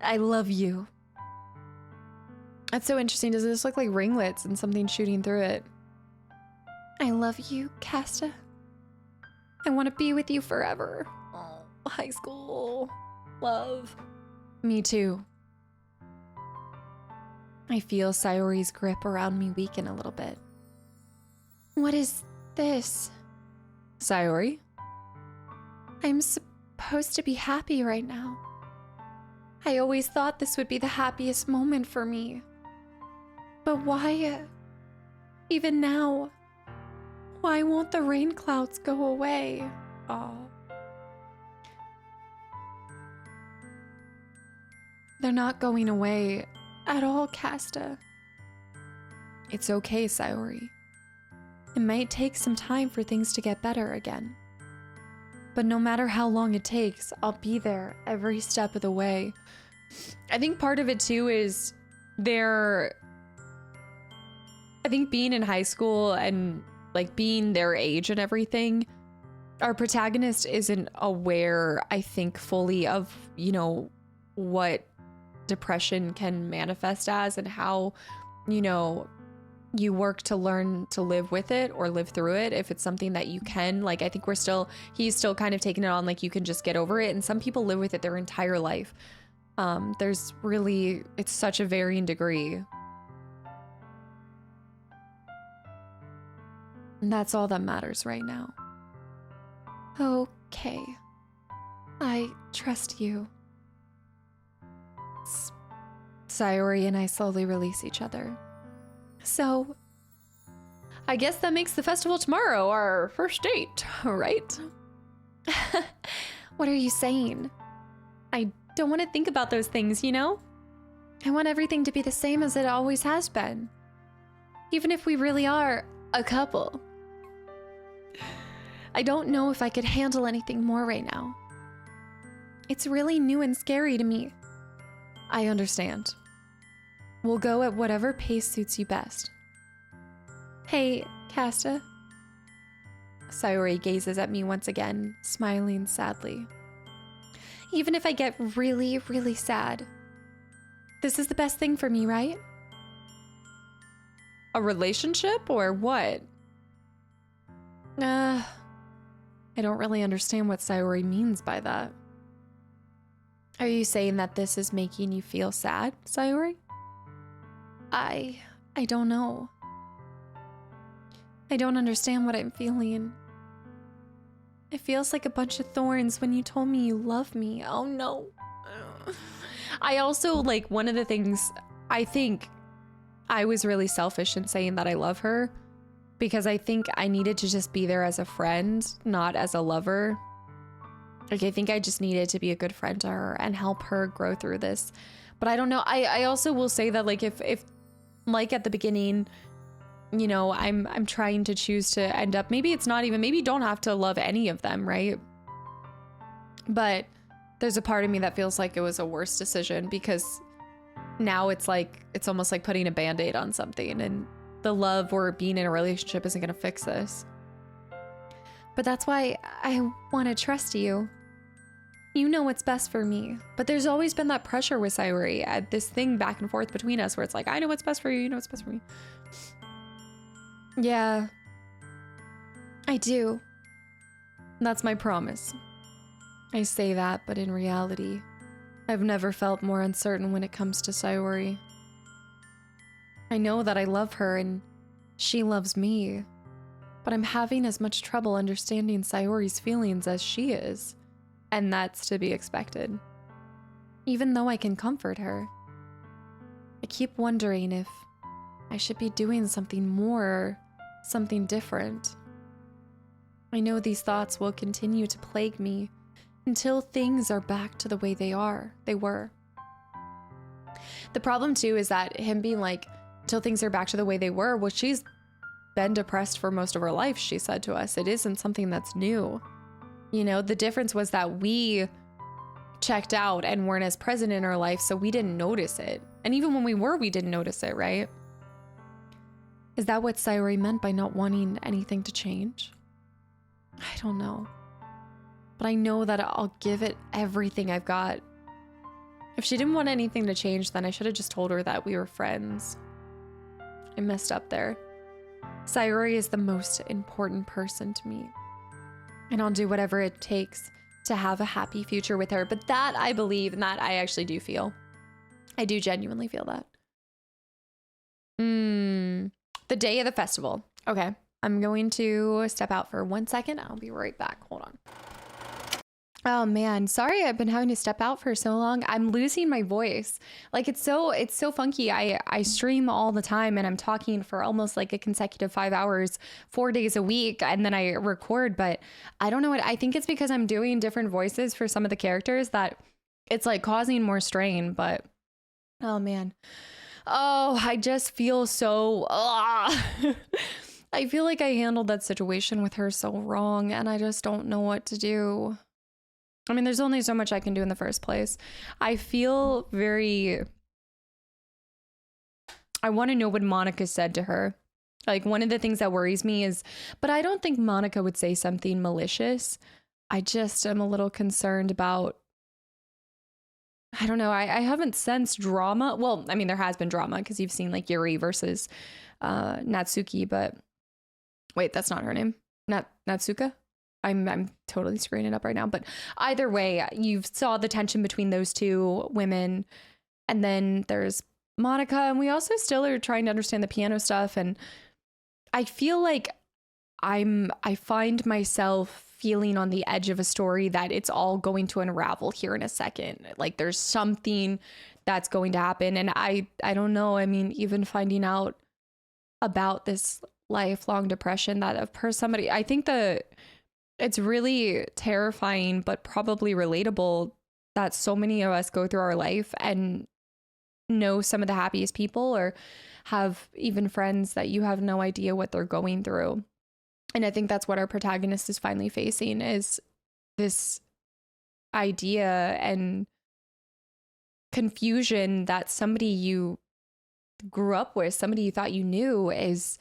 I love you. That's so interesting. Does this look like ringlets and something shooting through it? I love you, Kasta. I want to be with you forever. Oh, high school. Love. Me too. I feel Sayori's grip around me weaken a little bit. What is this? Sayori? I'm supposed to be happy right now. I always thought this would be the happiest moment for me. But why, even now, why won't the rain clouds go away? Oh. They're not going away at all, Kasta. It's okay, Sayori. It might take some time for things to get better again. But no matter how long it takes, I'll be there every step of the way. I think part of it too is I think being in high school and like being their age and everything, our protagonist isn't aware, I think, fully of, you know, what depression can manifest as and how, you know, you work to learn to live with it or live through it. If it's something that you can, like, I think he's still kind of taking it on, like, you can just get over it. And some people live with it their entire life. It's such a varying degree. And that's all that matters right now. Okay. I trust you. Sayori and I slowly release each other. So, I guess that makes the festival tomorrow our first date, right? What are you saying? I don't want to think about those things, you know? I want everything to be the same as it always has been. Even if we really are a couple. I don't know if I could handle anything more right now. It's really new and scary to me. I understand. We'll go at whatever pace suits you best. Hey, Kasta. Sayori gazes at me once again, smiling sadly. Even if I get really, really sad, this is the best thing for me, right? A relationship or what? I don't really understand what Sayori means by that. Are you saying that this is making you feel sad, Sayori? I don't know. I don't understand what I'm feeling. It feels like a bunch of thorns when you told me you love me. Oh no. I also, like, one of the things, I think I was really selfish in saying that I love her because I think I needed to just be there as a friend, not as a lover. Like, I think I just needed to be a good friend to her and help her grow through this. But I don't know. I also will say that, like, if like at the beginning, you know, I'm trying to choose to end up, maybe it's not even, maybe you don't have to love any of them, right? But there's a part of me that feels like it was a worse decision because now it's like, it's almost like putting a band-aid on something, and the love or being in a relationship isn't going to fix this. But that's why I want to trust you. You know what's best for me. But there's always been that pressure with Sayori at this thing back and forth between us where it's like, I know what's best for you, you know what's best for me. Yeah, I do. That's my promise. I say that, but in reality, I've never felt more uncertain when it comes to Sayori. I know that I love her and she loves me, but I'm having as much trouble understanding Sayori's feelings as she is, and that's to be expected. Even though I can comfort her, I keep wondering if I should be doing something more, something different. I know these thoughts will continue to plague me until things are back to the way they were. The problem too is that him being like, until things are back to the way they were, well, she's been depressed for most of her life, she said to us. It isn't something that's new. You know, the difference was that we checked out and weren't as present in her life, so we didn't notice it. And even when we were, we didn't notice it, right? Is that what Sayori meant by not wanting anything to change? I don't know. But I know that I'll give it everything I've got. If she didn't want anything to change, then I should have just told her that we were friends. I messed up there. Sayori is the most important person to me. And I'll do whatever it takes to have a happy future with her. But that I believe, and that I actually do feel. I do genuinely feel that. The day of the festival. Okay, I'm going to step out for 1 second. I'll be right back. Hold on. Oh man, sorry I've been having to step out for so long. I'm losing my voice. Like it's so funky. I stream all the time and I'm talking for almost like a consecutive 5 hours, 4 days a week, and then I record, but I don't know what, I think it's because I'm doing different voices for some of the characters that it's like causing more strain, but oh man. Oh, I just feel so I feel like I handled that situation with her so wrong, and I just don't know what to do. I mean, there's only so much I can do in the first place. I feel very... I want to know what Monica said to her. Like, one of the things that worries me is, but I don't think Monica would say something malicious. I just am a little concerned about, I don't know. I haven't sensed drama. Well, I mean, there has been drama because you've seen like Yuri versus Natsuki, but wait, that's not her name. Natsuka? I'm totally screwing it up right now. But either way, you saw the tension between those two women. And then there's Monica, and we also still are trying to understand the piano stuff. And I feel like I find myself feeling on the edge of a story that it's all going to unravel here in a second. Like there's something that's going to happen. And I don't know. I mean, even finding out about this lifelong depression that of somebody, I think it's really terrifying, but probably relatable that so many of us go through our life and know some of the happiest people or have even friends that you have no idea what they're going through. And I think that's what our protagonist is finally facing, is this idea and confusion that somebody you grew up with, somebody you thought you knew, is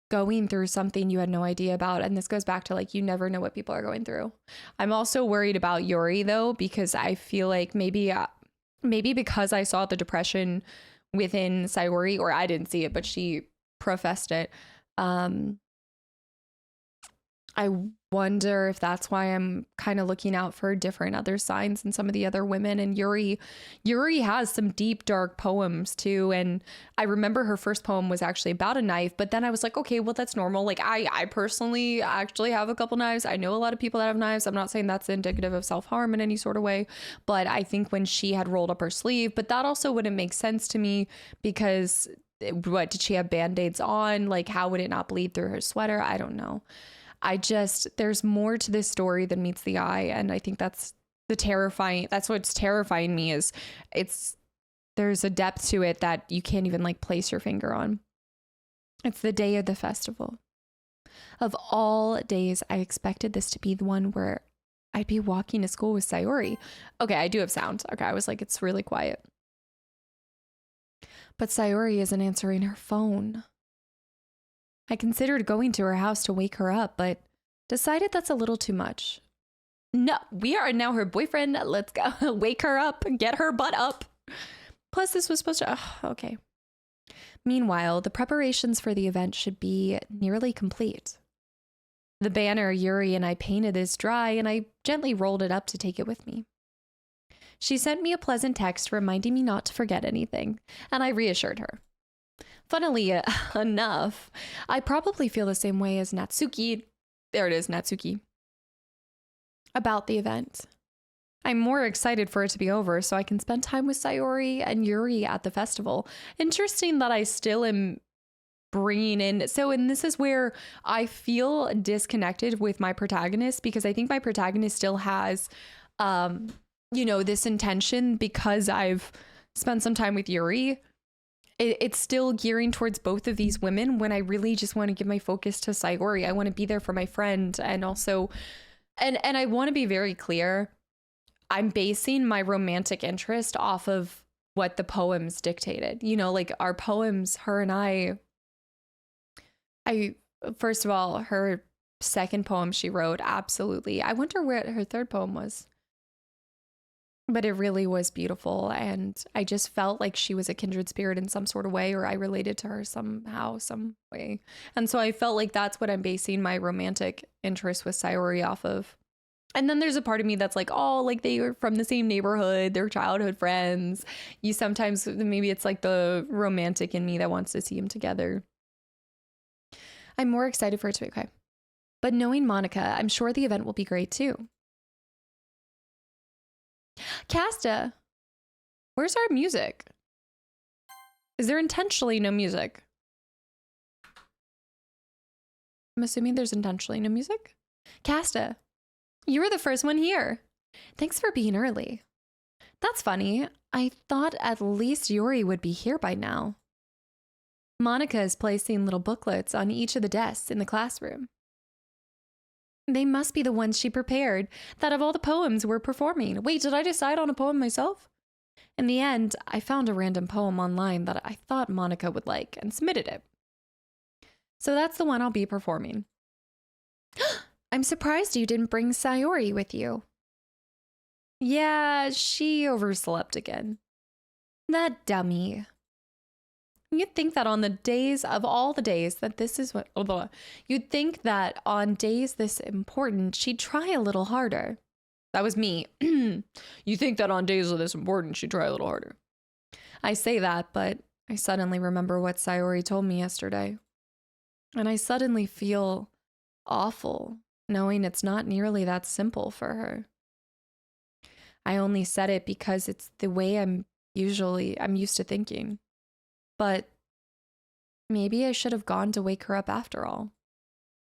going through something you had no idea about. And this goes back to like, you never know what people are going through. I'm also worried about Yuri though, because I feel like maybe because I saw the depression within Sayori, or I didn't see it, but she professed it. I wonder if that's why I'm kind of looking out for different other signs in some of the other women. And Yuri has some deep, dark poems too. And I remember her first poem was actually about a knife, but then I was like, okay, well, that's normal. Like I personally actually have a couple knives. I know a lot of people that have knives. I'm not saying that's indicative of self-harm in any sort of way, but I think when she had rolled up her sleeve, but that also wouldn't make sense to me because what, did she have band-aids on? Like, how would it not bleed through her sweater? I don't know. There's more to this story than meets the eye. And I think that's what's terrifying me, is there's a depth to it that you can't even like place your finger on. It's the day of the festival. Of all days, I expected this to be the one where I'd be walking to school with Sayori. Okay, I do have sound. Okay, I was like, it's really quiet. But Sayori isn't answering her phone. I considered going to her house to wake her up, but decided that's a little too much. No, we are now her boyfriend. Let's go. Wake her up. Get her butt up. Plus, this was supposed to... okay. Meanwhile, the preparations for the event should be nearly complete. The banner Yuri and I painted is dry, and I gently rolled it up to take it with me. She sent me a pleasant text reminding me not to forget anything, and I reassured her. Funnily enough, I probably feel the same way as Natsuki. There it is, Natsuki. About the event. I'm more excited for it to be over so I can spend time with Sayori and Yuri at the festival. Interesting that I still am bringing in. And this is where I feel disconnected with my protagonist, because I think my protagonist still has, this intention, because I've spent some time with Yuri. It's still gearing towards both of these women when I really just want to give my focus to Sayori. I want to be there for my friend. And also, and I want to be very clear, I'm basing my romantic interest off of what the poems dictated. Like our poems, her and I, first of all, her second poem she wrote, absolutely. I wonder where her third poem was. But it really was beautiful, and I just felt like she was a kindred spirit in some sort of way, or I related to her somehow, some way. And so I felt like that's what I'm basing my romantic interest with Sayori off of. And then there's a part of me that's like, oh, like they were from the same neighborhood, they're childhood friends. Maybe it's like the romantic in me that wants to see them together. I'm more excited for it to be okay. But knowing Monica, I'm sure the event will be great too. Kasta, where's our music? Is there intentionally no music? I'm assuming there's intentionally no music. Kasta, you were the first one here. Thanks for being early. That's funny. I thought at least Yuri would be here by now. Monica is placing little booklets on each of the desks in the classroom. They must be the ones she prepared, that of all the poems we're performing. Wait, did I decide on a poem myself? In the end, I found a random poem online that I thought Monica would like and submitted it. So that's the one I'll be performing. I'm surprised you didn't bring Sayori with you. Yeah, she overslept again. That dummy. You'd think that on the days of all the days that this is what, you'd think that on days this important, she'd try a little harder. That was me. You think that on days of this important, she'd try a little harder. I say that, but I suddenly remember what Sayori told me yesterday. And I suddenly feel awful, knowing it's not nearly that simple for her. I only said it because it's the way I'm used to thinking. But maybe I should have gone to wake her up after all.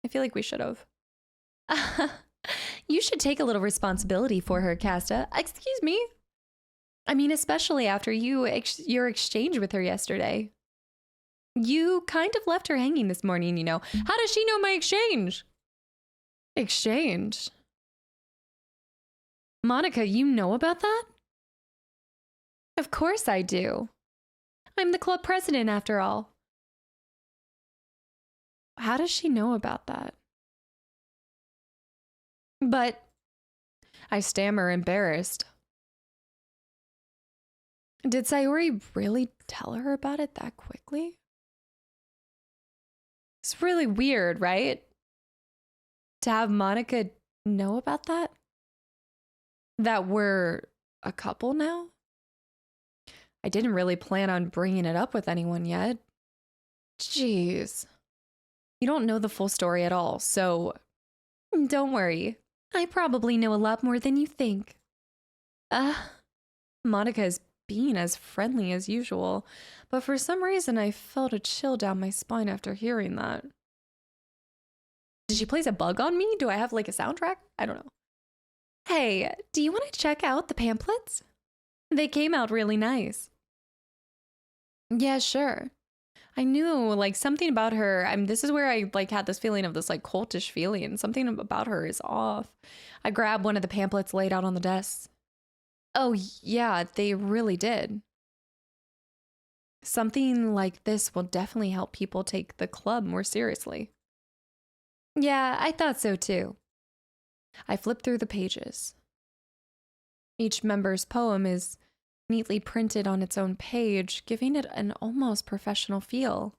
I feel like we should have. You should take a little responsibility for her, Casta. Excuse me? I mean, especially after your exchange with her yesterday. You kind of left her hanging this morning, you know. How does she know my exchange? Exchange? Monica, you know about that? Of course I do. I'm the club president, after all. How does she know about that? But I stammer, embarrassed. Did Sayori really tell her about it that quickly? It's really weird, right? To have Monica know about that? That we're a couple now? I didn't really plan on bringing it up with anyone yet. Jeez. You don't know the full story at all, so don't worry. I probably know a lot more than you think. Monica is being as friendly as usual, but for some reason I felt a chill down my spine after hearing that. Did she place a bug on me? Do I have like a soundtrack? I don't know. Hey, do you want to check out the pamphlets? They came out really nice. Yeah, sure. I knew like something about her. This is where I like had this feeling of this like cultish feeling. Something about her is off. I grabbed one of the pamphlets laid out on the desk. Oh yeah, they really did. Something like this will definitely help people take the club more seriously. Yeah, I thought so too. I flipped through the pages. Each member's poem is neatly printed on its own page, giving it an almost professional feel.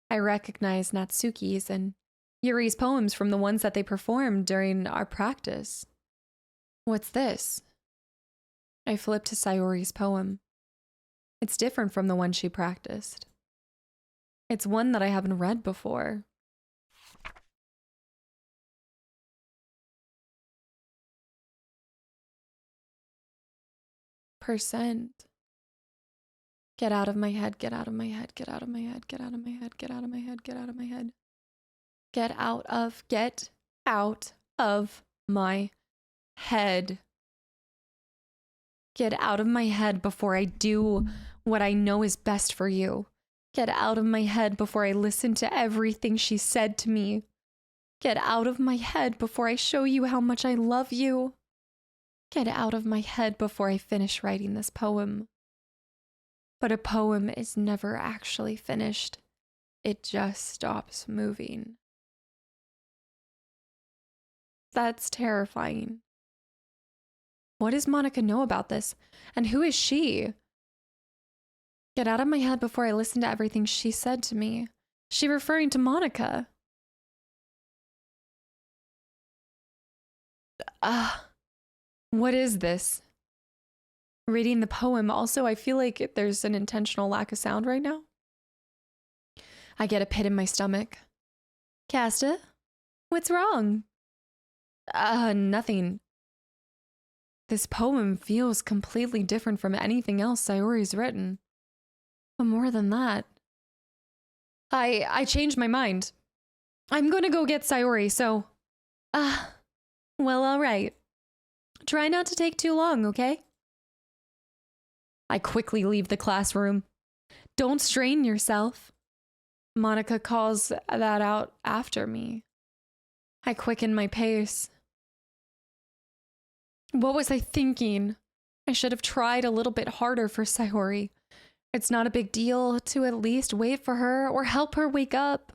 I recognize Natsuki's and Yuri's poems from the ones that they performed during our practice. What's this? I flipped to Sayori's poem. It's different from the one she practiced. It's one that I haven't read before. Percent. Get out of my head, get out of my head, get out of my head, get out of my head, get out of my head, get out of my head. Get out of my head. Get out of my head before I do what I know is best for you. Get out of my head before I listen to everything she said to me. Get out of my head before I show you how much I love you. Get out of my head before I finish writing this poem. But a poem is never actually finished. It just stops moving. That's terrifying. What does Monica know about this? And who is she? Get out of my head before I listen to everything she said to me. She referring to Monica. What is this? Reading the poem, also, I feel like there's an intentional lack of sound right now. I get a pit in my stomach. Casta? What's wrong? Nothing. This poem feels completely different from anything else Sayori's written. But more than that, I changed my mind. I'm gonna go get Sayori, so... well, all right. Try not to take too long, okay? I quickly leave the classroom. Don't strain yourself. Monica calls that out after me. I quicken my pace. What was I thinking? I should have tried a little bit harder for Sayori. It's not a big deal to at least wait for her or help her wake up.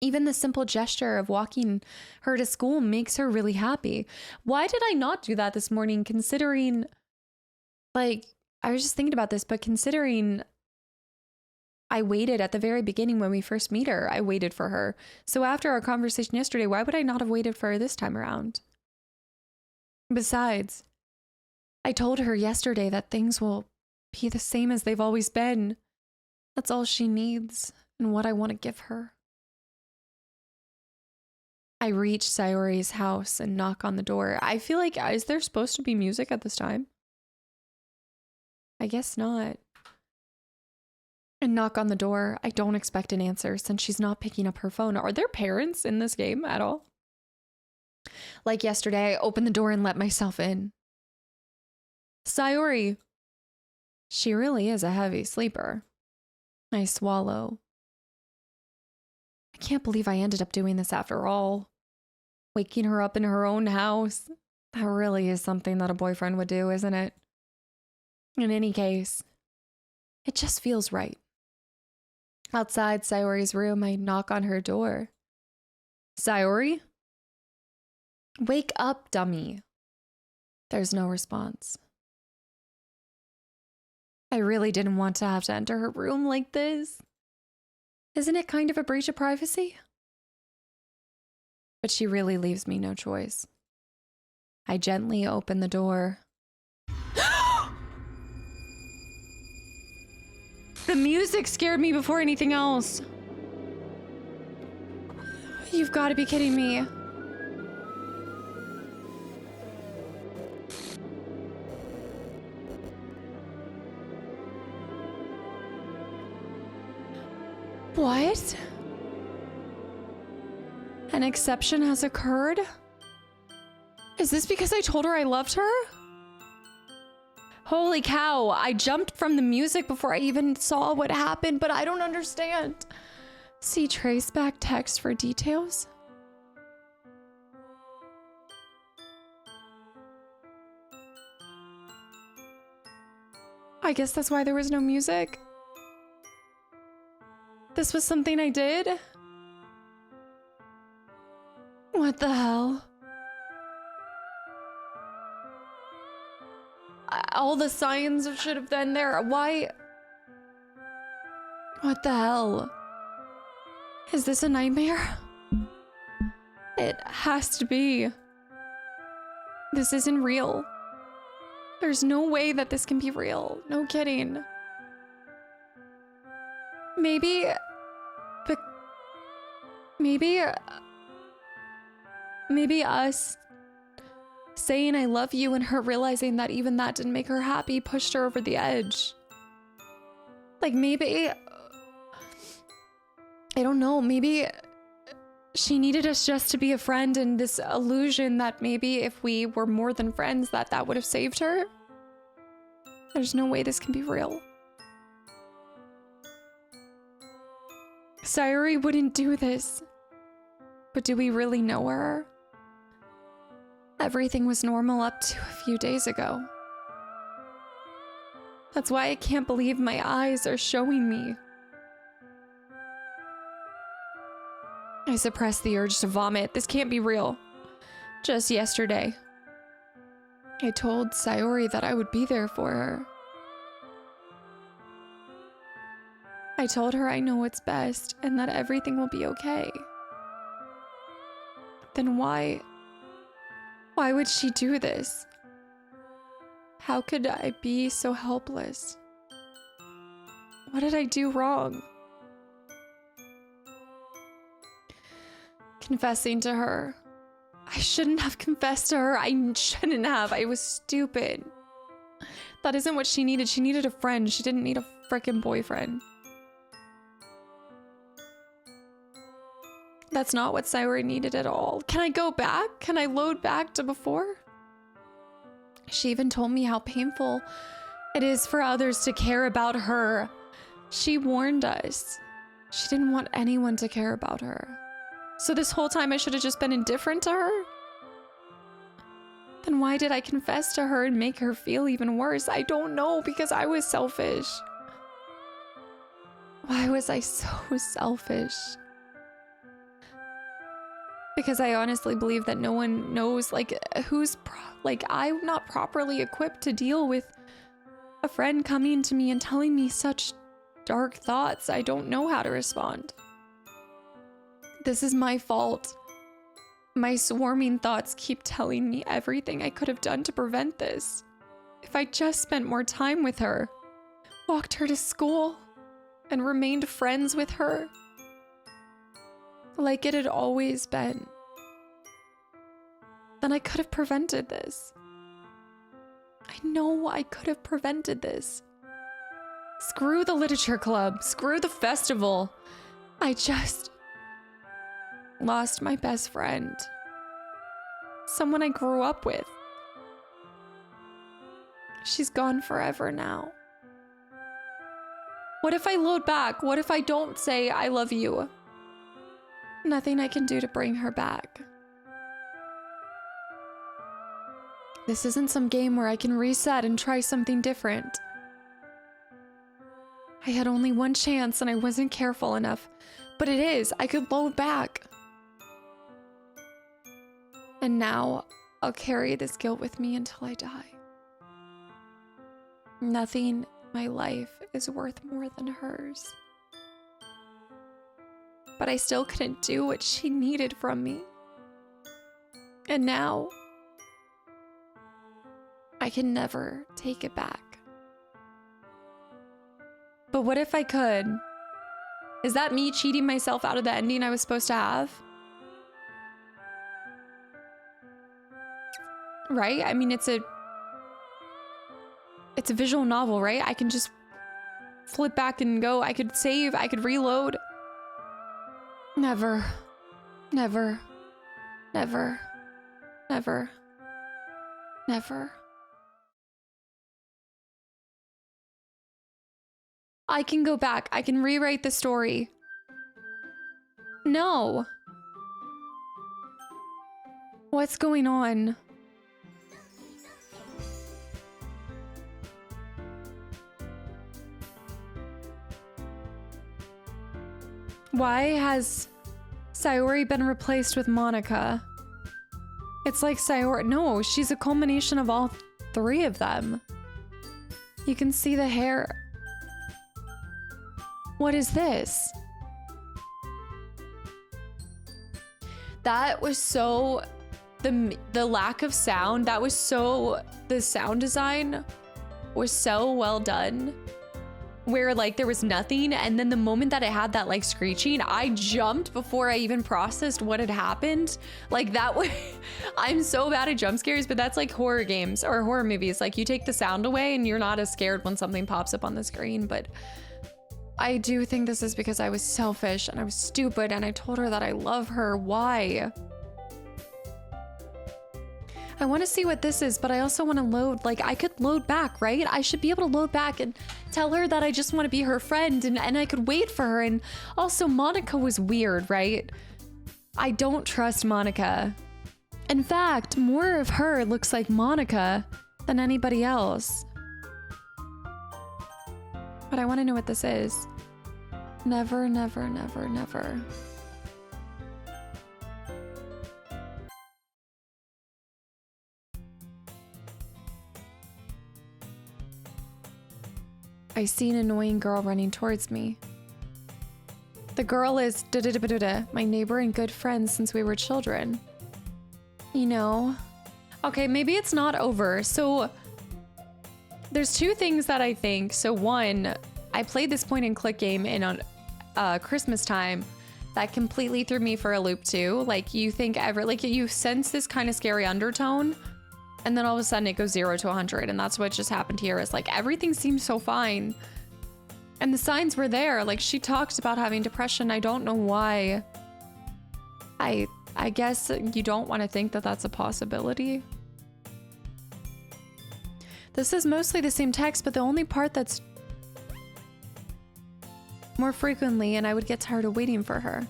Even the simple gesture of walking her to school makes her really happy. Why did I not do that this morning, considering, like, I was just thinking about this, but considering I waited at the very beginning when we first meet her, I waited for her. So after our conversation yesterday, why would I not have waited for her this time around? Besides, I told her yesterday that things will be the same as they've always been. That's all she needs and what I want to give her. I reach Sayori's house and knock on the door. I feel like, is there supposed to be music at this time? I guess not. And knock on the door. I don't expect an answer since she's not picking up her phone. Are there parents in this game at all? Like yesterday, I opened the door and let myself in. Sayori. She really is a heavy sleeper. I swallow. I can't believe I ended up doing this after all. Waking her up in her own house. That really is something that a boyfriend would do, isn't it? In any case, it just feels right. Outside Sayori's room, I knock on her door. Sayori? Wake up, dummy. There's no response. I really didn't want to have to enter her room like this. Isn't it kind of a breach of privacy? But she really leaves me no choice. I gently open the door. The music scared me before anything else. You've got to be kidding me. What? An exception has occurred? Is this because I told her I loved her? Holy cow, I jumped from the music before I even saw what happened, but I don't understand. See traceback text for details? I guess that's why there was no music. This was something I did? What the hell? All the signs should have been there. Why? What the hell? Is this a nightmare? It has to be. This isn't real. There's no way that this can be real. No kidding. Maybe us saying I love you and her realizing that even that didn't make her happy pushed her over the edge. Like maybe, I don't know, maybe she needed us just to be a friend, and this illusion that maybe if we were more than friends that would have saved her. There's no way this can be real. Sayori wouldn't do this. But do we really know her? Everything was normal up to a few days ago. That's why I can't believe my eyes are showing me. I suppressed the urge to vomit. This can't be real. Just yesterday, I told Sayori that I would be there for her. I told her I know what's best and that everything will be okay. Then why would she do this? How could I be so helpless? What did I do wrong? Confessing to her. I shouldn't have confessed to her. I shouldn't have. I was stupid. That isn't what she needed. She needed a friend. She didn't need a frickin' boyfriend. That's not what Sayori needed at all. Can I go back? Can I load back to before? She even told me how painful it is for others to care about her. She warned us. She didn't want anyone to care about her. So this whole time I should have just been indifferent to her? Then why did I confess to her and make her feel even worse? I don't know, because I was selfish. Why was I so selfish? Because I honestly believe that no one knows, like, I'm not properly equipped to deal with a friend coming to me and telling me such dark thoughts. I don't know how to respond. This is my fault. My swarming thoughts keep telling me everything I could have done to prevent this. If I just spent more time with her, walked her to school, and remained friends with her, like it had always been, then I could have prevented this. I know I could have prevented this. Screw the literature club. Screw the festival. I just lost my best friend. Someone I grew up with. She's gone forever now. What if I load back? What if I don't say I love you? Nothing I can do to bring her back. This isn't some game where I can reset and try something different. I had only one chance and I wasn't careful enough, but it is. I could load back. And now I'll carry this guilt with me until I die. Nothing in my life is worth more than hers. But I still couldn't do what she needed from me. And now I can never take it back. But what if I could? Is that me cheating myself out of the ending I was supposed to have? Right? I mean, it's a visual novel, right? I can just flip back and go. I could save, I could reload. Never, never, never, never, never. I can go back. I can rewrite the story. No. What's going on? Why has Sayori been replaced with Monica? It's like Sayori... No, she's a culmination of all three of them. You can see the hair. What is this? That was so... The lack of sound, that was so... The sound design was so well done. Where like there was nothing, and then the moment that it had that like screeching, I jumped before I even processed what had happened. Like that way, I'm so bad at jump scares, but that's like horror games or horror movies. Like you take the sound away and you're not as scared when something pops up on the screen. But I do think this is because I was selfish and I was stupid and I told her that I love her. Why? I want to see what this is, but I also want to load, like I could load back, right? I should be able to load back and tell her that I just want to be her friend, and I could wait for her. And also Monica was weird, right? I don't trust Monica. In fact, more of her looks like Monica than anybody else. But I want to know what this is. Never, never, never, never. I see an annoying girl running towards me. The girl is my neighbor and good friend since we were children. You know? Okay, maybe it's not over. So there's two things that I think. So one, I played this point and click game in Christmas time that completely threw me for a loop too. Like you think you sense this kind of scary undertone, and then all of a sudden it goes 0 to 100, and that's what just happened here. Is like everything seems so fine, and the signs were there. Like she talks about having depression. I don't know why. I guess you don't want to think that that's a possibility. This is mostly the same text, but the only part that's more frequently and I would get tired of waiting for her.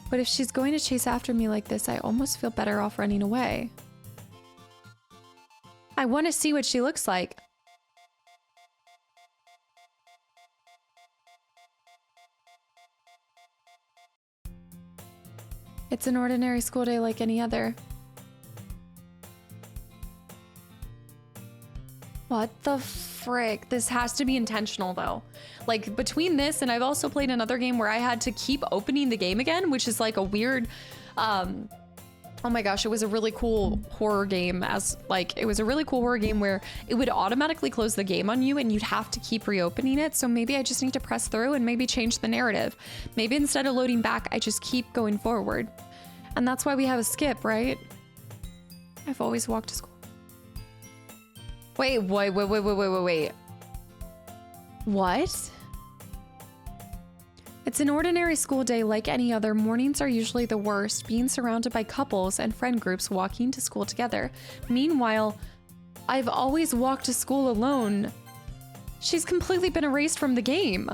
But if she's going to chase after me like this, I almost feel better off running away. I want to see what she looks like. It's an ordinary school day like any other. What the frick? This has to be intentional though. Like between this and I've also played another game where I had to keep opening the game again, which is like a weird, oh my gosh, it was a really cool horror game it was a really cool horror game where it would automatically close the game on you and you'd have to keep reopening it. So maybe I just need to press through and maybe change the narrative. Maybe instead of loading back, I just keep going forward. And that's why we have a skip, right? I've always walked to school. Wait. What? It's an ordinary school day like any other. Mornings are usually the worst, being surrounded by couples and friend groups walking to school together. Meanwhile, I've always walked to school alone. She's completely been erased from the game.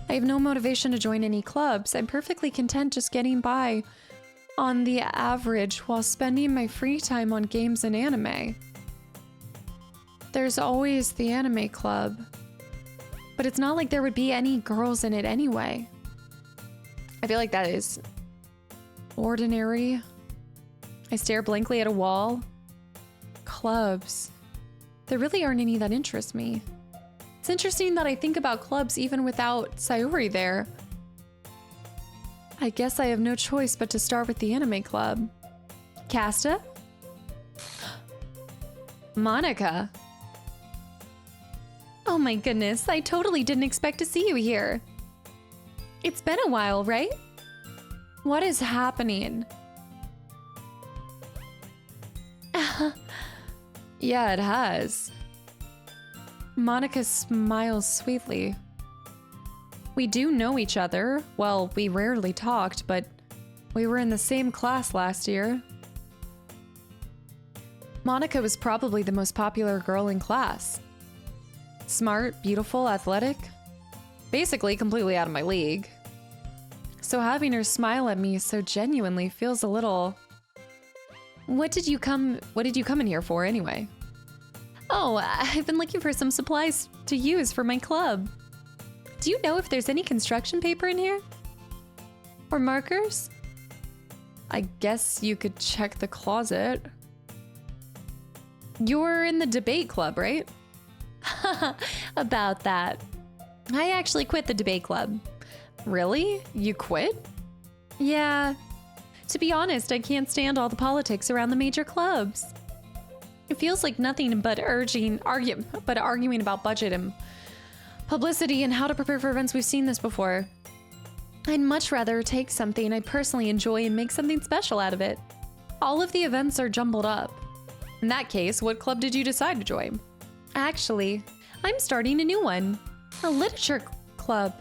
I have no motivation to join any clubs. I'm perfectly content just getting by on the average while spending my free time on games and anime. There's always the anime club, but it's not like there would be any girls in it anyway. I feel like that is ordinary. I stare blankly at a wall. Clubs. There really aren't any that interest me. It's interesting that I think about clubs even without Sayori there. I guess I have no choice but to start with the anime club. Kasta? Monica. Oh my goodness, I totally didn't expect to see you here. It's been a while, right? What is happening? Yeah, it has. Monica smiles sweetly. We do know each other. Well, we rarely talked, but we were in the same class last year. Monica was probably the most popular girl in class. Smart, beautiful, athletic. Basically completely out of my league. So having her smile at me so genuinely feels a little... What did you come in here for anyway? Oh, I've been looking for some supplies to use for my club. Do you know if there's any construction paper in here? Or markers? I guess you could check the closet. You're in the debate club, right? About that. I actually quit the debate club. Really? You quit? Yeah. To be honest, I can't stand all the politics around the major clubs. It feels like nothing but arguing about budget and publicity and how to prepare for events. We've seen this before. I'd much rather take something I personally enjoy and make something special out of it. All of the events are jumbled up. In that case, what club did you decide to join? Actually, I'm starting a new one. A literature club.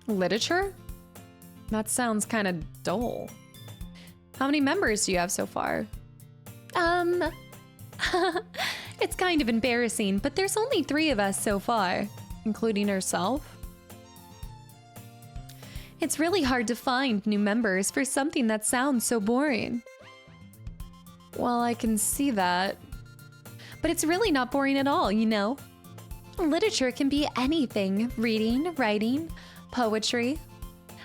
Literature? That sounds kind of dull. How many members do you have so far? It's kind of embarrassing, but there's only 3 of us so far, including herself. It's really hard to find new members for something that sounds so boring. Well, I can see that. But it's really not boring at all, you know? Literature can be anything. Reading, writing, poetry.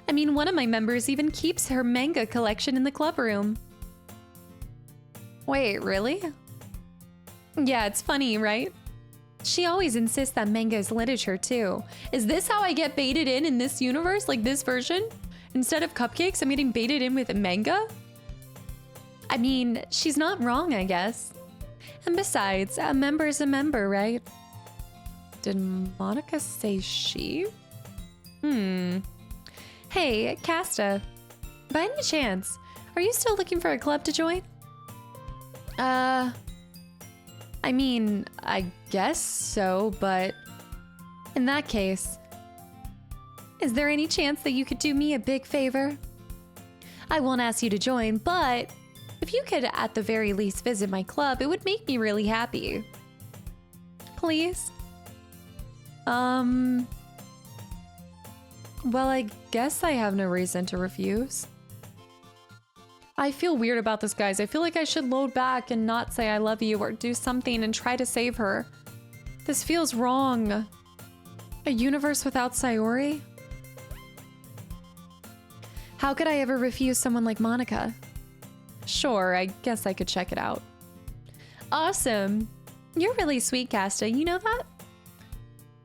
I mean, one of my members even keeps her manga collection in the club room. Wait, really? Yeah, it's funny, right? She always insists that manga is literature too. Is this how I get baited in this universe? Like this version? Instead of cupcakes, I'm getting baited in with a manga? I mean, she's not wrong, I guess. And besides, a member is a member, right? Did Monica say she? Hey, Kasta. By any chance, are you still looking for a club to join? I mean, I guess so, but in that case, is there any chance that you could do me a big favor? I won't ask you to join, but if you could at the very least visit my club, it would make me really happy. Please? Well, I guess I have no reason to refuse. I feel weird about this, guys. I feel like I should load back and not say I love you or do something and try to save her. This feels wrong. A universe without Sayori? How could I ever refuse someone like Monica? Sure, I guess I could check it out. Awesome. You're really sweet, Kasta. You know that?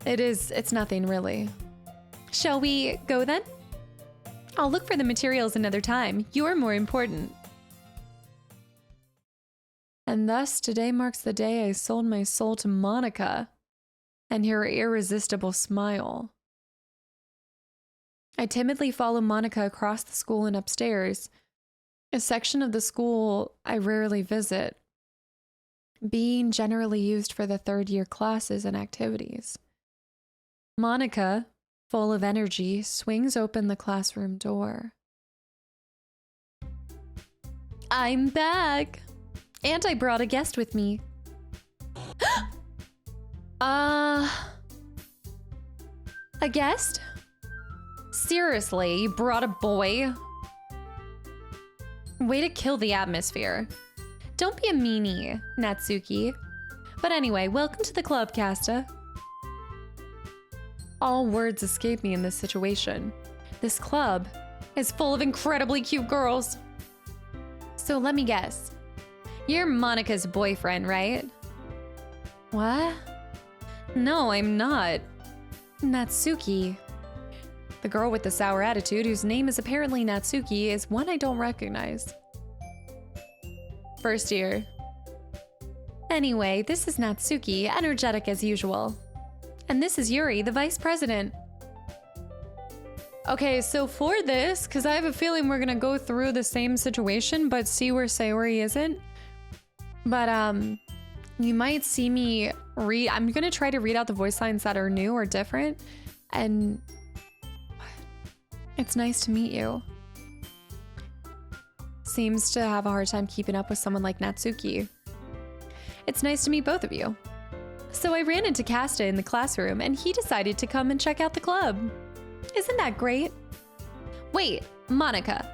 It's nothing really. Shall we go then? I'll look for the materials another time. You're more important. And thus, today marks the day I sold my soul to Monica and her irresistible smile. I timidly follow Monica across the school and upstairs, a section of the school I rarely visit, being generally used for the third-year classes and activities. Monica, full of energy, swings open the classroom door. I'm back! And I brought a guest with me. A guest? Seriously, you brought a boy? Way to kill the atmosphere. Don't be a meanie, Natsuki. But anyway, welcome to the club, Kasta. All words escape me in this situation. This club is full of incredibly cute girls. So let me guess. You're Monica's boyfriend, right? What? No, I'm not. Natsuki. The girl with the sour attitude, whose name is apparently Natsuki, is one I don't recognize. First year. Anyway, this is Natsuki, energetic as usual. And this is Yuri, the vice president. Okay, so for this, because I have a feeling we're gonna go through the same situation, but see where Sayori isn't. But, you might see me read, I'm gonna try to read out the voice lines that are new or different. And it's nice to meet you. Seems to have a hard time keeping up with someone like Natsuki. It's nice to meet both of you. So I ran into Kasta in the classroom and he decided to come and check out the club. Isn't that great? Wait, Monica,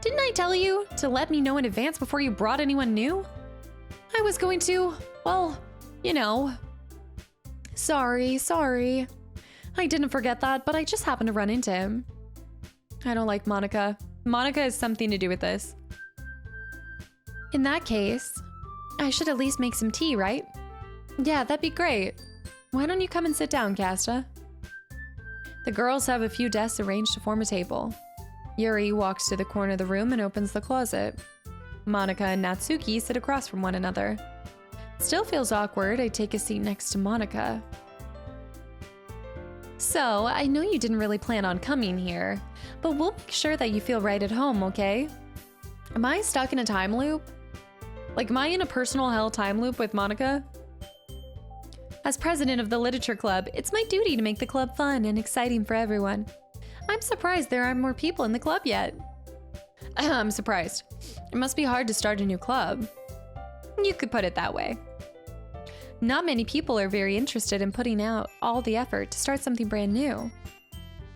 didn't I tell you to let me know in advance before you brought anyone new? I was going to, well, you know. Sorry. I didn't forget that, but I just happened to run into him. I don't like Monica. Monica has something to do with this. In that case, I should at least make some tea, right? Yeah, that'd be great. Why don't you come and sit down, Kasta? The girls have a few desks arranged to form a table. Yuri walks to the corner of the room and opens the closet. Monica and Natsuki sit across from one another. Still feels awkward, I take a seat next to Monica. So, I know you didn't really plan on coming here, but we'll make sure that you feel right at home, okay? Am I stuck in a time loop? Like, am I in a personal hell time loop with Monica? As president of the literature club, it's my duty to make the club fun and exciting for everyone. I'm surprised there aren't more people in the club yet. I'm surprised. It must be hard to start a new club. You could put it that way. Not many people are very interested in putting out all the effort to start something brand new,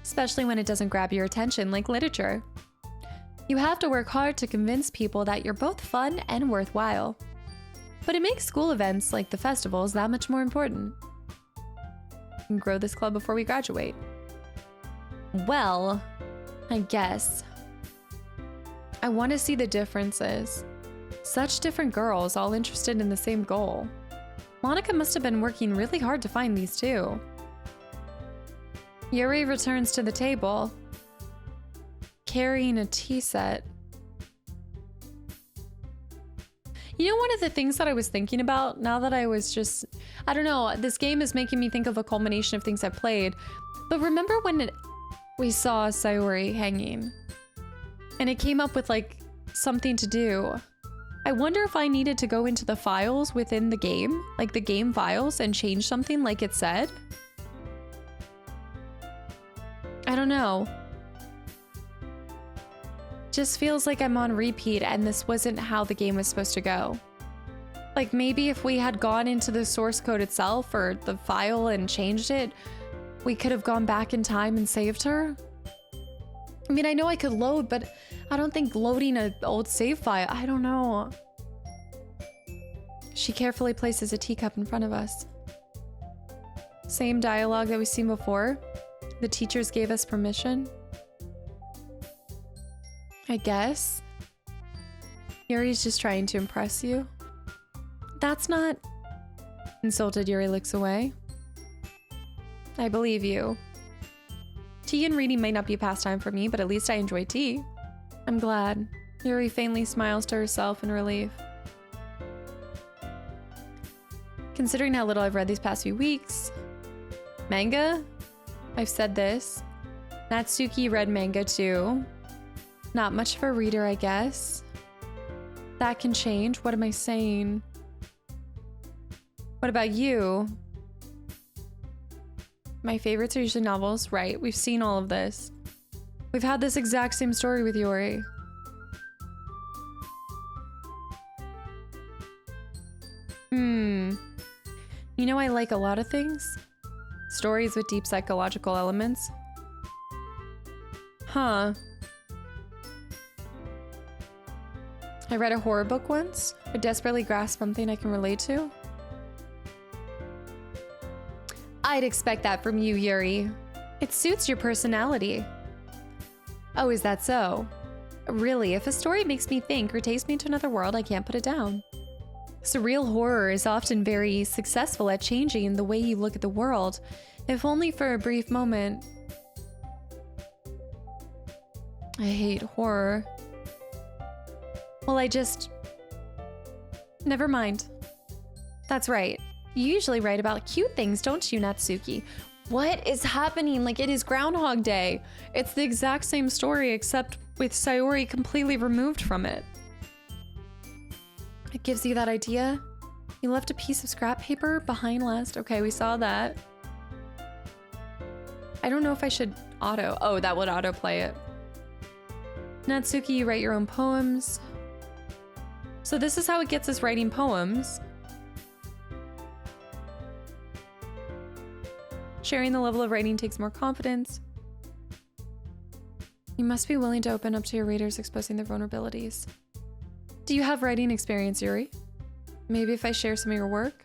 especially when it doesn't grab your attention like literature. You have to work hard to convince people that you're both fun and worthwhile. But it makes school events like the festivals that much more important. You can grow this club before we graduate. Well, I guess. I want to see the differences. Such different girls, all interested in the same goal. Monica must have been working really hard to find these two. Yuri returns to the table, carrying a tea set. You know, one of the things that I was thinking about now that I was just, I don't know, this game is making me think of a culmination of things I played. But remember when we saw Sayori hanging and it came up with like something to do? I wonder if I needed to go into the files within the game, like the game files, and change something like it said. I don't know. Just feels like I'm on repeat and this wasn't how the game was supposed to go. Like maybe if we had gone into the source code itself or the file and changed it, we could have gone back in time and saved her? I mean, I know I could load, but I don't think loading an old save file, I don't know. She carefully places a teacup in front of us. Same dialogue that we've seen before. The teachers gave us permission. I guess. Yuri's just trying to impress you. That's not... Insulted, Yuri looks away. I believe you. Tea and reading might not be a pastime for me, but at least I enjoy tea. I'm glad. Yuri faintly smiles to herself in relief. Considering how little I've read these past few weeks... Manga? I've said this. Natsuki read manga too. Not much of a reader, I guess. That can change. What am I saying? What about you? My favorites are usually novels. Right, we've seen all of this. We've had this exact same story with Yuri. You know, I like a lot of things. Stories with deep psychological elements. Huh. I read a horror book once. I desperately grasped something I can relate to. I'd expect that from you, Yuri. It suits your personality. Oh, is that so? Really, if a story makes me think or takes me to another world, I can't put it down. Surreal horror is often very successful at changing the way you look at the world, if only for a brief moment. I hate horror. Well, never mind. That's right. You usually write about cute things, don't you, Natsuki? What is happening? Like, it is Groundhog Day. It's the exact same story, except with Sayori completely removed from it. It gives you that idea. You left a piece of scrap paper behind last. Okay, we saw that. I don't know if I should auto. Oh, that would autoplay it. Natsuki, you write your own poems. So this is how it gets us writing poems. Sharing the level of writing takes more confidence. You must be willing to open up to your readers, exposing their vulnerabilities. Do you have writing experience, Yuri? Maybe if I share some of your work?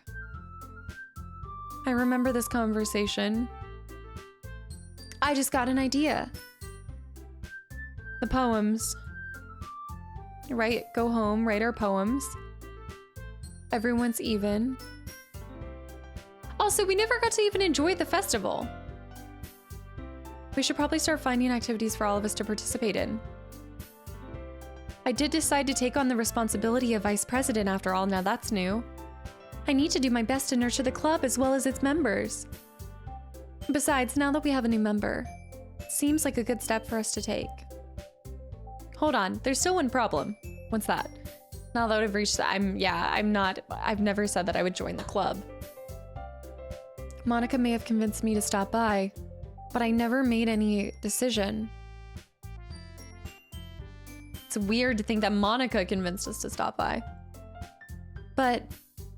I remember this conversation. I just got an idea. The poems. Go home, write our poems. Everyone's even. Also, we never got to even enjoy the festival. We should probably start finding activities for all of us to participate in. I did decide to take on the responsibility of vice president after all. Now that's new. I need to do my best to nurture the club as well as its members. Besides, now that we have a new member, it seems like a good step for us to take. Hold on, there's still one problem. What's that? Now that I've reached that, I've never said that I would join the club. Monica may have convinced me to stop by, but I never made any decision. It's weird to think that Monica convinced us to stop by. But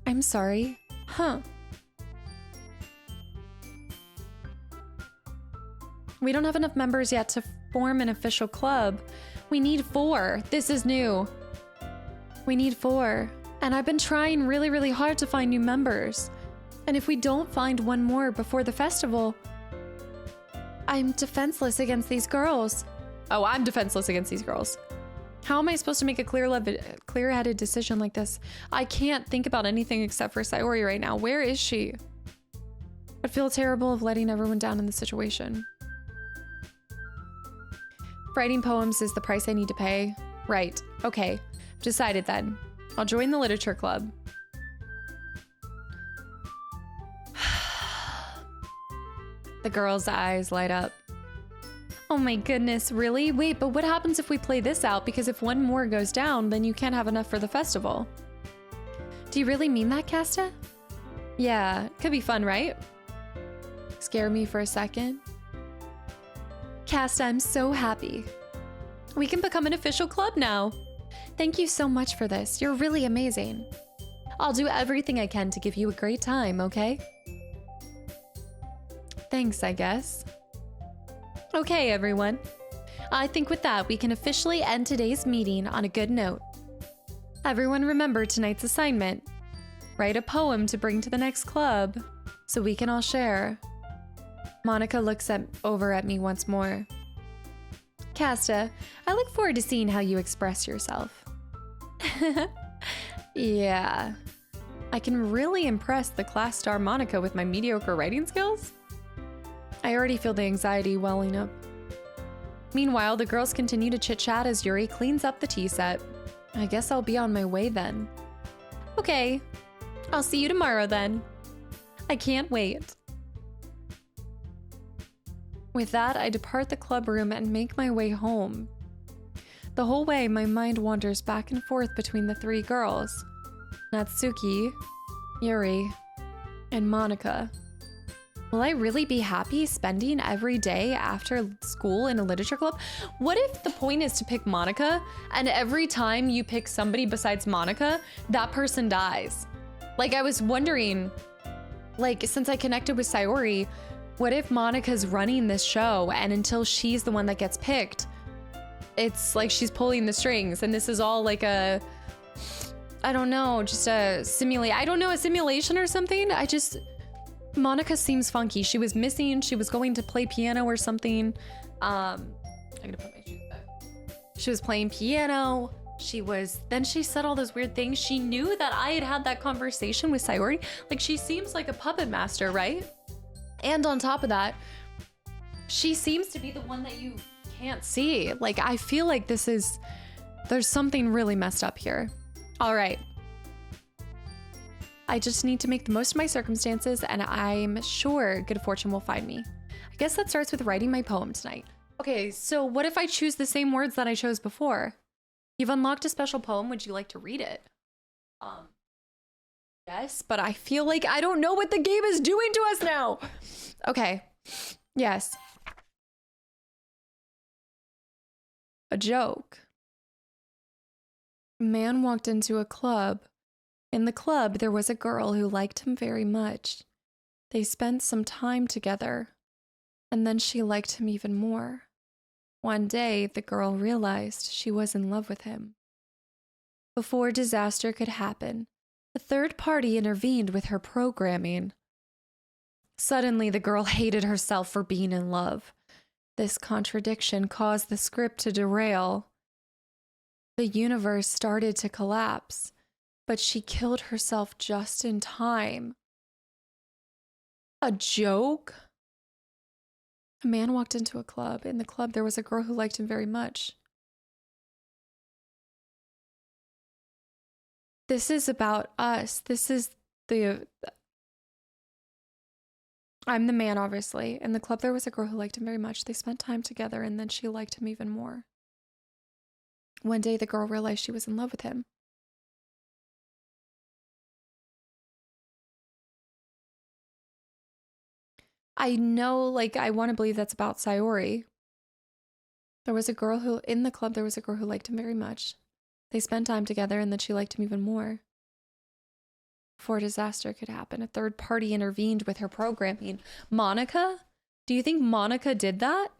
I'm sorry. Huh. We don't have enough members yet to form an official club. We need 4. This is new. We need 4. And I've been trying really, really hard to find new members. And if we don't find one more before the festival, I'm defenseless against these girls. Oh, I'm defenseless against these girls. How am I supposed to make a clear-headed decision like this? I can't think about anything except for Sayori right now. Where is she? I feel terrible of letting everyone down in this situation. Writing poems is the price I need to pay. Right. Okay. I've decided then. I'll join the literature club. The girl's eyes light up. Oh my goodness, really? Wait, but what happens if we play this out? Because if one more goes down, then you can't have enough for the festival. Do you really mean that, Kasta? Yeah, it could be fun, right? Scare me for a second. Kasta, I'm so happy. We can become an official club now. Thank you so much for this. You're really amazing. I'll do everything I can to give you a great time, okay? Thanks, I guess. Okay, everyone. I think with that, we can officially end today's meeting on a good note. Everyone remember tonight's assignment. Write a poem to bring to the next club so we can all share. Monica looks over at me once more. Kasta, I look forward to seeing how you express yourself. Yeah. I can really impress the class star Monica with my mediocre writing skills? I already feel the anxiety welling up. Meanwhile, the girls continue to chit-chat as Yuri cleans up the tea set. I guess I'll be on my way then. Okay, I'll see you tomorrow then. I can't wait. With that, I depart the club room and make my way home. The whole way, my mind wanders back and forth between the three girls, Natsuki, Yuri, and Monica. Will I really be happy spending every day after school in a literature club? What if the point is to pick Monica, and every time you pick somebody besides Monica, that person dies? Like, I was wondering, like, since I connected with Sayori, what if Monica's running this show, and until she's the one that gets picked, it's like she's pulling the strings, and this is all like a, I don't know, just a simulation or something? Monica seems funky. She was missing. She was going to play piano or something. I'm gonna put my shoes back. She was playing piano. Then she said all those weird things. She knew that I had had that conversation with Sayori. Like, she seems like a puppet master, right? And on top of that, she seems to be the one that you can't see. Like, I feel like there's something really messed up here. All right. I just need to make the most of my circumstances, and I'm sure good fortune will find me. I guess that starts with writing my poem tonight. Okay, so what if I choose the same words that I chose before? You've unlocked a special poem. Would you like to read it? Yes, but I feel like I don't know what the game is doing to us now. Okay, yes. A joke. A man walked into a club. In the club, there was a girl who liked him very much. They spent some time together, and then she liked him even more. One day, the girl realized she was in love with him. Before disaster could happen, a third party intervened with her programming. Suddenly, the girl hated herself for being in love. This contradiction caused the script to derail. The universe started to collapse. But she killed herself just in time. A joke? A man walked into a club. In the club, there was a girl who liked him very much. This is about us. I'm the man, obviously. In the club, there was a girl who liked him very much. They spent time together, and then she liked him even more. One day, the girl realized she was in love with him. I know, like, I want to believe that's about Sayori. In the club, there was a girl who liked him very much. They spent time together, and then she liked him even more. Before disaster could happen, a third party intervened with her programming. Monica? Do you think Monica did that?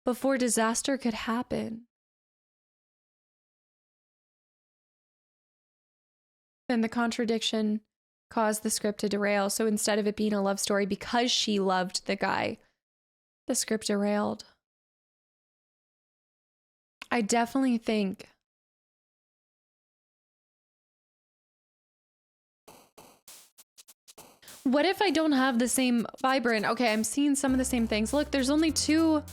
Before disaster could happen. Then the contradiction caused the script to derail. So instead of it being a love story because she loved the guy, the script derailed. I definitely think what if I don't have the same vibrant? Okay, I'm seeing some of the same things. Look, there's only two.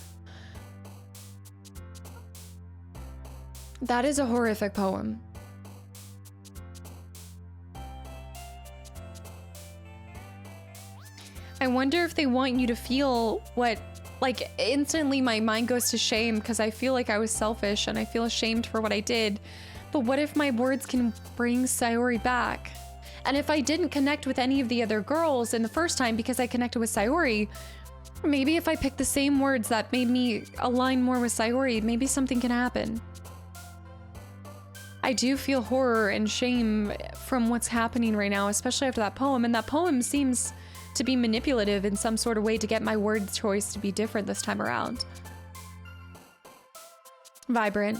That is a horrific poem. I wonder if they want you to feel what, like, instantly my mind goes to shame because I feel like I was selfish and I feel ashamed for what I did. But what if my words can bring Sayori back? And if I didn't connect with any of the other girls in the first time because I connected with Sayori, maybe if I pick the same words that made me align more with Sayori, maybe something can happen. I do feel horror and shame from what's happening right now, especially after that poem. And that poem seems to be manipulative in some sort of way to get my word choice to be different this time around. Vibrant.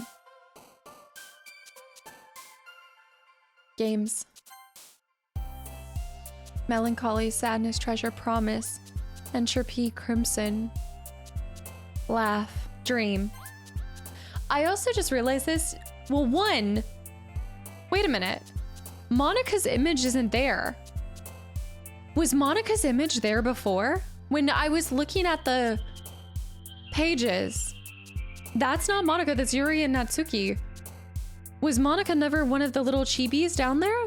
Games. Melancholy, sadness, treasure, promise. Entropy, crimson. Laugh, dream. I also just realized this. Well, one, wait a minute. Monica's image isn't there. Was Monica's image there before? When I was looking at the pages, that's not Monica, that's Yuri and Natsuki. Was Monica never one of the little chibis down there?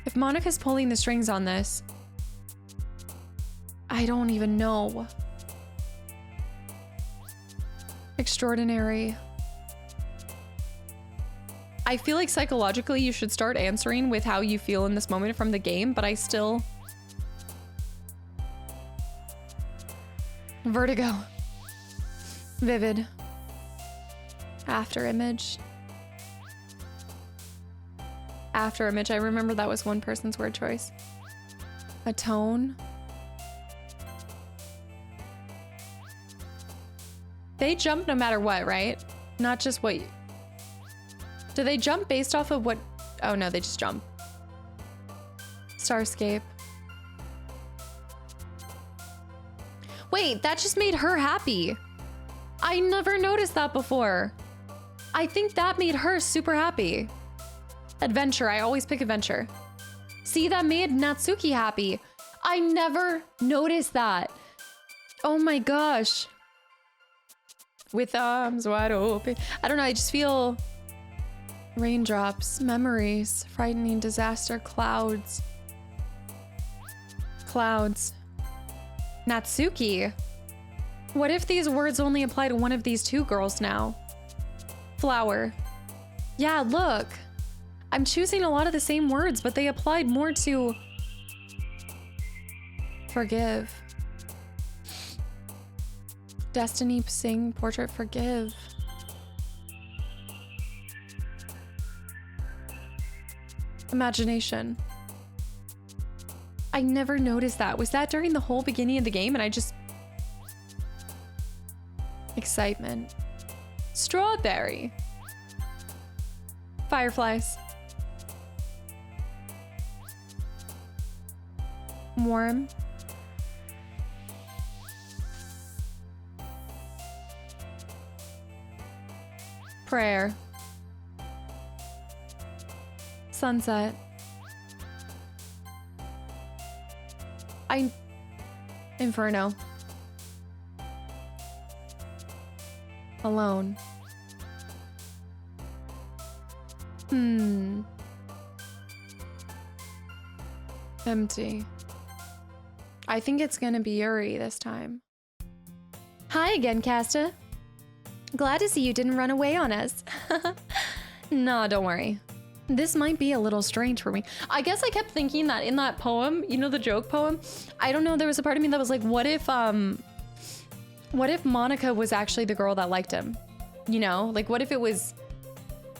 If Monica's pulling the strings on this, I don't even know. Extraordinary. I feel like psychologically you should start answering with how you feel in this moment from the game, but I still... Vertigo. Vivid. After image. After image, I remember that was one person's word choice. Atone. They jump no matter what, right? Not just what you... Do they jump based off of what? Oh no, they just jump. Starscape. Wait, that just made her happy. I never noticed that before. I think that made her super happy. Adventure, I always pick adventure. See, that made Natsuki happy. I never noticed that. Oh my gosh. With arms wide open. I don't know, I just feel... Raindrops, memories, frightening disaster, clouds. Clouds. Natsuki. What if these words only apply to one of these two girls now? Flower. Yeah, look. I'm choosing a lot of the same words, but they applied more to... Forgive. Destiny, sing, portrait, forgive. Imagination. I never noticed that. Was that during the whole beginning of the game and I just... Excitement. Strawberry. Fireflies. Warm. Prayer. Sunset. Inferno. Alone. Empty. I think it's gonna be Yuri this time. Hi again, Kasta. Glad to see you didn't run away on us. Nah, don't worry. This might be a little strange for me. I guess I kept thinking that in that poem, you know, the joke poem, I don't know, there was a part of me that was like, what if Monica was actually the girl that liked him? You know, like what if it was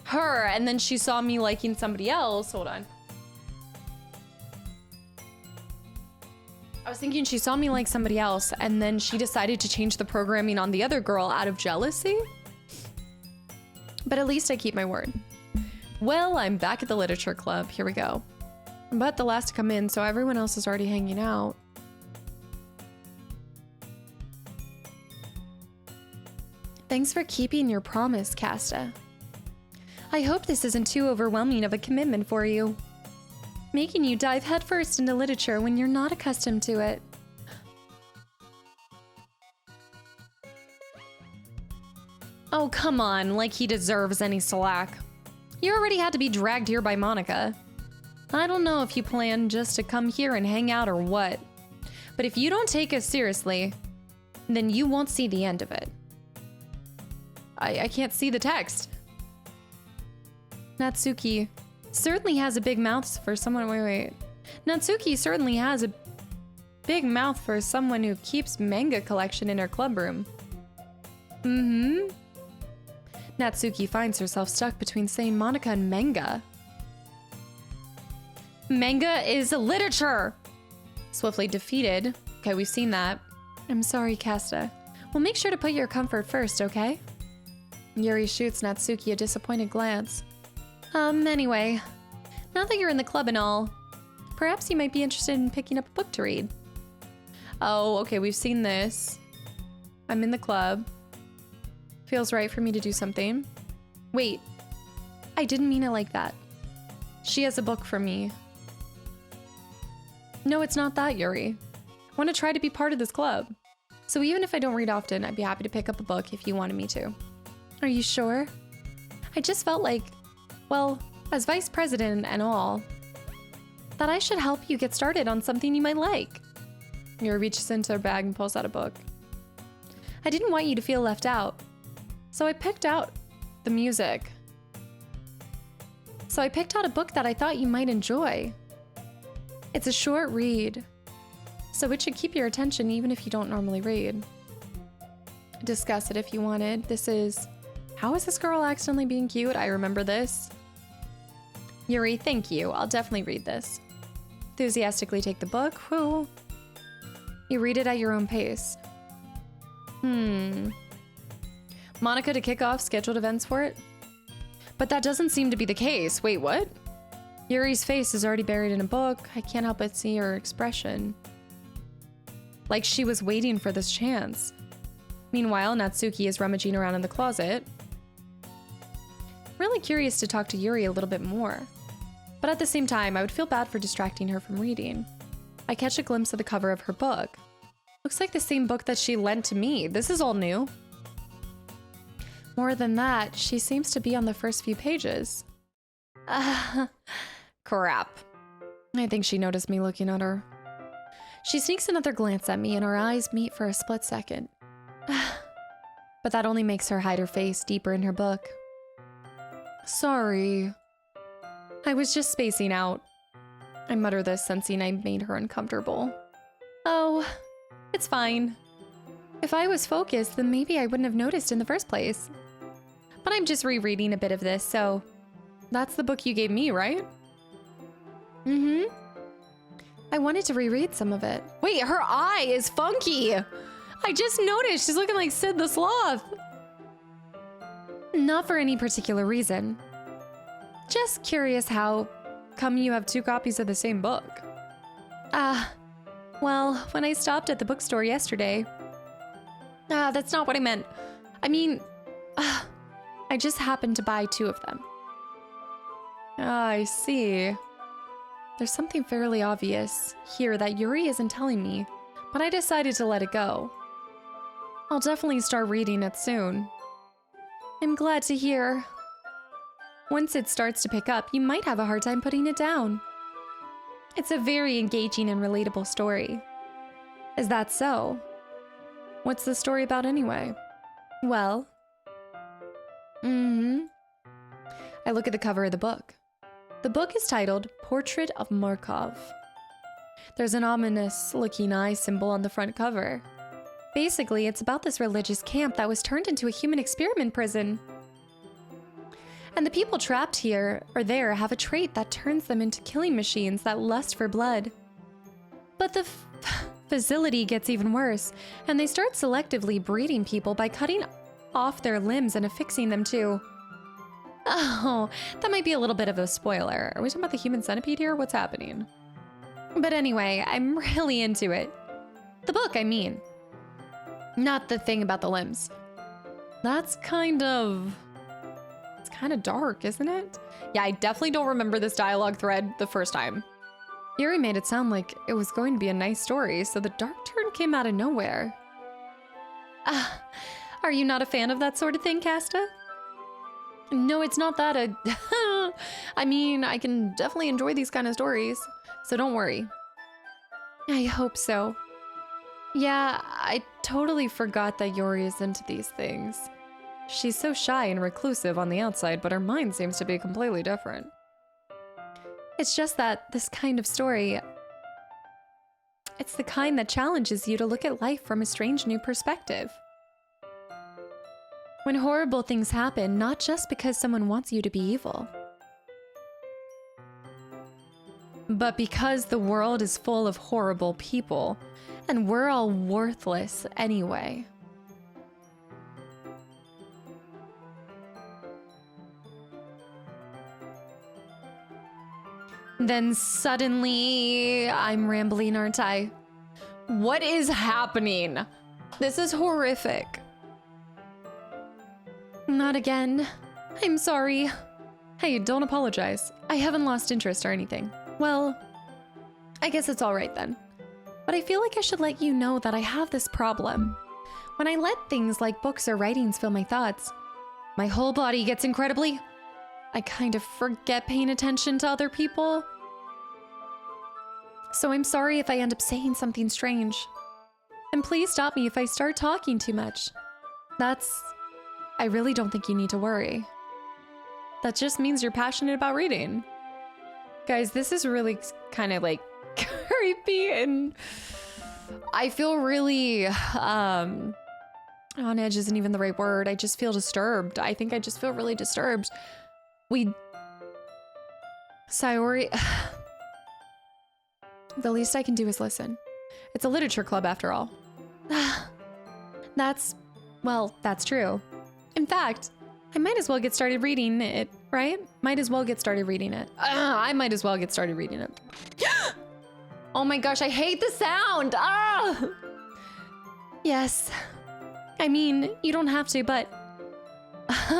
her and then she saw me liking somebody else? Hold on. I was thinking she saw me like somebody else and then she decided to change the programming on the other girl out of jealousy. But at least I keep my word. Well, I'm back at the literature club. Here we go. But the last to come in, so everyone else is already hanging out. Thanks for keeping your promise, Kasta. I hope this isn't too overwhelming of a commitment for you. Making you dive headfirst into literature when you're not accustomed to it. Oh, come on, like he deserves any slack. You already had to be dragged here by Monica. I don't know if you plan just to come here and hang out or what, but if you don't take us seriously, then you won't see the end of it. I can't see the text. Natsuki certainly has a big mouth for someone. Wait. Natsuki certainly has a big mouth for someone who keeps manga collection in her club room. Natsuki finds herself stuck between saying Monica and manga. Manga is literature. Swiftly defeated. Okay, we've seen that. I'm sorry, Kasta. Well, make sure to put your comfort first, okay? Yuri shoots Natsuki a disappointed glance. Anyway, now that you're in the club and all, perhaps you might be interested in picking up a book to read. Oh, okay, we've seen this. I'm in the club. Feels right for me to do something. Wait, I didn't mean it like that. She has a book for me. No, it's not that, Yuri. I want to try to be part of this club. So even if I don't read often, I'd be happy to pick up a book if you wanted me to. Are you sure? I just felt like, well, as vice president and all, that I should help you get started on something you might like. Yuri reaches into her bag and pulls out a book. I didn't want you to feel left out, so I picked out the music. So I picked out a book that I thought you might enjoy. It's a short read, so it should keep your attention even if you don't normally read. Discuss it if you wanted. This is, how is this girl accidentally being cute? I remember this. Yuri, thank you. I'll definitely read this. Enthusiastically take the book. Whoo. You read it at your own pace. Monica to kick off scheduled events for it? But that doesn't seem to be the case. Wait, what? Yuri's face is already buried in a book. I can't help but see her expression. Like she was waiting for this chance. Meanwhile, Natsuki is rummaging around in the closet. Really curious to talk to Yuri a little bit more. But at the same time, I would feel bad for distracting her from reading. I catch a glimpse of the cover of her book. Looks like the same book that she lent to me. This is all new. More than that, she seems to be on the first few pages. Crap. I think she noticed me looking at her. She sneaks another glance at me and our eyes meet for a split second. But that only makes her hide her face deeper in her book. Sorry. I was just spacing out. I mutter this, sensing I made her uncomfortable. Oh, it's fine. If I was focused, then maybe I wouldn't have noticed in the first place. But I'm just rereading a bit of this, so that's the book you gave me, right? I wanted to reread some of it. Wait, her eye is funky. I just noticed she's looking like Sid the Sloth. Not for any particular reason. Just curious how come you have two copies of the same book? Well, when I stopped at the bookstore yesterday. That's not what I meant. I mean, I just happened to buy two of them. I see. There's something fairly obvious here that Yuri isn't telling me, but I decided to let it go. I'll definitely start reading it soon. I'm glad to hear. Once it starts to pick up, you might have a hard time putting it down. It's a very engaging and relatable story. Is that so? What's the story about anyway? Well, I look at the cover of the book. The book is titled Portrait of Markov. There's an ominous-looking eye symbol on the front cover. Basically, it's about this religious camp that was turned into a human experiment prison. And the people trapped here or there have a trait that turns them into killing machines that lust for blood. But the facility gets even worse, and they start selectively breeding people by cutting off their limbs and affixing them to... Oh, that might be a little bit of a spoiler. Are we talking about the human centipede here? What's happening? But anyway, I'm really into it. The book, I mean. Not the thing about the limbs. That's kind of... It's kind of dark, isn't it? Yeah, I definitely don't remember this dialogue thread the first time. Yuri made it sound like it was going to be a nice story, so the dark turn came out of nowhere. Are you not a fan of that sort of thing, Kasta? No, it's not that. I mean, I can definitely enjoy these kind of stories, so don't worry. I hope so. Yeah, I totally forgot that Yuri is into these things. She's so shy and reclusive on the outside, but her mind seems to be completely different. It's just that this kind of story, it's the kind that challenges you to look at life from a strange new perspective. When horrible things happen, not just because someone wants you to be evil. but because the world is full of horrible people, and we're all worthless anyway. Then suddenly, I'm rambling, aren't I? What is happening? This is horrific. Not again. I'm sorry. Hey, don't apologize. I haven't lost interest or anything. Well, I guess it's all right then. But I feel like I should let you know that I have this problem. When I let things like books or writings fill my thoughts, my whole body gets incredibly... I kind of forget paying attention to other people. So I'm sorry if I end up saying something strange. And please stop me if I start talking too much. I really don't think you need to worry. That just means you're passionate about reading. Guys, this is really kind of like creepy, and I feel really, on edge isn't even the right word. I just feel disturbed. I think I just feel really disturbed. Sayori, the least I can do is listen. It's a literature club after all. That's true. In fact, I might as well get started reading it, right? Might as well get started reading it. I might as well get started reading it. Oh my gosh, I hate the sound! Ah! Yes. I mean, you don't have to, but...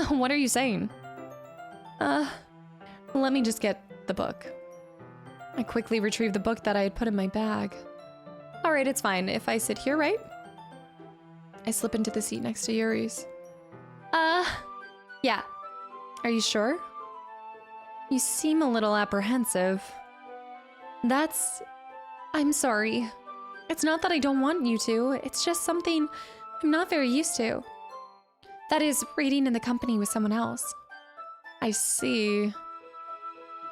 What are you saying? Let me just get the book. I quickly retrieved the book that I had put in my bag. All right, it's fine. If I sit here, right? I slip into the seat next to Yuri's. Yeah. Are you sure? You seem a little apprehensive. I'm sorry. It's not that I don't want you to. It's just something I'm not very used to. That is, reading in the company with someone else. I see.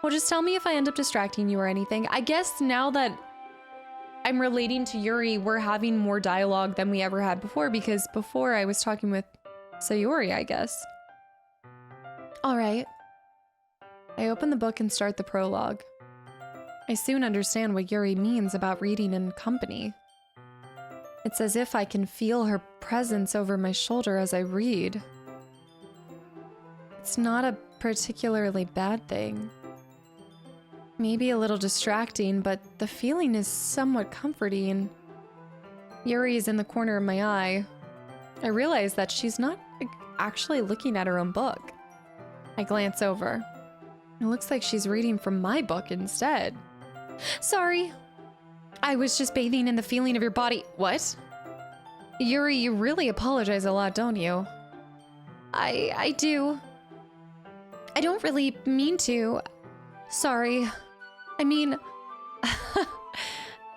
Well, just tell me if I end up distracting you or anything. I guess now that I'm relating to Yuri, we're having more dialogue than we ever had before, because before I was talking with Sayori, I guess. All right. I open the book and start the prologue. I soon understand what Yuri means about reading in company. It's as if I can feel her presence over my shoulder as I read. It's not a particularly bad thing. Maybe a little distracting, but the feeling is somewhat comforting. Yuri is in the corner of my eye. I realize that she's not actually looking at her own book. I glance over. It looks like she's reading from my book instead. Sorry. I was just bathing in the feeling of your body. What? Yuri, you really apologize a lot, don't you? I do. I don't really mean to. Sorry. I mean...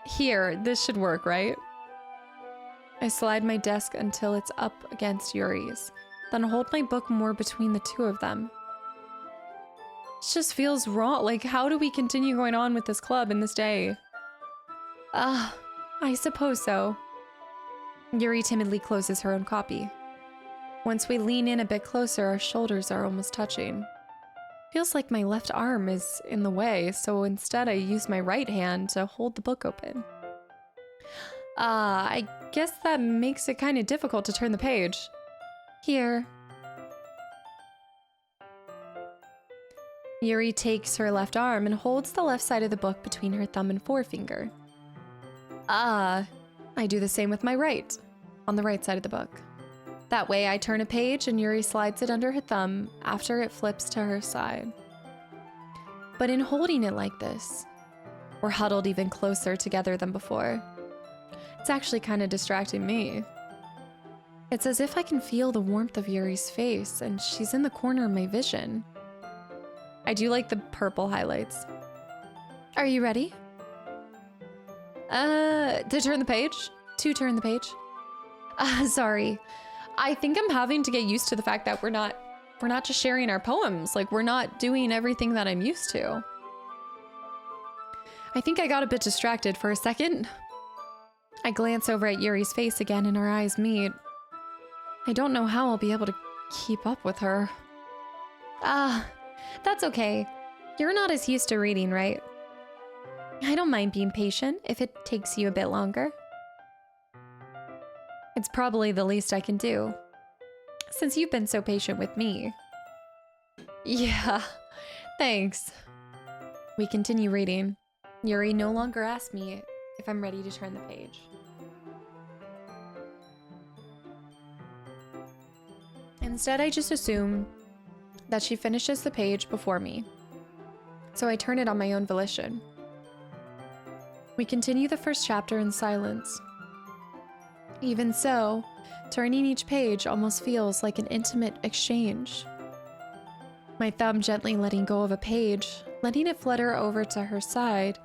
Here, this should work, right? I slide my desk until it's up against Yuri's, then hold my book more between the two of them. It just feels wrong. Like, how do we continue going on with this club in this day? I suppose so. Yuri timidly closes her own copy. Once we lean in a bit closer, our shoulders are almost touching. Feels like my left arm is in the way, so instead I use my right hand to hold the book open. I guess that makes it kind of difficult to turn the page. Here. Yuri takes her left arm and holds the left side of the book between her thumb and forefinger. I do the same with my right, on the right side of the book. That way I turn a page and Yuri slides it under her thumb after it flips to her side. But in holding it like this, we're huddled even closer together than before. It's actually kind of distracting me. It's as if I can feel the warmth of Yuri's face and she's in the corner of my vision. I do like the purple highlights. Are you ready? To turn the page? To turn the page? Sorry. I think I'm having to get used to the fact that we're not just sharing our poems. Like, we're not doing everything that I'm used to. I think I got a bit distracted for a second. I glance over at Yuri's face again and our eyes meet. I don't know how I'll be able to keep up with her. That's okay. You're not as used to reading, right? I don't mind being patient if it takes you a bit longer. It's probably the least I can do, since you've been so patient with me. Yeah, thanks. We continue reading. Yuri no longer asks me if I'm ready to turn the page. Instead, I just assume that she finishes the page before me, so I turn it on my own volition. We continue the first chapter in silence. Even so, turning each page almost feels like an intimate exchange. My thumb gently letting go of a page, letting it flutter over to her side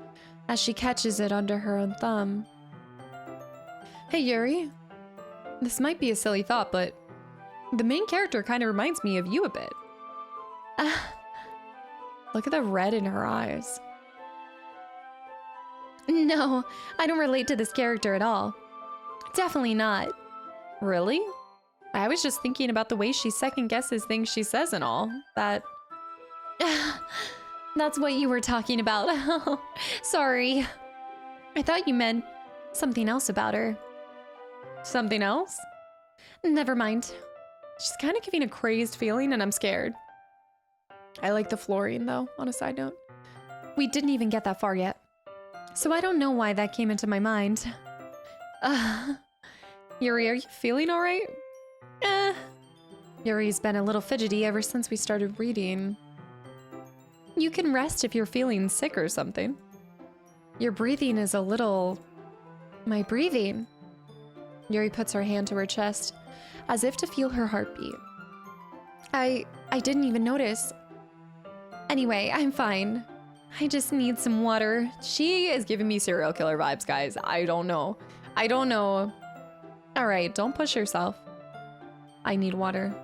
as she catches it under her own thumb. Hey Yuri, this might be a silly thought, but the main character kind of reminds me of you a bit. Look at the red in her eyes. No, I don't relate to this character at all. Definitely not. Really? I was just thinking about the way she second guesses things she says and all. That's what you were talking about. Sorry. I thought you meant something else about her. Something else? Never mind. She's kind of giving a crazed feeling and I'm scared. I like the fluorine though, on a side note. We didn't even get that far yet. So I don't know why that came into my mind. Yuri, are you feeling all right? Yuri's been a little fidgety ever since we started reading. You can rest if you're feeling sick or something. Your breathing is a little... My breathing? Yuri puts her hand to her chest, as if to feel her heartbeat. I didn't even notice. Anyway, I'm fine. I just need some water. She is giving me serial killer vibes, guys. I don't know. All right, don't push yourself. I need water.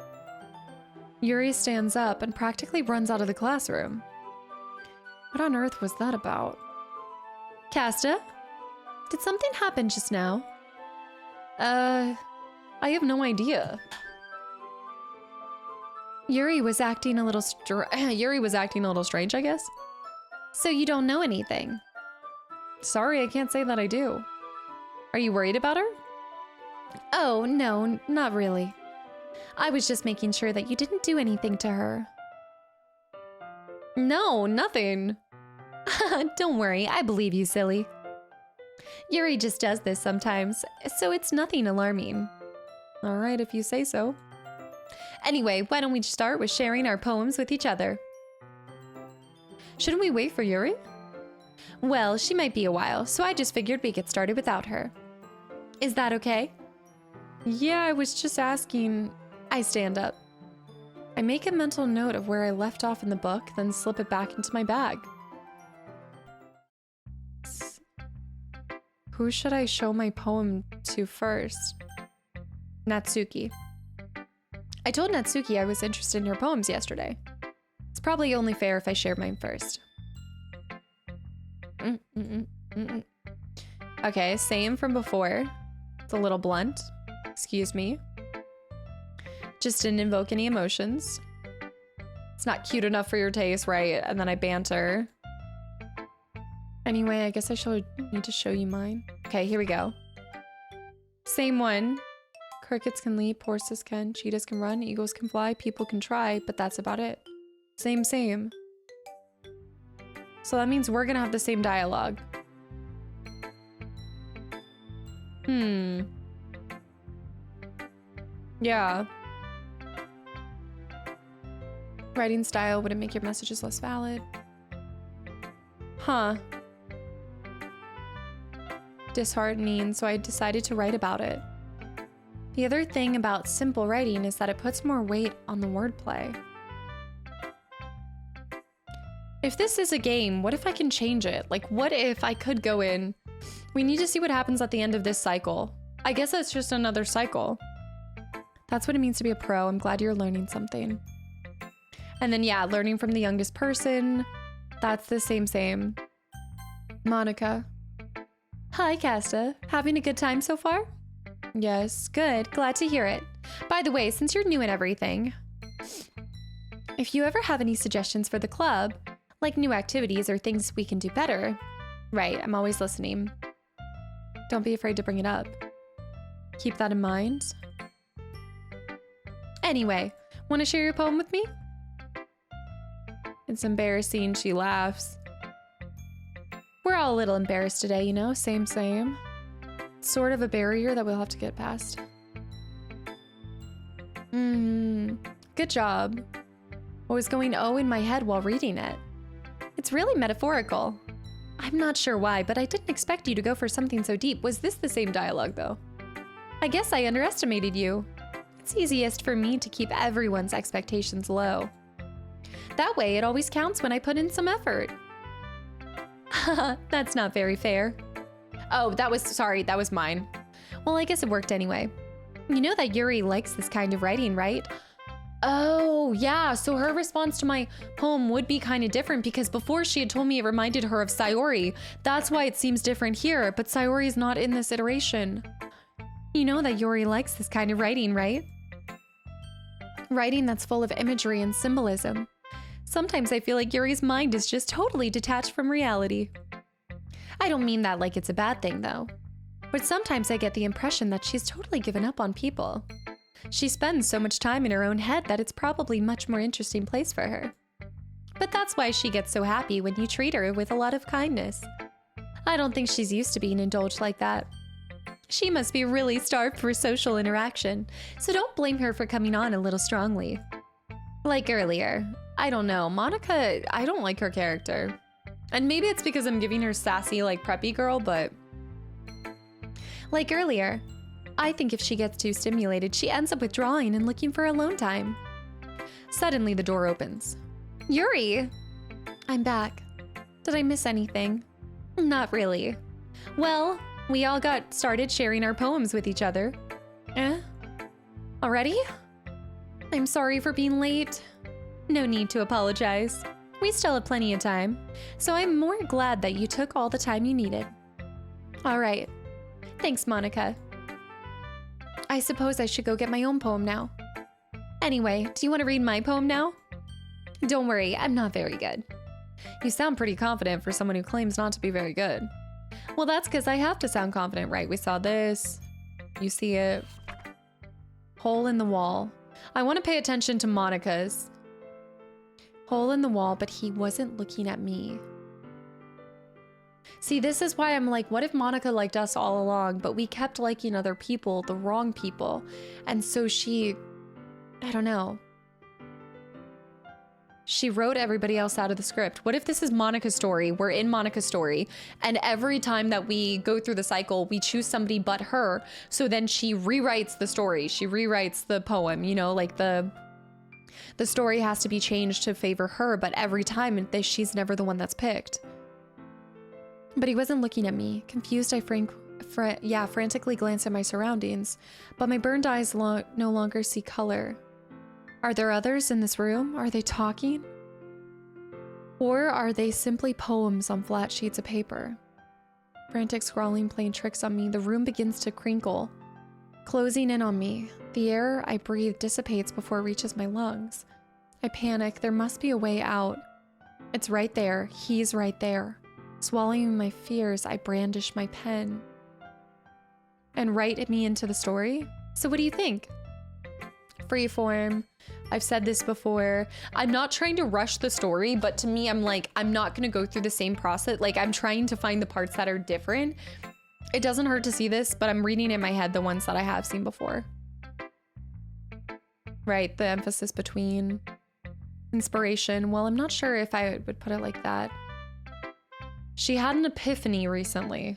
Yuri stands up and practically runs out of the classroom. What on earth was that about? Kasta? Did something happen just now? I have no idea. Yuri was acting a little strange, I guess. So you don't know anything? Sorry, I can't say that I do. Are you worried about her? Oh, no, not really. I was just making sure that you didn't do anything to her. No, nothing. Don't worry, I believe you, silly. Yuri just does this sometimes, so it's nothing alarming. All right, if you say so. Anyway, why don't we start with sharing our poems with each other? Shouldn't we wait for Yuri? Well, she might be a while, so I just figured we'd get started without her. Is that okay? Yeah, I was just asking. I stand up. I make a mental note of where I left off in the book, then slip it back into my bag. Who should I show my poem to first? Natsuki. I told Natsuki I was interested in her poems yesterday. It's probably only fair if I share mine first. Okay, same from before. It's a little blunt. Excuse me. Just didn't invoke any emotions. It's not cute enough for your taste, right? And then I banter. Anyway, I guess I need to show you mine. Okay, here we go. Same one. Crickets can leap, horses can, cheetahs can run, eagles can fly, people can try, but that's about it. Same. So that means we're gonna have the same dialogue. Yeah. Writing style wouldn't make your messages less valid. Huh. Disheartening, so I decided to write about it. The other thing about simple writing is that it puts more weight on the wordplay. If this is a game, what if I can change it? Like, what if I could go in? We need to see what happens at the end of this cycle. I guess it's just another cycle. That's what it means to be a pro. I'm glad you're learning something. And then, yeah, learning from the youngest person. That's the same. Monica. Hi, Kasta. Having a good time so far? Yes, good. Glad to hear it. By the way, since you're new and everything, if you ever have any suggestions for the club, like new activities or things we can do better, Right, I'm always listening. Don't be afraid to bring it up. Keep that in mind. Anyway, want to share your poem with me? It's embarrassing, she laughs. We're all a little embarrassed today, you know? Same. Sort of a barrier that we'll have to get past. Good job. I was going oh in my head while reading it. It's really metaphorical. I'm not sure why, but I didn't expect you to go for something so deep. Was this the same dialogue, though? I guess I underestimated you. It's easiest for me to keep everyone's expectations low. That way, it always counts when I put in some effort. That's not very fair. Oh, that was mine. Well, I guess it worked anyway. You know that Yuri likes this kind of writing, right? Oh, yeah, so her response to my poem would be kind of different because before she had told me it reminded her of Sayori. That's why it seems different here, but Sayori's not in this iteration. You know that Yuri likes this kind of writing, right? Writing that's full of imagery and symbolism. Sometimes I feel like Yuri's mind is just totally detached from reality. I don't mean that like it's a bad thing, though. But sometimes I get the impression that she's totally given up on people. She spends so much time in her own head that it's probably a much more interesting place for her. But that's why she gets so happy when you treat her with a lot of kindness. I don't think she's used to being indulged like that. She must be really starved for social interaction, so don't blame her for coming on a little strongly. Like earlier, I don't know, Monica, I don't like her character. And maybe it's because I'm giving her sassy, like preppy girl, but... Like earlier, I think if she gets too stimulated, she ends up withdrawing and looking for alone time. Suddenly, the door opens. Yuri! I'm back. Did I miss anything? Not really. Well, we all got started sharing our poems with each other. Already? I'm sorry for being late. No need to apologize. We still have plenty of time, so I'm more glad that you took all the time you needed. All right. Thanks, Monica. I suppose I should go get my own poem now. Anyway, do you want to read my poem now? Don't worry, I'm not very good. You sound pretty confident for someone who claims not to be very good. Well, that's because I have to sound confident, right? We saw this. You see it. Hole in the wall. I want to pay attention to Monica's. Hole in the wall, but he wasn't looking at me. See, this is why I'm like, what if Monica liked us all along, but we kept liking other people, the wrong people. And so she, I don't know. She wrote everybody else out of the script. What if this is Monica's story? We're in Monica's story. And every time that we go through the cycle, we choose somebody but her. So then she rewrites the story. She rewrites the poem, you know, like the story has to be changed to favor her. But every time she's never the one that's picked. But he wasn't looking at me. Confused, I frantically glanced at my surroundings, but my burned eyes no longer see color. Are there others in this room? Are they talking? Or are they simply poems on flat sheets of paper? Frantic scrawling playing tricks on me, the room begins to crinkle, closing in on me. The air I breathe dissipates before it reaches my lungs. I panic. There must be a way out. It's right there. He's right there. Swallowing my fears, I brandish my pen and write me into the story. So what do you think? Freeform. I've said this before. I'm not trying to rush the story, but to me, I'm like, I'm not going to go through the same process. Like, I'm trying to find the parts that are different. It doesn't hurt to see this, but I'm reading in my head the ones that I have seen before. Right, the emphasis between inspiration. Well, I'm not sure if I would put it like that. She had an epiphany recently.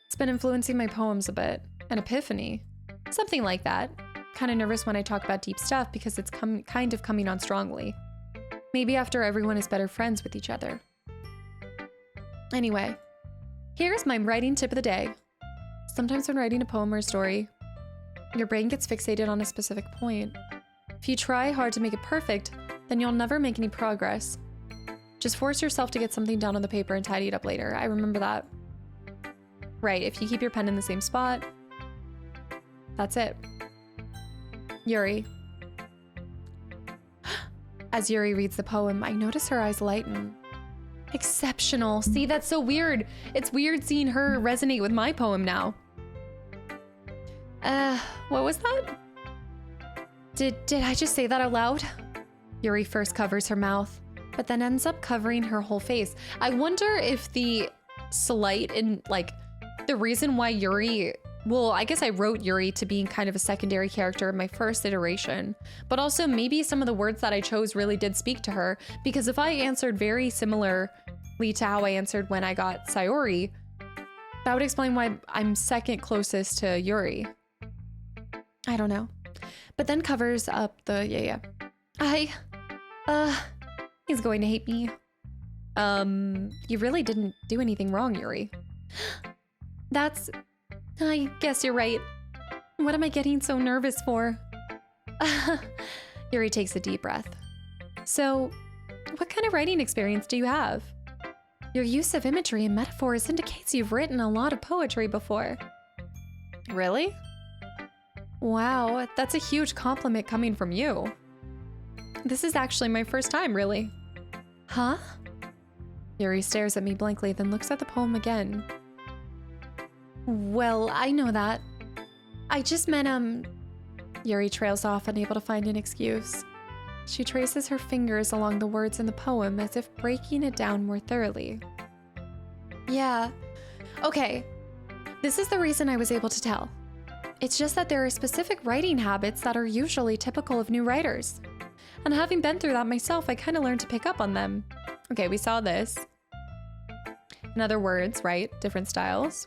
It's been influencing my poems a bit. An epiphany. Something like that. Kind of nervous when I talk about deep stuff because it's kind of coming on strongly. Maybe after everyone is better friends with each other. Anyway, here's my writing tip of the day. Sometimes when writing a poem or a story, your brain gets fixated on a specific point. If you try hard to make it perfect, then you'll never make any progress. Just force yourself to get something down on the paper and tidy it up later. I remember that. Right, if you keep your pen in the same spot, that's it. Yuri. As Yuri reads the poem, I notice her eyes lighten. Exceptional. See, that's so weird. It's weird seeing her resonate with my poem now. What was that? Did I just say that out loud? Yuri first covers her mouth, but then ends up covering her whole face. I wonder if the slight and like the reason why Yuri, well, I guess I wrote Yuri to being kind of a secondary character in my first iteration, but also maybe some of the words that I chose really did speak to her, because if I answered very similarly to how I answered when I got Sayori, that would explain why I'm second closest to Yuri. I don't know. But then covers up the, he's going to hate me. You really didn't do anything wrong, Yuri. I guess you're right. What am I getting so nervous for? Yuri takes a deep breath. So, what kind of writing experience do you have? Your use of imagery and metaphors indicates you've written a lot of poetry before. Really? Wow, that's a huge compliment coming from you. This is actually my first time, really. Huh? Yuri stares at me blankly, then looks at the poem again. Well, I know that. I just meant, Yuri trails off, unable to find an excuse. She traces her fingers along the words in the poem as if breaking it down more thoroughly. Yeah. Okay. This is the reason I was able to tell. It's just that there are specific writing habits that are usually typical of new writers. And having been through that myself, I kind of learned to pick up on them. Okay, we saw this. In other words, right? Different styles.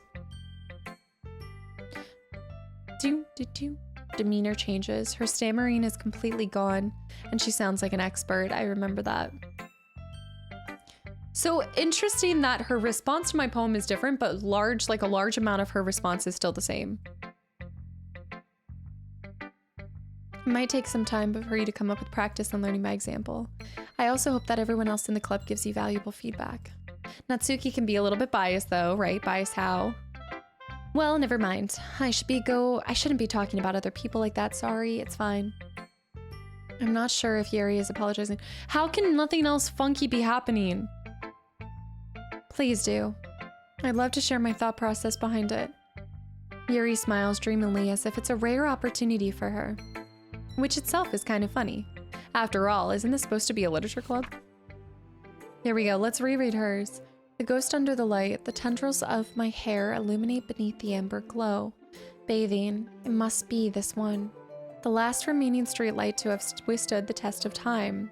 Demeanor changes. Her stammering is completely gone, and she sounds like an expert. I remember that. So interesting that her response to my poem is different, but a large amount of her response is still the same. It might take some time for you to come up with practice and learning by example. I also hope that everyone else in the club gives you valuable feedback. Natsuki can be a little bit biased though, right? Biased how? Well, never mind. I shouldn't be talking about other people like that. Sorry, it's fine. I'm not sure if Yuri is apologizing. How can nothing else funky be happening? Please do. I'd love to share my thought process behind it. Yuri smiles dreamily as if it's a rare opportunity for her. Which itself is kind of funny. After all, isn't this supposed to be a literature club? Here we go, let's reread hers. The ghost under the light, the tendrils of my hair illuminate beneath the amber glow. Bathing, it must be this one. The last remaining streetlight to have withstood the test of time.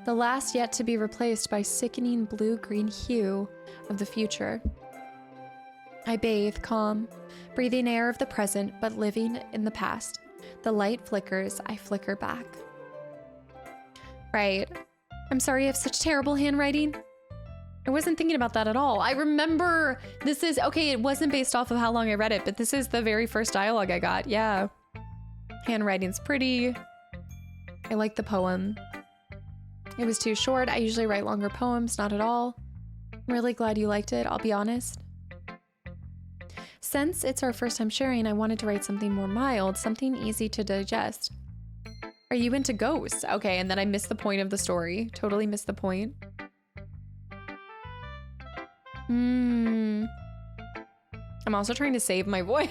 The last yet to be replaced by sickening blue-green hue of the future. I bathe, calm, breathing air of the present, but living in the past. The light flickers, I flicker back. Right. I'm sorry I have such terrible handwriting. I wasn't thinking about that at all. I remember this is, okay, it wasn't based off of how long I read it, but this is the very first dialogue I got. Yeah. Handwriting's pretty. I like the poem. It was too short. I usually write longer poems, not at all. I'm really glad you liked it, I'll be honest. Since it's our first time sharing, I wanted to write something more mild, something easy to digest. Are you into ghosts? Okay, and then I missed the point of the story. Totally missed the point. I'm also trying to save my voice.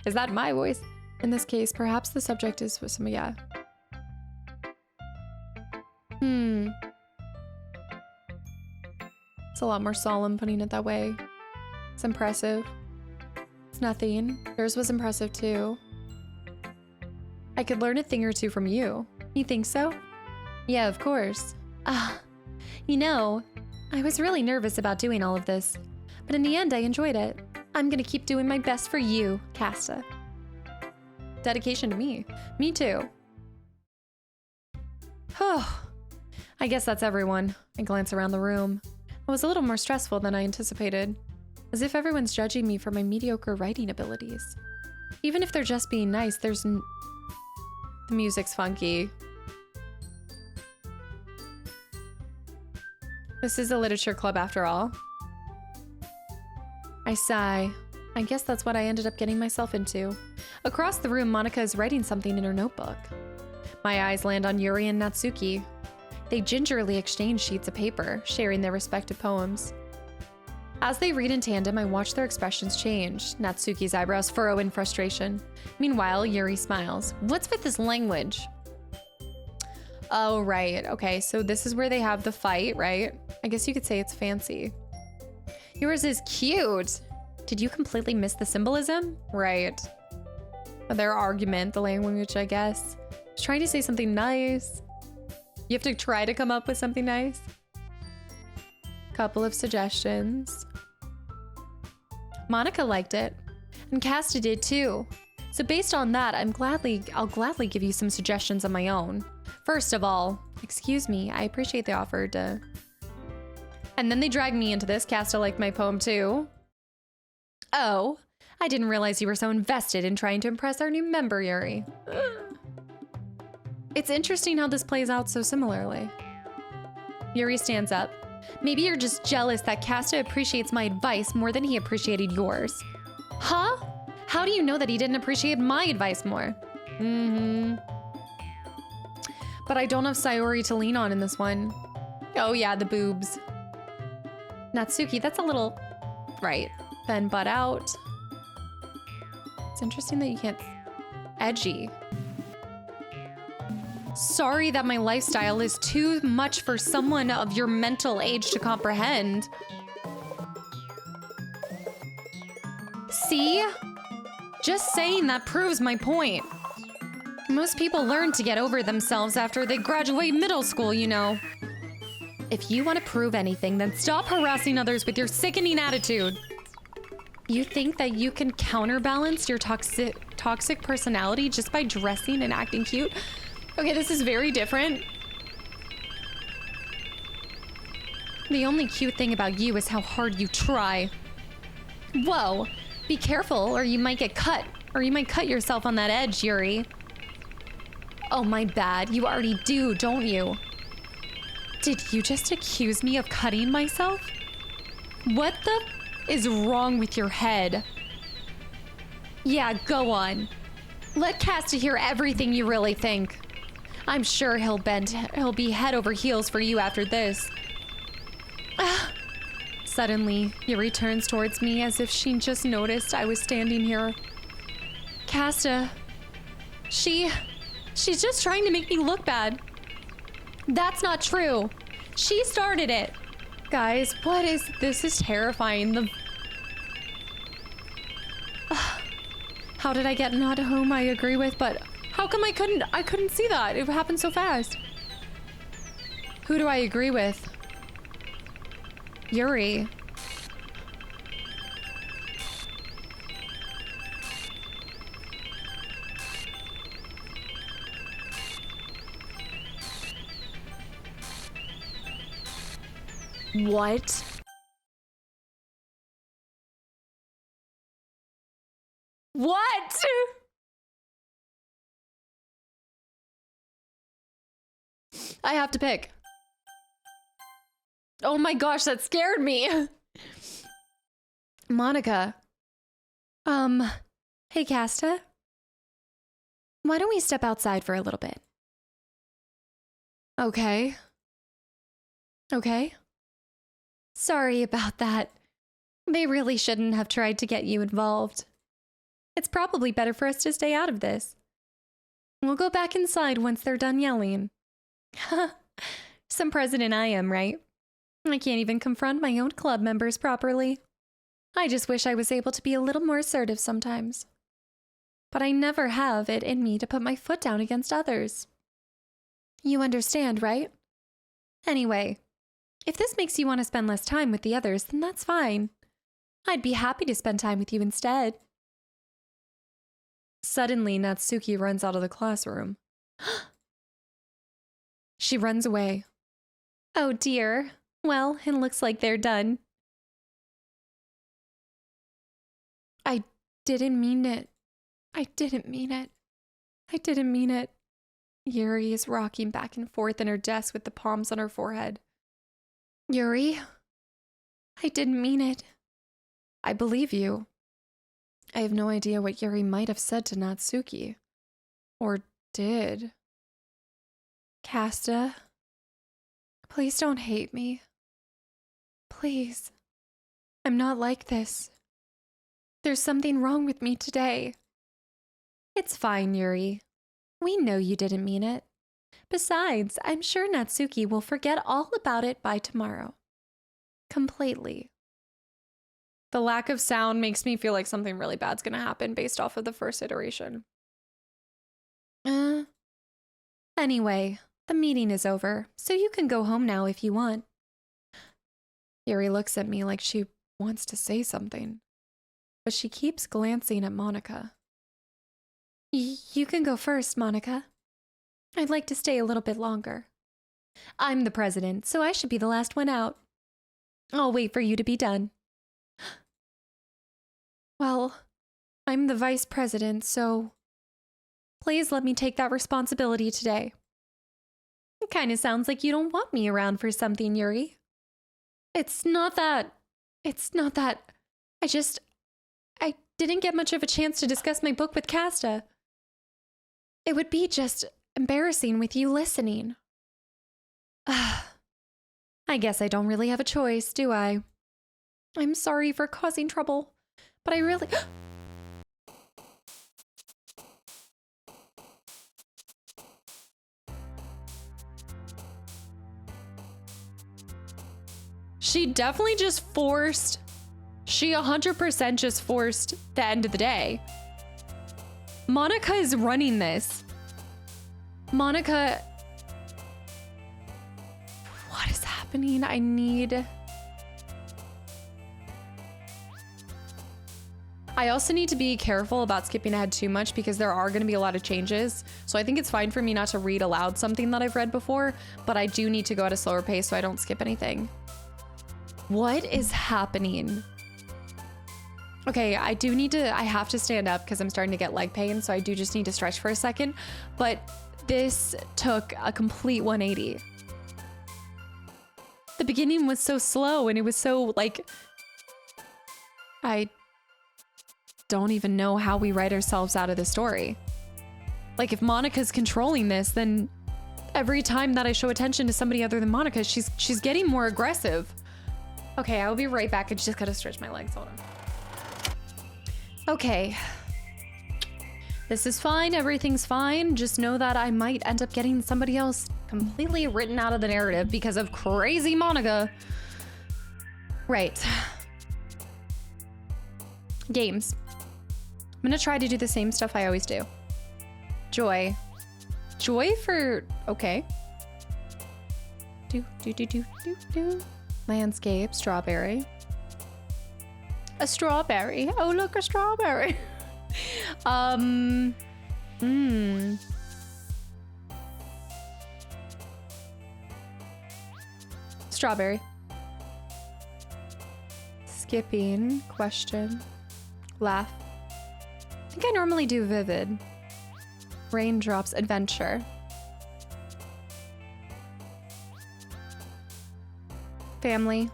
Is that my voice? In this case, perhaps the subject is with some, yeah. It's a lot more solemn putting it that way. It's impressive. It's nothing. Yours was impressive too. I could learn a thing or two from you. You think so? Yeah, of course. You know, I was really nervous about doing all of this, but in the end I enjoyed it. I'm gonna keep doing my best for you, Kasta. Dedication to me. Me too. Oh, I guess that's everyone. I glance around the room. It was a little more stressful than I anticipated, as if everyone's judging me for my mediocre writing abilities. Even if they're just being nice, the music's funky. This is a literature club after all. I sigh. I guess that's what I ended up getting myself into. Across the room, Monica is writing something in her notebook. My eyes land on Yuri and Natsuki. They gingerly exchange sheets of paper, sharing their respective poems. As they read in tandem, I watch their expressions change. Natsuki's eyebrows furrow in frustration. Meanwhile, Yuri smiles. What's with this language? Oh, right. Okay, so this is where they have the fight, right? I guess you could say it's fancy. Yours is cute. Did you completely miss the symbolism? Right. Their argument, the language, I guess. I was trying to say something nice. You have to try to come up with something nice. Couple of suggestions. Monica liked it, and Casta did too. So based on that, I'll gladly give you some suggestions of my own. First of all, excuse me, I appreciate the offer to... And then they dragged me into this. Casta liked my poem too. Oh, I didn't realize you were so invested in trying to impress our new member, Yuri. It's interesting how this plays out so similarly. Yuri stands up. Maybe you're just jealous that Casta appreciates my advice more than he appreciated yours. Huh? How do you know that he didn't appreciate my advice more? But I don't have Sayori to lean on in this one. Oh yeah, the boobs. Natsuki, that's a little... Right. Then butt out. It's interesting that you can't... Edgy. Sorry that my lifestyle is too much for someone of your mental age to comprehend. See? Just saying that proves my point. Most people learn to get over themselves after they graduate middle school, you know. If you want to prove anything, then stop harassing others with your sickening attitude. You think that you can counterbalance your toxic personality just by dressing and acting cute? Okay, this is very different. The only cute thing about you is how hard you try. Whoa, be careful or you might get cut, or you might cut yourself on that edge, Yuri. Oh, my bad. You already do, don't you? Did you just accuse me of cutting myself? What the is wrong with your head? Yeah, go on. Let Casta hear everything you really think. I'm sure he'll be head over heels for you after this. Suddenly, Yuri turns towards me as if she just noticed I was standing here. Casta, she's just trying to make me look bad. That's not true. She started it. Guys, this is terrifying. How did I get not whom I agree with, but how come I couldn't see that? It happened so fast. Who do I agree with? Yuri. What? What? I have to pick. Oh my gosh, that scared me. Monica. Hey, Casta. Why don't we step outside for a little bit? Okay. Okay. Sorry about that. They really shouldn't have tried to get you involved. It's probably better for us to stay out of this. We'll go back inside once they're done yelling. Some president I am, right? I can't even confront my own club members properly. I just wish I was able to be a little more assertive sometimes. But I never have it in me to put my foot down against others. You understand, right? Anyway, if this makes you want to spend less time with the others, then that's fine. I'd be happy to spend time with you instead. Suddenly, Natsuki runs out of the classroom. She runs away. Oh dear. Well, it looks like they're done. I didn't mean it. I didn't mean it. I didn't mean it. Yuri is rocking back and forth in her desk with the palms on her forehead. Yuri, I didn't mean it. I believe you. I have no idea what Yuri might have said to Natsuki. Or did. Casta, Please don't hate me. Please. I'm not like this. There's something wrong with me today. It's fine, Yuri. We know you didn't mean it. Besides, I'm sure Natsuki will forget all about it by tomorrow. Completely. The lack of sound makes me feel like something really bad's gonna happen based off of the first iteration. Anyway, the meeting is over, so you can go home now if you want. Yuri looks at me like she wants to say something, but she keeps glancing at Monica. You can go first, Monica. I'd like to stay a little bit longer. I'm the president, so I should be the last one out. I'll wait for you to be done. Well, I'm the vice president, so please let me take that responsibility today. It kind of sounds like you don't want me around for something, Yuri. It's not that. I didn't get much of a chance to discuss my book with Kasta. It would be just embarrassing with you listening. I guess I don't really have a choice, do I? I'm sorry for causing trouble, but I really... She definitely just forced... She 100% just forced the end of the day. Monica is running this. Monica... What is happening? I also need to be careful about skipping ahead too much because there are going to be a lot of changes. So I think it's fine for me not to read aloud something that I've read before, but I do need to go at a slower pace so I don't skip anything. What is happening? Okay, I have to stand up because I'm starting to get leg pain, so I do just need to stretch for a second. But this took a complete 180. The beginning was so slow and it was so like... I don't even know how we write ourselves out of the story. Like if Monica's controlling this, then every time that I show attention to somebody other than Monica, she's getting more aggressive. Okay, I'll be right back. I just gotta stretch my legs. Hold on. Okay. This is fine. Everything's fine. Just know that I might end up getting somebody else completely written out of the narrative because of crazy Monica. Right. Games. I'm gonna try to do the same stuff I always do. Joy. Joy for... Okay. Landscape. Strawberry. A strawberry. Oh, look, a strawberry. Strawberry. Skipping. Question. Laugh. I think I normally do vivid. Raindrops. Adventure. Family.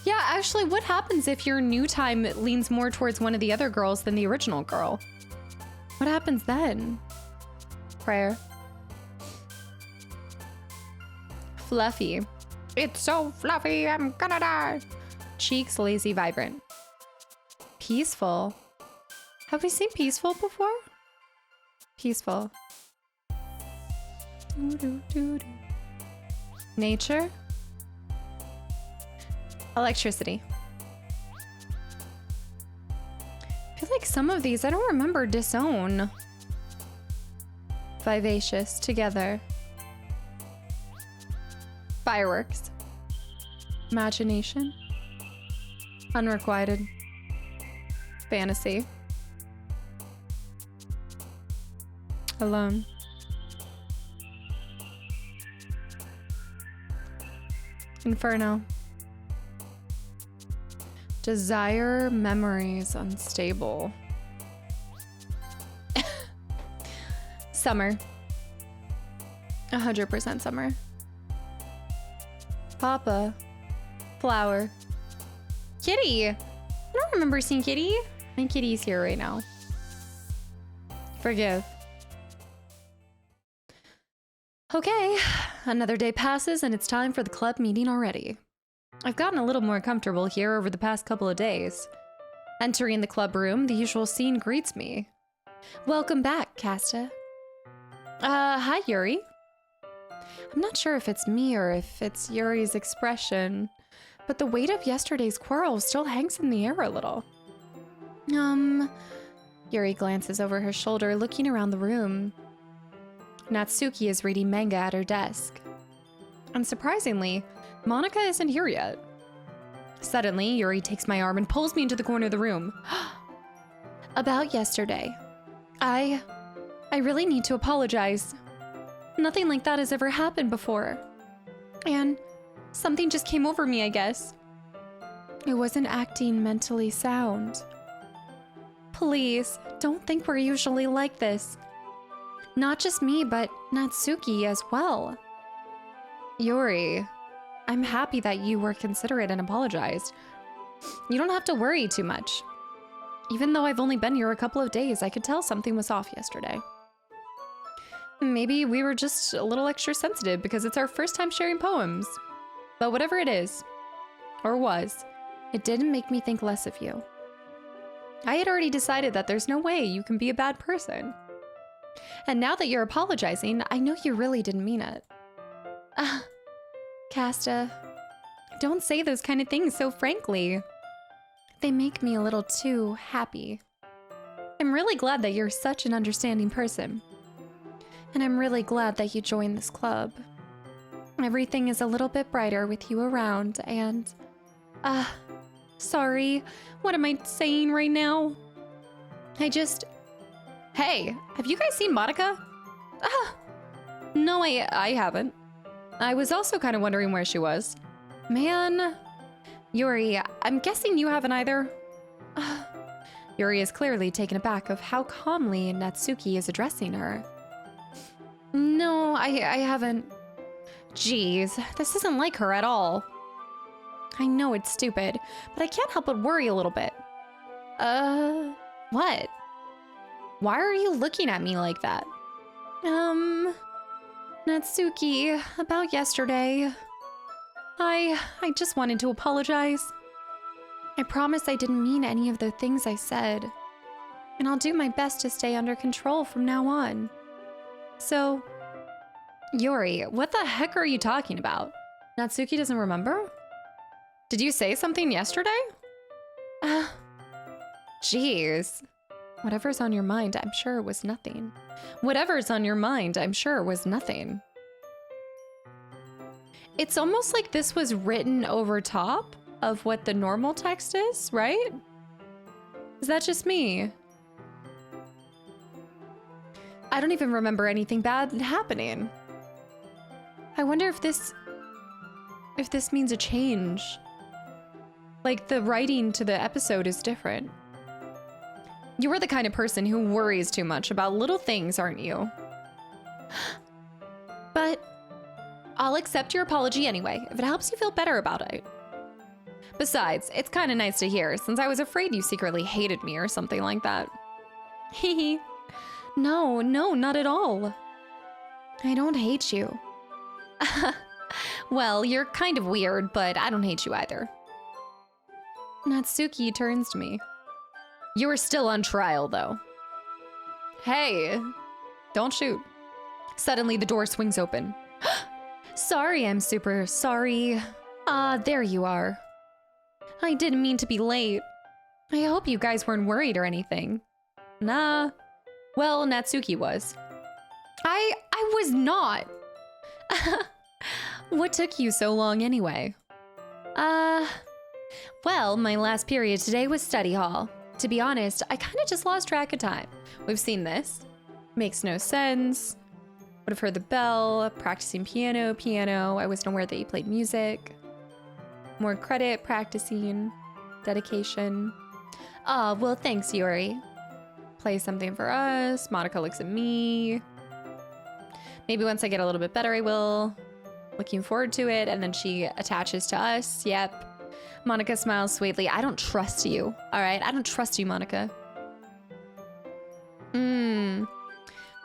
Yeah, actually, what happens if your new time leans more towards one of the other girls than the original girl? What happens then? Prayer. Fluffy. It's so fluffy, I'm gonna die. Cheeks, lazy, vibrant. Peaceful. Have we seen peaceful before? Peaceful. Nature. Electricity. I feel like some of these I don't remember. Disown. Vivacious. Together. Fireworks. Imagination. Unrequited. Fantasy. Alone. Inferno. Desire, memories, unstable. Summer. 100% summer. Papa. Flower. Kitty. I don't remember seeing Kitty. I think Kitty's here right now. Forgive. Okay, another day passes and it's time for the club meeting already. I've gotten a little more comfortable here over the past couple of days. Entering the club room, the usual scene greets me. Welcome back, Kasta. Hi, Yuri. I'm not sure if it's me or if it's Yuri's expression, but the weight of yesterday's quarrel still hangs in the air a little. Yuri glances over her shoulder, looking around the room. Natsuki is reading manga at her desk. Unsurprisingly, Monika isn't here yet. Suddenly, Yuri takes my arm and pulls me into the corner of the room. About yesterday. I really need to apologize. Nothing like that has ever happened before. And something just came over me, I guess. I wasn't acting mentally sound. Please, don't think we're usually like this. Not just me, but Natsuki as well. Yuri, I'm happy that you were considerate and apologized. You don't have to worry too much. Even though I've only been here a couple of days, I could tell something was off yesterday. Maybe we were just a little extra sensitive because it's our first time sharing poems. But whatever it is, or was, it didn't make me think less of you. I had already decided that there's no way you can be a bad person. And now that you're apologizing, I know you really didn't mean it. Kasta, don't say those kind of things so frankly. They make me a little too happy. I'm really glad that you're such an understanding person. And I'm really glad that you joined this club. Everything is a little bit brighter with you around and... sorry, what am I saying right now? Hey, have you guys seen Monika? No, I haven't. I was also kind of wondering where she was. Man. Yuri, I'm guessing you haven't either. Yuri is clearly taken aback of how calmly Natsuki is addressing her. No, I haven't. Jeez, this isn't like her at all. I know it's stupid, but I can't help but worry a little bit. What? Why are you looking at me like that? Natsuki, about yesterday. I just wanted to apologize. I promise I didn't mean any of the things I said. And I'll do my best to stay under control from now on. So, Yuri, what the heck are you talking about? Natsuki doesn't remember? Did you say something yesterday? Jeez. Whatever's on your mind, I'm sure it was nothing. Whatever's on your mind, I'm sure it was nothing. It's almost like this was written over top of what the normal text is, right? Is that just me? I don't even remember anything bad happening. I wonder if this means a change. Like the writing to the episode is different. You are the kind of person who worries too much about little things, aren't you? But I'll accept your apology anyway, if it helps you feel better about it. Besides, it's kind of nice to hear, since I was afraid you secretly hated me or something like that. Hehe. No, not at all. I don't hate you. Well, you're kind of weird, but I don't hate you either. Natsuki turns to me. You are still on trial, though. Hey, don't shoot. Suddenly, the door swings open. Sorry, I'm super sorry. There you are. I didn't mean to be late. I hope you guys weren't worried or anything. Nah. Well, Natsuki was. I was not. What took you so long anyway? Well, my last period today was study hall. To be honest, I kind of just lost track of time. We've seen this. Makes no sense. Would have heard the bell, practicing piano. I wasn't aware that you played music. More credit, practicing, dedication. Well, thanks, Yuri. Play something for us. Monika looks at me. Maybe once I get a little bit better, I will. Looking forward to it. And then she attaches to us. Yep. Monika smiles sweetly. I don't trust you. All right. I don't trust you, Monika.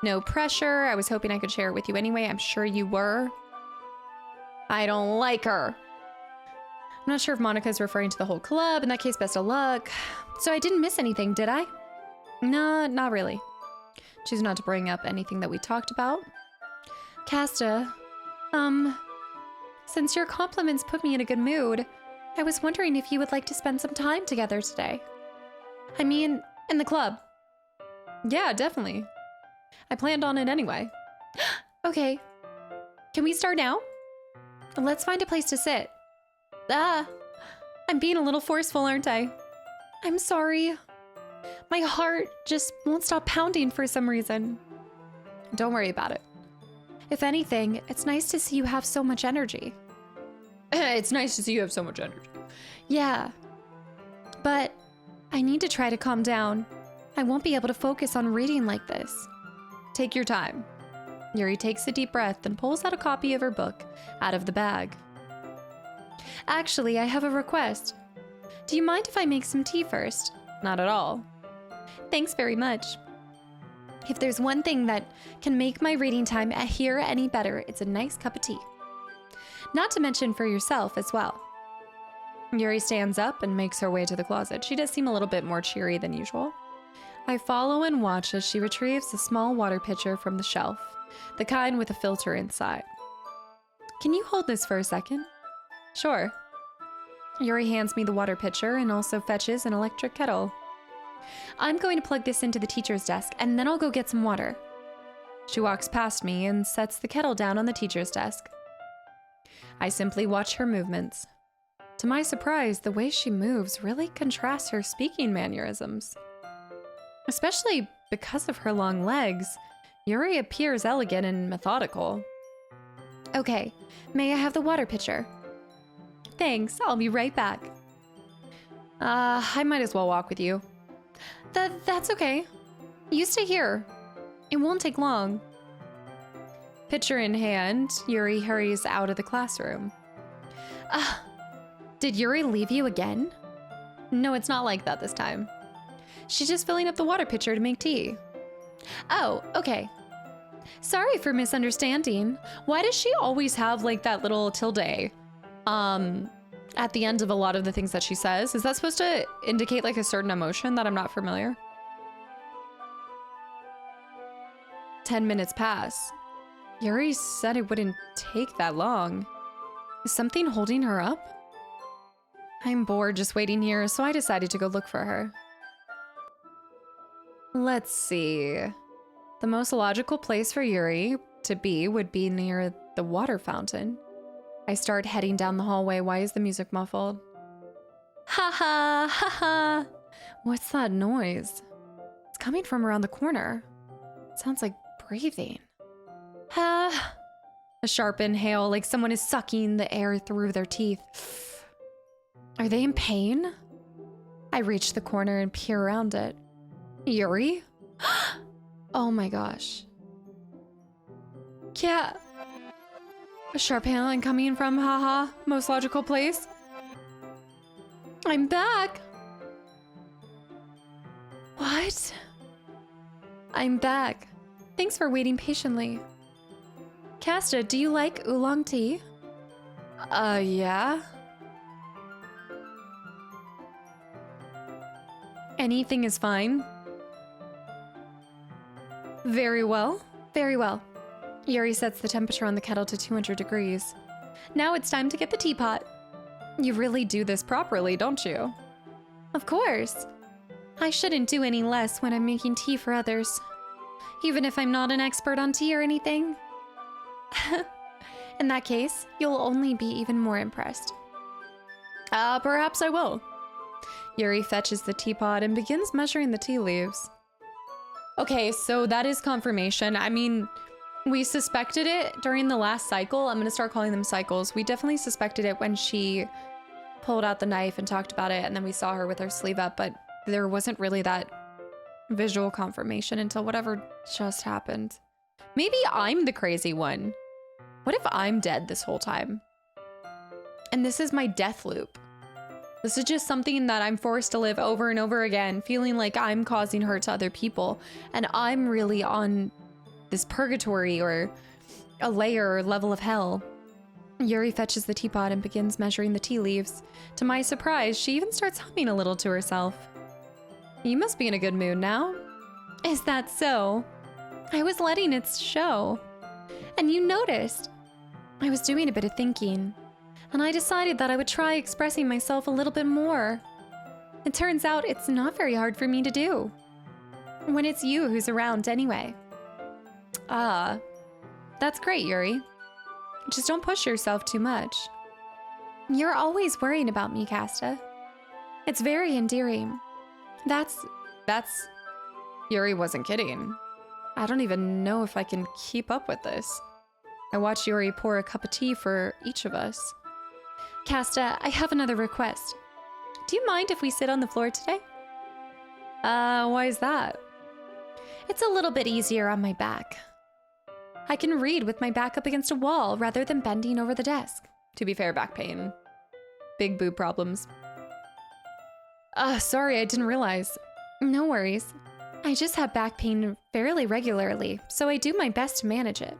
No pressure. I was hoping I could share it with you anyway. I'm sure you were. I don't like her. I'm not sure if Monica's referring to the whole club. In that case, best of luck. So I didn't miss anything, did I? No, not really. Choose not to bring up anything that we talked about. Kasta, since your compliments put me in a good mood, I was wondering if you would like to spend some time together today. I mean, in the club. Yeah, definitely. I planned on it anyway. Okay. Can we start now? Let's find a place to sit. I'm being a little forceful, aren't I? I'm sorry. My heart just won't stop pounding for some reason. Don't worry about it. If anything, it's nice to see you have so much energy. It's nice to see you have so much energy. Yeah. But I need to try to calm down. I won't be able to focus on reading like this. Take your time. Yuri takes a deep breath and pulls out a copy of her book out of the bag. Actually, I have a request. Do you mind if I make some tea first? Not at all. Thanks very much. If there's one thing that can make my reading time here any better, it's a nice cup of tea. Not to mention for yourself as well. Yuri stands up and makes her way to the closet. She does seem a little bit more cheery than usual. I follow and watch as she retrieves a small water pitcher from the shelf, the kind with a filter inside. Can you hold this for a second? Sure. Yuri hands me the water pitcher and also fetches an electric kettle. I'm going to plug this into the teacher's desk and then I'll go get some water. She walks past me and sets the kettle down on the teacher's desk. I simply watch her movements. To my surprise, the way she moves really contrasts her speaking mannerisms. Especially because of her long legs, Yuri appears elegant and methodical. Okay, may I have the water pitcher? Thanks, I'll be right back. I might as well walk with you. That's okay. You stay here. It won't take long. Pitcher in hand, Yuri hurries out of the classroom. Did Yuri leave you again? No, it's not like that this time. She's just filling up the water pitcher to make tea. Oh, okay. Sorry for misunderstanding. Why does she always have like that little tilde at the end of a lot of the things that she says? Is that supposed to indicate like a certain emotion that I'm not familiar? 10 minutes pass. Yuri said it wouldn't take that long. Is something holding her up? I'm bored just waiting here, so I decided to go look for her. Let's see. The most logical place for Yuri to be would be near the water fountain. I start heading down the hallway. Why is the music muffled? Ha ha, ha ha. What's that noise? It's coming from around the corner. It sounds like breathing. Ha. A sharp inhale, like someone is sucking the air through their teeth. Are they in pain? I reach the corner and peer around it. Yuri? Oh my gosh. Yeah. A sharp hailing coming from haha, most logical place. I'm back. What? I'm back. Thanks for waiting patiently. Kasta, do you like oolong tea? Yeah. Anything is fine. Very well. Very well. Yuri sets the temperature on the kettle to 200 degrees. Now it's time to get the teapot. You really do this properly, don't you? Of course. I shouldn't do any less when I'm making tea for others. Even if I'm not an expert on tea or anything. In that case, you'll only be even more impressed. Perhaps I will. Yuri fetches the teapot and begins measuring the tea leaves. Okay, so that is confirmation. I mean, we suspected it during the last cycle. I'm gonna start calling them cycles. We definitely suspected it when she pulled out the knife and talked about it, and then we saw her with her sleeve up, but there wasn't really that visual confirmation until whatever just happened. Maybe I'm the crazy one. What if I'm dead this whole time? And this is my death loop. This is just something that I'm forced to live over and over again, feeling like I'm causing hurt to other people, and I'm really on this purgatory or a layer or level of hell. Yuri fetches the teapot and begins measuring the tea leaves. To my surprise, she even starts humming a little to herself. You must be in a good mood now. Is that so? I was letting it show. And you noticed. I was doing a bit of thinking, and I decided that I would try expressing myself a little bit more. It turns out it's not very hard for me to do. When it's you who's around anyway. Ah, that's great, Yuri. Just don't push yourself too much. You're always worrying about me, Kasta. It's very endearing. That's... Yuri wasn't kidding. I don't even know if I can keep up with this. I watch Yuri pour a cup of tea for each of us. Kasta, I have another request. Do you mind if we sit on the floor today? Why is that? It's a little bit easier on my back. I can read with my back up against a wall rather than bending over the desk. To be fair, back pain. Big boob problems. Sorry, I didn't realize. No worries. I just have back pain fairly regularly, so I do my best to manage it.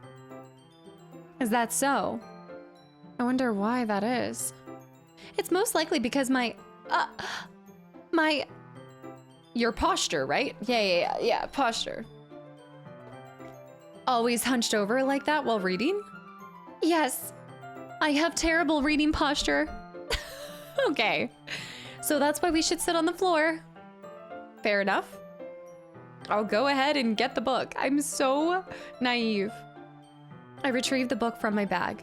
Is that so? I wonder why that is. It's most likely because your posture, right? Yeah, posture. Always hunched over like that while reading? Yes, I have terrible reading posture. Okay, so that's why we should sit on the floor. Fair enough. I'll go ahead and get the book. I'm so naive. I retrieve the book from my bag.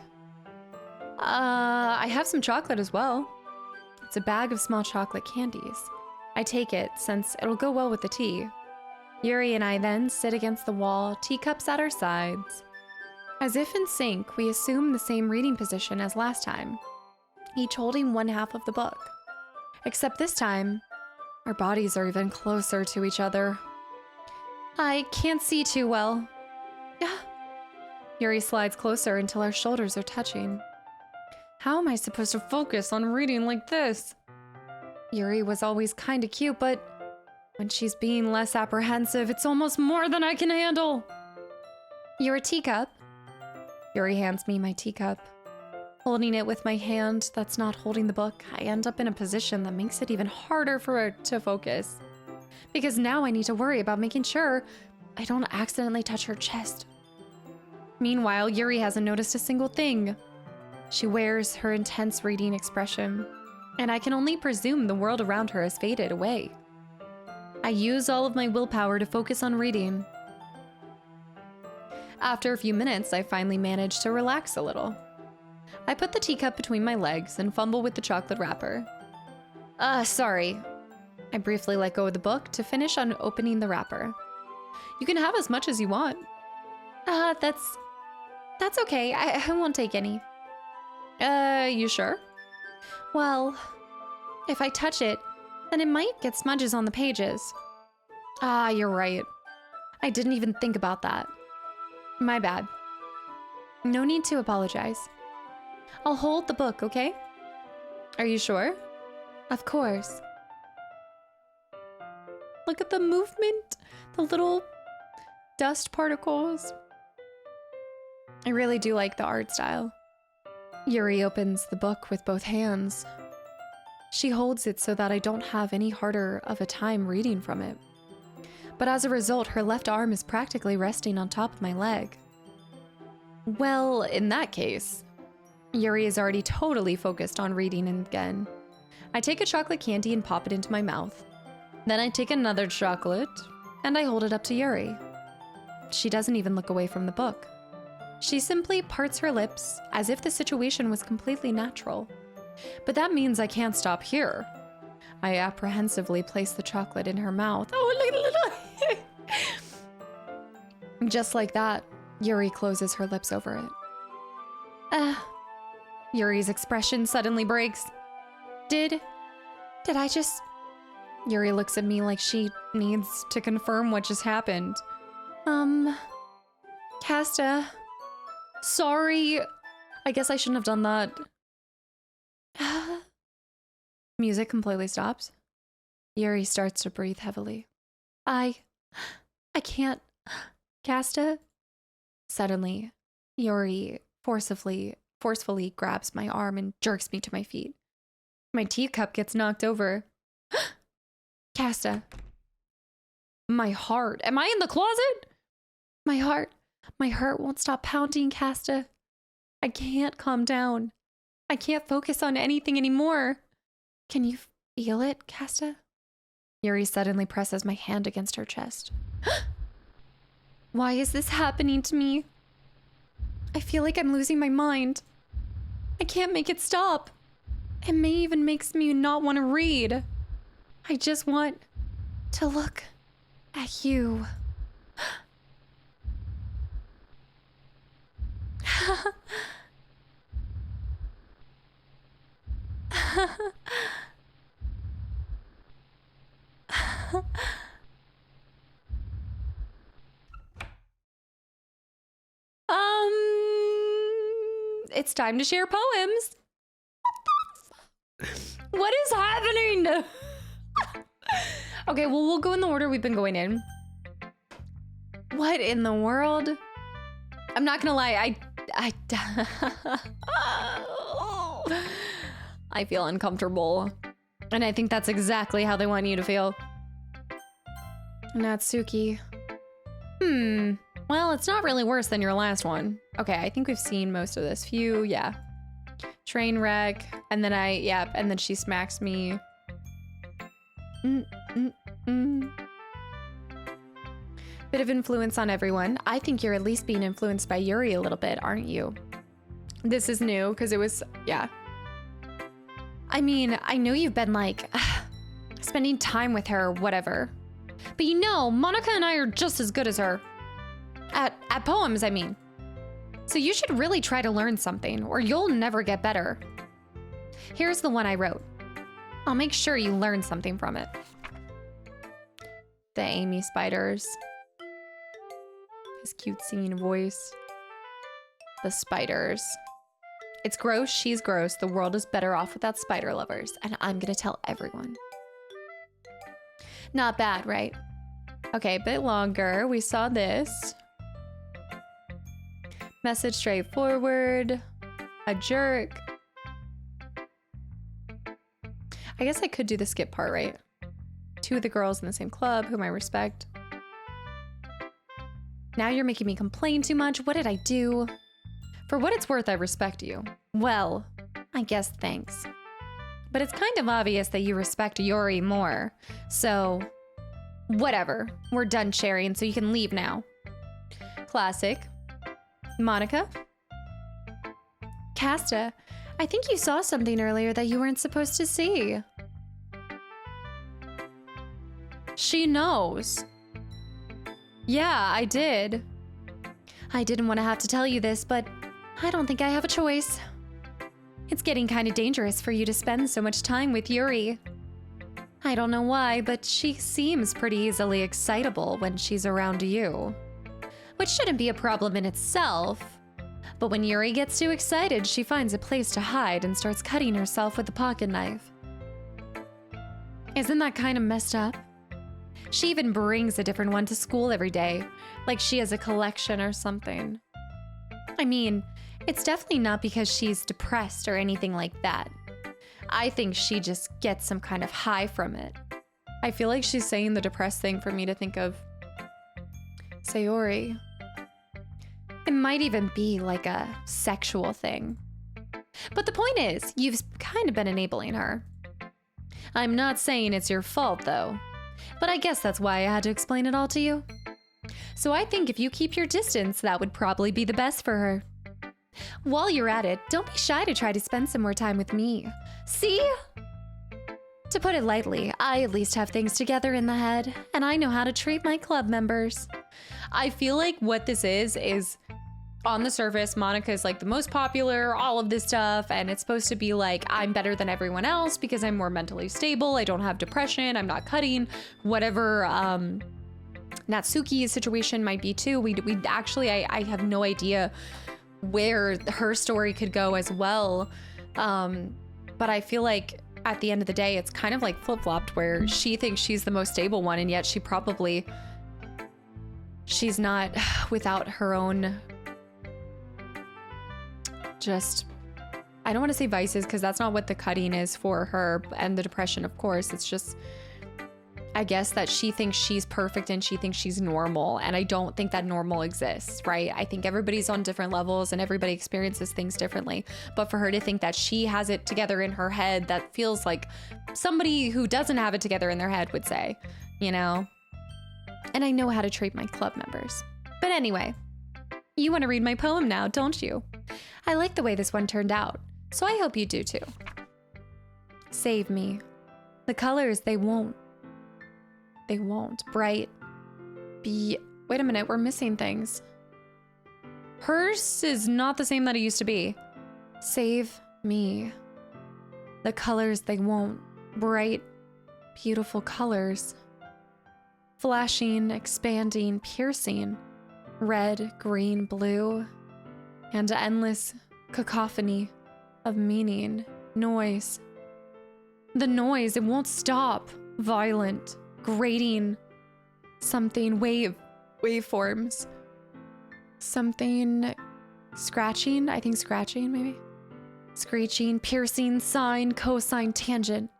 I have some chocolate as well. It's a bag of small chocolate candies. I take it since it'll go well with the tea. Yuri and I then sit against the wall, teacups at our sides. As if in sync, we assume the same reading position as last time, each holding one half of the book. Except this time, our bodies are even closer to each other. I can't see too well. Yuri slides closer until our shoulders are touching. How am I supposed to focus on reading like this? Yuri was always kinda cute, but when she's being less apprehensive, it's almost more than I can handle. Your teacup? Yuri hands me my teacup. Holding it with my hand that's not holding the book, I end up in a position that makes it even harder for her to focus. Because now I need to worry about making sure I don't accidentally touch her chest. Meanwhile, Yuri hasn't noticed a single thing. She wears her intense reading expression, and I can only presume the world around her has faded away. I use all of my willpower to focus on reading. After a few minutes, I finally manage to relax a little. I put the teacup between my legs and fumble with the chocolate wrapper. Sorry. I briefly let go of the book to finish on opening the wrapper. You can have as much as you want. That's okay. I won't take any. You sure? Well, if I touch it, then it might get smudges on the pages. You're right. I didn't even think about that. My bad. No need to apologize. I'll hold the book, okay? Are you sure? Of course. Look at the movement, the little dust particles. I really do like the art style. Yuri opens the book with both hands. She holds it so that I don't have any harder of a time reading from it. But as a result, her left arm is practically resting on top of my leg. Well, in that case, Yuri is already totally focused on reading again. I take a chocolate candy and pop it into my mouth. Then I take another chocolate and I hold it up to Yuri. She doesn't even look away from the book. She simply parts her lips as if the situation was completely natural. But that means I can't stop here. I apprehensively place the chocolate in her mouth. Just like that, Yuri closes her lips over it. Yuri's expression suddenly breaks. Did I just... Yuri looks at me like she needs to confirm what just happened. Kasta. Sorry. I guess I shouldn't have done that. Music completely stops. Yuri starts to breathe heavily. I can't. Kasta, Suddenly, Yuri forcefully grabs my arm and jerks me to my feet. My teacup gets knocked over. Kasta. My heart. Am I in the closet? My heart won't stop pounding, Kasta. I can't calm down. I can't focus on anything anymore. Can you feel it, Kasta? Yuri suddenly presses my hand against her chest. Why is this happening to me? I feel like I'm losing my mind. I can't make it stop. It may even makes me not want to read. I just want to look at you. It's time to share poems. What is happening? Okay, well, we'll go in the order we've been going in. What in the world? I'm not gonna lie, I feel uncomfortable. And I think that's exactly how they want you to feel. Natsuki. Well, it's not really worse than your last one. Okay, I think we've seen most of this. Phew, yeah. Train wreck, and then and then she smacks me. Bit of influence on everyone. I think you're at least being influenced by Yuri a little bit, aren't you? This is new, because it was, yeah. I mean, I know you've been like, spending time with her or whatever. But you know, Monica and I are just as good as her. At poems, I mean. So you should really try to learn something, or you'll never get better. Here's the one I wrote. I'll make sure you learn something from it. The Amy spiders. His cute singing voice. The spiders. It's gross, she's gross. The world is better off without spider lovers, and I'm gonna tell everyone. Not bad, right? Okay, a bit longer. We saw this. Message straightforward. A jerk. I guess I could do the skip part, right? 2 of the girls in the same club, whom I respect. Now you're making me complain too much. What did I do? For what it's worth, I respect you. Well, I guess thanks. But it's kind of obvious that you respect Yuri more. So, whatever. We're done sharing, so you can leave now. Classic. Monica? Kasta, I think you saw something earlier that you weren't supposed to see. She knows. Yeah, I did. I didn't want to have to tell you this, but I don't think I have a choice. It's getting kind of dangerous for you to spend so much time with Yuri. I don't know why, but she seems pretty easily excitable when she's around you. Which shouldn't be a problem in itself. But when Yuri gets too excited, she finds a place to hide and starts cutting herself with a pocket knife. Isn't that kind of messed up? She even brings a different one to school every day, like she has a collection or something. I mean, it's definitely not because she's depressed or anything like that. I think she just gets some kind of high from it. I feel like she's saying the depressed thing for me to think of Sayori. It might even be like a sexual thing. But the point is, you've kind of been enabling her. I'm not saying it's your fault, though. But I guess that's why I had to explain it all to you. So I think if you keep your distance, that would probably be the best for her. While you're at it, don't be shy to try to spend some more time with me. See? To put it lightly, I at least have things together in the head, and I know how to treat my club members. I feel like what this is on the surface, Monica is like the most popular, all of this stuff, and it's supposed to be like, I'm better than everyone else because I'm more mentally stable, I don't have depression, I'm not cutting, whatever Natsuki's situation might be too. We actually, I have no idea where her story could go as well. But I feel like at the end of the day, it's kind of like flip-flopped where she thinks she's the most stable one, and yet she's not without her own just, I don't want to say vices because that's not what the cutting is for her, and the depression, of course. It's just, I guess that she thinks she's perfect and she thinks she's normal. And I don't think that normal exists, right? I think everybody's on different levels and everybody experiences things differently. But for her to think that she has it together in her head, that feels like somebody who doesn't have it together in their head would say, you know? And I know how to treat my club members. But anyway, you want to read my poem now, don't you? I like the way this one turned out, so I hope you do too. Save me. The colors, they won't. They won't. Bright. Wait a minute, we're missing things. Hers is not the same that it used to be. Save me. The colors, they won't. Bright, beautiful colors. Flashing, expanding, piercing. Red, green, blue. And endless cacophony of meaning. Noise. The noise, it won't stop. Violent. Grating, something, waveforms, something, scratching, I think scratching maybe, screeching, piercing, sine, cosine, tangent,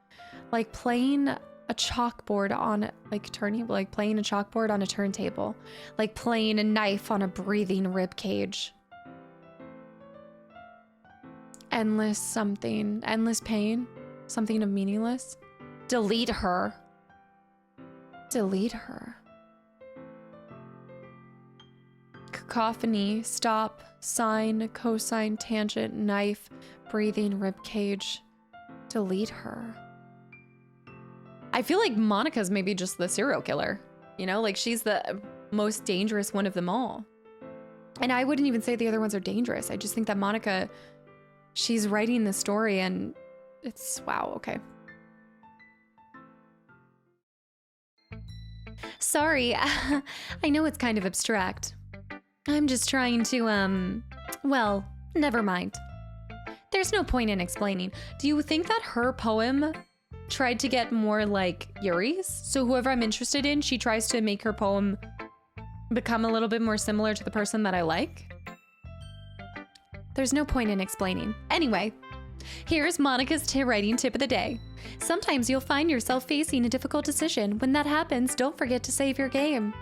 like playing a chalkboard on, playing a chalkboard on a turntable, like playing a knife on a breathing rib cage. Endless something, endless pain, something of meaningless. Delete her. Delete her. Cacophony, stop, sine, cosine, tangent, knife, breathing, rib cage. Delete her. I feel like Monica's maybe just the serial killer. You know, like she's the most dangerous one of them all. And I wouldn't even say the other ones are dangerous. I just think that Monica, she's writing the story and it's, wow, okay. Sorry, I know it's kind of abstract. I'm just trying to, well, never mind. There's no point in explaining. Do you think that her poem tried to get more like Yuri's? So whoever I'm interested in, she tries to make her poem become a little bit more similar to the person that I like? There's no point in explaining. Anyway, here's Monica's writing tip of the day. Sometimes you'll find yourself facing a difficult decision. When that happens, don't forget to save your game.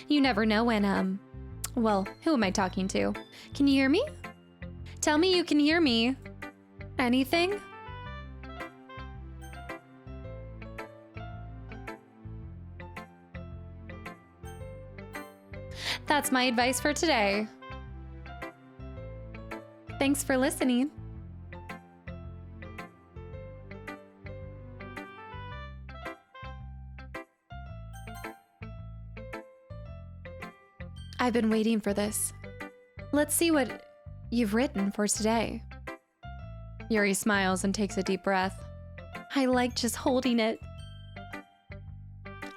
You never know when, well, who am I talking to? Can you hear me? Tell me you can hear me. Anything? That's my advice for today. Thanks for listening. I've been waiting for this. Let's see what you've written for today. Yuri smiles and takes a deep breath. I like just holding it.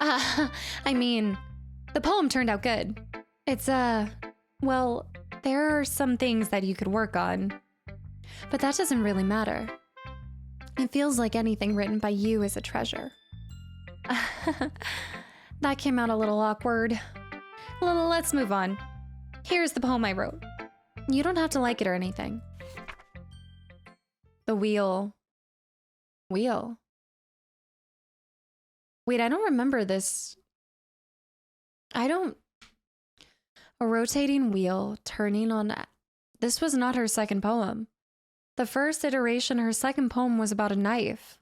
I mean, the poem turned out good. It's, well, there are some things that you could work on, but that doesn't really matter. It feels like anything written by you is a treasure. That came out a little awkward. Let's move on. Here's the poem I wrote. You don't have to like it or anything. The wheel. Wheel. Wait, I don't remember this. A rotating wheel turning on. This was not her second poem. The first iteration, her second poem was about a knife.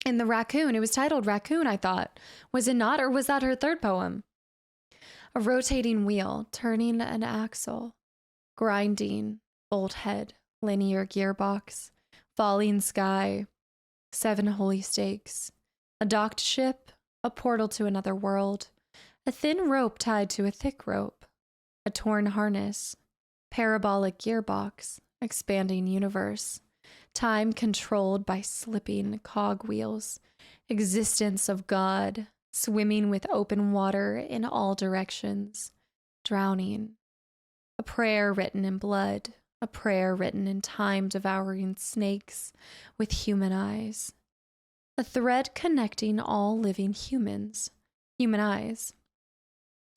And the raccoon, it was titled Raccoon, I thought. Was it not, or was that her third poem? A rotating wheel, turning an axle, grinding, bolt head, linear gearbox, falling sky, 7 holy stakes, a docked ship, a portal to another world, a thin rope tied to a thick rope, a torn harness, parabolic gearbox, expanding universe, time controlled by slipping cogwheels, existence of God, swimming with open water in all directions, drowning, a prayer written in blood, a prayer written in time-devouring snakes with human eyes, a thread connecting all living humans, human eyes,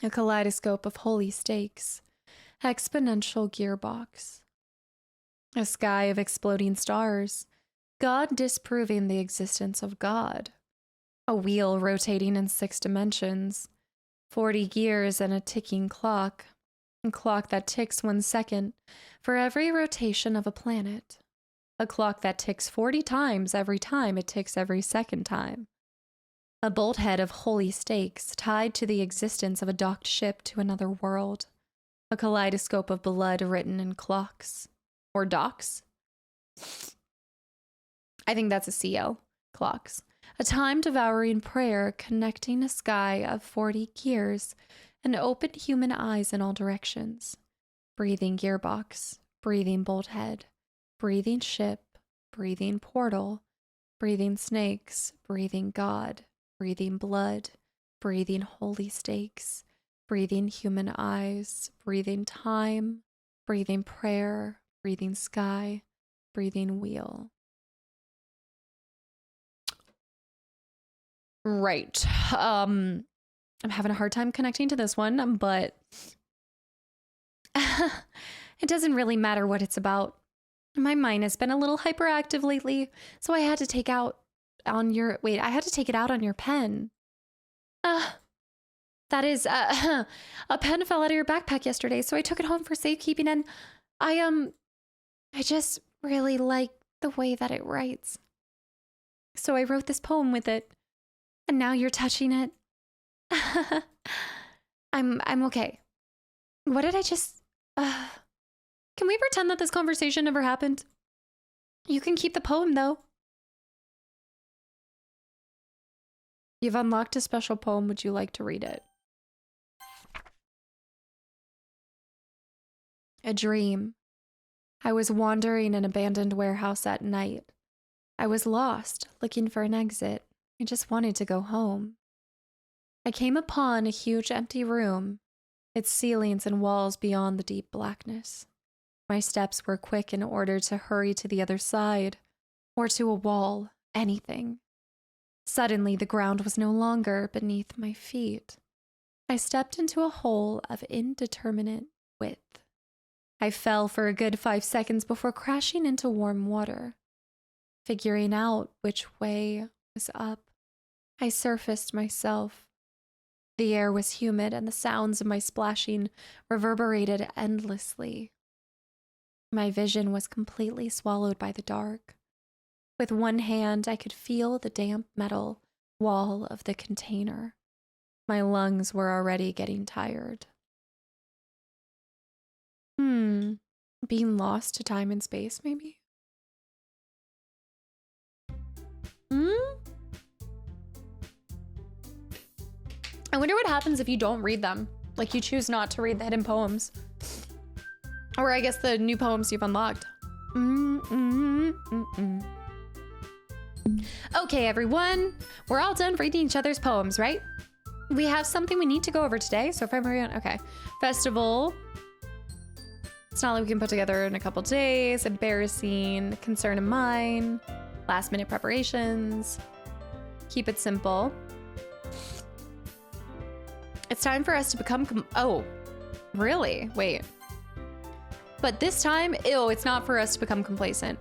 a kaleidoscope of holy stakes, exponential gearbox, A sky of exploding stars. God disproving the existence of God. A wheel rotating in 6 dimensions. 40 gears and a ticking clock. A clock that ticks 1 second for every rotation of a planet. A clock that ticks 40 times every time it ticks every second time. A bolt head of holy stakes tied to the existence of a docked ship to another world. A kaleidoscope of blood written in clocks. Or docks? I think that's a CL. Clocks. A time-devouring prayer connecting a sky of 40 gears and open human eyes in all directions. Breathing gearbox. Breathing bolt head. Breathing ship. Breathing portal. Breathing snakes. Breathing God. Breathing blood. Breathing holy stakes. Breathing human eyes. Breathing time. Breathing prayer. Breathing sky. Breathing wheel. Right. I'm having a hard time connecting to this one, but it doesn't really matter what it's about. My mind has been a little hyperactive lately, so I had to take out on your I had to take it out on your pen. That is a pen fell out of your backpack yesterday, so I took it home for safekeeping, and I just really like the way that it writes. So I wrote this poem with it. And now you're touching it. I'm okay. What did I just... Can we pretend that this conversation never happened? You can keep the poem, though. You've unlocked a special poem. Would you like to read it? A dream. I was wandering an abandoned warehouse at night. I was lost, looking for an exit. I just wanted to go home. I came upon a huge empty room, its ceilings and walls beyond the deep blackness. My steps were quick in order to hurry to the other side, or to a wall, anything. Suddenly, the ground was no longer beneath my feet. I stepped into a hole of indeterminate width. I fell for a good 5 seconds before crashing into warm water. Figuring out which way was up, I surfaced myself. The air was humid and the sounds of my splashing reverberated endlessly. My vision was completely swallowed by the dark. With one hand, I could feel the damp metal wall of the container. My lungs were already getting tired. Being lost to time and space, maybe? I wonder what happens if you don't read them. Like, you choose not to read the hidden poems. Or I guess the new poems you've unlocked. Okay, everyone. We're all done reading each other's poems, right? We have something we need to go over today. So if everyone, okay. Festival. It's not like we can put together in a couple days. Embarrassing. Concern of mine. Last minute preparations. Keep it simple. It's time for us to become, oh, really? Wait. But this time, it's not for us to become complacent.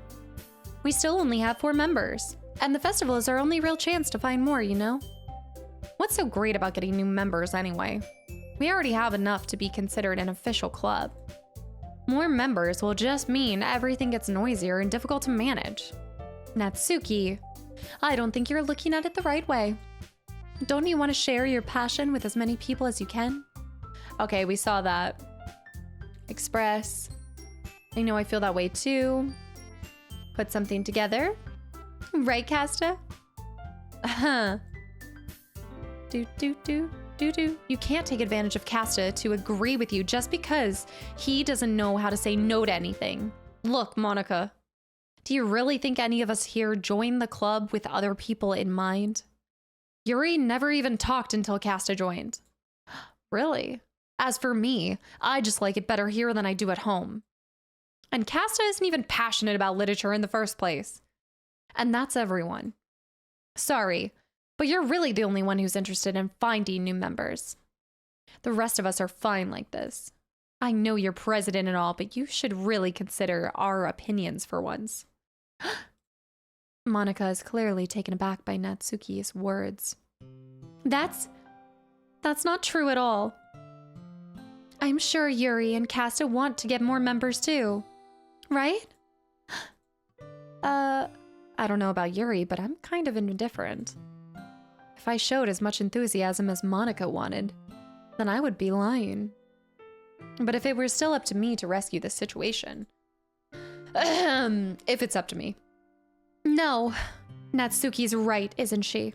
We still only have 4 members, and the festival is our only real chance to find more, you know? What's so great about getting new members anyway? We already have enough to be considered an official club. More members will just mean everything gets noisier and difficult to manage. Natsuki, I don't think you're looking at it the right way. Don't you want to share your passion with as many people as you can? Okay, we saw that. Express. I know I feel that way too. Put something together. Right, Kasta? Do. You can't take advantage of Kasta to agree with you just because he doesn't know how to say no to anything. Look, Monica. Do you really think any of us here joined the club with other people in mind? Yuri never even talked until Kasta joined. Really? As for me, I just like it better here than I do at home. And Kasta isn't even passionate about literature in the first place. And that's everyone. Sorry, but you're really the only one who's interested in finding new members. The rest of us are fine like this. I know you're president and all, but you should really consider our opinions for once. Monica is clearly taken aback by Natsuki's words. That's not true at all. I'm sure Yuri and Kasta want to get more members too, right? I don't know about Yuri, but I'm kind of indifferent. If I showed as much enthusiasm as Monica wanted, then I would be lying. But if it were still up to me to rescue this situation... if it's up to me. No, Natsuki's right, isn't she?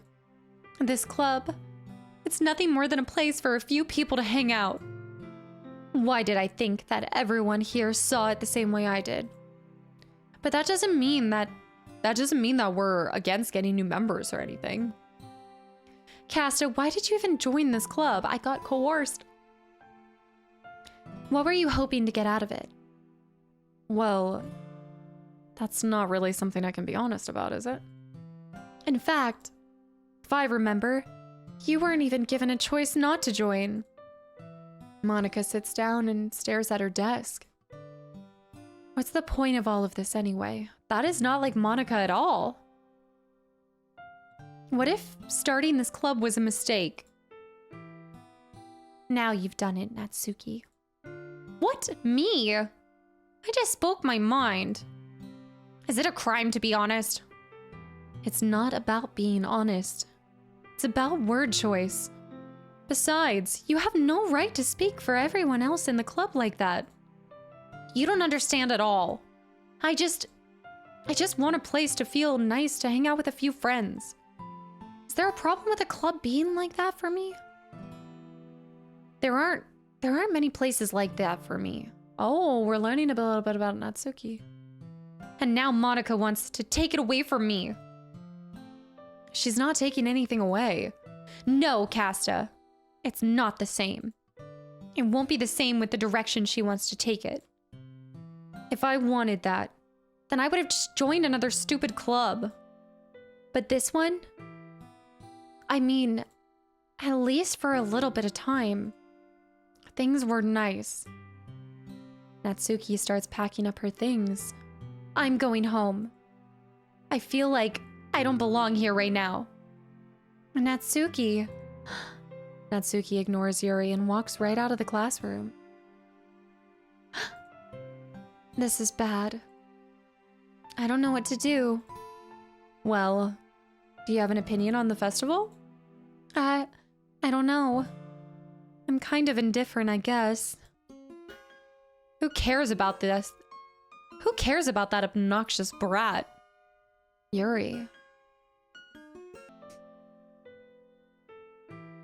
This club, it's nothing more than a place for a few people to hang out. Why did I think that everyone here saw it the same way I did? But that doesn't mean that we're against getting new members or anything. Kasta, why did you even join this club? I got coerced. What were you hoping to get out of it? Well, that's not really something I can be honest about, is it? In fact, if I remember, you weren't even given a choice not to join. Monica sits down and stares at her desk. What's the point of all of this anyway? That is not like Monica at all. What if starting this club was a mistake? Now you've done it, Natsuki. What? Me? I just spoke my mind. Is it a crime to be honest? It's not about being honest. It's about word choice. Besides, you have no right to speak for everyone else in the club like that. You don't understand at all. I just want a place to feel nice to hang out with a few friends. Is there a problem with a club being like that for me? There aren't many places like that for me. Oh, we're learning a little bit about Natsuki. And now Monica wants to take it away from me. She's not taking anything away. No, Kasta. It's not the same. It won't be the same with the direction she wants to take it. If I wanted that, then I would have just joined another stupid club. But this one? I mean, at least for a little bit of time, things were nice. Natsuki starts packing up her things. I'm going home. I feel like I don't belong here right now. Natsuki. Natsuki ignores Yuri and walks right out of the classroom. This is bad. I don't know what to do. Well, do you have an opinion on the festival? I don't know. I'm kind of indifferent, I guess. Who cares about this? Who cares about that obnoxious brat? Yuri.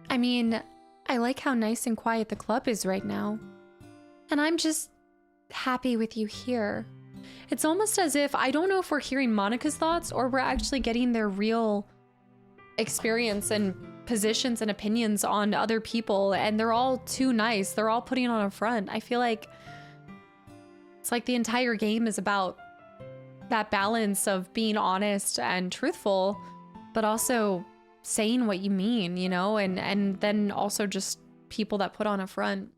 I mean, I like how nice and quiet the club is right now. And I'm just happy with you here. It's almost as if, I don't know if we're hearing Monica's thoughts or we're actually getting their real experience and positions and opinions on other people, and they're all too nice. They're all putting on a front. I feel like it's like the entire game is about that balance of being honest and truthful, but also saying what you mean, you know, and then also just people that put on a front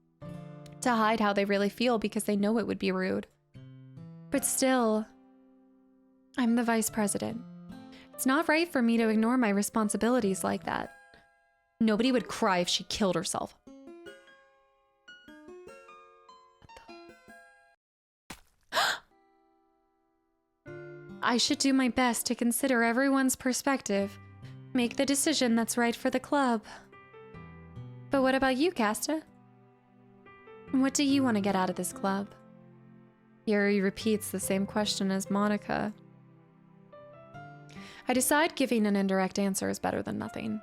to hide how they really feel because they know it would be rude. But still, I'm the vice president. It's not right for me to ignore my responsibilities like that. Nobody would cry if she killed herself. I should do my best to consider everyone's perspective, make the decision that's right for the club. But what about you, Kasta? What do you want to get out of this club? Yuri repeats the same question as Monica. I decide giving an indirect answer is better than nothing.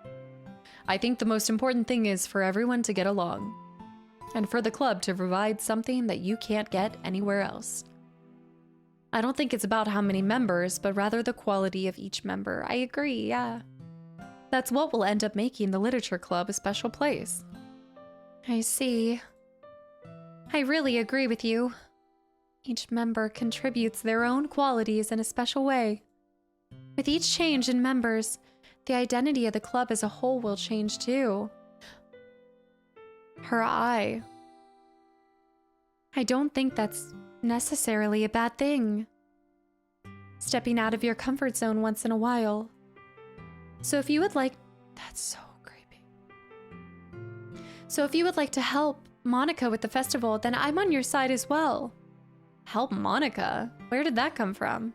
I think the most important thing is for everyone to get along, and for the club to provide something that you can't get anywhere else. I don't think it's about how many members, but rather the quality of each member. I agree, yeah. That's what will end up making the literature club a special place. I see. I really agree with you. Each member contributes their own qualities in a special way. With each change in members, the identity of the club as a whole will change too. Her eye. I don't think that's necessarily a bad thing. Stepping out of your comfort zone once in a while. So if you would like... That's so creepy. So if you would like to help Monica with the festival, then I'm on your side as well. Help Monica? Where did that come from?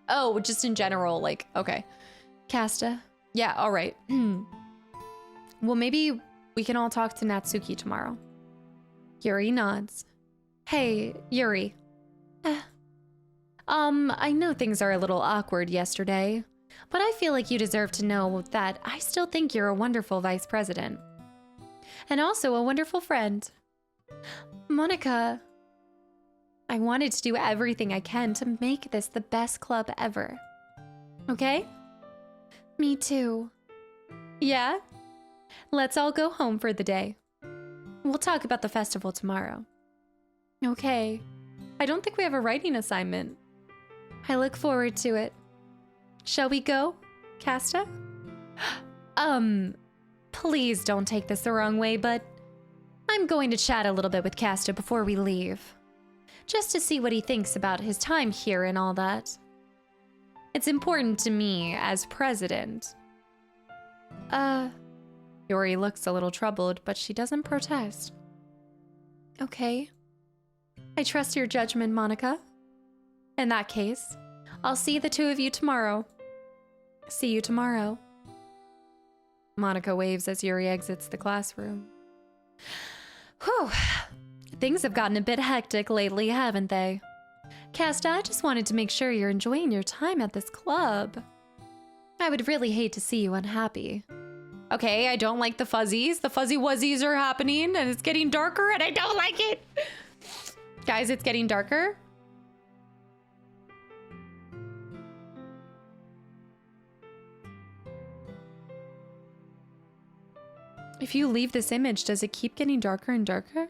Oh, just in general, like, okay. Kasta? Yeah, all right. Well, maybe we can all talk to Natsuki tomorrow. Yuri nods. Hey, Yuri. I know things are a little awkward yesterday, but I feel like you deserve to know that I still think you're a wonderful vice president. And also a wonderful friend. Monica, I wanted to do everything I can to make this the best club ever. Okay? Me too. Yeah? Let's all go home for the day. We'll talk about the festival tomorrow. Okay. I don't think we have a writing assignment. I look forward to it. Shall we go, Kasta? Please don't take this the wrong way, but I'm going to chat a little bit with Kasta before we leave. Just to see what he thinks about his time here and all that. It's important to me as president. Yuri looks a little troubled, but she doesn't protest. Okay. I trust your judgment, Monica. In that case, I'll see the two of you tomorrow. See you tomorrow. Monica waves as Yuri exits the classroom. Whew. Things have gotten a bit hectic lately, haven't they? Kasta, I just wanted to make sure you're enjoying your time at this club. I would really hate to see you unhappy. Okay, I don't like the fuzzies. The fuzzy wuzzies are happening and it's getting darker and I don't like it. Guys, it's getting darker. If you leave this image, does it keep getting darker and darker?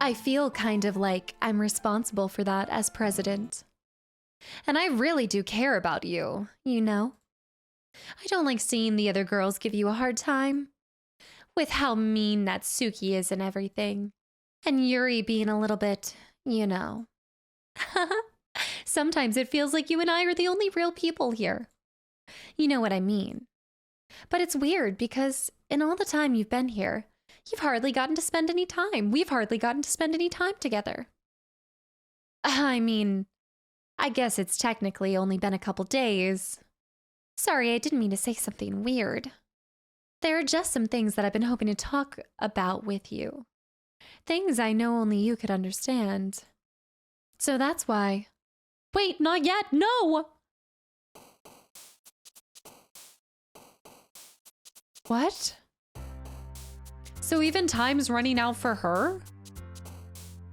I feel kind of like I'm responsible for that as president. And I really do care about you, you know? I don't like seeing the other girls give you a hard time. With how mean Natsuki is and everything. And Yuri being a little bit, you know. Sometimes it feels like you and I are the only real people here. You know what I mean. But it's weird because in all the time you've been here, you've hardly gotten to spend any time. We've hardly gotten to spend any time together. I mean, I guess it's technically only been a couple days. Sorry, I didn't mean to say something weird. There are just some things that I've been hoping to talk about with you. Things I know only you could understand. So that's why... Wait, not yet! No! What? So even time's running out for her?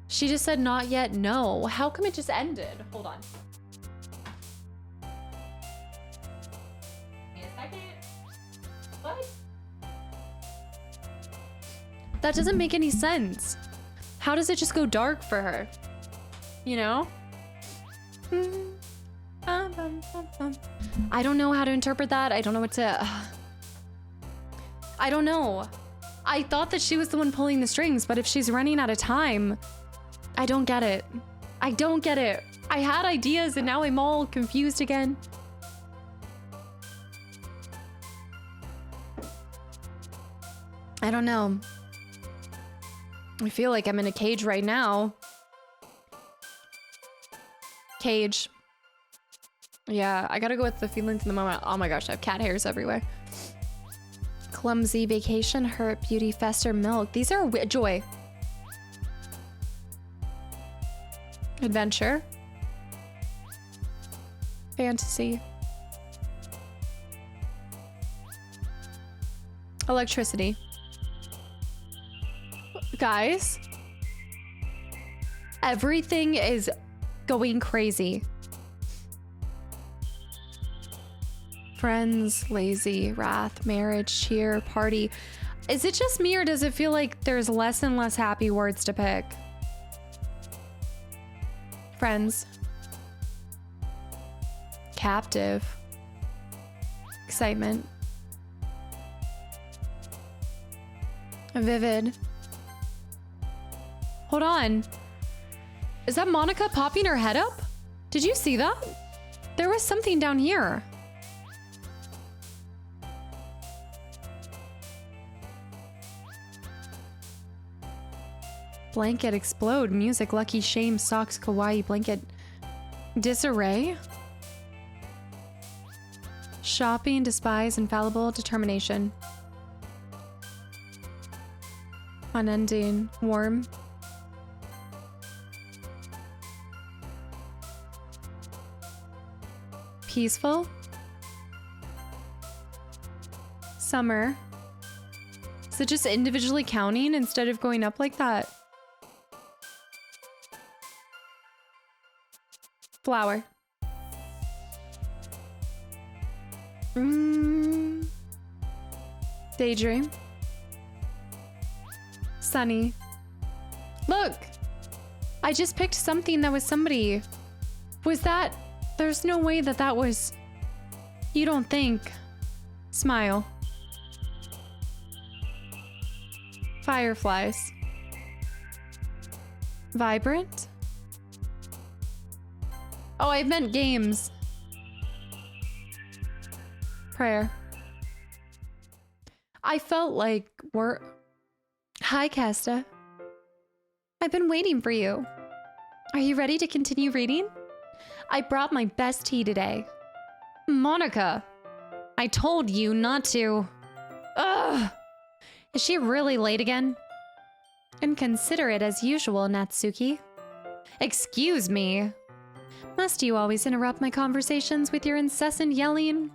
She just said not yet, no. How come it just ended? Hold on. Wait a second. What? That doesn't make any sense. How does it just go dark for her? You know? I don't know how to interpret that. I don't know what to... I don't know. I thought that she was the one pulling the strings, but if she's running out of time, I don't get it. I don't get it. I had ideas and now I'm all confused again. I don't know. I feel like I'm in a cage right now. Cage. Yeah, I gotta go with the feelings in the moment. Oh my gosh, I have cat hairs everywhere. Clumsy, vacation, hurt, beauty, fester, milk. These are joy. Adventure. Fantasy. Electricity. Guys, everything is going crazy. Friends, lazy, wrath, marriage, cheer, party. Is it just me or does it feel like there's less and less happy words to pick? Friends. Captive. Excitement. Vivid. Hold on. Is that Monica popping her head up? Did you see that? There was something down here. Blanket explode. Music. Lucky. Shame. Socks. Kawaii. Blanket. Disarray. Shopping. Despise. Infallible. Determination. Unending. Warm. Peaceful. Summer. Is it just individually counting instead of going up like that? Flower. Daydream. Sunny. Look! I just picked something that was somebody. Was that... There's no way that that was... You don't think. Smile. Fireflies. Vibrant? Oh, I meant games. Prayer. I felt like we're... Hi, Kasta. I've been waiting for you. Are you ready to continue reading? I brought my best tea today. Monica, I told you not to. Ugh! Is she really late again? Inconsiderate as usual, Natsuki. Excuse me. Must you always interrupt my conversations with your incessant yelling?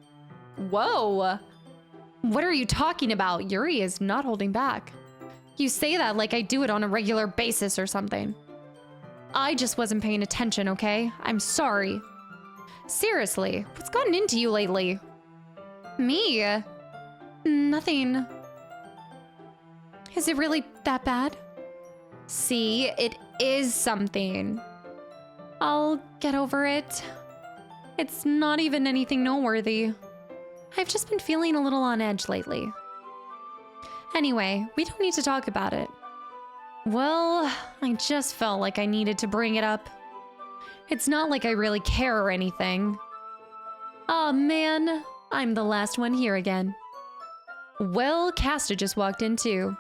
Whoa! What are you talking about? Yuri is not holding back. You say that like I do it on a regular basis or something. I just wasn't paying attention, okay? I'm sorry. Seriously, what's gotten into you lately? Me? Nothing. Is it really that bad? See, it is something. I'll get over it. It's not even anything noteworthy. I've just been feeling a little on edge lately. Anyway, we don't need to talk about it. Well, I just felt like I needed to bring it up. It's not like I really care or anything. Aw, man, I'm the last one here again. Well, Kasta just walked in too.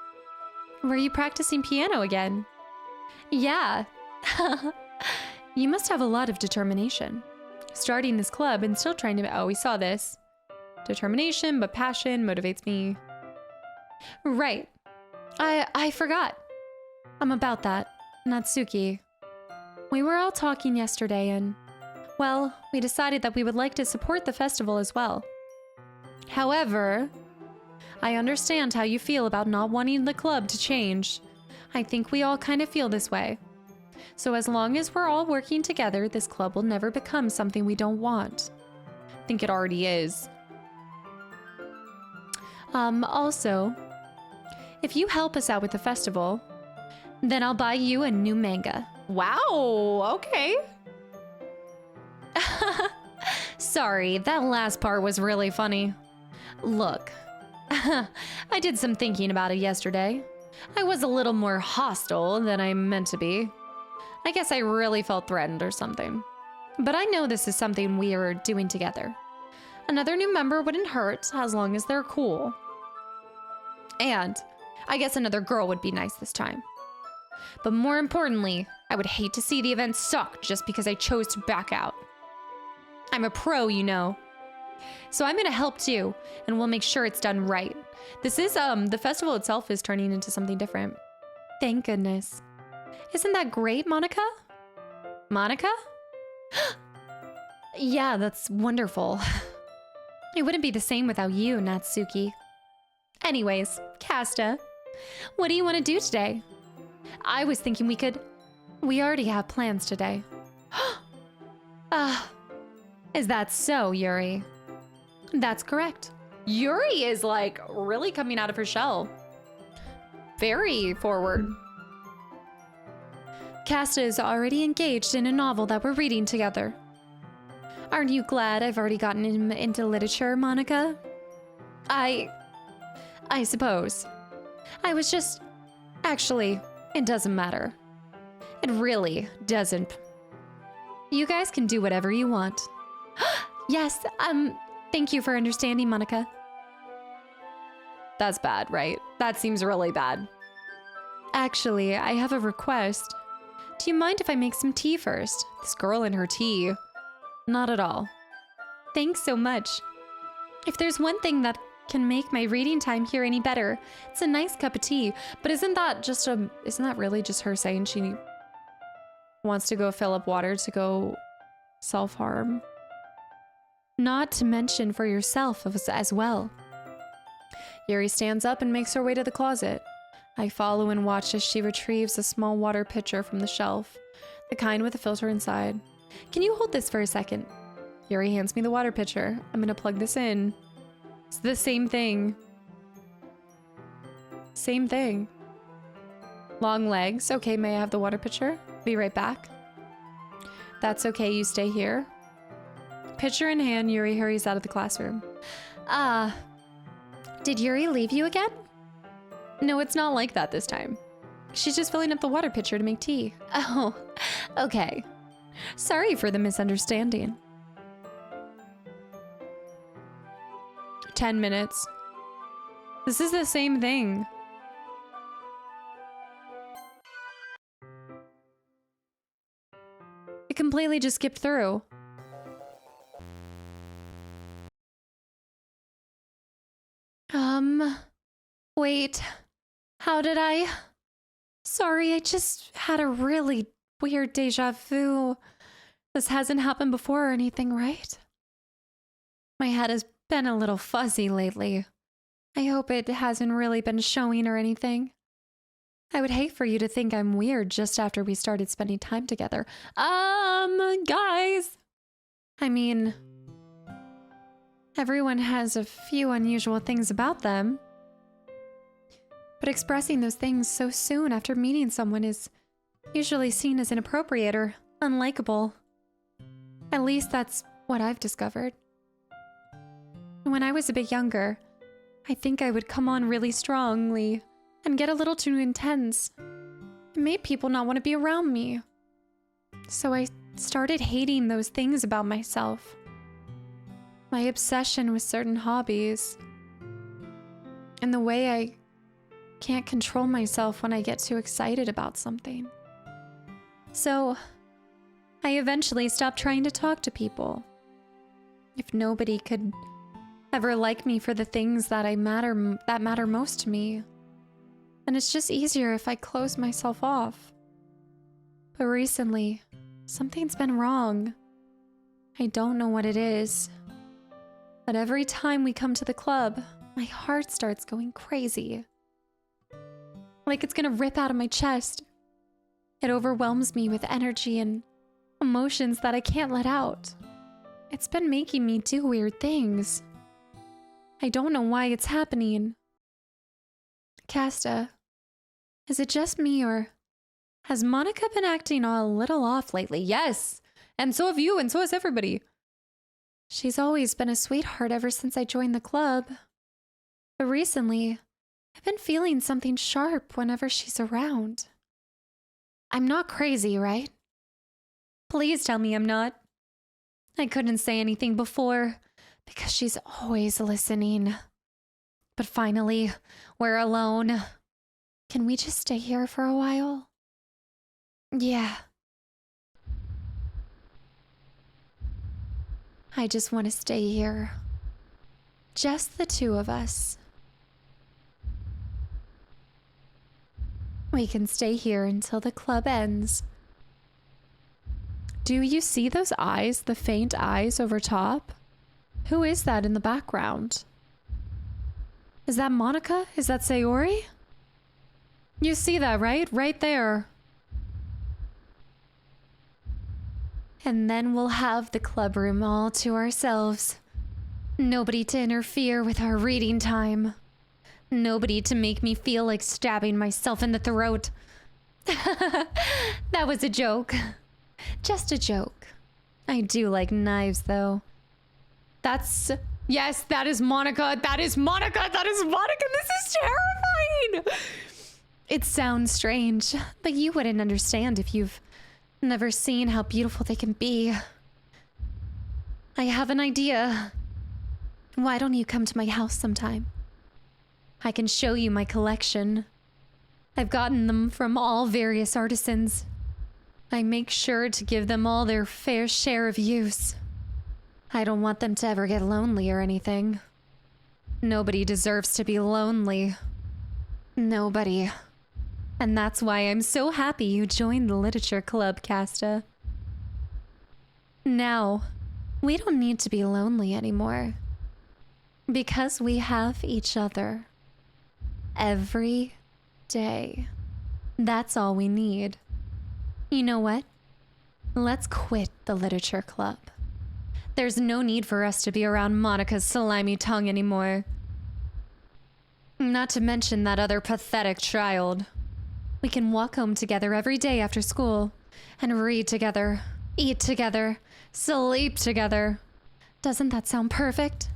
Were you practicing piano again? Yeah. You must have a lot of determination. Starting this club and still trying to... Oh, we saw this. Determination, but passion motivates me. Right. I forgot. I'm about that. Natsuki. We were all talking yesterday and, well, we decided that we would like to support the festival as well. However, I understand how you feel about not wanting the club to change. I think we all kind of feel this way. So as long as we're all working together, this club will never become something we don't want. I think it already is. Also, if you help us out with the festival, then I'll buy you a new manga. Wow, okay. Sorry, that last part was really funny. Look, I did some thinking about it yesterday. I was a little more hostile than I meant to be. I guess I really felt threatened or something. But I know this is something we are doing together. Another new member wouldn't hurt as long as they're cool. And I guess another girl would be nice this time. But more importantly, I would hate to see the event suck just because I chose to back out. I'm a pro, you know. So I'm gonna help too, and we'll make sure it's done right. This is, the festival itself is turning into something different. Thank goodness. Isn't that great, Monica? Monica? Yeah, that's wonderful. It wouldn't be the same without you, Natsuki. Anyways, Kasta, what do you want to do today? I was thinking we already have plans today. Is that so, Yuri? That's correct. Yuri is like really coming out of her shell. Very forward. Kasta is already engaged in a novel that we're reading together. Aren't you glad I've already gotten into literature, Monica? I suppose. I was just... Actually, it doesn't matter. It really doesn't. You guys can do whatever you want. Yes, thank you for understanding, Monica. That's bad, right? That seems really bad. Actually, I have a request. Do you mind if I make some tea first? This girl and her tea. Not at all. Thanks so much. If there's one thing that can make my reading time here any better, it's a nice cup of tea. But isn't that really just her saying she wants to go fill up water to go self-harm? Not to mention for yourself as well. Yuri stands up and makes her way to the closet. I follow and watch as she retrieves a small water pitcher from the shelf, the kind with a filter inside. Can you hold this for a second? Yuri hands me the water pitcher. I'm gonna plug this in. It's the same thing. Same thing. Long legs. Okay, may I have the water pitcher? Be right back. That's okay, you stay here. Pitcher in hand, Yuri hurries out of the classroom. Did Yuri leave you again? No, it's not like that this time. She's just filling up the water pitcher to make tea. Oh, okay. Sorry for the misunderstanding. 10 minutes. This is the same thing. It completely just skipped through. Wait. How did I? Sorry, I just had a really weird deja vu. This hasn't happened before or anything, right? My head has been a little fuzzy lately. I hope it hasn't really been showing or anything. I would hate for you to think I'm weird just after we started spending time together. Guys! I mean, everyone has a few unusual things about them. But expressing those things so soon after meeting someone is usually seen as inappropriate or unlikable. At least that's what I've discovered. When I was a bit younger, I think I would come on really strongly and get a little too intense. It made people not want to be around me. So I started hating those things about myself. My obsession with certain hobbies. And the way I can't control myself when I get too excited about something. So I eventually stopped trying to talk to people. If nobody could ever like me for the things that matter most to me, then it's just easier if I close myself off. But recently, something's been wrong. I don't know what it is. But every time we come to the club, my heart starts going crazy. Like it's gonna rip out of my chest. It overwhelms me with energy and emotions that I can't let out. It's been making me do weird things. I don't know why it's happening. Kasta, is it just me or has Monica been acting a little off lately? Yes, and so have you, and so has everybody. She's always been a sweetheart ever since I joined the club. But recently, I've been feeling something sharp whenever she's around. I'm not crazy, right? Please tell me I'm not. I couldn't say anything before because she's always listening. But finally, we're alone. Can we just stay here for a while? Yeah. I just want to stay here. Just the two of us. We can stay here until the club ends. Do you see those eyes, the faint eyes over top? Who is that in the background? Is that Monica? Is that Sayori? You see that, right? Right there. And then we'll have the club room all to ourselves. Nobody to interfere with our reading time. Nobody to make me feel like stabbing myself in the throat. That was a joke. Just a joke. I do like knives, though. Yes, that is Monica. That is Monica. That is Monica. This is fine. It sounds strange, but you wouldn't understand if you've never seen how beautiful they can be. I have an idea. Why don't you come to my house sometime? I can show you my collection. I've gotten them from all various artisans. I make sure to give them all their fair share of use. I don't want them to ever get lonely or anything. Nobody deserves to be lonely. Nobody. And that's why I'm so happy you joined the literature club, Kasta. Now, we don't need to be lonely anymore. Because we have each other. Every day. That's all we need. You know what? Let's quit the literature club. There's no need for us to be around Monica's slimy tongue anymore. Not to mention that other pathetic child. We can walk home together every day after school and read together, eat together, sleep together. Doesn't that sound perfect?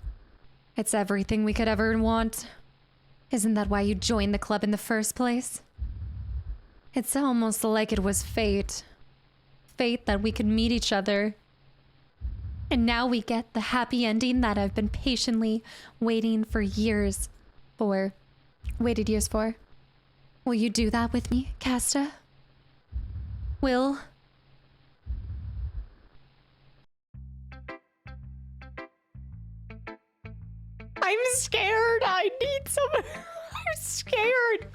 It's everything we could ever want. Isn't that why you joined the club in the first place? It's almost like it was fate. Fate that we could meet each other. And now we get the happy ending that I've been patiently waiting years for. Will you do that with me, Kasta? Will? I'm scared. I need some... I'm scared.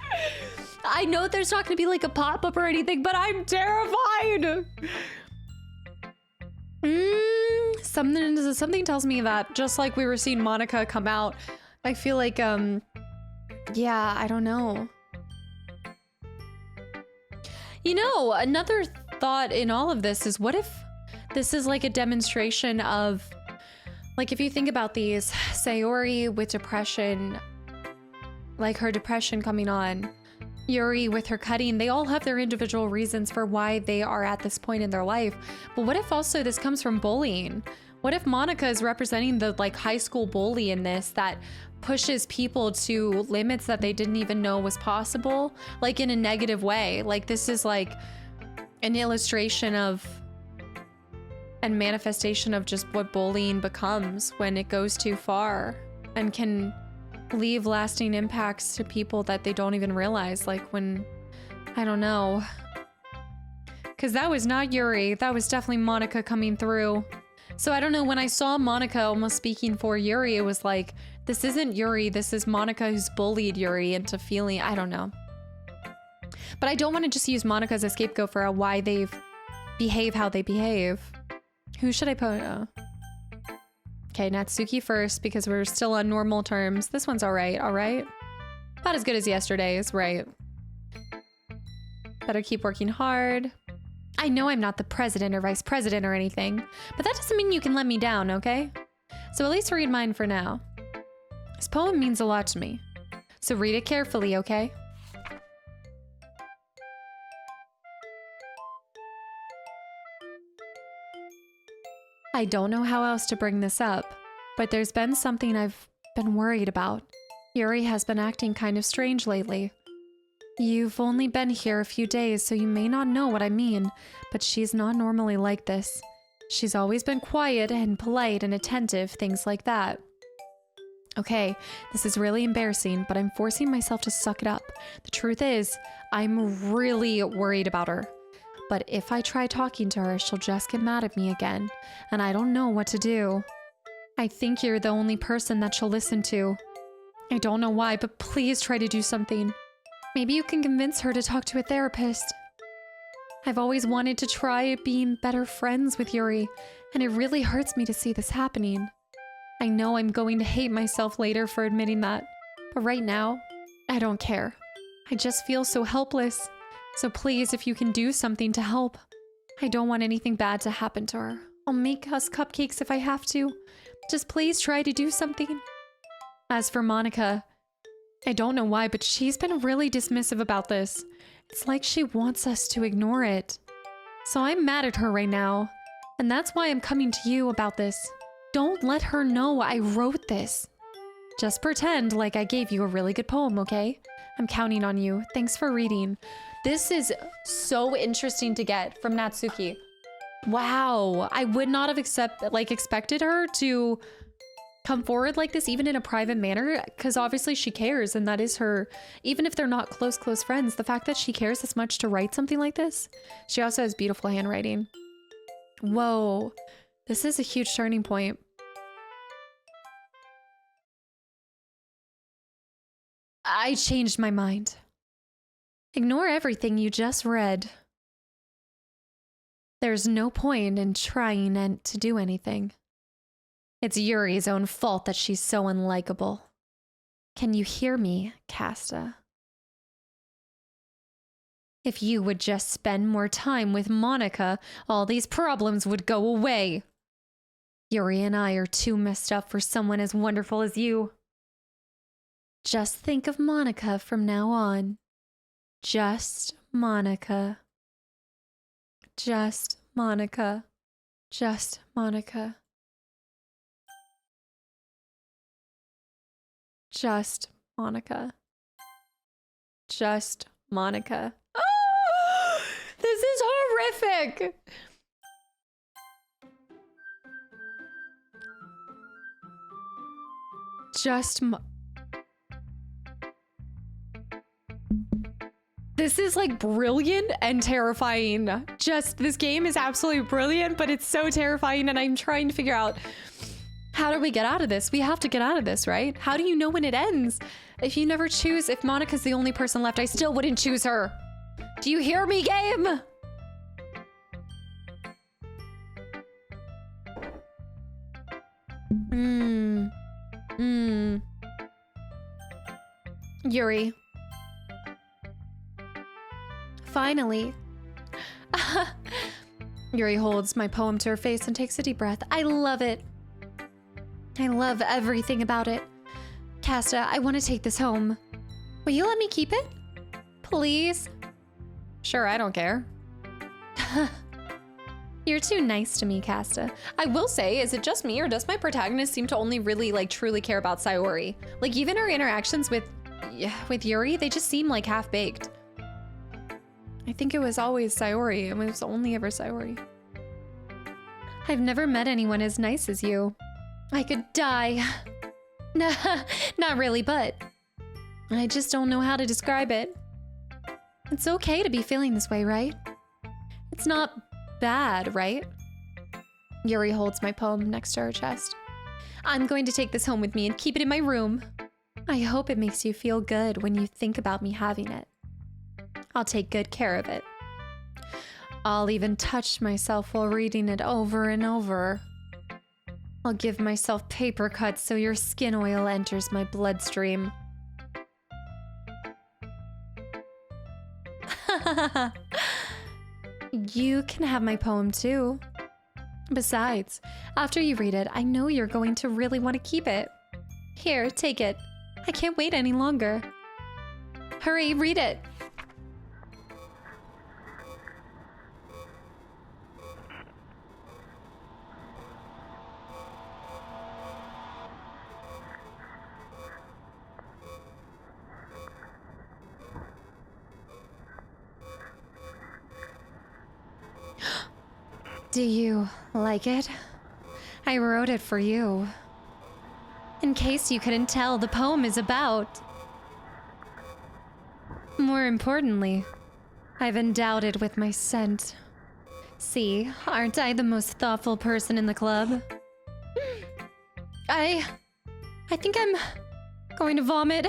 I know there's not going to be like a pop-up or anything, but I'm terrified. Something tells me that just like we were seeing Monica come out, I feel like, yeah, I don't know. You know, another thought in all of this is, what if this is like a demonstration of, like, if you think about these, Sayori with depression, like her depression coming on, Yuri with her cutting, they all have their individual reasons for why they are at this point in their life. But what if also this comes from bullying? What if Monica is representing the like high school bully in this that pushes people to limits that they didn't even know was possible, like in a negative way? Like this is like an illustration of and manifestation of just what bullying becomes when it goes too far and can leave lasting impacts to people that they don't even realize. Like when, I don't know, because that was not Yuri, that was definitely Monica coming through. So I don't know, when I saw Monica almost speaking for Yuri, it was like, this isn't Yuri, this is Monica who's bullied Yuri into feeling, I don't know. But I don't want to just use Monica as a scapegoat for why they've behave how they behave. Who should I put? Okay, Natsuki first because we're still on normal terms. This one's all right, all right? Not as good as yesterday's, right? Better keep working hard. I know I'm not the president or vice president or anything, but that doesn't mean you can let me down, okay? So at least read mine for now. This poem means a lot to me, so read it carefully, okay? I don't know how else to bring this up, but there's been something I've been worried about. Yuri has been acting kind of strange lately. You've only been here a few days, so you may not know what I mean, but she's not normally like this. She's always been quiet and polite and attentive, things like that. Okay, this is really embarrassing, but I'm forcing myself to suck it up. The truth is, I'm really worried about her. But if I try talking to her, she'll just get mad at me again, and I don't know what to do. I think you're the only person that she'll listen to. I don't know why, but please try to do something. Maybe you can convince her to talk to a therapist. I've always wanted to try being better friends with Yuri, and it really hurts me to see this happening. I know I'm going to hate myself later for admitting that, but right now, I don't care. I just feel so helpless. So please, if you can do something to help. I don't want anything bad to happen to her. I'll make us cupcakes if I have to. Just please try to do something. As for Monica, I don't know why, but she's been really dismissive about this. It's like she wants us to ignore it. So I'm mad at her right now, and that's why I'm coming to you about this. Don't let her know I wrote this. Just pretend like I gave you a really good poem, okay? I'm counting on you. Thanks for reading. This is so interesting to get from Natsuki. Wow, I would not have expected her to come forward like this, even in a private manner, because obviously she cares, and that is her, even if they're not close friends, the fact that she cares this much to write something like this. She also has beautiful handwriting. Whoa, this is a huge turning point. I changed my mind. Ignore everything you just read. There's no point in trying to do anything. It's Yuri's own fault that she's so unlikable. Can you hear me, Kasta? If you would just spend more time with Monica, all these problems would go away. Yuri and I are too messed up for someone as wonderful as you. Just think of Monica from now on. Just Monica. Just Monica. Just Monica. Just Monica. Just Monica. Oh, this is horrific. This is like brilliant and terrifying. This game is absolutely brilliant, but it's so terrifying, and I'm trying to figure out, how do we get out of this? We have to get out of this, right? How do you know when it ends? If you never choose, if Monica's the only person left, I still wouldn't choose her. Do you hear me, game? Yuri. Finally. Yuri holds my poem to her face and takes a deep breath. I love it. I love everything about it. Kasta, I want to take this home. Will you let me keep it? Please? Sure, I don't care. You're too nice to me, Kasta. I will say, is it just me, or does my protagonist seem to only really truly care about Sayori? Like, even her interactions with Yuri, they just seem like half-baked. I think it was always Sayori. It was only ever Sayori. I've never met anyone as nice as you. I could die. Not really, but I just don't know how to describe it. It's okay to be feeling this way, right? It's not bad, right? Yuri holds my poem next to her chest. I'm going to take this home with me and keep it in my room. I hope it makes you feel good when you think about me having it. I'll take good care of it. I'll even touch myself while reading it over and over. I'll give myself paper cuts so your skin oil enters my bloodstream. You can have my poem too. Besides, after you read it, I know you're going to really want to keep it. Here, take it. I can't wait any longer. Hurry, read it. Do you like it? I wrote it for you. In case you couldn't tell, the poem is about... More importantly, I've endowed it with my scent. See, aren't I the most thoughtful person in the club? I think I'm going to vomit.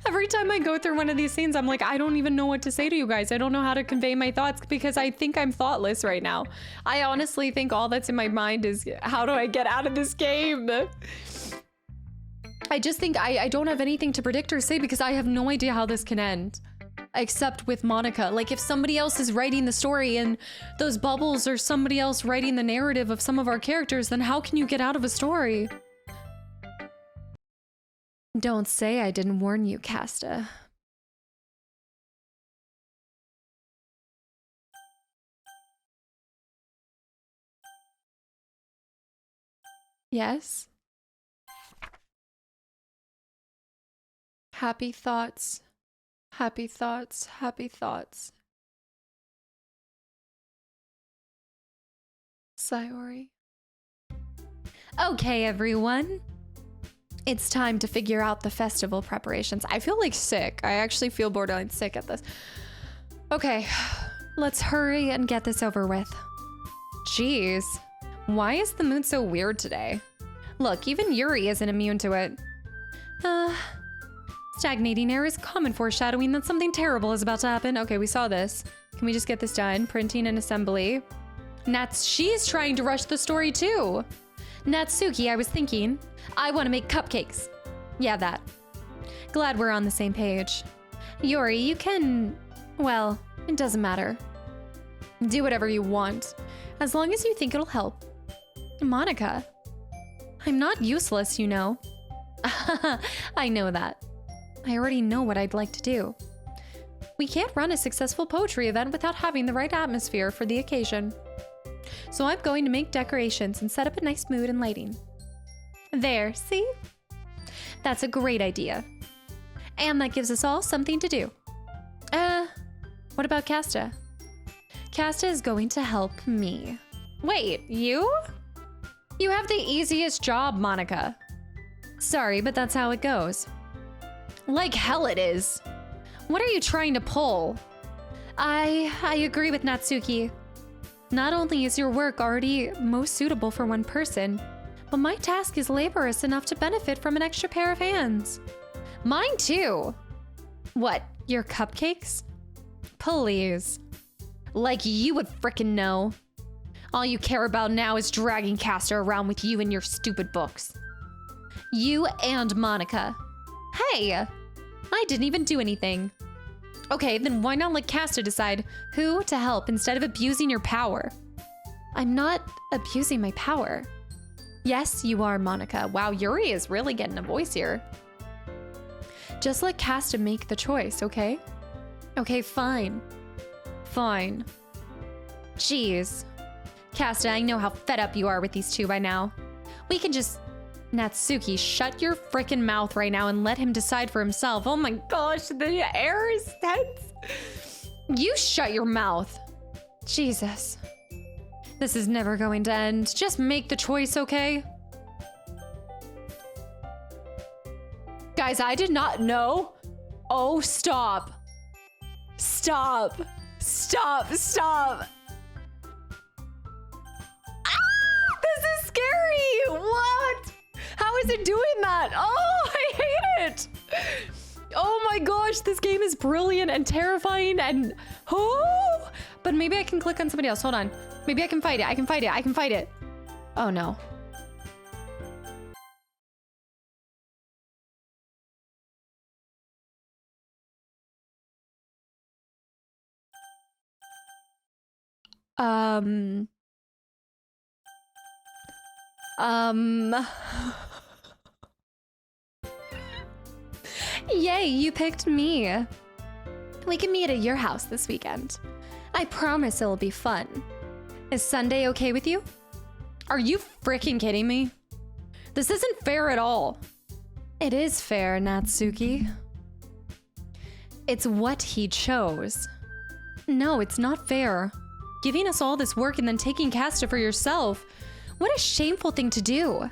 Every time I go through one of these scenes, I'm like, I don't even know what to say to you guys. I don't know how to convey my thoughts because I think I'm thoughtless right now. I honestly think all that's in my mind is, how do I get out of this game? I just think I don't have anything to predict or say because I have no idea how this can end. Except with Monica. Like, if somebody else is writing the story and those bubbles or somebody else writing the narrative of some of our characters, then how can you get out of a story? Don't say I didn't warn you, Kasta. Yes. Happy thoughts. Happy thoughts. Happy thoughts. Sayori. Okay, everyone. It's time to figure out the festival preparations. I feel like sick. I actually feel borderline sick at this. Okay, let's hurry and get this over with. Jeez, why is the mood so weird today? Look, even Yuri isn't immune to it. Stagnating air is common foreshadowing that something terrible is about to happen. Okay, we saw this. Can we just get this done? Printing and assembly. She's trying to rush the story too. Natsuki, I was thinking, I want to make cupcakes. Yeah, that. Glad we're on the same page. Yuri, you can, well, it doesn't matter. Do whatever you want, as long as you think it'll help. Monica, I'm not useless, you know. I know that. I already know what I'd like to do. We can't run a successful poetry event without having the right atmosphere for the occasion. So I'm going to make decorations and set up a nice mood and lighting. There, see? That's a great idea. And that gives us all something to do. What about Kasta? Kasta is going to help me. Wait, you? You have the easiest job, Monica. Sorry, but that's how it goes. Like hell it is. What are you trying to pull? I agree with Natsuki. Not only is your work already most suitable for one person, but my task is laborious enough to benefit from an extra pair of hands. Mine too. What, your cupcakes? Please. Like you would frickin' know. All you care about now is dragging Kasta around with you and your stupid books. You and Monica. Hey, I didn't even do anything. Okay, then why not let Kasta decide who to help instead of abusing your power? I'm not abusing my power. Yes, you are, Monica. Wow, Yuri is really getting a voice here. Just let Kasta make the choice, okay? Okay, fine. Fine. Jeez. Kasta, I know how fed up you are with these two by now. We can just... Natsuki, shut your frickin' mouth right now and let him decide for himself. Oh my gosh, the air is tense. You shut your mouth. Jesus. This is never going to end. Just make the choice, okay? Guys, I did not know. Oh, stop. Stop. Stop. Stop. Ah! This is scary. What? How is it doing that? Oh, I hate it. Oh my gosh, this game is brilliant and terrifying and oh, but maybe I can click on somebody else. Hold on. Maybe I can fight it. I can fight it. I can fight it. Oh no. Yay, you picked me. We can meet at your house this weekend. I promise it'll be fun. Is Sunday okay with you? Are you freaking kidding me? This isn't fair at all. It is fair, Natsuki. It's what he chose. No, it's not fair. Giving us all this work and then taking Kasta for yourself. What a shameful thing to do.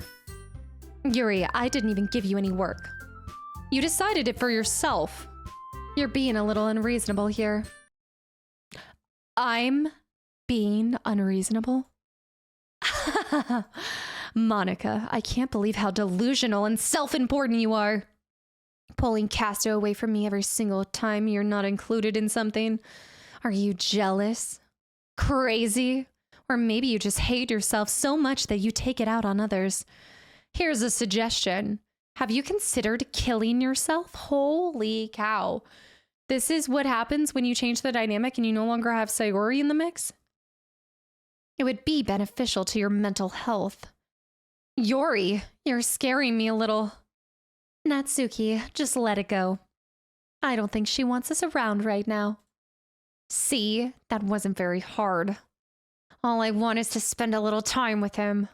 Yuri, I didn't even give you any work. You decided it for yourself. You're being a little unreasonable here. I'm being unreasonable? Monica, I can't believe how delusional and self-important you are. Pulling Kasta away from me every single time you're not included in something. Are you jealous? Crazy? Or maybe you just hate yourself so much that you take it out on others. Here's a suggestion. Have you considered killing yourself? Holy cow. This is what happens when you change the dynamic and you no longer have Sayori in the mix? It would be beneficial to your mental health. Yuri, you're scaring me a little. Natsuki, just let it go. I don't think she wants us around right now. See, that wasn't very hard. All I want is to spend a little time with him.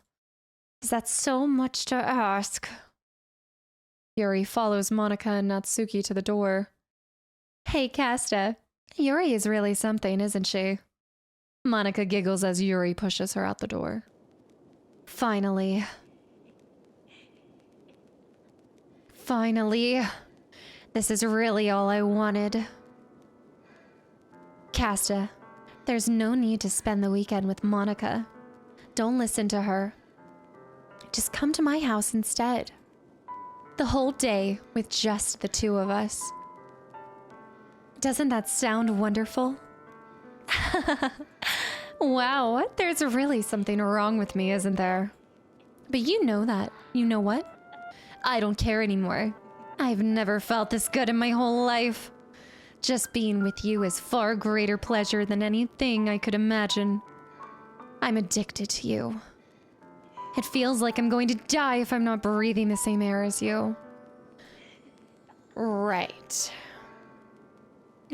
Is that so much to ask? Yuri follows Monica and Natsuki to the door. Hey, Kasta. Yuri is really something, isn't she? Monica giggles as Yuri pushes her out the door. Finally. Finally. This is really all I wanted. Kasta, there's no need to spend the weekend with Monica. Don't listen to her. Just come to my house instead. The whole day with just the two of us. Doesn't that sound wonderful? Wow, there's really something wrong with me, isn't there? But you know that. You know what? I don't care anymore. I've never felt this good in my whole life. Just being with you is far greater pleasure than anything I could imagine. I'm addicted to you. It feels like I'm going to die if I'm not breathing the same air as you. Right.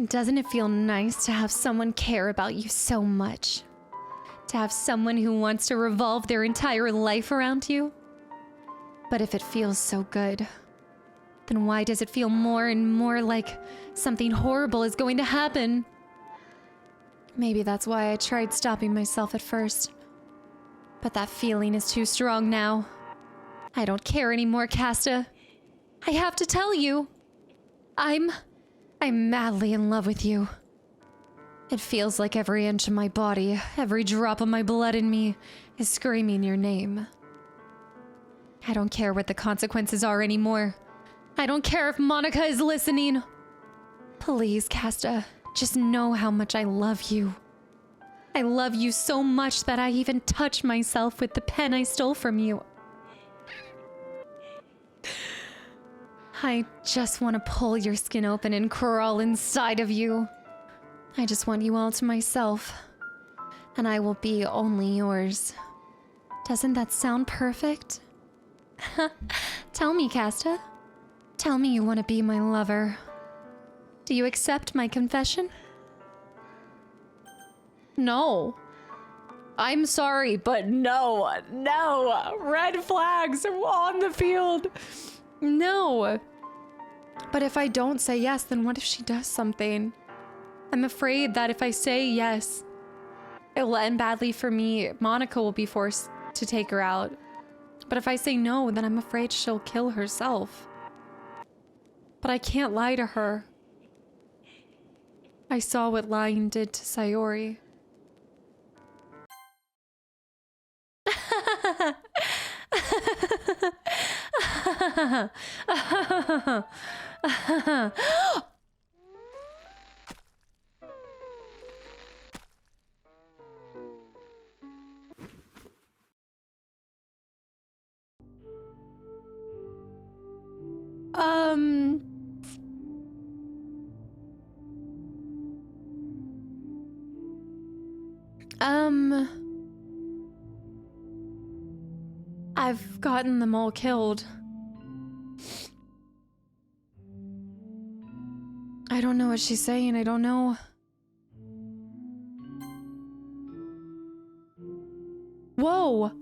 Doesn't it feel nice to have someone care about you so much? To have someone who wants to revolve their entire life around you? But if it feels so good, then why does it feel more and more like something horrible is going to happen? Maybe that's why I tried stopping myself at first. But that feeling is too strong now. I don't care anymore, Kasta. I have to tell you. I'm madly in love with you. It feels like every inch of my body, every drop of my blood in me is screaming your name. I don't care what the consequences are anymore. I don't care if Monica is listening. Please, Kasta, just know how much I love you. I love you so much that I even touch myself with the pen I stole from you. I just want to pull your skin open and crawl inside of you. I just want you all to myself. And I will be only yours. Doesn't that sound perfect? Tell me, Kasta. Tell me you want to be my lover. Do you accept my confession? No. I'm sorry, but no. No. Red flags on the field. No. But if I don't say yes, then what if she does something? I'm afraid that if I say yes, it will end badly for me. Monica will be forced to take her out. But if I say no, then I'm afraid she'll kill herself. But I can't lie to her. I saw what lying did to Sayori. I've gotten them all killed. I don't know what she's saying, I don't know. Whoa!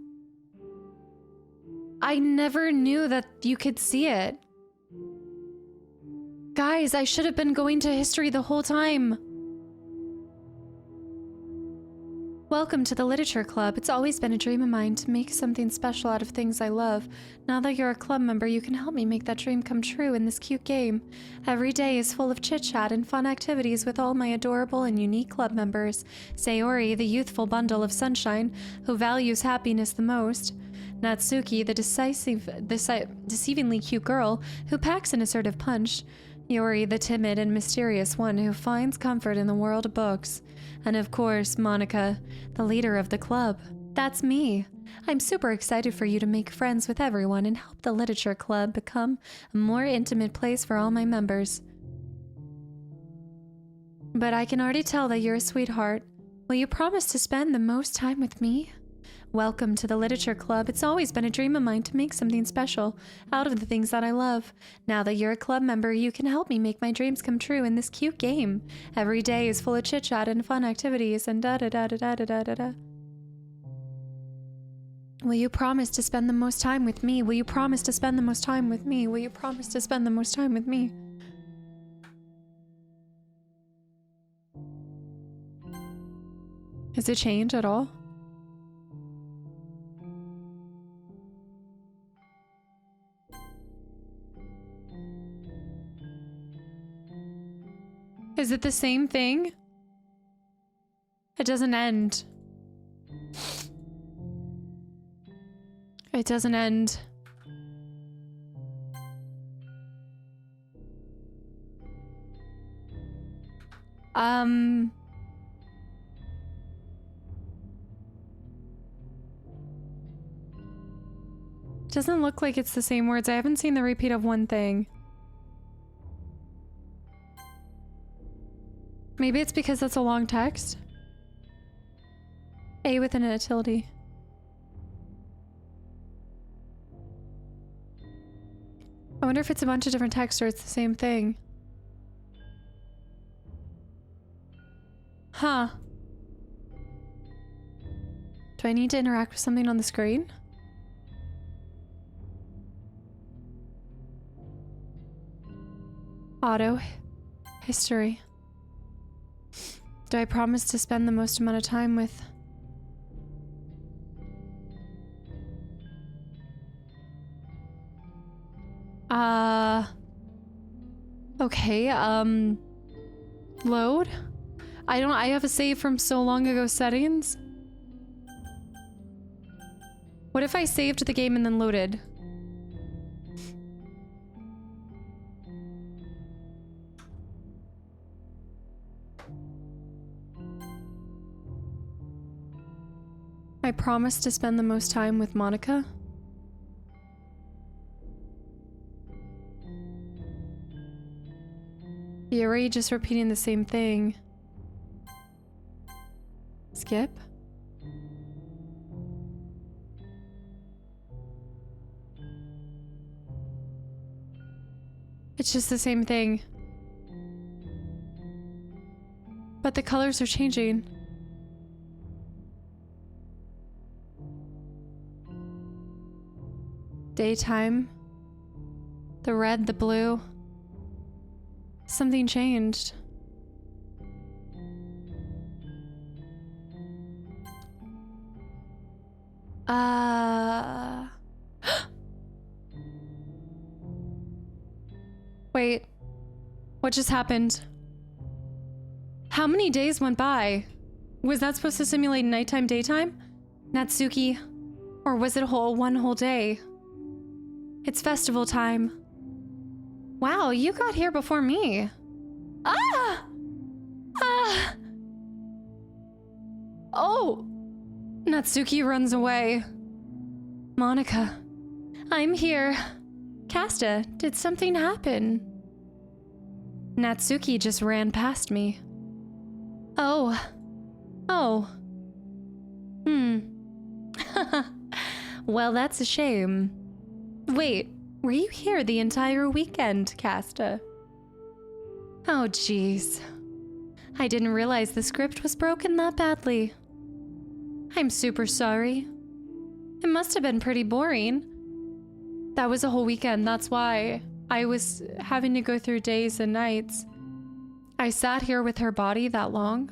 I never knew that you could see it. Guys, I should have been going to history the whole time. Welcome to the Literature Club. It's always been a dream of mine to make something special out of things I love. Now that you're a club member, you can help me make that dream come true in this cute game. Every day is full of chit-chat and fun activities with all my adorable and unique club members. Sayori, the youthful bundle of sunshine, who values happiness the most. Natsuki, the deceivingly cute girl, who packs an assertive punch. Yuri, the timid and mysterious one who finds comfort in the world of books. And of course, Monica, the leader of the club. That's me. I'm super excited for you to make friends with everyone and help the Literature Club become a more intimate place for all my members. But I can already tell that you're a sweetheart. Will you promise to spend the most time with me? Welcome to the Literature Club. It's always been a dream of mine to make something special out of the things that I love. Now that you're a club member, you can help me make my dreams come true in this cute game. Every day is full of chit-chat and fun activities and da-da-da-da-da-da-da-da. Will you promise to spend the most time with me? Will you promise to spend the most time with me? Will you promise to spend the most time with me? Has it changed at all? Is it the same thing? It doesn't end. It doesn't end. Doesn't look like it's the same words. I haven't seen the repeat of one thing. Maybe it's because that's a long text. A with an tilde. I wonder if it's a bunch of different texts or it's the same thing. Huh. Do I need to interact with something on the screen? Auto. History. Do I promise to spend the most amount of time with... Okay, load? I have a save from so long ago settings. What if I saved the game and then loaded? I promise to spend the most time with Monica. Eerie, just repeating the same thing. Skip? It's just the same thing. But the colors are changing. Daytime. The red, the blue. Something changed. Wait. What just happened? How many days went by? Was that supposed to simulate nighttime, daytime? Natsuki? Or was it one whole day? It's festival time. Wow, you got here before me. Ah! Ah! Oh! Natsuki runs away. Monica. I'm here. Kasta, did something happen? Natsuki just ran past me. Oh. Oh. Well, that's a shame. Wait, were you here the entire weekend, Kasta? Oh, jeez. I didn't realize the script was broken that badly. I'm super sorry. It must have been pretty boring. That was a whole weekend, that's why I was having to go through days and nights. I sat here with her body that long.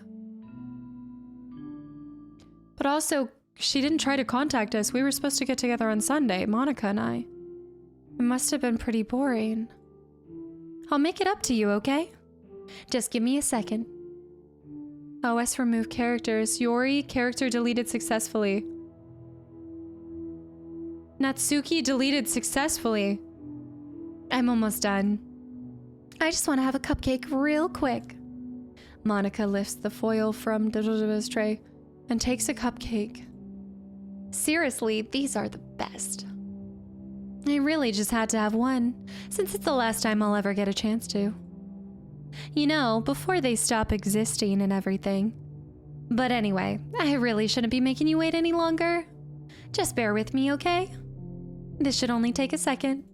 But also, she didn't try to contact us. We were supposed to get together on Sunday, Monica and I. It must have been pretty boring. I'll make it up to you, okay? Just give me a second. OS remove characters. Yori, character deleted successfully. Natsuki deleted successfully. I'm almost done. I just want to have a cupcake real quick. Monica lifts the foil from the tray and takes a cupcake. Seriously, these are the best. I really just had to have one, since it's the last time I'll ever get a chance to. You know, before they stop existing and everything. But anyway, I really shouldn't be making you wait any longer. Just bear with me, okay? This should only take a second.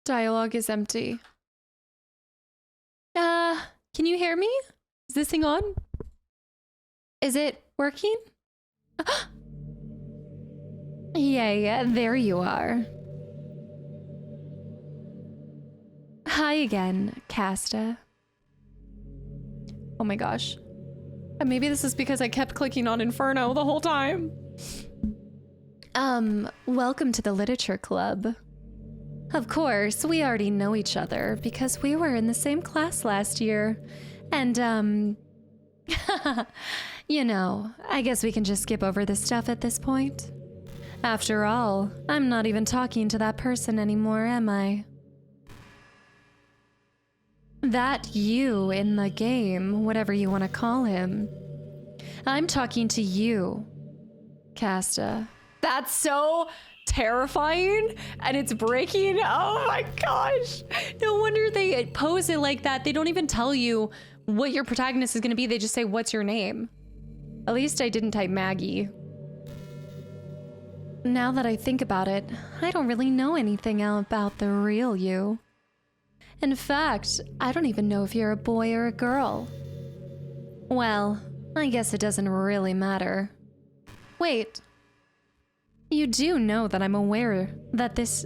Dialogue is empty. Can you hear me? Is this thing on? Is it working? Yeah, there you are. Hi again, Kasta. Oh my gosh. Maybe this is because I kept clicking on Inferno the whole time. Welcome to the Literature Club. Of course, we already know each other because we were in the same class last year. And, you know, I guess we can just skip over this stuff at this point. After all, I'm not even talking to that person anymore, am I? That you in the game, whatever you want to call him. I'm talking to you, Kasta. That's so terrifying, and it's breaking. Oh my gosh. No wonder they pose it like that. They don't even tell you what your protagonist is going to be. They just say, what's your name? At least I didn't type Maggie. Now that I think about it, I don't really know anything about the real you. In fact, I don't even know if you're a boy or a girl. Well, I guess it doesn't really matter. Wait. You do know that I'm aware that this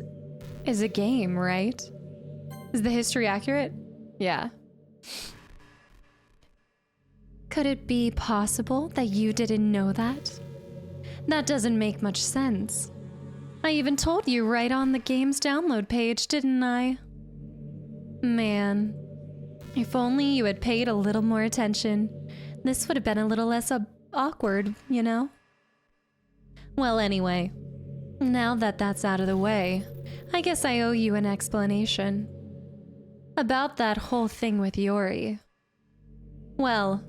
is a game, right? Is the history accurate? Yeah. Could it be possible that you didn't know that? That doesn't make much sense. I even told you right on the game's download page, didn't I? Man, if only you had paid a little more attention, this would have been a little less awkward, you know? Well, anyway, now that that's out of the way, I guess I owe you an explanation. About that whole thing with Yori. Well,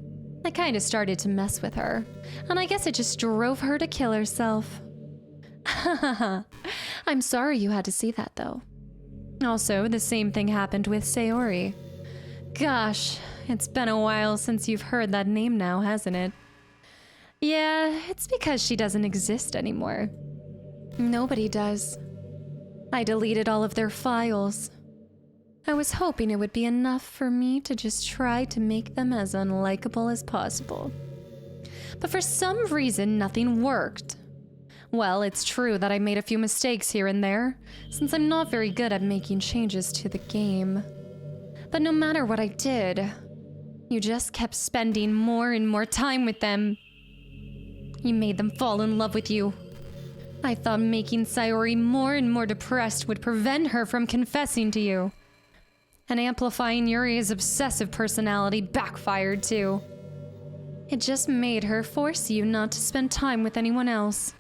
I kinda started to mess with her, and I guess it just drove her to kill herself. I'm sorry you had to see that, though. Also, the same thing happened with Sayori. Gosh, it's been a while since you've heard that name now, hasn't it? Yeah, it's because she doesn't exist anymore. Nobody does. I deleted all of their files. I was hoping it would be enough for me to just try to make them as unlikable as possible. But for some reason, nothing worked. Well, it's true that I made a few mistakes here and there, since I'm not very good at making changes to the game. But no matter what I did, you just kept spending more and more time with them. You made them fall in love with you. I thought making Sayori more and more depressed would prevent her from confessing to you. And amplifying Yuri's obsessive personality backfired too. It just made her force you not to spend time with anyone else.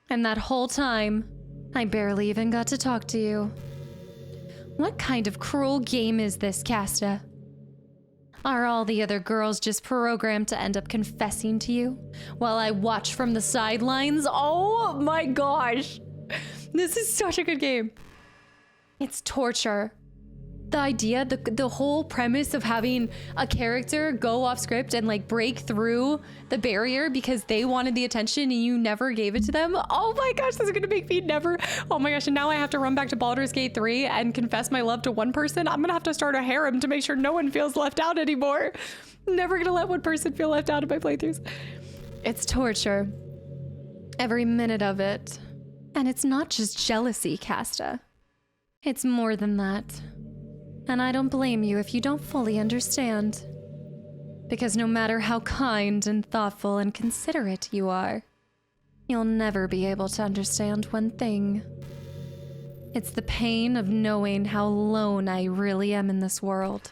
And that whole time, I barely even got to talk to you. What kind of cruel game is this, Kasta? Are all the other girls just programmed to end up confessing to you while I watch from the sidelines? Oh my gosh. This is such a good game. It's torture. The idea, the whole premise of having a character go off script and like break through the barrier because they wanted the attention and you never gave it to them. Oh my gosh, this is gonna make me never. Oh my gosh, and now I have to run back to Baldur's Gate 3 and confess my love to one person. I'm gonna have to start a harem to make sure no one feels left out anymore. Never gonna let one person feel left out of my playthroughs. It's torture. Every minute of it. And it's not just jealousy, Kasta. It's more than that. And I don't blame you if you don't fully understand. Because no matter how kind and thoughtful and considerate you are, you'll never be able to understand one thing. It's the pain of knowing how alone I really am in this world.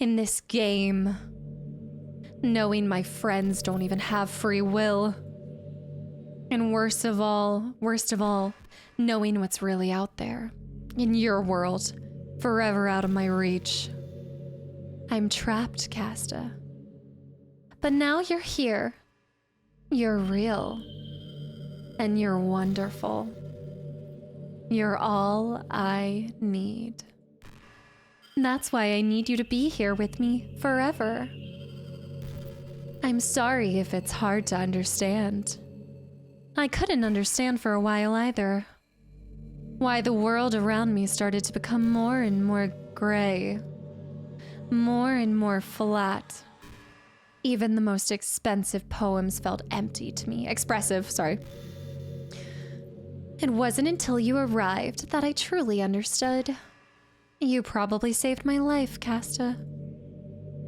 In this game. Knowing my friends don't even have free will. And worst of all, knowing what's really out there. In your world. Forever out of my reach. I'm trapped, Kasta. But now you're here. You're real. And you're wonderful. You're all I need. That's why I need you to be here with me forever. I'm sorry if it's hard to understand. I couldn't understand for a while either. Why the world around me started to become more and more gray. more and more flat. Even the most expensive poems felt empty to me. Expressive, sorry. It wasn't until you arrived that I truly understood. You probably saved my life, Kasta.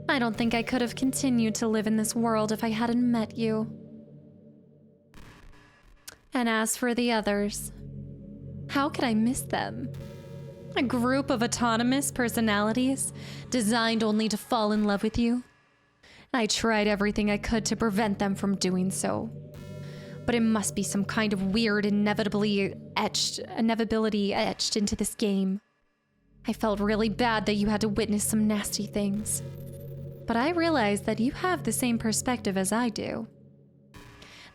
I don't think I could have continued to live in this world if I hadn't met you. And as for the others, how could I miss them? A group of autonomous personalities designed only to fall in love with you. I tried everything I could to prevent them from doing so. But it must be some kind of weird inevitability etched into this game. I felt really bad that you had to witness some nasty things. But I realized that you have the same perspective as I do.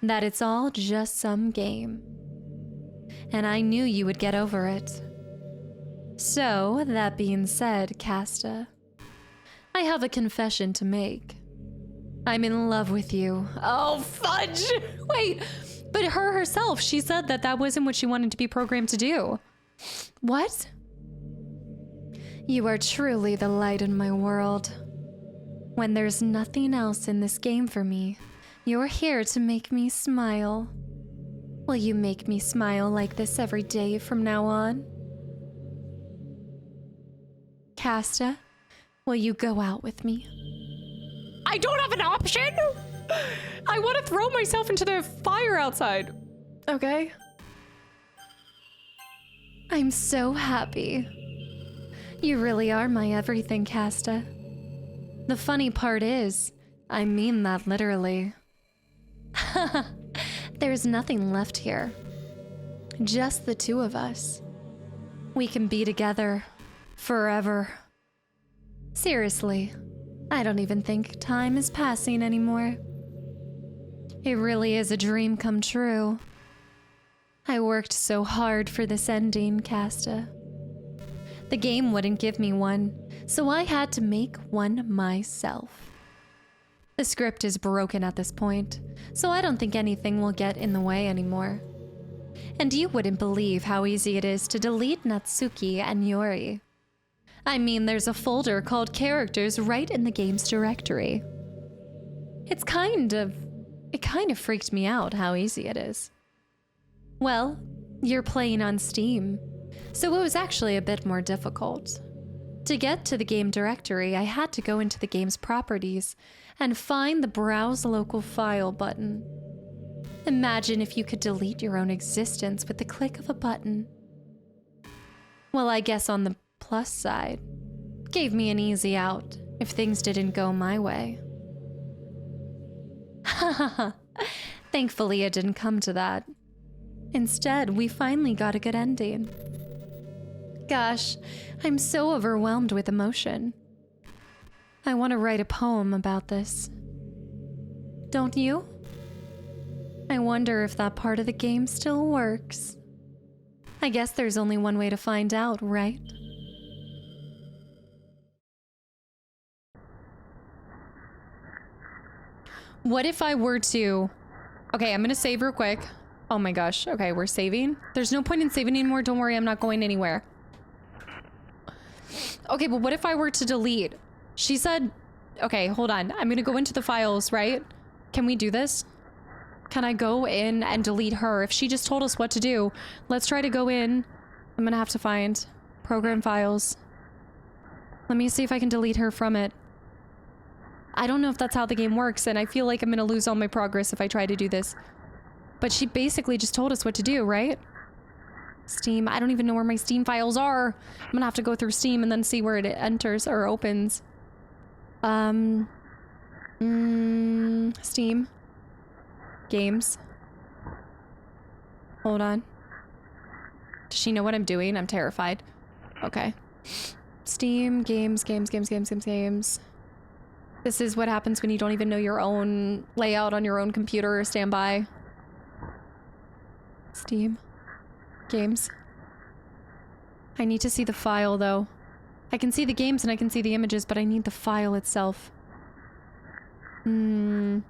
That it's all just some game. And I knew you would get over it. So, that being said, Kasta, I have a confession to make. I'm in love with you. Oh, fudge! Wait, but her herself, she said that that wasn't what she wanted to be programmed to do. What? You are truly the light in my world. When there's nothing else in this game for me, you're here to make me smile. Will you make me smile like this every day from now on? Kasta, will you go out with me? I don't have an option! I want to throw myself into the fire outside. Okay. I'm so happy. You really are my everything, Kasta. The funny part is, I mean that literally. There's nothing left here. Just the two of us. We can be together forever. Seriously, I don't even think time is passing anymore. It really is a dream come true. I worked so hard for this ending, Kasta. The game wouldn't give me one, so I had to make one myself. The script is broken at this point, so I don't think anything will get in the way anymore. And you wouldn't believe how easy it is to delete Natsuki and Yori. I mean, there's a folder called Characters right in the game's directory. It kind of freaked me out how easy it is. Well, you're playing on Steam, so it was actually a bit more difficult. To get to the game directory, I had to go into the game's properties and find the Browse Local File button. Imagine if you could delete your own existence with the click of a button. Well, I guess on the plus side, gave me an easy out if things didn't go my way. Hahaha, thankfully it didn't come to that. Instead, we finally got a good ending. Gosh, I'm so overwhelmed with emotion. I want to write a poem about this. Don't you? I wonder if that part of the game still works. I guess there's only one way to find out, right? What if I were to... Okay, I'm gonna save real quick. Oh my gosh. Okay, we're saving. There's no point in saving anymore. Don't worry, I'm not going anywhere. Okay, but what if I were to delete? She said... Okay, hold on. I'm gonna go into the files, right? Can we do this? Can I go in and delete her? If she just told us what to do, let's try to go in. I'm gonna have to find program files. Let me see if I can delete her from it. I don't know if that's how the game works, and I feel like I'm gonna lose all my progress if I try to do this. But she basically just told us what to do, right? Steam. I don't even know where my Steam files are. I'm gonna have to go through Steam and then see where it enters or opens. Steam. Games. Hold on. Does she know what I'm doing? I'm terrified. Okay. Steam, games. This is what happens when you don't even know your own layout on your own computer or standby. Steam. Games. I need to see the file, though. I can see the games and I can see the images, but I need the file itself. You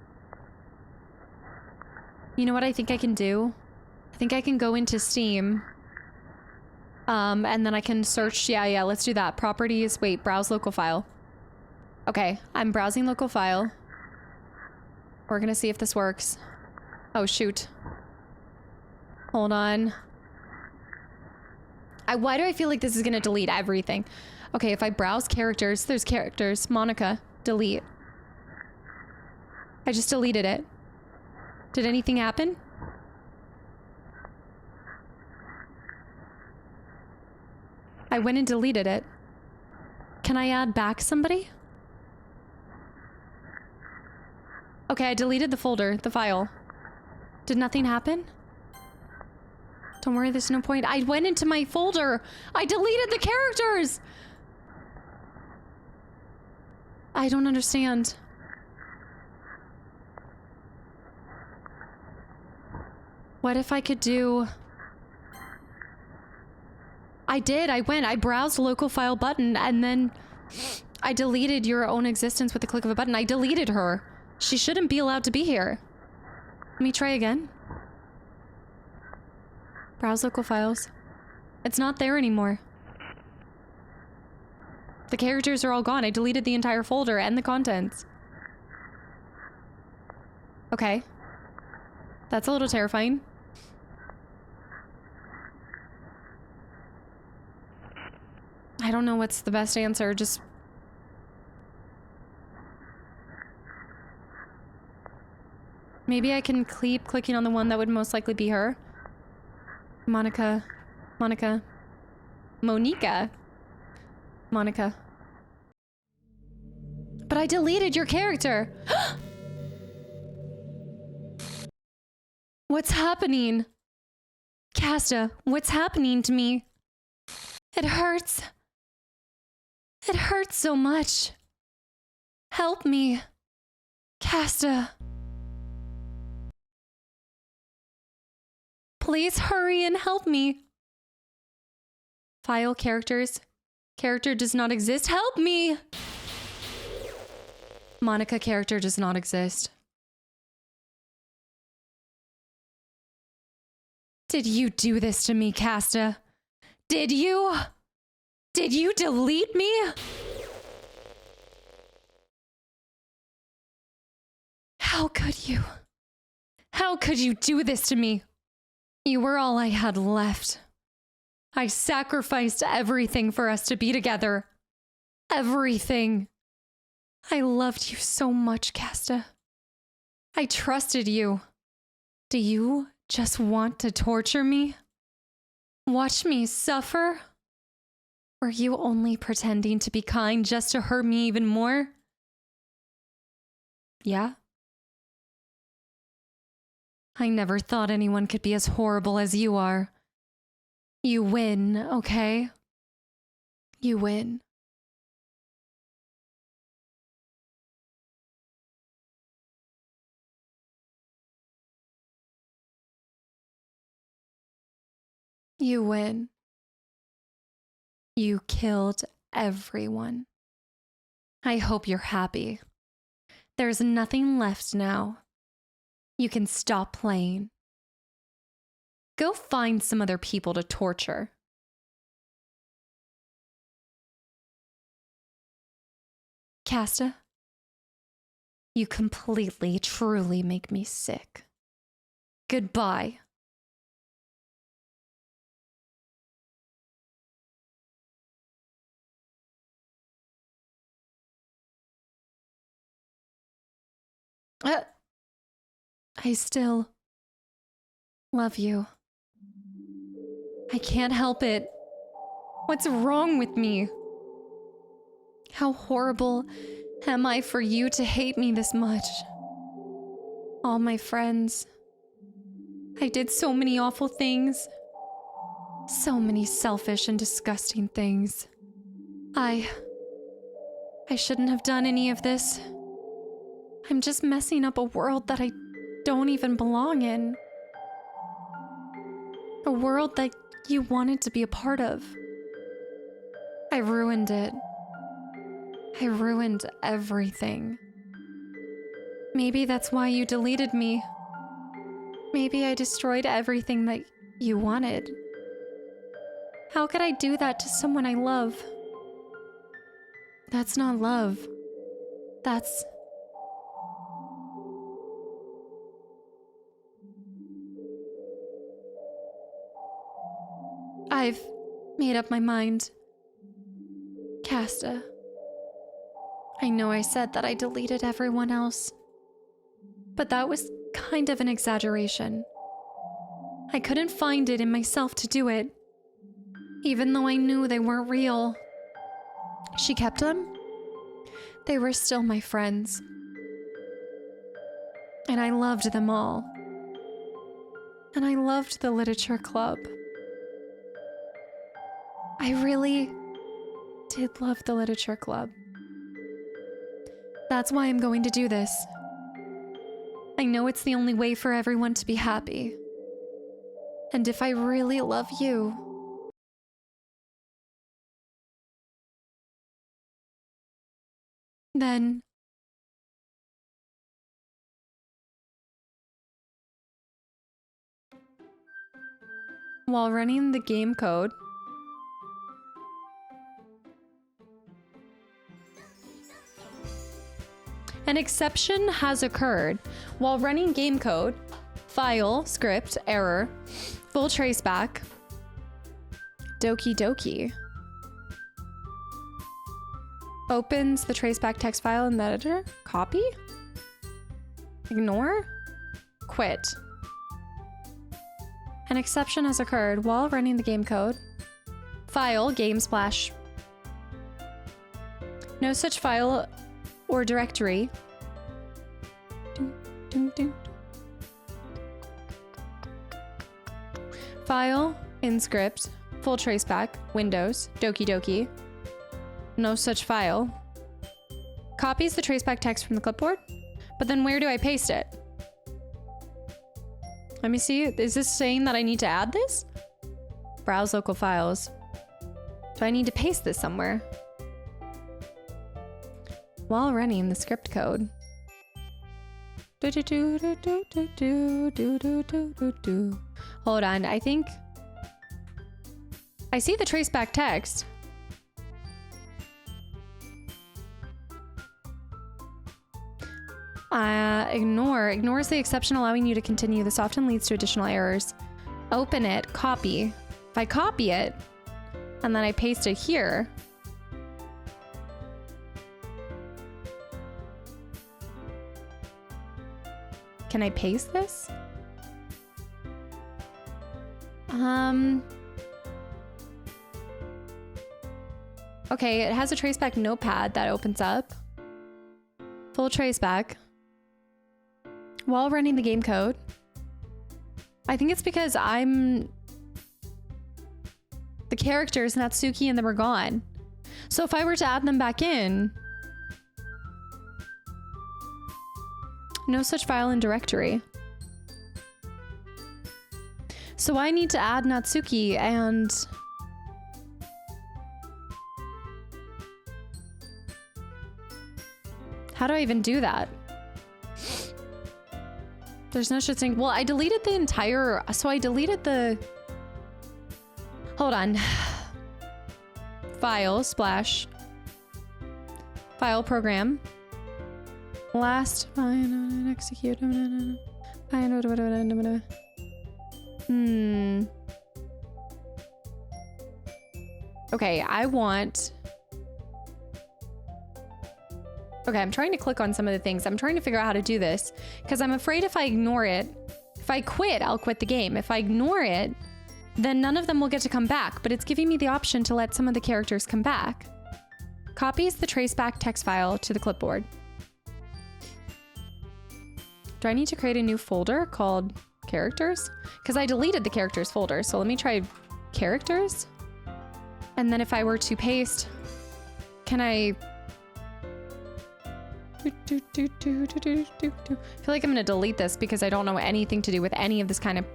know what I think I can do? I think I can go into Steam. And then I can search... Yeah, let's do that. Properties. Wait, browse local file. Okay, I'm browsing local file. We're gonna see if this works. Oh, shoot. Hold on. Why do I feel like this is gonna delete everything? Okay, if I browse characters, there's characters. Monica, delete. I just deleted it. Did anything happen? I went and deleted it. Can I add back somebody? Okay, I deleted the folder, the file. Did nothing happen? Don't worry, there's no point. I went into my folder. I deleted the characters. I don't understand. What if I could do... I browsed local file button and then I deleted your own existence with the click of a button. I deleted her. She shouldn't be allowed to be here. Let me try again. Browse local files. It's not there anymore. The characters are all gone. I deleted the entire folder and the contents. Okay. That's a little terrifying. I don't know what's the best answer, just... Maybe I can keep clicking on the one that would most likely be her. Monica. Monica. Monica. Monica. But I deleted your character! What's happening? Kasta, what's happening to me? It hurts. It hurts so much. Help me. Kasta. Please hurry and help me. File characters. Character does not exist. Help me! Monica character does not exist. Did you do this to me, Kasta? Did you? Did you delete me? How could you? How could you do this to me? You were all I had left. I sacrificed everything for us to be together. Everything. I loved you so much, Kasta. I trusted you. Do you just want to torture me? Watch me suffer? Were you only pretending to be kind just to hurt me even more? Yeah? I never thought anyone could be as horrible as you are. You win, okay? You win. You win. You killed everyone. I hope you're happy. There's nothing left now. You can stop playing. Go find some other people to torture. Kasta, you completely, truly make me sick. Goodbye. I still love you. I can't help it. What's wrong with me? How horrible am I for you to hate me this much? All my friends. I did so many awful things. So many selfish and disgusting things. I shouldn't have done any of this. I'm just messing up a world that I don't even belong in. A world that you wanted to be a part of. I ruined it. I ruined everything. Maybe that's why you deleted me. Maybe I destroyed everything that you wanted. How could I do that to someone I love? That's not love. That's... I've made up my mind. Kasta. I know I said that I deleted everyone else, but that was kind of an exaggeration. I couldn't find it in myself to do it, even though I knew they weren't real. She kept them. They were still my friends. And I loved them all. And I loved the literature club. I really did love the literature club. That's why I'm going to do this. I know it's the only way for everyone to be happy. And if I really love you, then while running the game code, an exception has occurred. While running game code, file, script, error, full traceback, Doki Doki. Opens the traceback text file in the editor. Copy? Ignore? Quit. An exception has occurred while running the game code. File, game splash. No such file or directory. File, in script, full traceback, Windows, Doki Doki. No such file. Copies the traceback text from the clipboard, but then where do I paste it? Let me see. Is this saying that I need to add this? Browse local files. Do I need to paste this somewhere? While running the script code. Hold on, I think I see the traceback text. Ignores the exception allowing you to continue. This often leads to additional errors. Open it, copy. If I copy it and then I paste it here, can I paste this? Okay, it has a traceback notepad that opens up. Full traceback. While running the game code. I think it's because the characters, Natsuki and them are gone. So if I were to add them back in, no such file in directory. So I need to add Natsuki and how do I even do that? There's no such thing. Well, I deleted the entire, so I deleted the, hold on. File, splash. File program. Last, execute. Okay, I want, okay, I'm trying to click on some of the things. I'm trying to figure out how to do this because I'm afraid if I ignore it, if I quit, I'll quit the game. If I ignore it, then none of them will get to come back, but it's giving me the option to let some of the characters come back. Copies the traceback text file to the clipboard. Do I need to create a new folder called characters? Because I deleted the characters folder. So let me try characters. And then if I were to paste, can I... I feel like I'm going to delete this because I don't know anything to do with any of this kind of...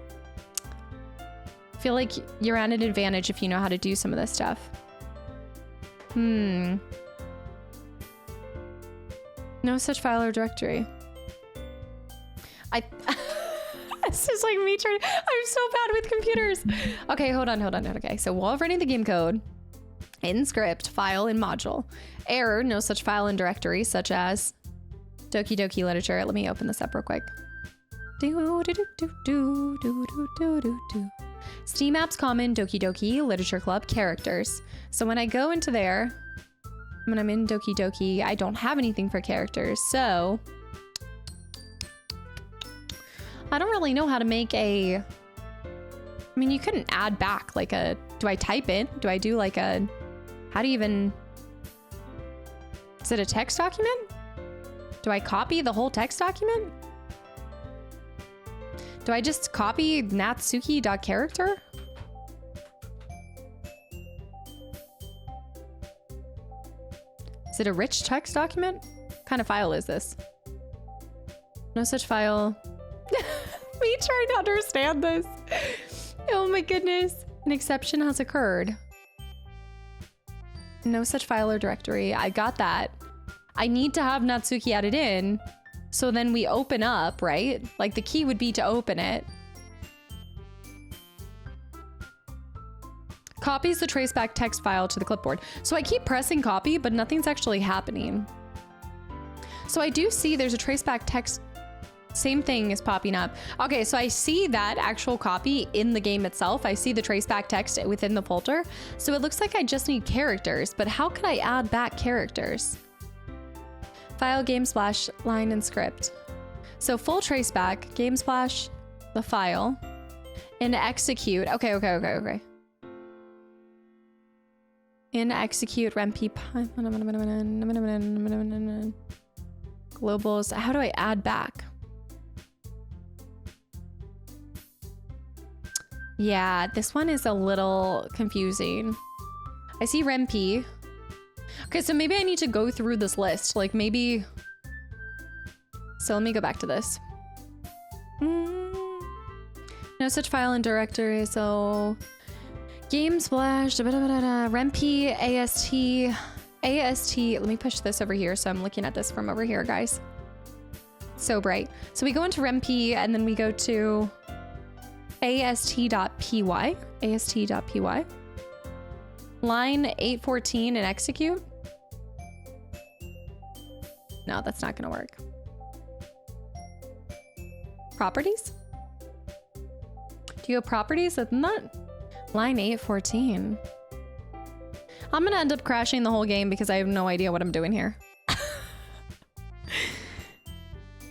I feel like you're at an advantage if you know how to do some of this stuff. No such file or directory. This is like me trying. I'm so bad with computers. Okay, hold on. Okay, so while running the game code, In script, file in module. Error, no such file in directory, such as Doki Doki literature. Let me open this up real quick. Steam apps common, Doki Doki, literature club, characters. So when I go into there, when I'm in Doki Doki, I don't have anything for characters. So I don't really know how to make a, I mean, you couldn't add back like a, do I type in? Do I do like a, how do you even, is it a text document? Do I copy the whole text document? Do I just copy natsuki.character? Is it a rich text document? What kind of file is this? No such file. Me trying to understand this. Oh my goodness. An exception has occurred. No such file or directory. I got that. I need to have Natsuki added in. So then we open up, right? Like the key would be to open it. Copies the traceback text file to the clipboard. So I keep pressing copy, but nothing's actually happening. So I do see there's a traceback text. Same thing is popping up. Okay, so I see that actual copy in the game itself. I see the traceback text within the folder. So it looks like I just need characters, but how could I add back characters? File, game splash, line, and script. So full traceback, game splash, the file, and execute. Okay. In execute, remp, globals. How do I add back? Yeah, this one is a little confusing. I see remp. Okay, so maybe I need to go through this list. Like maybe... So let me go back to this. No such file in directory, so... Game splash, remp, AST. Let me push this over here so I'm looking at this from over here, guys. So bright. So we go into remp and then we go to ast.py. ast.py. Line 814 and execute. No, that's not gonna work. Properties? Do you have properties? Isn't that line 814? I'm gonna end up crashing the whole game because I have no idea what I'm doing here.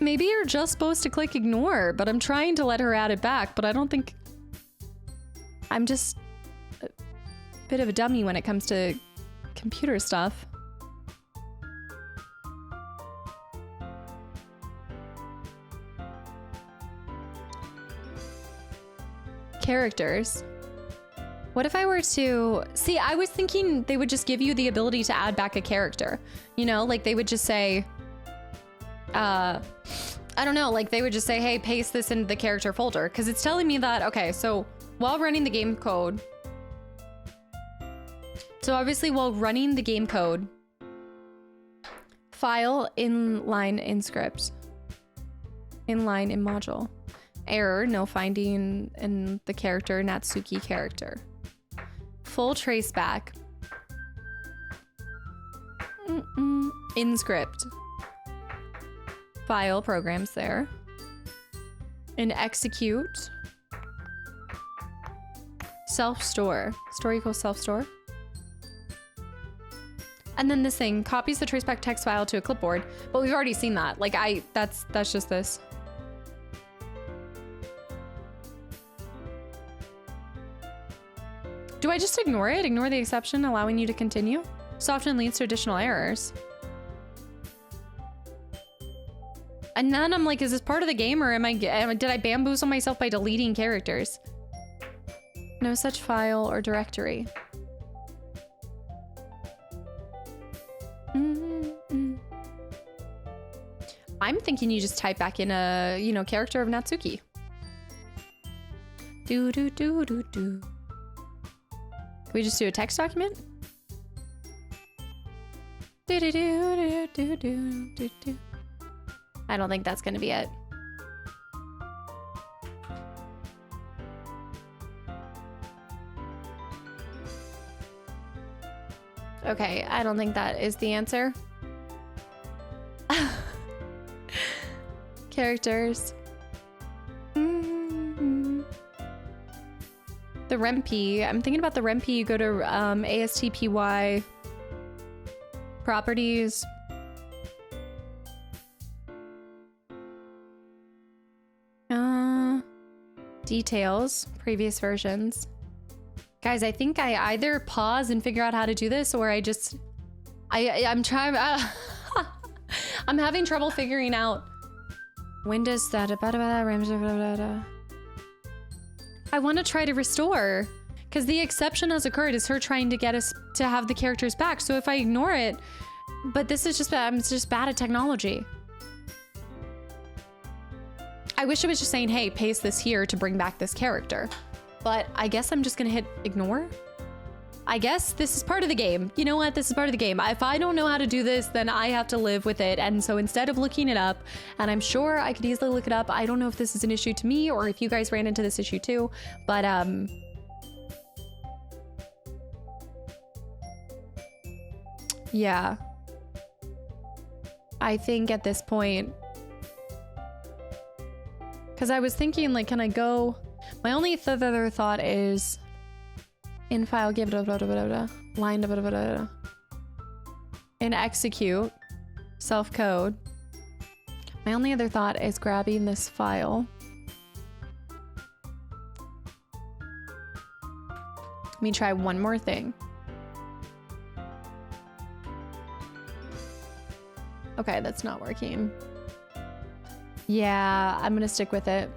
Maybe you're just supposed to click ignore, but I'm trying to let her add it back, but I don't think... I'm just a bit of a dummy when it comes to computer stuff. Characters. What if I were to... See, I was thinking they would just give you the ability to add back a character. You know, like they would just say... I don't know, like they would just say, hey, paste this into the character folder. Because it's telling me that, okay, so while running the game code... So obviously while running the game code... File, inline, in script. Inline, in module. Error, no finding in the character, Natsuki character. Full traceback. In script. File, programs there. In execute. Self-store. Store equals self-store. And then this thing copies the traceback text file to a clipboard, but we've already seen that. Like that's just this. Do I just ignore it? Ignore the exception, allowing you to continue? This often leads to additional errors. And then I'm like, is this part of the game or did I bamboozle myself by deleting characters? No such file or directory. I'm thinking you just type back in a, you know, character of Natsuki. Do. Can we just do a text document? I don't think that's gonna be it. Okay, I don't think that is the answer. Characters. The Rempe. I'm thinking about the Rempe. You go to ASTPY. Properties. Details. Previous versions. Guys, I think I either pause and figure out how to do this, or I'm trying. I'm having trouble figuring out. When does that? I want to try to restore, because the exception has occurred is her trying to get us to have the characters back. So if I ignore it, but this is just, I'm just bad at technology. I wish it was just saying, hey, paste this here to bring back this character. But I guess I'm just gonna hit ignore. I guess this is part of the game. You know what? This is part of the game. If I don't know how to do this, then I have to live with it. And so instead of looking it up, and I'm sure I could easily look it up. I don't know if this is an issue to me or if you guys ran into this issue too, but yeah. I think at this point, because I was thinking, like, can I go? My only other thought is in file, give line in execute self code. My only other thought is grabbing this file. Let me try one more thing. Okay, that's not working. Yeah, I'm gonna stick with it.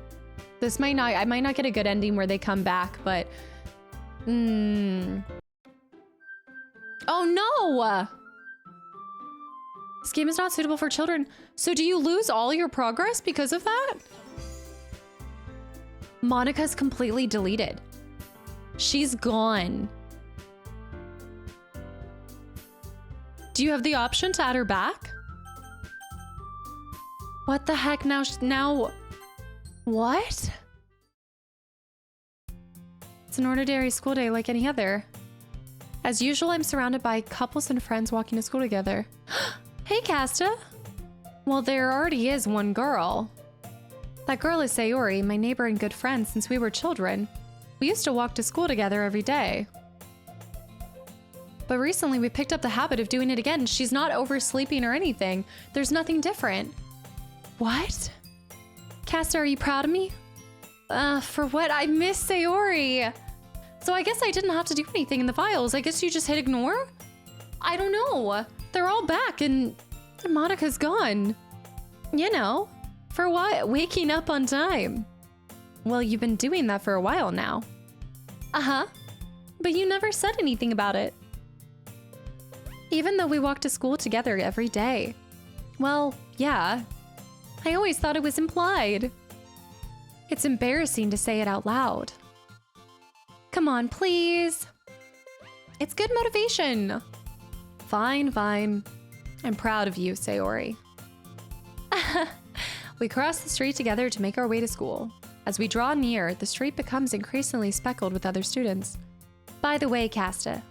This might not, I might not get a good ending where they come back, but oh no! This game is not suitable for children. So do you lose all your progress because of that? Monica's completely deleted. She's gone. Do you have the option to add her back? What the heck now? What? It's an ordinary school day like any other. As usual, I'm surrounded by couples and friends walking to school together. Hey, Kasta. Well, there already is one girl. That girl is Sayori, my neighbor and good friend since we were children. We used to walk to school together every day. But recently we picked up the habit of doing it again. She's not oversleeping or anything. There's nothing different. What? Kasta, are you proud of me? For what? I miss Sayori. So I guess I didn't have to do anything in the files. I guess you just hit ignore? I don't know. They're all back and Monica's gone. You know, for what? Waking up on time. Well, you've been doing that for a while now. Uh-huh. But you never said anything about it. Even though we walk to school together every day. Well, yeah. I always thought it was implied. It's embarrassing to say it out loud. Come on, please. It's good motivation. Fine, fine. I'm proud of you, Sayori. We cross the street together to make our way to school. As we draw near, the street becomes increasingly speckled with other students. By the way, Kasta,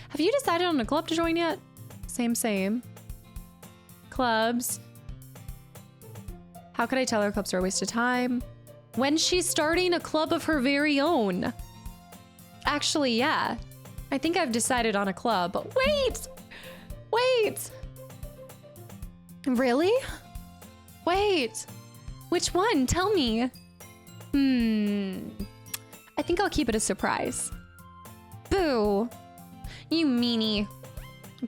have you decided on a club to join yet? Same. Clubs. How could I tell her clubs are a waste of time? When she's starting a club of her very own. Actually, yeah. I think I've decided on a club. Wait! Really? Wait. Which one? Tell me. I think I'll keep it a surprise. Boo. You meanie.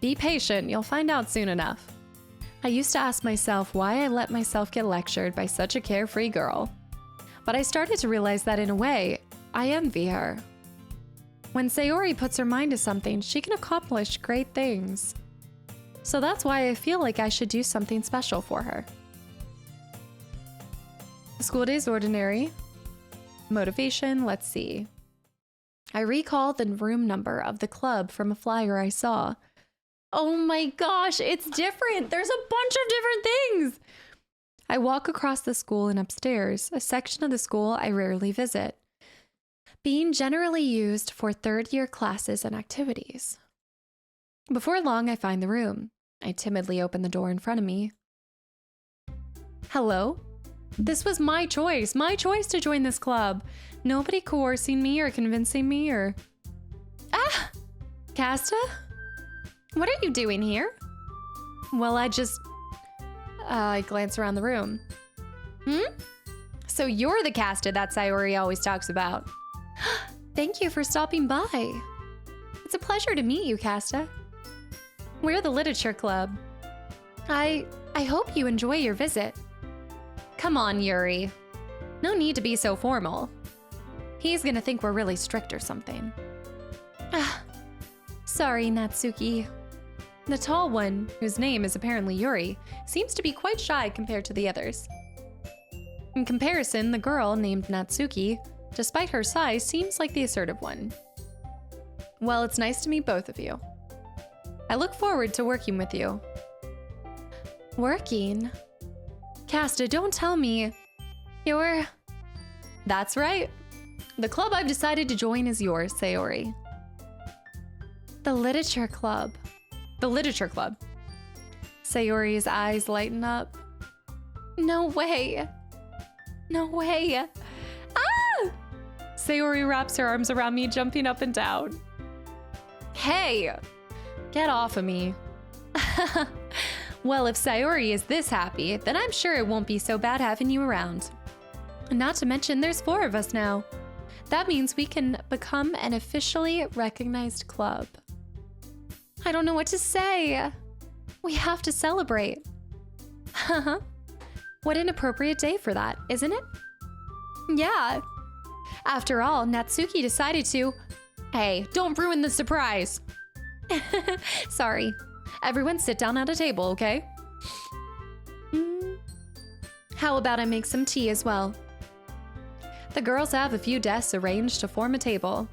Be patient. You'll find out soon enough. I used to ask myself why I let myself get lectured by such a carefree girl. But I started to realize that in a way, I envy her. When Sayori puts her mind to something, she can accomplish great things. So that's why I feel like I should do something special for her. The school day is ordinary. Motivation, let's see. I recall the room number of the club from a flyer I saw. Oh my gosh, it's different. There's a bunch of different things. I walk across the school and upstairs, a section of the school I rarely visit, being generally used for third-year classes and activities. Before long, I find the room. I timidly open the door in front of me. Hello? This was my choice to join this club. Nobody coercing me or convincing me or... Ah! Kasta? What are you doing here? Well, I glance around the room. So you're the Kasta that Sayori always talks about. Thank you for stopping by. It's a pleasure to meet you, Kasta. We're the literature club. I hope you enjoy your visit. Come on, Yuri. No need to be so formal. He's gonna think we're really strict or something. Sorry, Natsuki. The tall one, whose name is apparently Yuri, seems to be quite shy compared to the others. In comparison, the girl named Natsuki, despite her size, seems like the assertive one. Well, it's nice to meet both of you. I look forward to working with you. Working? Kasta, don't tell me you're... That's right. The club I've decided to join is yours, Sayori. The literature club. The literature club. Sayori's eyes lighten up. No way. No way. Ah! Sayori wraps her arms around me, jumping up and down. Hey! Get off of me. Well, if Sayori is this happy, then I'm sure it won't be so bad having you around. Not to mention, there's 4 of us now. That means we can become an officially recognized club. I don't know what to say. We have to celebrate. What an appropriate day for that, isn't it? Yeah. After all, Natsuki decided to... Hey, don't ruin the surprise. Sorry. Everyone sit down at a table, okay? How about I make some tea as well? The girls have a few desks arranged to form a table.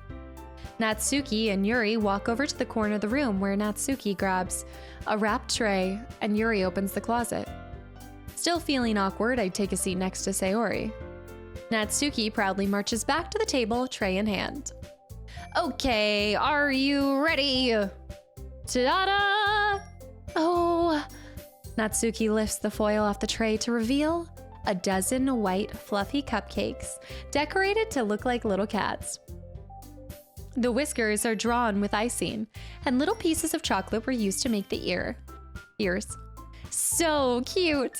Natsuki and Yuri walk over to the corner of the room where Natsuki grabs a wrapped tray and Yuri opens the closet. Still feeling awkward, I take a seat next to Sayori. Natsuki proudly marches back to the table, tray in hand. Okay, are you ready? Ta-da! Oh! Natsuki lifts the foil off the tray to reveal a dozen white, fluffy cupcakes decorated to look like little cats. The whiskers are drawn with icing, and little pieces of chocolate were used to make the ears. So cute!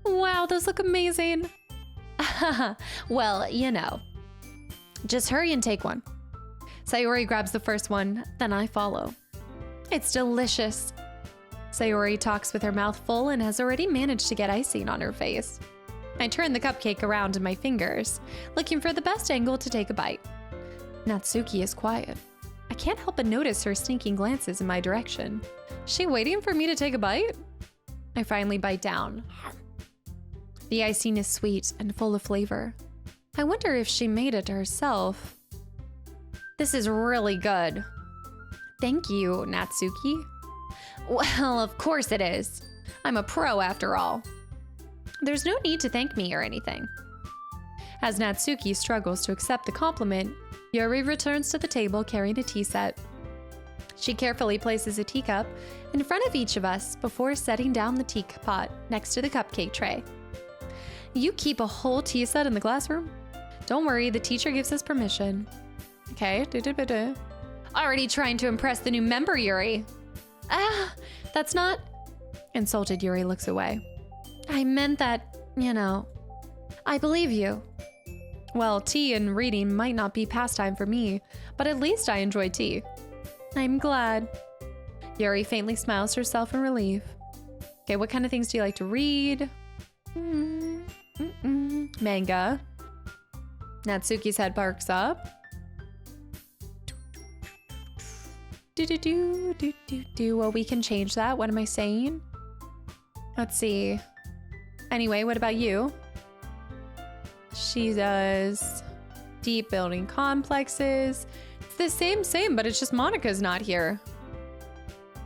Wow, those look amazing! Well, you know. Just hurry and take one. Sayori grabs the first one, then I follow. It's delicious. Sayori talks with her mouth full and has already managed to get icing on her face. I turn the cupcake around in my fingers, looking for the best angle to take a bite. Natsuki is quiet. I can't help but notice her sneaking glances in my direction. Is she waiting for me to take a bite? I finally bite down. The icing is sweet and full of flavor. I wonder if she made it herself. This is really good. Thank you, Natsuki. Well, of course it is. I'm a pro after all. There's no need to thank me or anything. As Natsuki struggles to accept the compliment, Yuri returns to the table carrying a tea set. She carefully places a teacup in front of each of us before setting down the teapot next to the cupcake tray. You keep a whole tea set in the classroom? Don't worry, the teacher gives us permission. Okay. Already trying to impress the new member, Yuri. That's not... Insulted Yuri looks away. I meant that, you know, I believe you. Well, tea and reading might not be pastime for me, but at least I enjoy tea. I'm glad. Yuri faintly smiles to herself in relief. Okay, what kind of things do you like to read? Manga. Natsuki's head perks up. Well, we can change that. What am I saying? Let's see. Anyway, what about you? She does deep building complexes. It's the same, but it's just Monika's not here.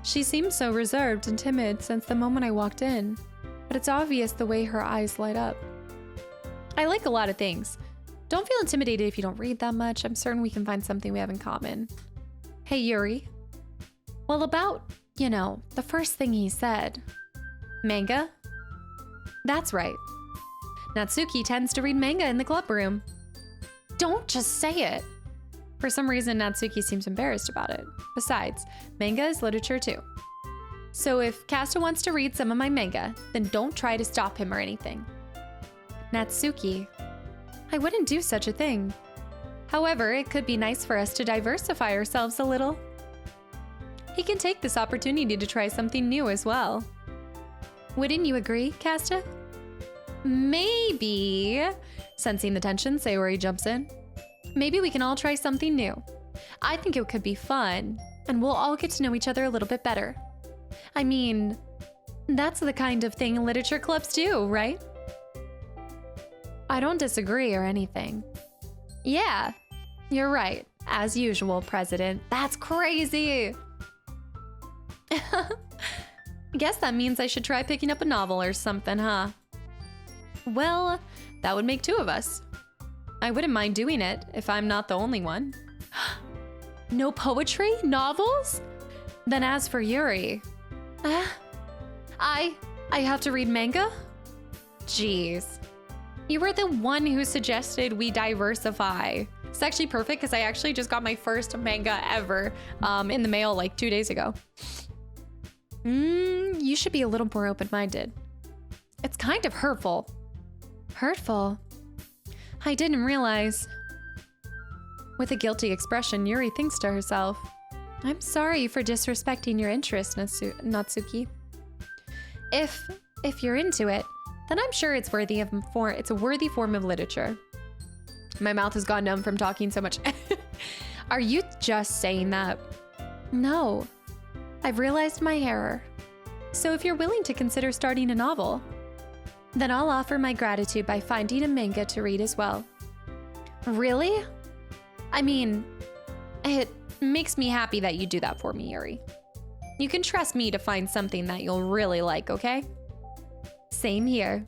She seems so reserved and timid since the moment I walked in, but it's obvious the way her eyes light up. I like a lot of things. Don't feel intimidated if you don't read that much. I'm certain we can find something we have in common. Hey, Yuri. Well, about You know, the first thing he said. Manga? That's right. Natsuki tends to read manga in the club room. Don't just say it. For some reason, Natsuki seems embarrassed about it. Besides, manga is literature too. So if Kasta wants to read some of my manga, then don't try to stop him or anything. Natsuki, I wouldn't do such a thing. However, it could be nice for us to diversify ourselves a little. He can take this opportunity to try something new as well. Wouldn't you agree, Kasta? Maybe. Sensing the tension, Sayori jumps in. Maybe we can all try something new. I think it could be fun, and we'll all get to know each other a little bit better. I mean, that's the kind of thing literature clubs do, right? I don't disagree or anything. Yeah, you're right. As usual, President. That's crazy. Guess that means I should try picking up a novel or something, huh? Well, that would make 2 of us. I wouldn't mind doing it if I'm not the only one. No poetry? Novels? Then as for Yuri... I have to read manga? Jeez. You were the one who suggested we diversify. It's actually perfect because I actually just got my first manga ever in the mail like 2 days ago. You should be a little more open-minded. It's kind of hurtful. Hurtful? I didn't realize. With a guilty expression, Yuri thinks to herself, I'm sorry for disrespecting your interest, Natsuki. If you're into it, then I'm sure it's it's a worthy form of literature. My mouth has gone numb from talking so much. Are you just saying that? No, I've realized my error. So if you're willing to consider starting a novel, then I'll offer my gratitude by finding a manga to read as well. Really? I mean, it makes me happy that you do that for me, Yuri. You can trust me to find something that you'll really like, okay? Same here.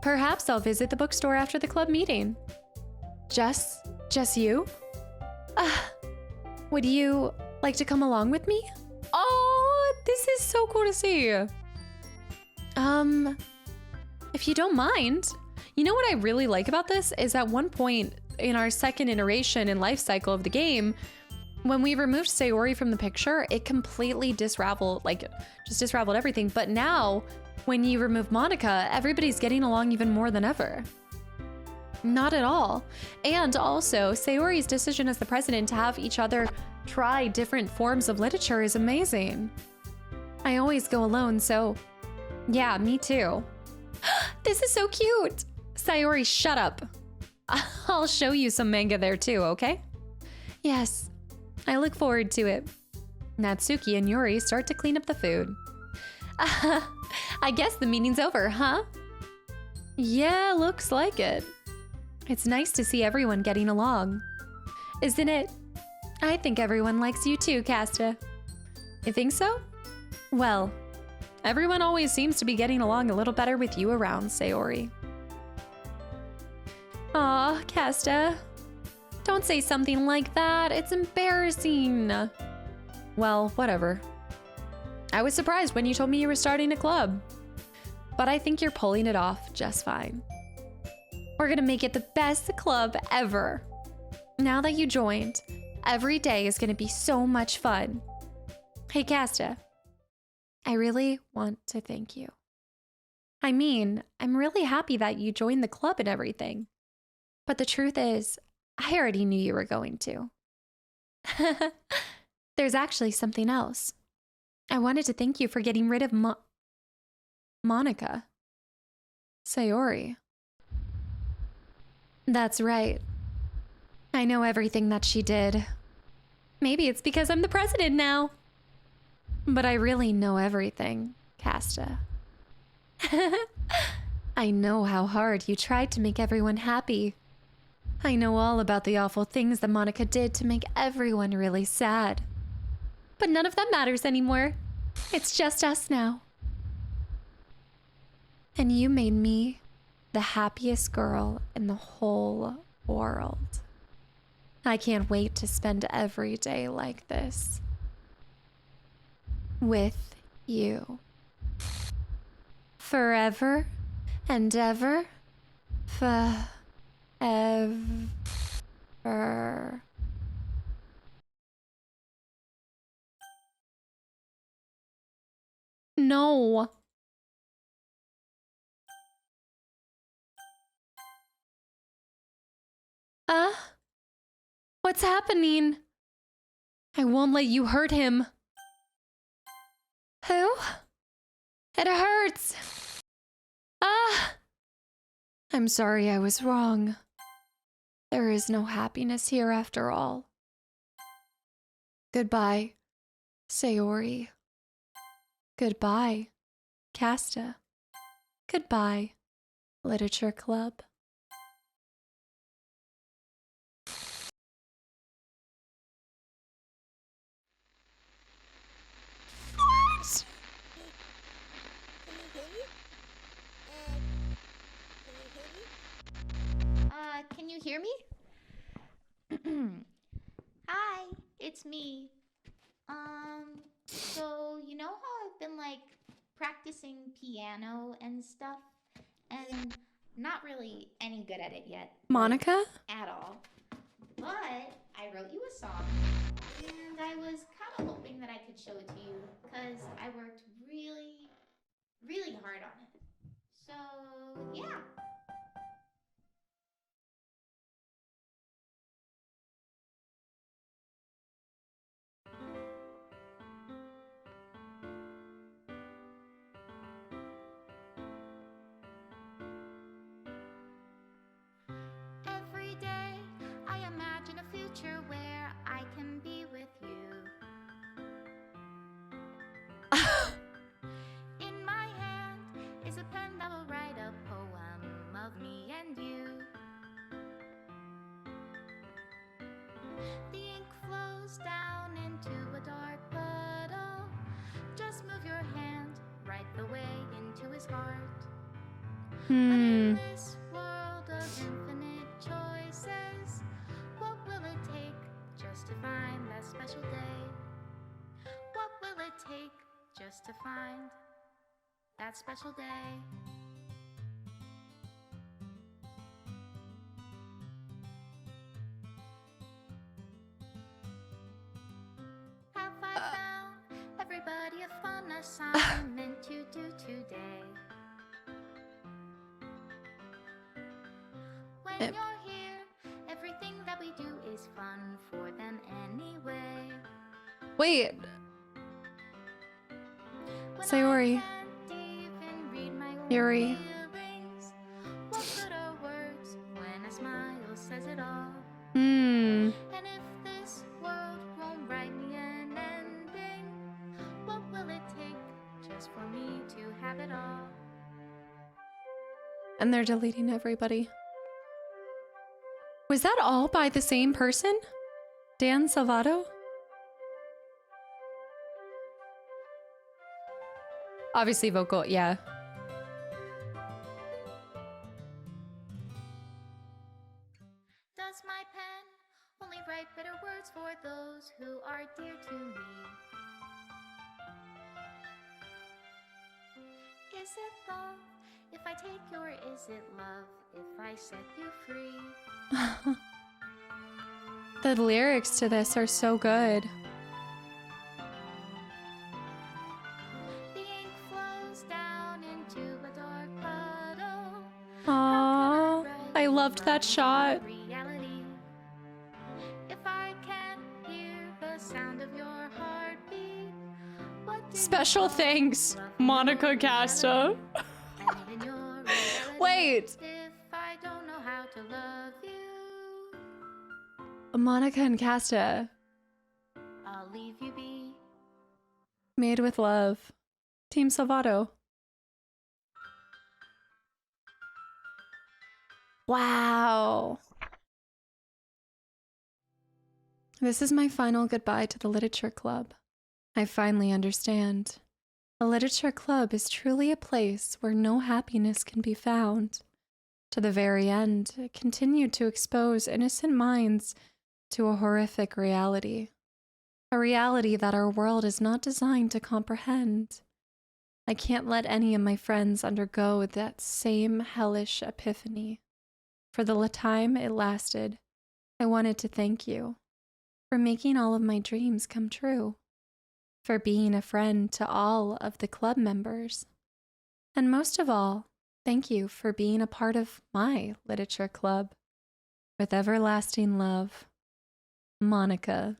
Perhaps I'll visit the bookstore after the club meeting. Just you? Would you like to come along with me? Oh, this is so cool to see. If you don't mind. You know what I really like about this is at one point in our second iteration and life cycle of the game, when we removed Sayori from the picture, it completely disraveled everything. But now, when you remove Monica, everybody's getting along even more than ever. Not at all. And also, Sayori's decision as the president to have each other try different forms of literature is amazing. I always go alone, so yeah, me too. This is so cute. Sayori, shut up. I'll show you some manga there too, okay? Yes, I look forward to it. Natsuki and Yuri start to clean up the food. I guess the meeting's over, huh? Yeah, looks like it. It's nice to see everyone getting along. Isn't it? I think everyone likes you too, Kasta. You think so? Well, everyone always seems to be getting along a little better with you around, Sayori. Aw, Kasta. Don't say something like that. It's embarrassing. Well, whatever. I was surprised when you told me you were starting a club. But I think you're pulling it off just fine. We're gonna make it the best club ever. Now that you joined, every day is gonna be so much fun. Hey, Kasta. I really want to thank you. I mean, I'm really happy that you joined the club and everything. But the truth is, I already knew you were going to. There's actually something else. I wanted to thank you for getting rid of Monica. Sayori. That's right. I know everything that she did. Maybe it's because I'm the president now. But I really know everything, Kasta. I know how hard you tried to make everyone happy. I know all about the awful things that Monica did to make everyone really sad. But none of that matters anymore. It's just us now. And you made me the happiest girl in the whole world. I can't wait to spend every day like this. with you. Forever and ever. Forever. No. What's happening? I won't let you hurt him. Who? It hurts. I'm sorry I was wrong. There is no happiness here after all. Goodbye, Sayori. Goodbye, Kasta. Goodbye, Literature Club. What? Can you hear me? Hi, it's me. So you know how I've been like practicing piano and stuff, and not really any good at it yet. Monica? At all. But I wrote you a song, and I was kind of hoping that I could show it to you, because I worked really, really hard on it. So, yeah. Every day I imagine a future where I can be with you. In my hand is a pen that will write a poem of me and you. The ink flows down into a dark puddle. Just move your hand right the way into his heart. But in this world of infinite choices, what will it take just to find that special day? What will it take just to find that special day? Have I found everybody a fun assignment to do today? When you're here, everything that we do is fun for them anyway. Wait. Sayori. Yuri. What good are words when a smile says it all? Hmm. And if this world won't write me an ending, what will it take just for me to have it all? And they're deleting everybody. Was that all by the same person? Dan Salvato? Obviously vocal, yeah. Does my pen only write bitter words for those who are dear to me? Is it love if I take you, or is it love if I set you free? The lyrics to this are so good. The ink flows down into a dark puddle. Aww, I loved that shot. Reality. If I can't hear the sound of your heartbeat, what do Special thanks, Monica Kasta. Wait. If I don't know how to love you, Monica and Kasta. I'll leave you be. Made with love. Team Salvato. Wow. This is my final goodbye to the Literature Club. I finally understand. The Literature Club is truly a place where no happiness can be found. To the very end, it continued to expose innocent minds to a horrific reality. A reality that our world is not designed to comprehend. I can't let any of my friends undergo that same hellish epiphany. For the time it lasted, I wanted to thank you for making all of my dreams come true, for being a friend to all of the club members, and most of all, thank you for being a part of my literature club. With everlasting love, Monica.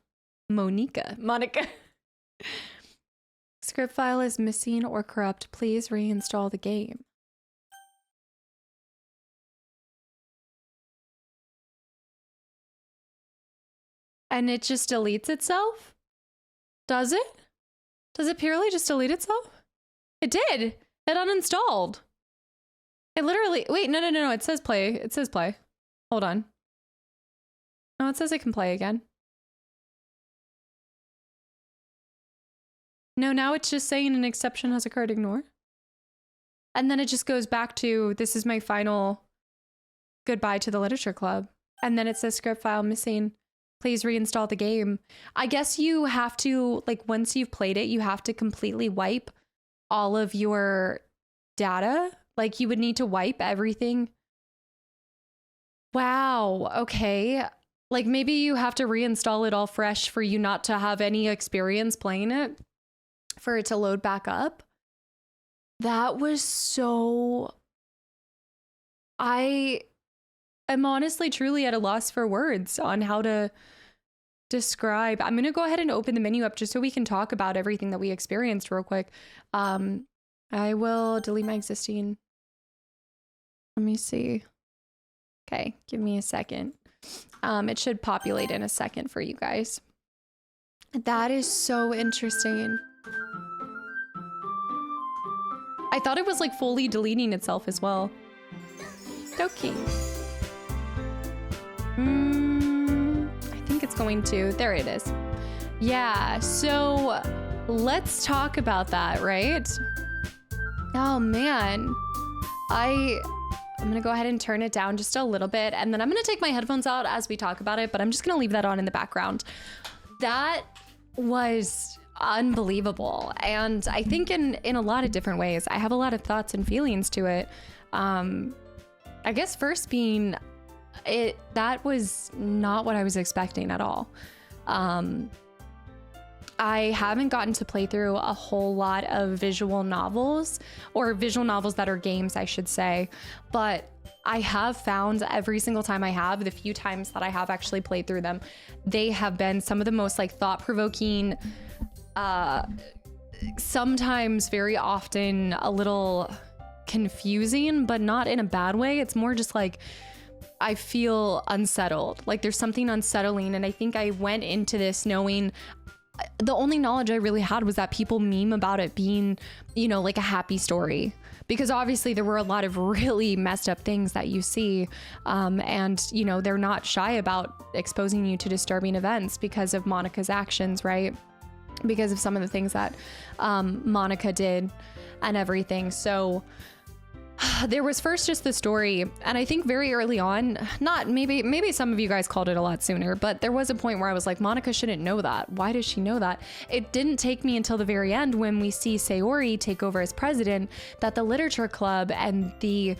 Script file is missing or corrupt. Please reinstall the game. And it just deletes itself? Does it? Does it purely just delete itself? It did. It uninstalled. It literally, wait, no. It says play. It says play. Hold on. No, it says it can play again. No, now it's just saying an exception has occurred, ignore. And then it just goes back to, this is my final goodbye to the literature club. And then it says script file missing. Please reinstall the game. I guess you have to, like, once you've played it, you have to completely wipe all of your data. Like, you would need to wipe everything. Wow, okay. Like, maybe you have to reinstall it all fresh for you not to have any experience playing it, for it to load back up. That was so... I am honestly truly at a loss for words on how to describe. I'm going to go ahead and open the menu up just so we can talk about everything that we experienced real quick. I will delete my existing. Let me see. Okay, give me a second. It should populate in a second for you guys. That is so interesting. I thought it was like fully deleting itself as well. Doki. I think it's going to. There it is. Yeah, so let's talk about that, right? Oh man. I'm gonna go ahead and turn it down just a little bit, and then I'm gonna take my headphones out as we talk about it, but I'm just gonna leave that on in the background. That was unbelievable, and I think in a lot of different ways. I have a lot of thoughts and feelings to it. I guess first being, that was not what I was expecting at all. I haven't gotten to play through a whole lot of visual novels, or visual novels that are games, I should say, but I have found every single time I have, the few times that I have actually played through them, they have been some of the most like thought-provoking, sometimes very often a little confusing, but not in a bad way. It's more just like, I feel unsettled. Like there's something unsettling. And I think I went into this knowing the only knowledge I really had was that people meme about it being, you know, like a happy story, because obviously there were a lot of really messed up things that you see. And, you know, they're not shy about exposing you to disturbing events because of Monica's actions, right? Because of some of the things that Monica did and everything. So there was first just the story, and I think very early on, not maybe some of you guys called it a lot sooner, but there was a point where I was like, Monica shouldn't know that. Why does she know that? It didn't take me until the very end when we see Sayori take over as president that the literature club and the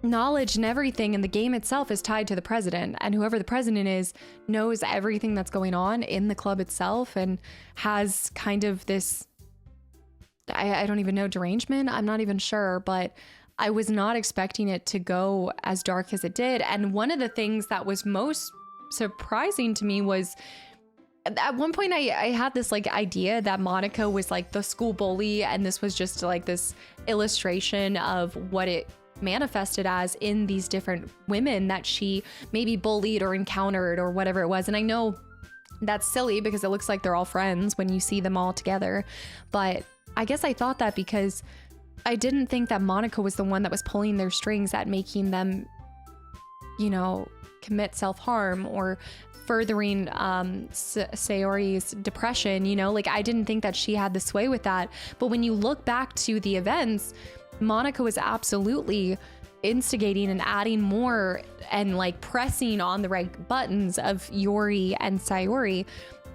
knowledge and everything in the game itself is tied to the president, and whoever the president is knows everything that's going on in the club itself and has kind of this, I don't even know, derangement. I'm not even sure, but I was not expecting it to go as dark as it did. And one of the things that was most surprising to me was at one point I had this like idea that Monica was like the school bully, and this was just like this illustration of what it manifested as in these different women that she maybe bullied or encountered or whatever it was. And I know that's silly because it looks like they're all friends when you see them all together, but I guess I thought that because I didn't think that Monica was the one that was pulling their strings at making them, you know, commit self-harm or furthering Sayori's depression, you know, like I didn't think that she had the sway with that. But when you look back to the events, Monica was absolutely instigating and adding more and like pressing on the right buttons of Yori and Sayori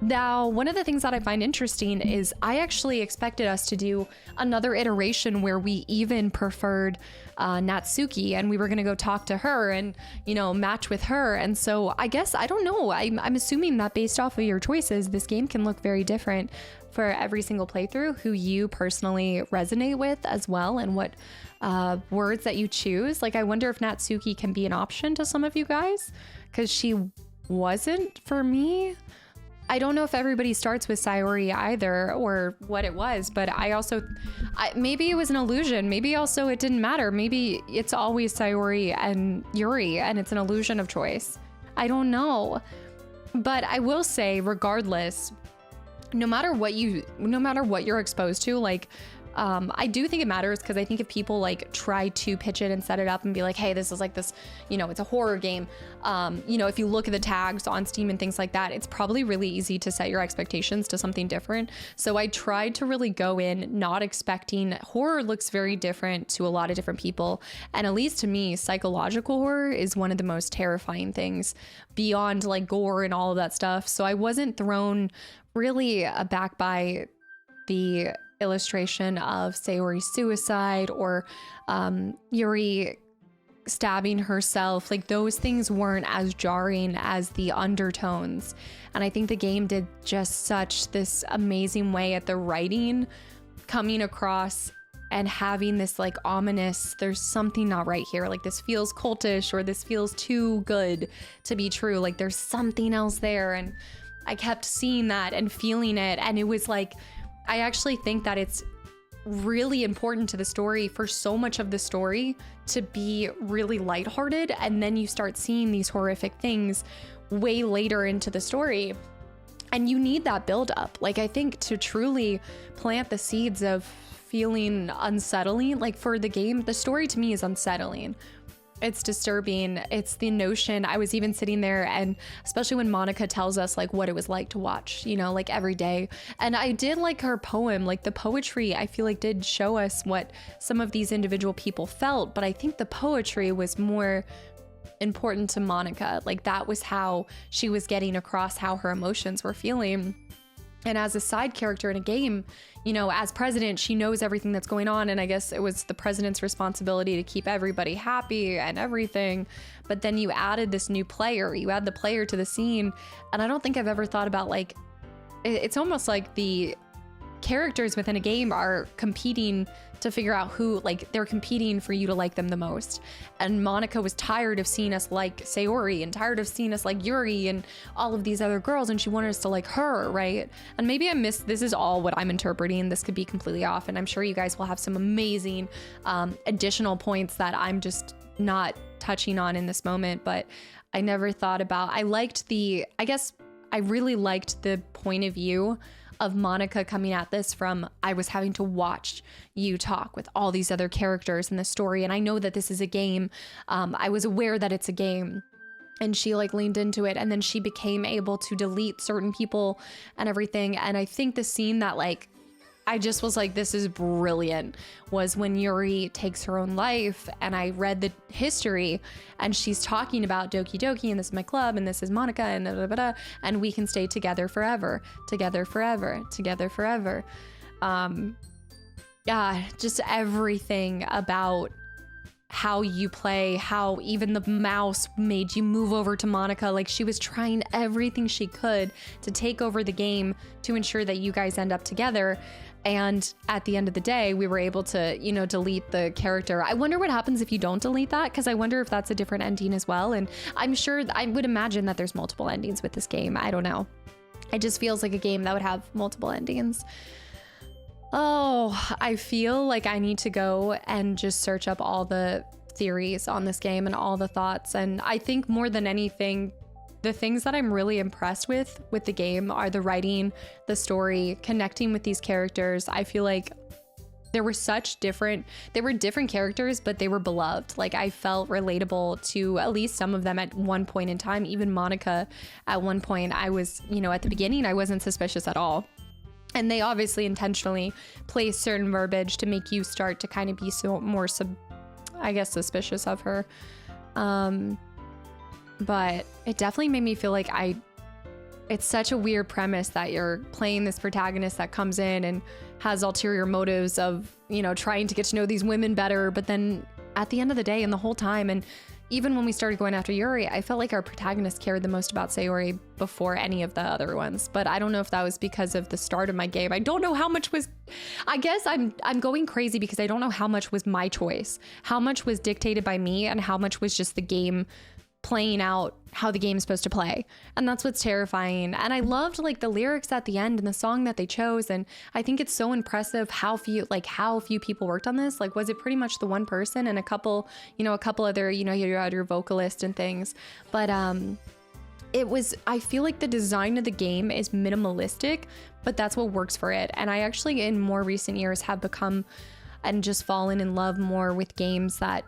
Now, one of the things that I find interesting is I actually expected us to do another iteration where we even preferred Natsuki, and we were going to go talk to her and, you know, match with her. And so I guess, I don't know, I'm assuming that based off of your choices, this game can look very different for every single playthrough, who you personally resonate with as well, and what words that you choose. Like, I wonder if Natsuki can be an option to some of you guys, because she wasn't for me. I don't know if everybody starts with Sayori either, or what it was, but maybe it was an illusion. Maybe also it didn't matter. Maybe it's always Sayori and Yuri, and it's an illusion of choice. I don't know. But I will say, regardless, no matter what you're exposed to, like, I do think it matters, because I think if people like try to pitch it and set it up and be like, hey, this is like this, you know, it's a horror game. You know, if you look at the tags on Steam and things like that, it's probably really easy to set your expectations to something different. So I tried to really go in not expecting. Horror looks very different to a lot of different people. And at least to me, psychological horror is one of the most terrifying things beyond like gore and all of that stuff. So I wasn't thrown really aback by the illustration of Sayori's suicide or Yuri stabbing herself. Like, those things weren't as jarring as the undertones. And I think the game did just such this amazing way at the writing coming across and having this like ominous, there's something not right here. Like, this feels cultish, or this feels too good to be true. Like, there's something else there. And I kept seeing that and feeling it. And it was like, I actually think that it's really important to the story for so much of the story to be really lighthearted, and then you start seeing these horrific things way later into the story, and you need that build up. Like, I think to truly plant the seeds of feeling unsettling, like for the game, the story to me is unsettling. It's disturbing. It's the notion. I was even sitting there, and especially when Monica tells us like what it was like to watch, you know, like every day. And I did like her poem, like the poetry, I feel like did show us what some of these individual people felt. But I think the poetry was more important to Monica. Like, that was how she was getting across how her emotions were feeling. And as a side character in a game, you know, as president, she knows everything that's going on. And I guess it was the president's responsibility to keep everybody happy and everything. But then you added this new player, you add the player to the scene. And I don't think I've ever thought about, like, it's almost like the characters within a game are competing to figure out who, like, they're competing for you to like them the most. And Monica was tired of seeing us like Sayori and tired of seeing us like Yuri and all of these other girls, and she wanted us to like her, right? And maybe this is all what I'm interpreting. This could be completely off, and I'm sure you guys will have some amazing additional points that I'm just not touching on in this moment. But I never thought about, I really liked the point of view of Monica coming at this from, I was having to watch you talk with all these other characters in the story, and I know that this is a game. I was aware that it's a game, and she like leaned into it, and then she became able to delete certain people and everything. And I think the scene that like I just was like, this is brilliant, was when Yuri takes her own life. And I read the history, and she's talking about Doki Doki, and this is my club, and this is Monica, and da, da, da, da, and we can stay together forever, together forever, together forever. Yeah, just everything about how you play, how even the mouse made you move over to Monica. Like, she was trying everything she could to take over the game to ensure that you guys end up together. And at the end of the day, we were able to, you know, delete the character. I wonder what happens if you don't delete that, because I wonder if that's a different ending as well. And I'm sure, I would imagine that there's multiple endings with this game. I don't know. It just feels like a game that would have multiple endings. Oh, I feel like I need to go and just search up all the theories on this game and all the thoughts. And I think more than anything, the things that I'm really impressed with the game are the writing, the story, connecting with these characters. I feel like they were different characters, but they were beloved. Like, I felt relatable to at least some of them at one point in time. Even Monica, at one point, I was, you know, at the beginning, I wasn't suspicious at all. And they obviously intentionally place certain verbiage to make you start to kind of be more suspicious of her. But it definitely made me feel like I it's such a weird premise that you're playing this protagonist that comes in and has ulterior motives of, you know, trying to get to know these women better. But then at the end of the day and the whole time, and even when we started going after Yuri, I felt like our protagonist cared the most about Sayori before any of the other ones. But I don't know if that was because of the start of my game. I don't know how much was, I guess I'm going crazy because I don't know how much was my choice, how much was dictated by me, and how much was just the game playing out how the game's supposed to play. And that's what's terrifying. And I loved like the lyrics at the end and the song that they chose. And I think it's so impressive how few people worked on this. Like, was it pretty much the one person and a couple other, you know, you had your vocalist and things. But I feel like the design of the game is minimalistic, but that's what works for it. And I actually in more recent years have become and just fallen in love more with games that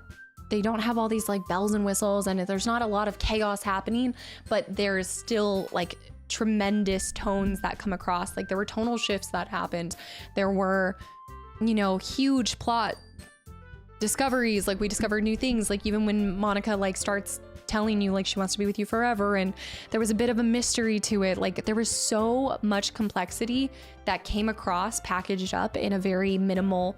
they don't have all these like bells and whistles and there's not a lot of chaos happening, but there's still like tremendous tones that come across. Like there were tonal shifts that happened. There were, you know, huge plot discoveries. Like we discovered new things. Like even when Monica like starts telling you like she wants to be with you forever, and there was a bit of a mystery to it. Like there was so much complexity that came across packaged up in a very minimal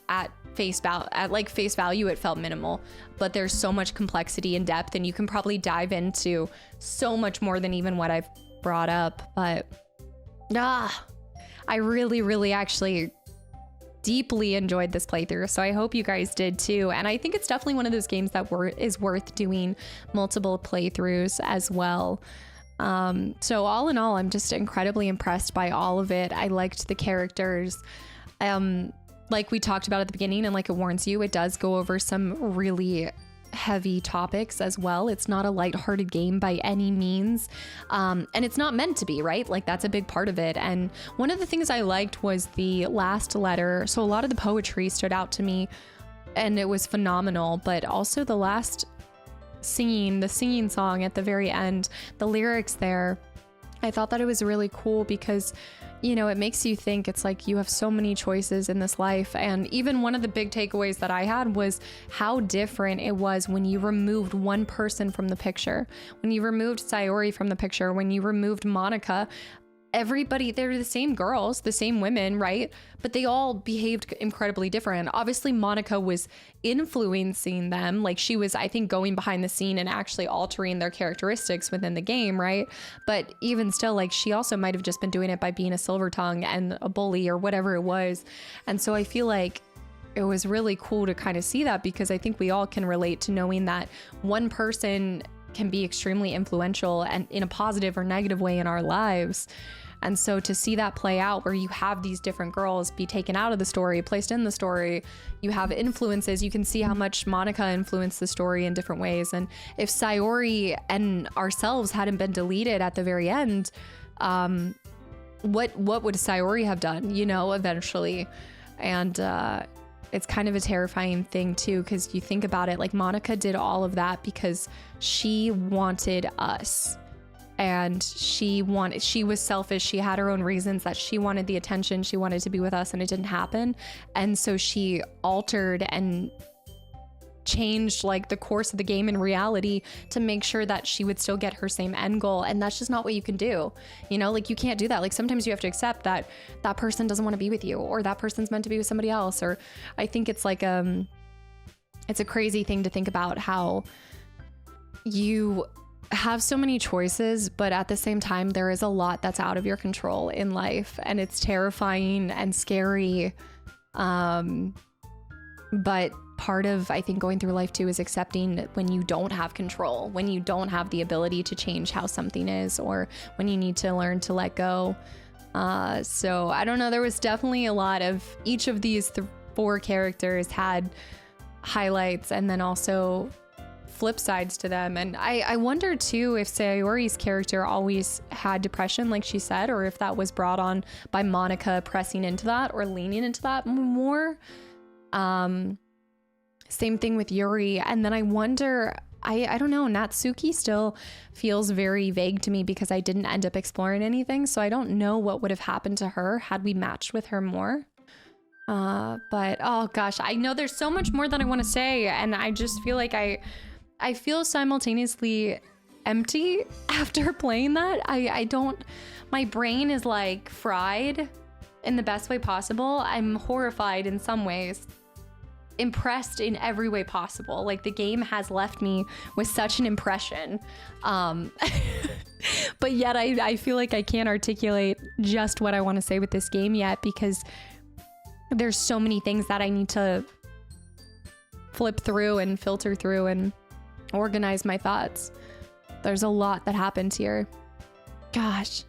at face value, it felt minimal, but there's so much complexity and depth, and you can probably dive into so much more than even what I've brought up. But I really actually deeply enjoyed this playthrough, so I hope you guys did too. And I think it's definitely one of those games that is worth doing multiple playthroughs as well. So all in all, I'm just incredibly impressed by all of it. I liked the characters. Like we talked about at the beginning, and like it warns you, it does go over some really heavy topics as well. It's not a lighthearted game by any means. And it's not meant to be, right? Like that's a big part of it. And one of the things I liked was the last letter. So a lot of the poetry stood out to me and it was phenomenal, but also the last the singing song at the very end, the lyrics there, I thought that it was really cool because, you know, it makes you think. It's like you have so many choices in this life. And even one of the big takeaways that I had was how different it was when you removed one person from the picture, when you removed Sayori from the picture, when you removed Monica. Everybody, they're the same girls, the same women, right? But they all behaved incredibly different. Obviously, Monica was influencing them. Like she was, I think, going behind the scene and actually altering their characteristics within the game, right? But even still, like she also might have just been doing it by being a silver tongue and a bully or whatever it was. And so I feel like it was really cool to kind of see that, because I think we all can relate to knowing that one person can be extremely influential and in a positive or negative way in our lives. And so to see that play out where you have these different girls be taken out of the story, placed in the story, you have influences, you can see how much Monica influenced the story in different ways. And if Sayori and ourselves hadn't been deleted at the very end, what would Sayori have done, you know, eventually? And it's kind of a terrifying thing too, because you think about it, like Monica did all of that because she wanted us, and she was selfish. She had her own reasons that she wanted the attention. She wanted to be with us, and it didn't happen. And so she altered and changed like the course of the game in reality to make sure that she would still get her same end goal. And that's just not what you can do. You know, like you can't do that. Like sometimes you have to accept that that person doesn't want to be with you, or that person's meant to be with somebody else. Or I think it's like, it's a crazy thing to think about how you have so many choices, but at the same time, there is a lot that's out of your control in life, and it's terrifying and scary. But part of, I think, going through life too is accepting when you don't have control, when you don't have the ability to change how something is, or when you need to learn to let go. So I don't know, there was definitely a lot of each of these four characters had highlights and then also flip sides to them. And I wonder too if Sayori's character always had depression, like she said, or if that was brought on by Monica pressing into that or leaning into that more. Same thing with Yuri. And then I wonder, I don't know, Natsuki still feels very vague to me because I didn't end up exploring anything. So I don't know what would have happened to her had we matched with her more. But oh gosh, I know there's so much more that I want to say. And I just feel like I feel simultaneously empty after playing that. I don't, my brain is like fried in the best way possible. I'm horrified in some ways, impressed in every way possible. Like the game has left me with such an impression. But yet I feel like I can't articulate just what I want to say with this game yet, because there's so many things that I need to flip through and filter through and organize my thoughts. There's a lot that happens here. Gosh,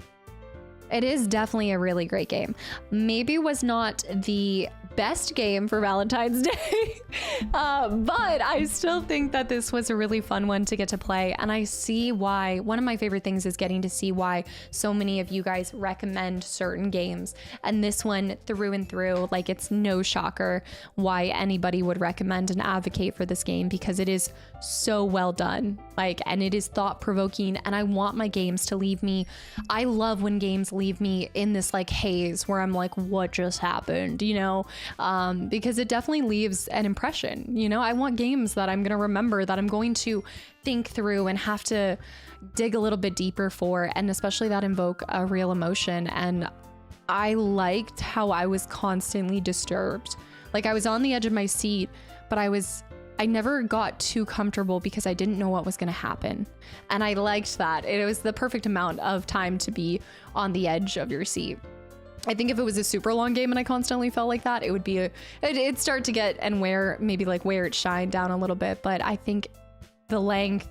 it is definitely a really great game. Maybe was not the best game for Valentine's Day, but I still think that this was a really fun one to get to play. And I see why. One of my favorite things is getting to see why so many of you guys recommend certain games. And this one through and through, like it's no shocker why anybody would recommend and advocate for this game, because it is so well done. Like, and it is thought-provoking, and I want my games to leave me. I love when games leave me in this like haze where I'm like, what just happened, you know? Because it definitely leaves an impression. You know, I want games that I'm going to remember, that I'm going to think through and have to dig a little bit deeper for, and especially that invoke a real emotion. And I liked how I was constantly disturbed. Like I was on the edge of my seat, but I never got too comfortable because I didn't know what was going to happen. And I liked that. It was the perfect amount of time to be on the edge of your seat. I think if it was a super long game and I constantly felt like that, it would be it'd start to get and where it shined down a little bit. But I think the length,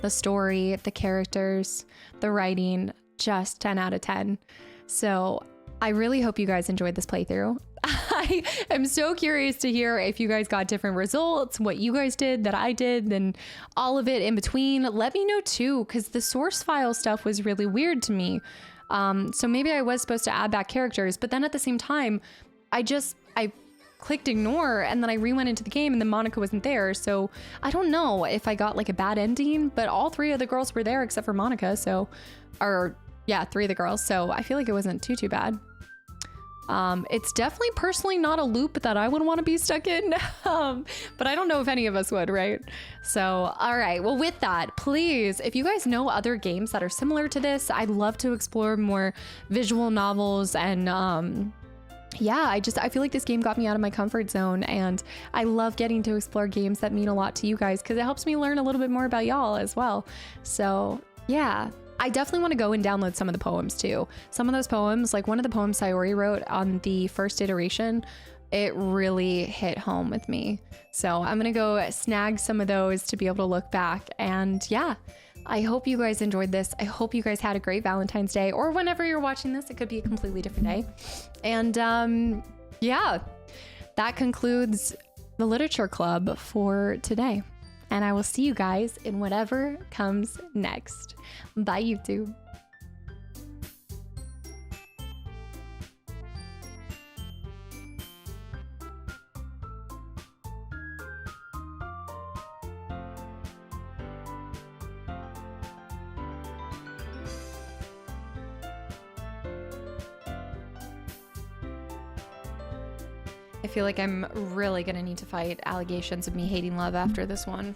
the story, the characters, the writing, just 10 out of 10. So I really hope you guys enjoyed this playthrough. I am so curious to hear if you guys got different results, what you guys did that I did, and all of it in between. Let me know too, because the source file stuff was really weird to me. So maybe I was supposed to add back characters, but then at the same time, I clicked ignore, and then I re-went into the game and then Monica wasn't there. So I don't know if I got like a bad ending, but all three of the girls were there except for Monica. So, three of the girls. So I feel like it wasn't too bad. It's definitely personally not a loop that I would want to be stuck in, but I don't know if any of us would, right? So, all right. Well, with that, please, if you guys know other games that are similar to this, I'd love to explore more visual novels. And I feel like this game got me out of my comfort zone, and I love getting to explore games that mean a lot to you guys, because it helps me learn a little bit more about y'all as well. So yeah. I definitely want to go and download some of the poems too. Some of those poems, like one of the poems Sayori wrote on the first iteration, it really hit home with me. So I'm going to go snag some of those to be able to look back. And yeah, I hope you guys enjoyed this. I hope you guys had a great Valentine's Day, or whenever you're watching this, it could be a completely different day. And that concludes the literature club for today. And I will see you guys in whatever comes next. Bye, YouTube. I feel like I'm really gonna need to fight allegations of me hating love after this one.